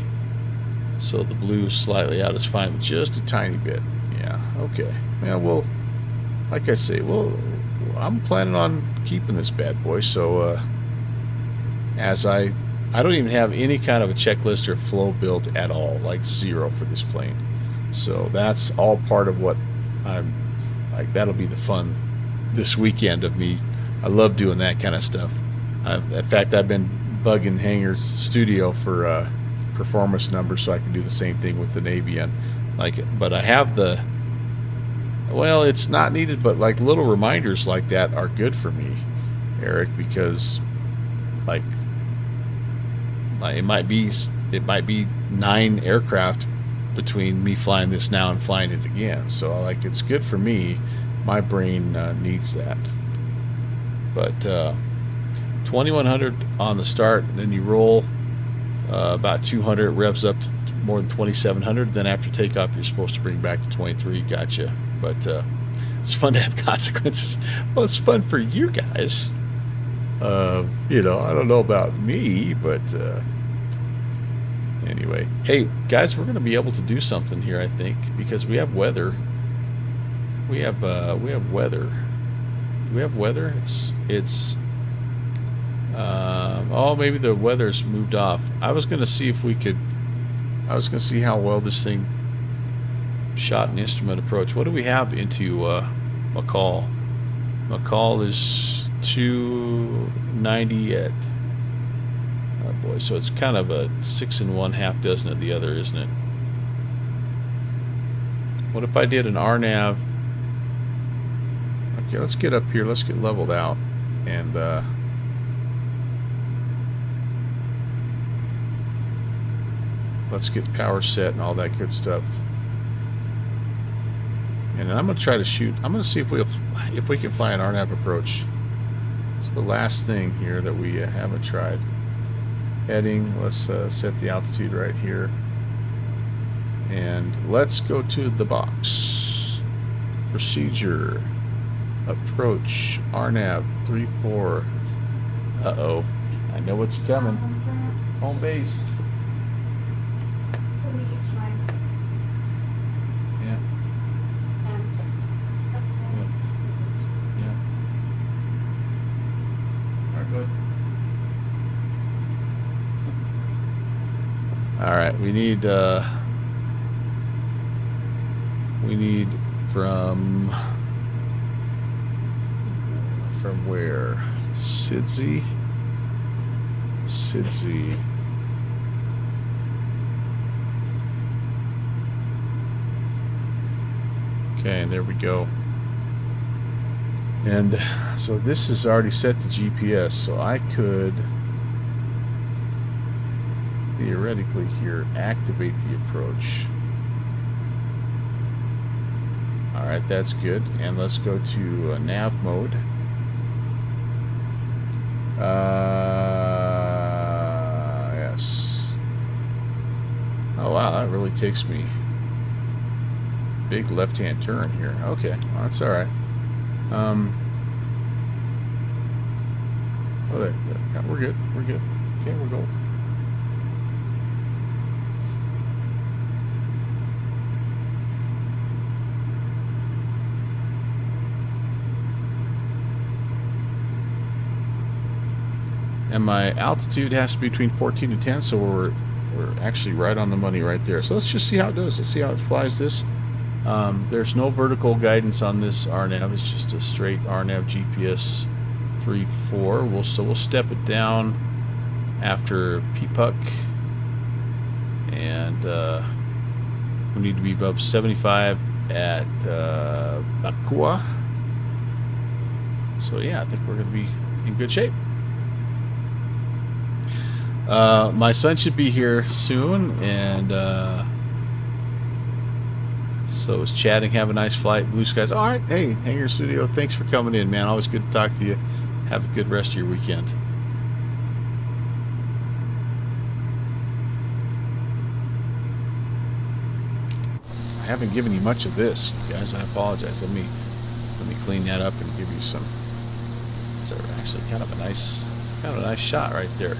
So the blue slightly out is fine, but just a tiny bit. Yeah, okay. Yeah, well, like I say, I'm planning on keeping this bad boy. So as I don't even have any kind of a checklist or flow built at all, like zero for this plane. So that's all part of what I'm like. That'll be the fun this weekend of me. I love doing that kind of stuff. In fact, I've been bugging Hangar Studio for performance numbers so I can do the same thing with the Navian. But I have it's not needed, but like little reminders like that are good for me, Eric, because it might be 9 aircraft between me flying this now and flying it again. So it's good for me. My brain needs that. But 2100 on the start, and then you roll about 200, revs up to more than 2700. Then after takeoff, you're supposed to bring back to 23. Gotcha. But it's fun to have consequences. Well, it's fun for you guys. I don't know about me, but anyway. Hey, guys, we're going to be able to do something here, I think, because we have weather. We have weather. Do we have weather? It's maybe the weather's moved off. I was going to see how well this thing shot an instrument approach. What do we have into McCall? McCall is 290 at, oh boy, so it's kind of a 6 1/2 dozen of the other, isn't it? What if I did an RNAV? Okay, let's get up here, let's get leveled out, and let's get power set and all that good stuff. And I'm going to try to shoot. I'm going to see if we can fly an RNAV approach. It's the last thing here that we haven't tried. Heading. Let's set the altitude right here. And let's go to the box. Procedure. Approach. RNAV 34. Uh-oh. I know what's coming. Home base. All right, we need from where? Sidzi. Okay, and there we go. And so this is already set to GPS, so I could theoretically here activate the approach. Alright, that's good. And let's go to nav mode. Yes. Oh wow, that really takes me. Big left-hand turn here. Okay, well, that's alright. Oh, there. Yeah, we're good. We're good. Okay, we're going. And my altitude has to be between 14 and 10, so we're actually right on the money right there. So let's just see how it does. Let's see how it flies this. There's no vertical guidance on this RNAV. It's just a straight RNAV GPS 3.4. So we'll step it down after PPUC, and we need to be above 75 at Bakua. So yeah, I think we're going to be in good shape. My son should be here soon, and so is chatting. Have a nice flight. Blue skies. All right. Hey, Hangar Studio, thanks for coming in, man. Always good to talk to you. Have a good rest of your weekend. I haven't given you much of this, you guys. I apologize. Let me clean that up and give you some. It's actually kind of a nice shot right there.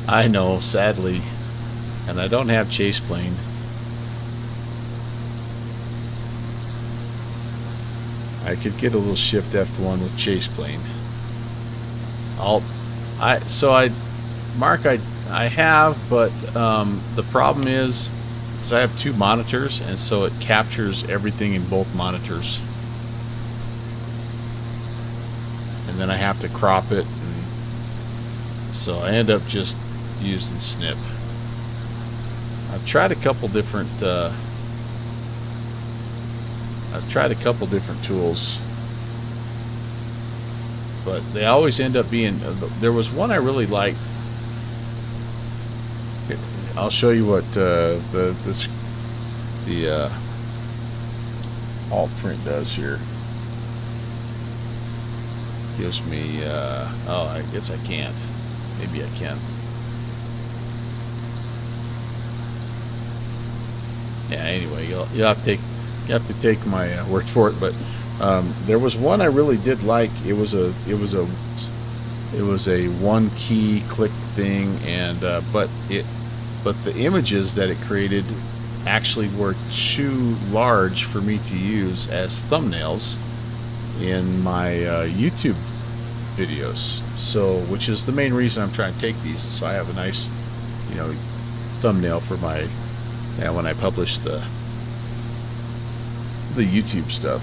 I know, sadly, and I don't have chase plane. I could get a little shift F1 with chase plane. Mark, I have, but the problem is I have two monitors, and so it captures everything in both monitors, and then I have to crop it, and so I end up just using snip. I've tried a couple different tools, but they always end up being. There was one I really liked. I'll show you what the alt print does here. Gives me. Oh, I guess I can't. Maybe I can. Yeah. Anyway, you have to take my word for it. But there was one I really did like. It was a one key click thing, and but the images that it created actually were too large for me to use as thumbnails in my YouTube videos. So, which is the main reason I'm trying to take these, so I have a nice, thumbnail for my, when I publish the YouTube stuff.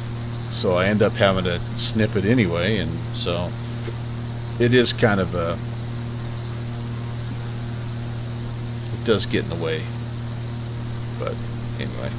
So I end up having to snip it anyway, and so it is kind of a, it does get in the way. But anyway.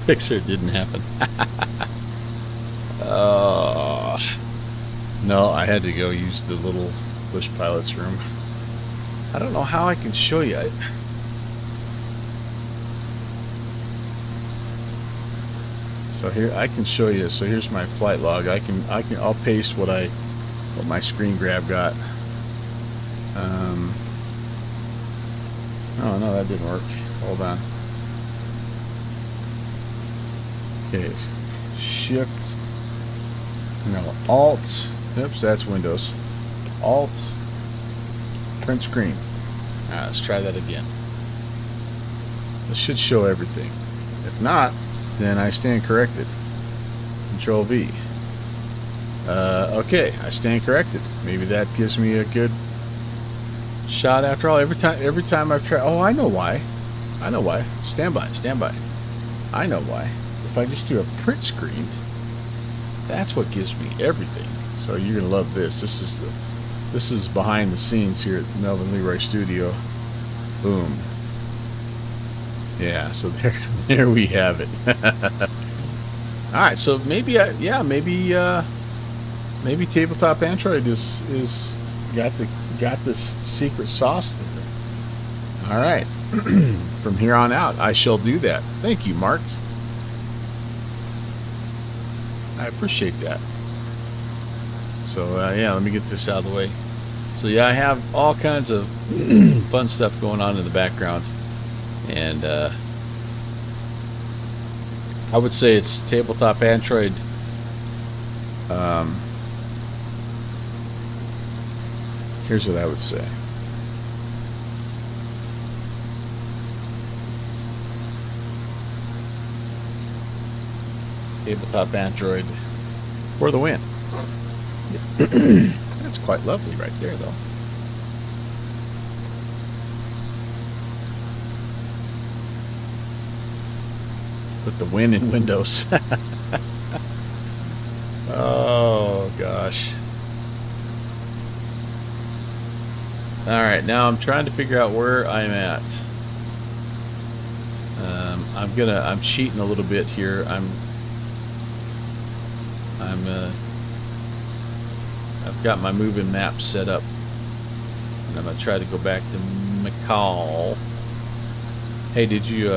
Pixar didn't happen. No, I had to go use the little bush pilot's room. I don't know how I can show you. So here I can show you. So here's my flight log. I'll paste what my screen grab got. Oh no, that didn't work. Hold on. Okay, Shift. No, Alt. Oops, that's Windows. Alt. Print screen. Alright, let's try that again. This should show everything. If not, then I stand corrected. Control V. Okay, I stand corrected. Maybe that gives me a good shot after all. Every time I've tried. Oh, I know why. I know why. Stand by. I know why. If I just do a print screen, that's what gives me everything. So you're gonna love this. This is behind the scenes here at Melvin Leroy Studio. Boom. Yeah. So there we have it. All right. So maybe maybe Tabletop Android is got this secret sauce there. All right. From here on out, I shall do that. Thank you, Mark. I appreciate that. So yeah, let me get this out of the way. So yeah, I have all kinds of fun stuff going on in the background, and I would say it's Tabletop Android. Here's what I would say. Tabletop Android for the win. That's quite lovely right there, though. Put the win in Windows. Oh, gosh. Alright, now I'm trying to figure out where I'm at. I'm cheating a little bit here. I've got my moving map set up, and I'm gonna try to go back to McCall. Hey, did you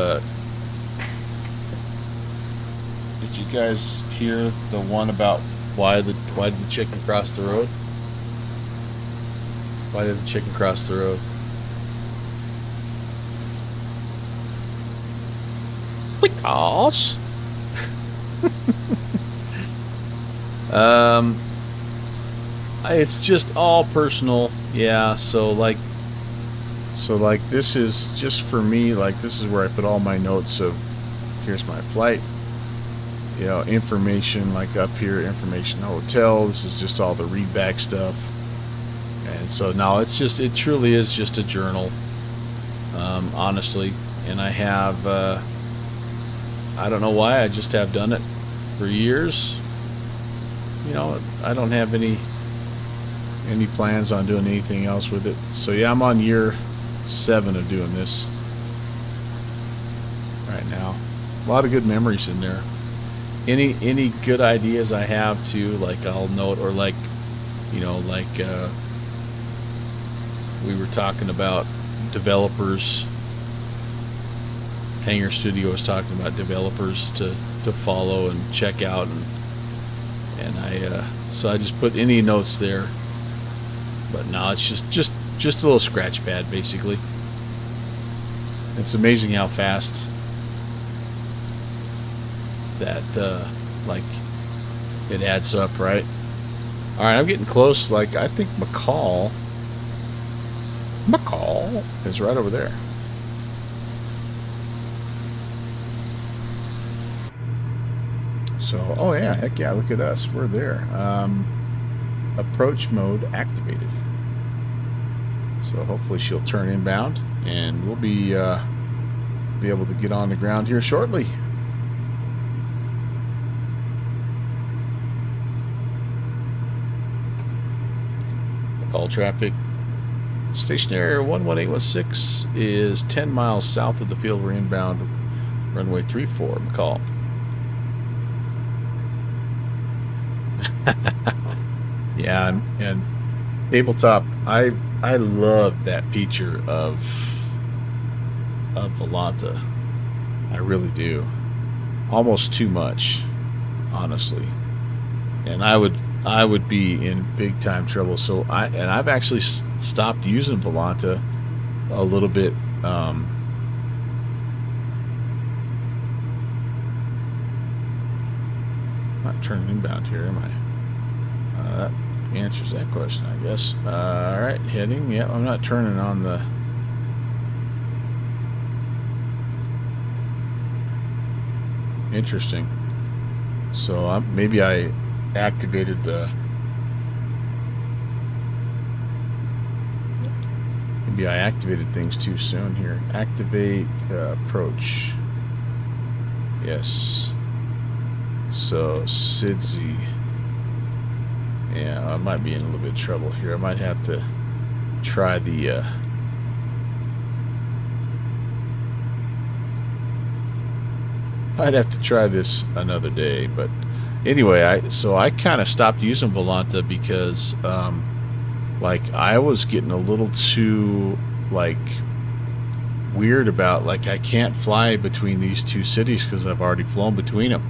guys hear the one about why did the chicken cross the road? Why did the chicken cross the road? Because it's just all personal. Yeah, so like this is just for me. Like, this is where I put all my notes of, here's my flight, you know, information, like up here, information hotel. This is just all the readback stuff. And so now it truly is just a journal, honestly. And I have I don't know why, I just have done it for years. You know, I don't have any plans on doing anything else with it. So yeah, I'm on year 7 of doing this right now. A lot of good memories in there. Any good ideas I have too, like I'll note, or like, you know, like we were talking about developers. Hangar Studio was talking about developers to follow and check out, and so I just put any notes there. But now it's just a little scratch pad, basically. It's amazing how fast that like it adds up, right? All right, I'm getting close. Like, I think McCall is right over there. So, oh yeah, heck yeah, look at us, we're there. Approach mode activated. So hopefully she'll turn inbound, and we'll be able to get on the ground here shortly. Call traffic. Stationary 11816 is 10 miles south of the field. We're inbound Runway 34, McCall. Yeah, and tabletop, I love that feature of Volanta. I really do. Almost too much, honestly. And I would be in big time trouble. So I've actually stopped using Volanta a little bit. Not turning inbound here, am I? That answers that question, I guess. All right, heading. Yep, I'm not turning on the. Interesting. So maybe I activated the. Maybe I activated things too soon here. Activate approach. Yes. So SIDSI. Yeah, I might be in a little bit of trouble here. I might have to try the. I'd have to try this another day, but anyway, I kind of stopped using Volanta because, like, I was getting a little too like weird about like I can't fly between these two cities because I've already flown between them,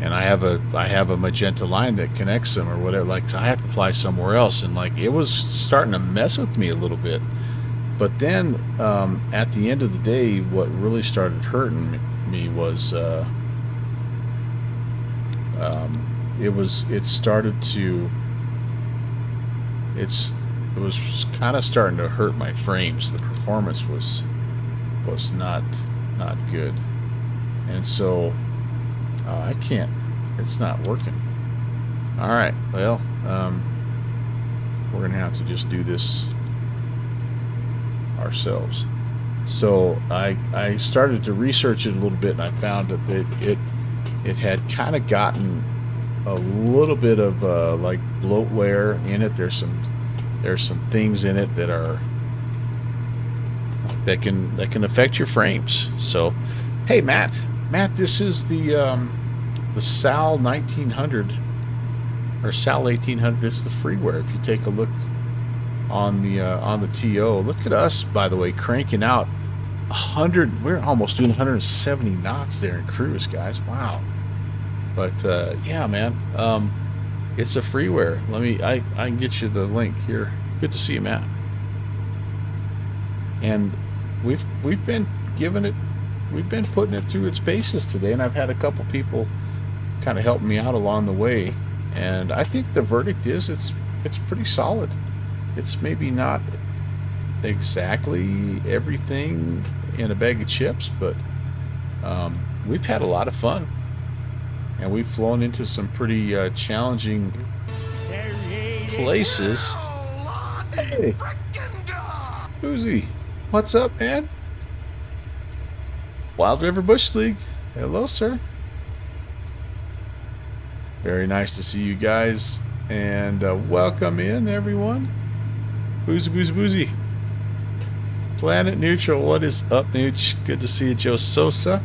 and I have a magenta line that connects them or whatever. Like I have to fly somewhere else, and like it was starting to mess with me a little bit. But then at the end of the day, what really started hurting me was it was kind of starting to hurt my frames. The performance was not good, and so I can't. It's not working. All right. Well, we're gonna have to just do this ourselves. So I started to research it a little bit, and I found that it had kind of gotten a little bit of like bloatware in it. There's some things in it that can affect your frames. So, hey Matt, this is the SAL 1900 or SAL 1800. It's the freeware. If you take a look on the TO, look at us, by the way, cranking out 100. We're almost doing 170 knots there in cruise, guys. Wow. But yeah, man, it's a freeware. I can get you the link here. Good to see you, Matt. And we've been putting it through its paces today, and I've had a couple people kind of helping me out along the way, and I think the verdict is it's pretty solid. It's maybe not exactly everything in a bag of chips, but we've had a lot of fun, and we've flown into some pretty challenging places. Hey, Boozy, what's up, man? Wild River Bush League, hello, sir. Very nice to see you guys, and welcome in, everyone. Boozy. Planet Neutral, what is up, Nooch? Good to see you, Joe Sosa.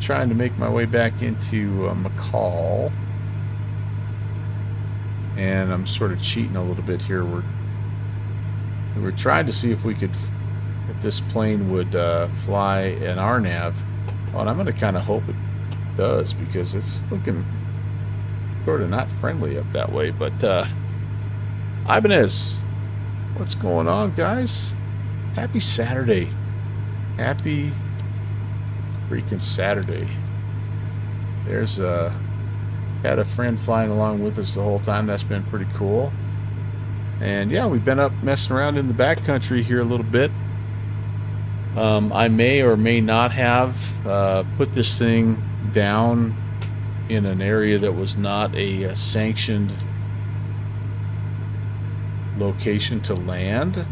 Trying to make my way back into McCall, and I'm sort of cheating a little bit here. We're trying to see if this plane would fly an RNAV. Oh, and I'm going to kind of hope it does, because it's looking sort of not friendly up that way. But Ibanez, what's going on, guys? Happy Saturday. Happy freaking Saturday. There's had a friend flying along with us the whole time. That's been pretty cool. And yeah, we've been up messing around in the backcountry here a little bit. I may or may not have put this thing down in an area that was not a sanctioned location to land,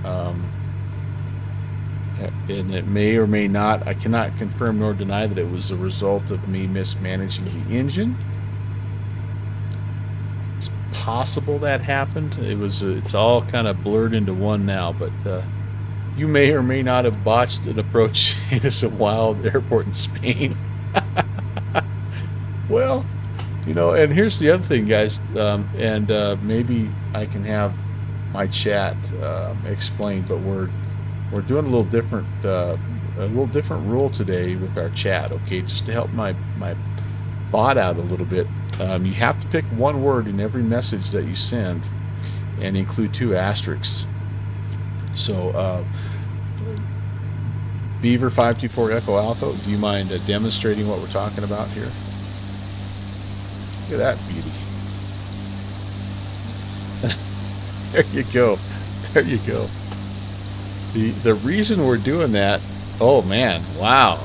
and it may or may not, I cannot confirm nor deny that it was a result of me mismanaging the engine. It's possible that happened. It's all kind of blurred into one now, but you may or may not have botched an approach Innocent Wild Airport in Spain. Well, you know, and here's the other thing, guys, maybe I can have my chat explained, but we're doing a little different rule today with our chat, okay, just to help my bot out a little bit. You have to pick one word in every message that you send and include 2 asterisks. So Beaver 524 Echo Alpha, do you mind demonstrating what we're talking about here? Look at that beauty. There you go. There you go. The reason we're doing that, oh man, wow.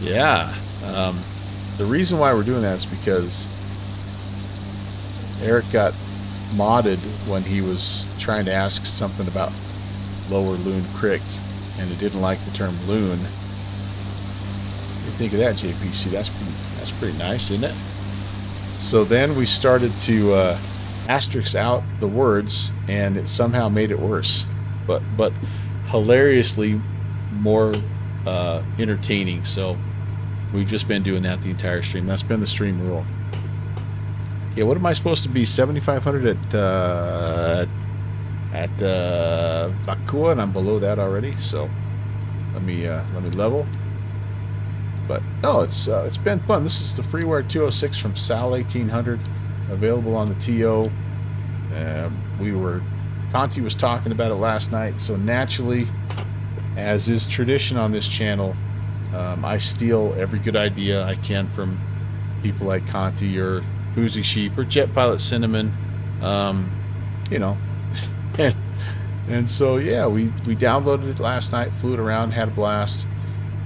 The reason why we're doing that is because Eric got modded when he was trying to ask something about Lower Loon Creek, and it didn't like the term loon. What do you think of that, JPC? That's pretty nice, isn't it? So then we started to asterisk out the words, and it somehow made it worse, but hilariously more entertaining. So we've just been doing that the entire stream. That's been the stream rule. Yeah, what am I supposed to be? 7,500 at Bakua, and I'm below that already. So let me level. But no, it's been fun. This is the Freeware 206 from Sal 1800, available on the TO. Conti was talking about it last night, so naturally, as is tradition on this channel, I steal every good idea I can from people like Conti or Boozy Sheep or Jet Pilot Cinnamon, you know. And so yeah, we downloaded it last night, flew it around, had a blast,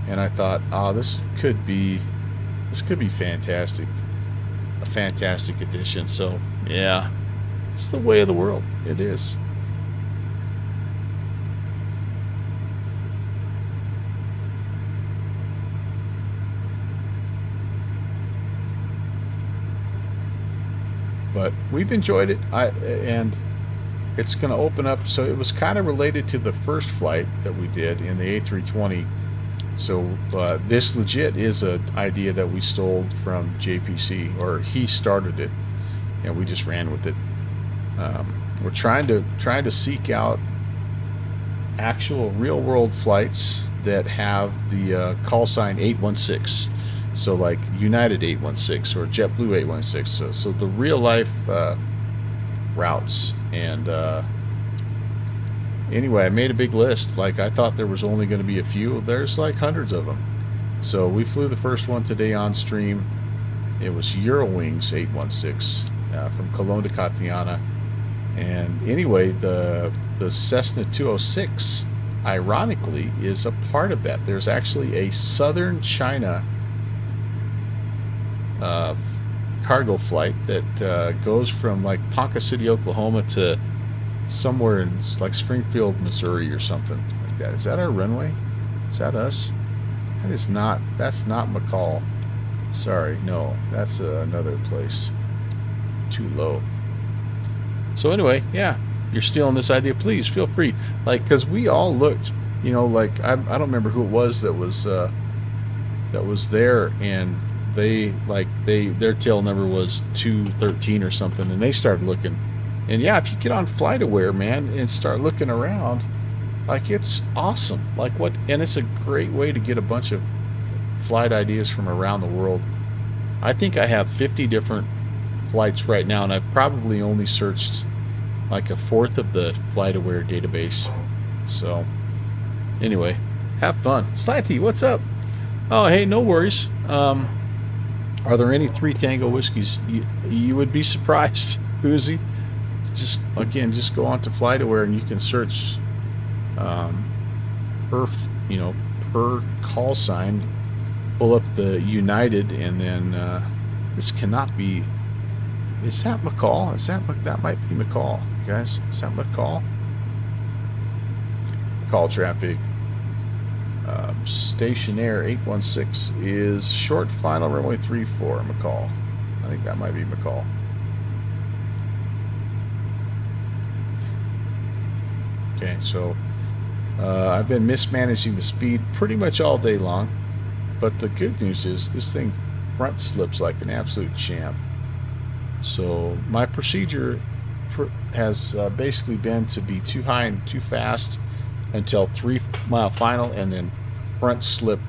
and I thought, oh, this could be fantastic, a fantastic addition. So yeah, it's the way of the world. It is. But we've enjoyed it, and it's going to open up. So it was kind of related to the first flight that we did in the A320. So this legit is an idea that we stole from JPC, or he started it, and we just ran with it. We're trying to seek out actual real-world flights that have the call sign 816. So like United 816 or JetBlue 816. So the real life routes. And anyway, I made a big list. Like, I thought there was only going to be a few. There's like hundreds of them. So we flew the first one today on stream. It was Eurowings 816 from Cologne to Catania. And anyway, the Cessna 206, ironically, is a part of that. There's actually a Southern China cargo flight that goes from like Ponca City, Oklahoma to somewhere in like Springfield, Missouri or something like that. Is that our runway? Is that us? That is not. That's not McCall. Sorry, no, that's another place. Too low. So anyway, yeah, you're stealing this idea. Please feel free, like, because we all looked, you know, like I don't remember who it was that was there, and their tail number was 213 or something, and they started looking. And yeah, if you get on FlightAware, man, and start looking around, like, it's awesome. Like, what? And it's a great way to get a bunch of flight ideas from around the world. I think I have 50 different flights right now, and I've probably only searched like a fourth of the FlightAware database. So anyway, have fun. Slanty, what's up? Oh, hey, no worries. Are there any 3 Tango whiskeys? You would be surprised, Boozy. Just go on to FlightAware and you can search per call sign. Pull up the United, and then this cannot be. Is that McCall? That might be McCall, guys? Is that McCall? Call traffic. Stationair 816 is short final runway 34, McCall. I think that might be McCall. Okay, so I've been mismanaging the speed pretty much all day long, but the good news is this thing front slips like an absolute champ. So my procedure has basically been to be too high and too fast until 3 mile final, and then front slip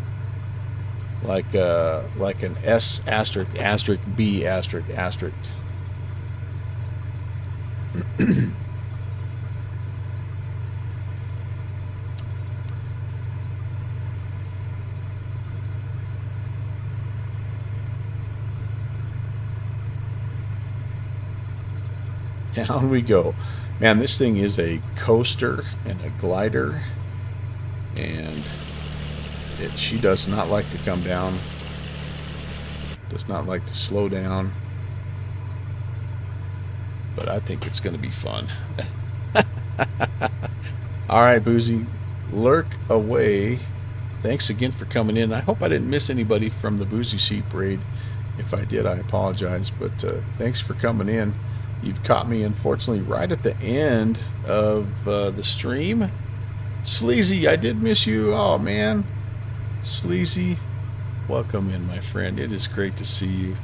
like an S asterisk asterisk B asterisk asterisk. Down we go. Man, this thing is a coaster and a glider, and she does not like to come down, does not like to slow down, but I think it's going to be fun. All right, Boozy, lurk away. Thanks again for coming in. I hope I didn't miss anybody from the Boozy Sheep raid. If I did, I apologize, but thanks for coming in. You've caught me, unfortunately, right at the end of the stream. Sleazy, I did miss you. Oh, man. Sleazy, welcome in, my friend. It is great to see you.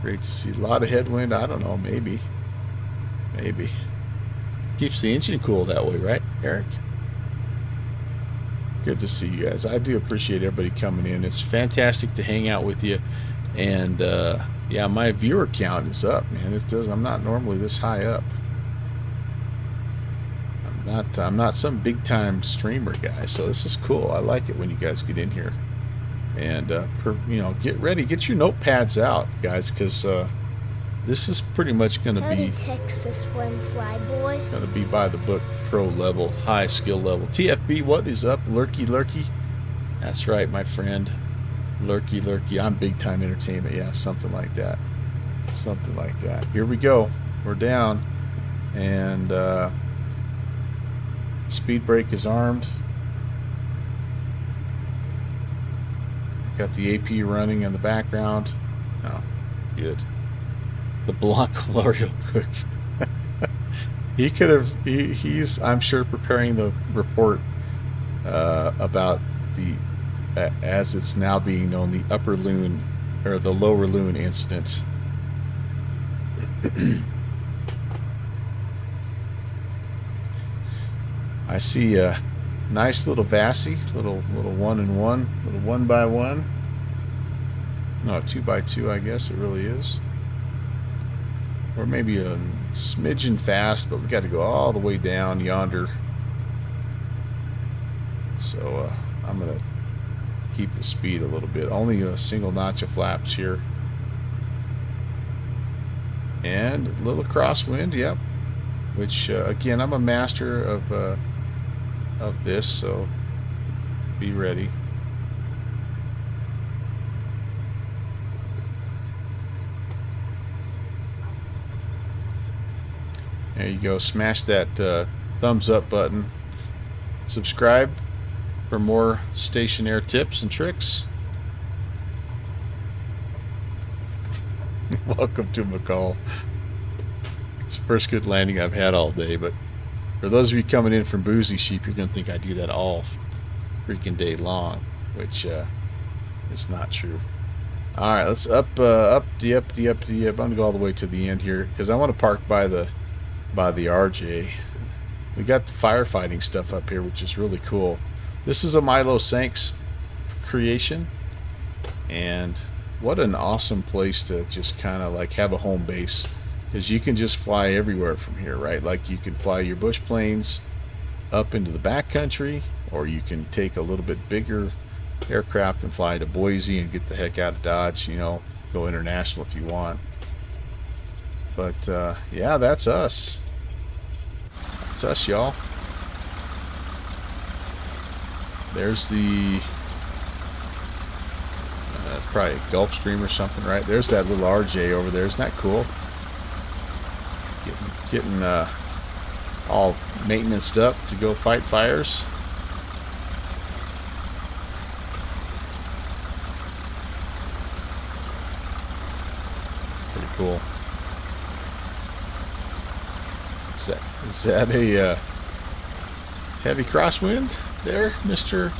Great to see you. A lot of headwind. I don't know. Maybe. Maybe. Keeps the engine cool that way, right, Eric? Good to see you guys. I do appreciate everybody coming in. It's fantastic to hang out with you. And, yeah, my viewer count is up, man. I'm not normally this high up. I'm not some big time streamer guy, so this is cool. I like it when you guys get in here, and you know, get ready, get your notepads out, guys, because this is pretty much going to be Texas one fly boy. Going to be by the book, pro level, high skill level. TFB, what is up, Lurky Lurky? That's right, my friend. Lurky Lurky, I'm big time entertainment. Yeah, something like that. Something like that. Here we go. We're down. And speed brake is armed. Got the AP running in the background. Oh, good. The Blanco L'Oreal cook. He could have, he's, I'm sure, preparing the report about the as it's now being known, the upper loon, or the lower loon incident. I see a nice little VATSIM, little 1-in-1, little 1x1. No, 2x2, I guess it really is. Or maybe a smidgen fast, but we got to go all the way down yonder. So I'm gonna keep the speed a little bit. Only a single notch of flaps here. And a little crosswind, yep. Which again, I'm a master of this, so be ready. There you go. Smash that thumbs up button. Subscribe for more stationaire tips and tricks. Welcome to McCall. It's the first good landing I've had all day, but for those of you coming in from Boozy Sheep, you're going to think I do that all freaking day long, which is not true. All right, let's up. I'm going to go all the way to the end here because I want to park by the RJ. We got the firefighting stuff up here, which is really cool. This is a Milo Sanks creation, and what an awesome place to just kind of like have a home base, because you can just fly everywhere from here, right? Like you can fly your bush planes up into the backcountry, or you can take a little bit bigger aircraft and fly to Boise and get the heck out of Dodge, you know, go international if you want. But yeah, that's us. That's us, y'all. There's the it's probably a Gulfstream or something, right? There's that little RJ over there. Isn't that cool? Getting all maintenanced up to go fight fires. Pretty cool. Is that a heavy crosswind there, Mr.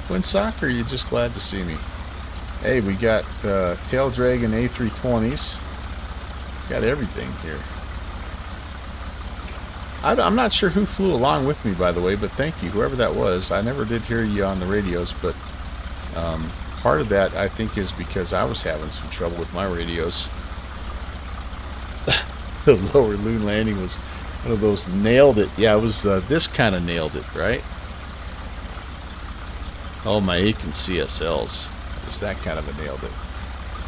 Windsock, or are you just glad to see me? Hey, we got tail dragging A320s. Got everything here. I'm not sure who flew along with me, by the way, but thank you, whoever that was. I never did hear you on the radios, but part of that, I think, is because I was having some trouble with my radios. The lower loon landing was one of those nailed it. Yeah, it was this kind of nailed it, right? Oh, my Aiken CSLs. It was that kind of a nailed it.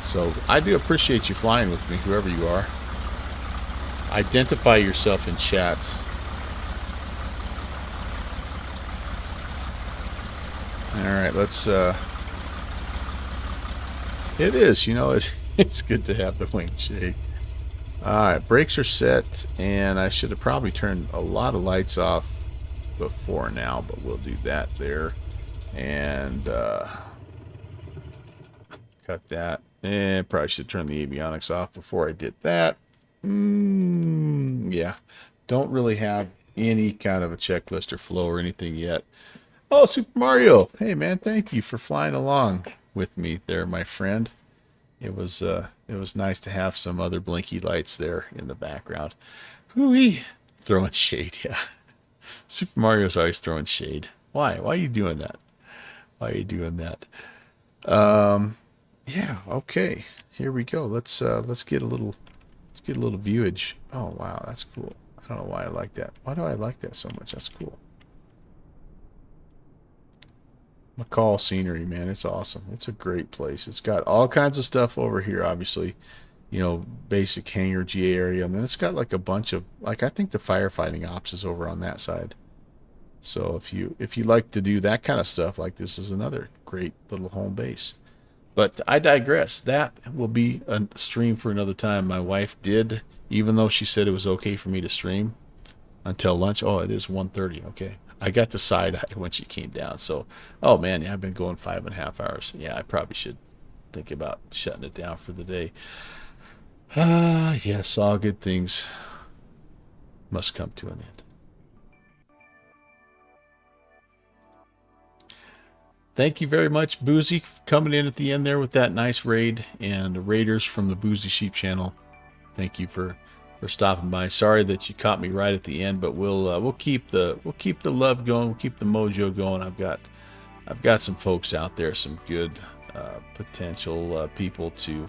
So I do appreciate you flying with me, whoever you are. Identify yourself in chats. Alright, let's it is, you know, it's good to have the wing shade. Alright, brakes are set, and I should have probably turned a lot of lights off before now, but we'll do that there. And cut that. And probably should turn the avionics off before I did that. Yeah, don't really have any kind of a checklist or flow or anything yet. Oh, Super Mario! Hey man, thank you for flying along with me there, my friend. It was nice to have some other blinky lights there in the background. Hoo-wee! Throwing shade, yeah. Super Mario's always throwing shade. Why? Why are you doing that? Why are you doing that? Yeah, okay. Here we go. Let's get a little viewage. Oh wow, that's cool. I don't know why I like that. Why do I like that so much? That's cool. McCall scenery, man, it's awesome. It's a great place. It's got all kinds of stuff over here, obviously, you know, basic hangar GA area, and then it's got like a bunch of, like, I think the firefighting ops is over on that side. So if you like to do that kind of stuff, like, this is another great little home base. But I digress. That will be a stream for another time. My wife did, even though she said it was okay for me to stream until lunch. Oh, it is 1:30. Okay. I got the side eye when she came down. So, oh man, yeah, I've been going 5.5 hours. Yeah, I probably should think about shutting it down for the day. Yes, all good things must come to an end. Thank you very much, Boozy, for coming in at the end there with that nice raid, and the raiders from the Boozy Sheep channel. Thank you for stopping by. Sorry that you caught me right at the end, but we'll keep the love going. We'll keep the mojo going. I've got some folks out there, some good potential people to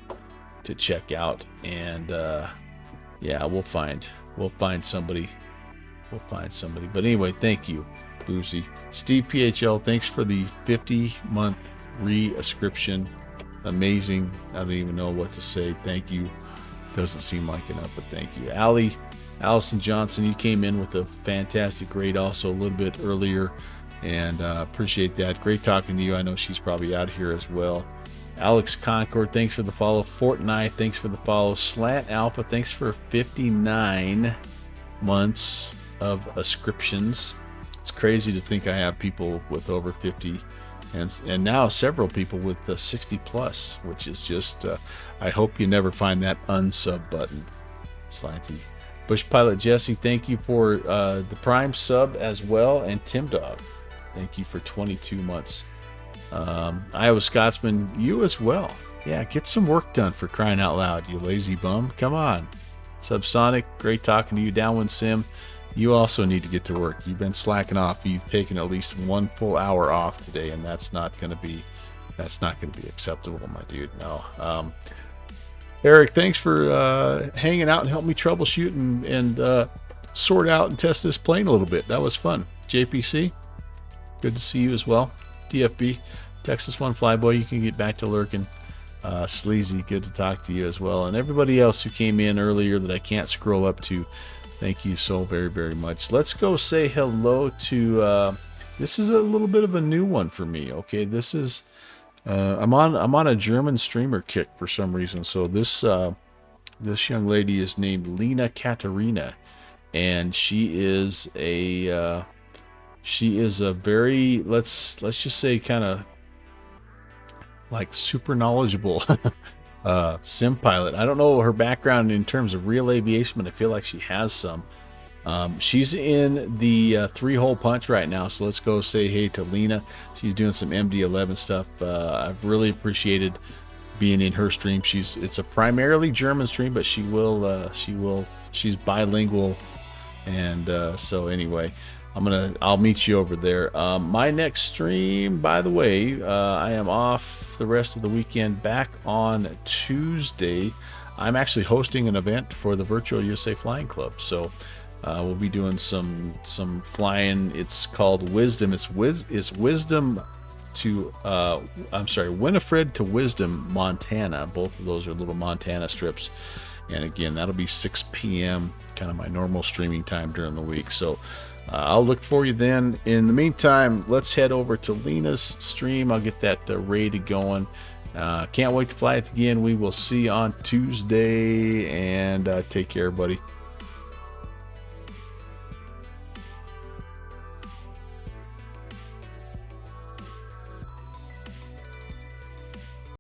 check out, and yeah, we'll find somebody. We'll find somebody. But anyway, thank you, Boozy. Steve PHL, thanks for the 50-month re-ascription. Amazing. I don't even know what to say. Thank you. Doesn't seem like enough, but thank you. Allison Johnson, you came in with a fantastic grade also a little bit earlier, and appreciate that. Great talking to you. I know she's probably out here as well. Alex Concord, thanks for the follow. Fortnite, thanks for the follow. Slant Alpha, thanks for 59 months of ascriptions. It's crazy to think I have people with over 50 and now several people with 60 plus, which is just I hope you never find that unsub button. Slanty. Bush Pilot Jesse, thank you for the Prime sub as well, and Tim Dog, thank you for 22 months. Iowa Scotsman, you as well. Yeah, get some work done, for crying out loud, you lazy bum. Come on. Subsonic, great talking to you. Downwind Sim, you also need to get to work. You've been slacking off. You've taken at least 1 full hour off today, and that's not going to be acceptable, my dude. No. Eric, thanks for hanging out and helping me troubleshoot and sort out and test this plane a little bit. That was fun. JPC, good to see you as well. DFB, Texas One Flyboy, you can get back to lurking. Sleazy, good to talk to you as well. And everybody else who came in earlier that I can't scroll up to, thank you so very, very much. Let's go say hello to, this is a little bit of a new one for me, okay? This is, I'm on a German streamer kick for some reason. So this young lady is named Lena Katarina, and she is a very, let's just say, kind of like super knowledgeable sim pilot. I don't know her background in terms of real aviation, but I feel like she has some. She's in the 3-hole punch right now, so let's go say hey to Lena. She's doing some MD-11 stuff. I've really appreciated being in her stream. It's a primarily German stream, but she's bilingual, and so anyway, I'll meet you over there. My next stream, by the way, I am off the rest of the weekend. Back on Tuesday, I'm actually hosting an event for the Virtual USA Flying Club, so we'll be doing some flying. It's called Wisdom. It's Wisdom to Winifred to Wisdom, Montana. Both of those are little Montana strips, and again, that'll be 6 p.m. kind of my normal streaming time during the week. So I'll look for you then. In the meantime, let's head over to Lena's stream. I'll get that rated going. Can't wait to fly it again. We will see you on Tuesday, and take care, everybody.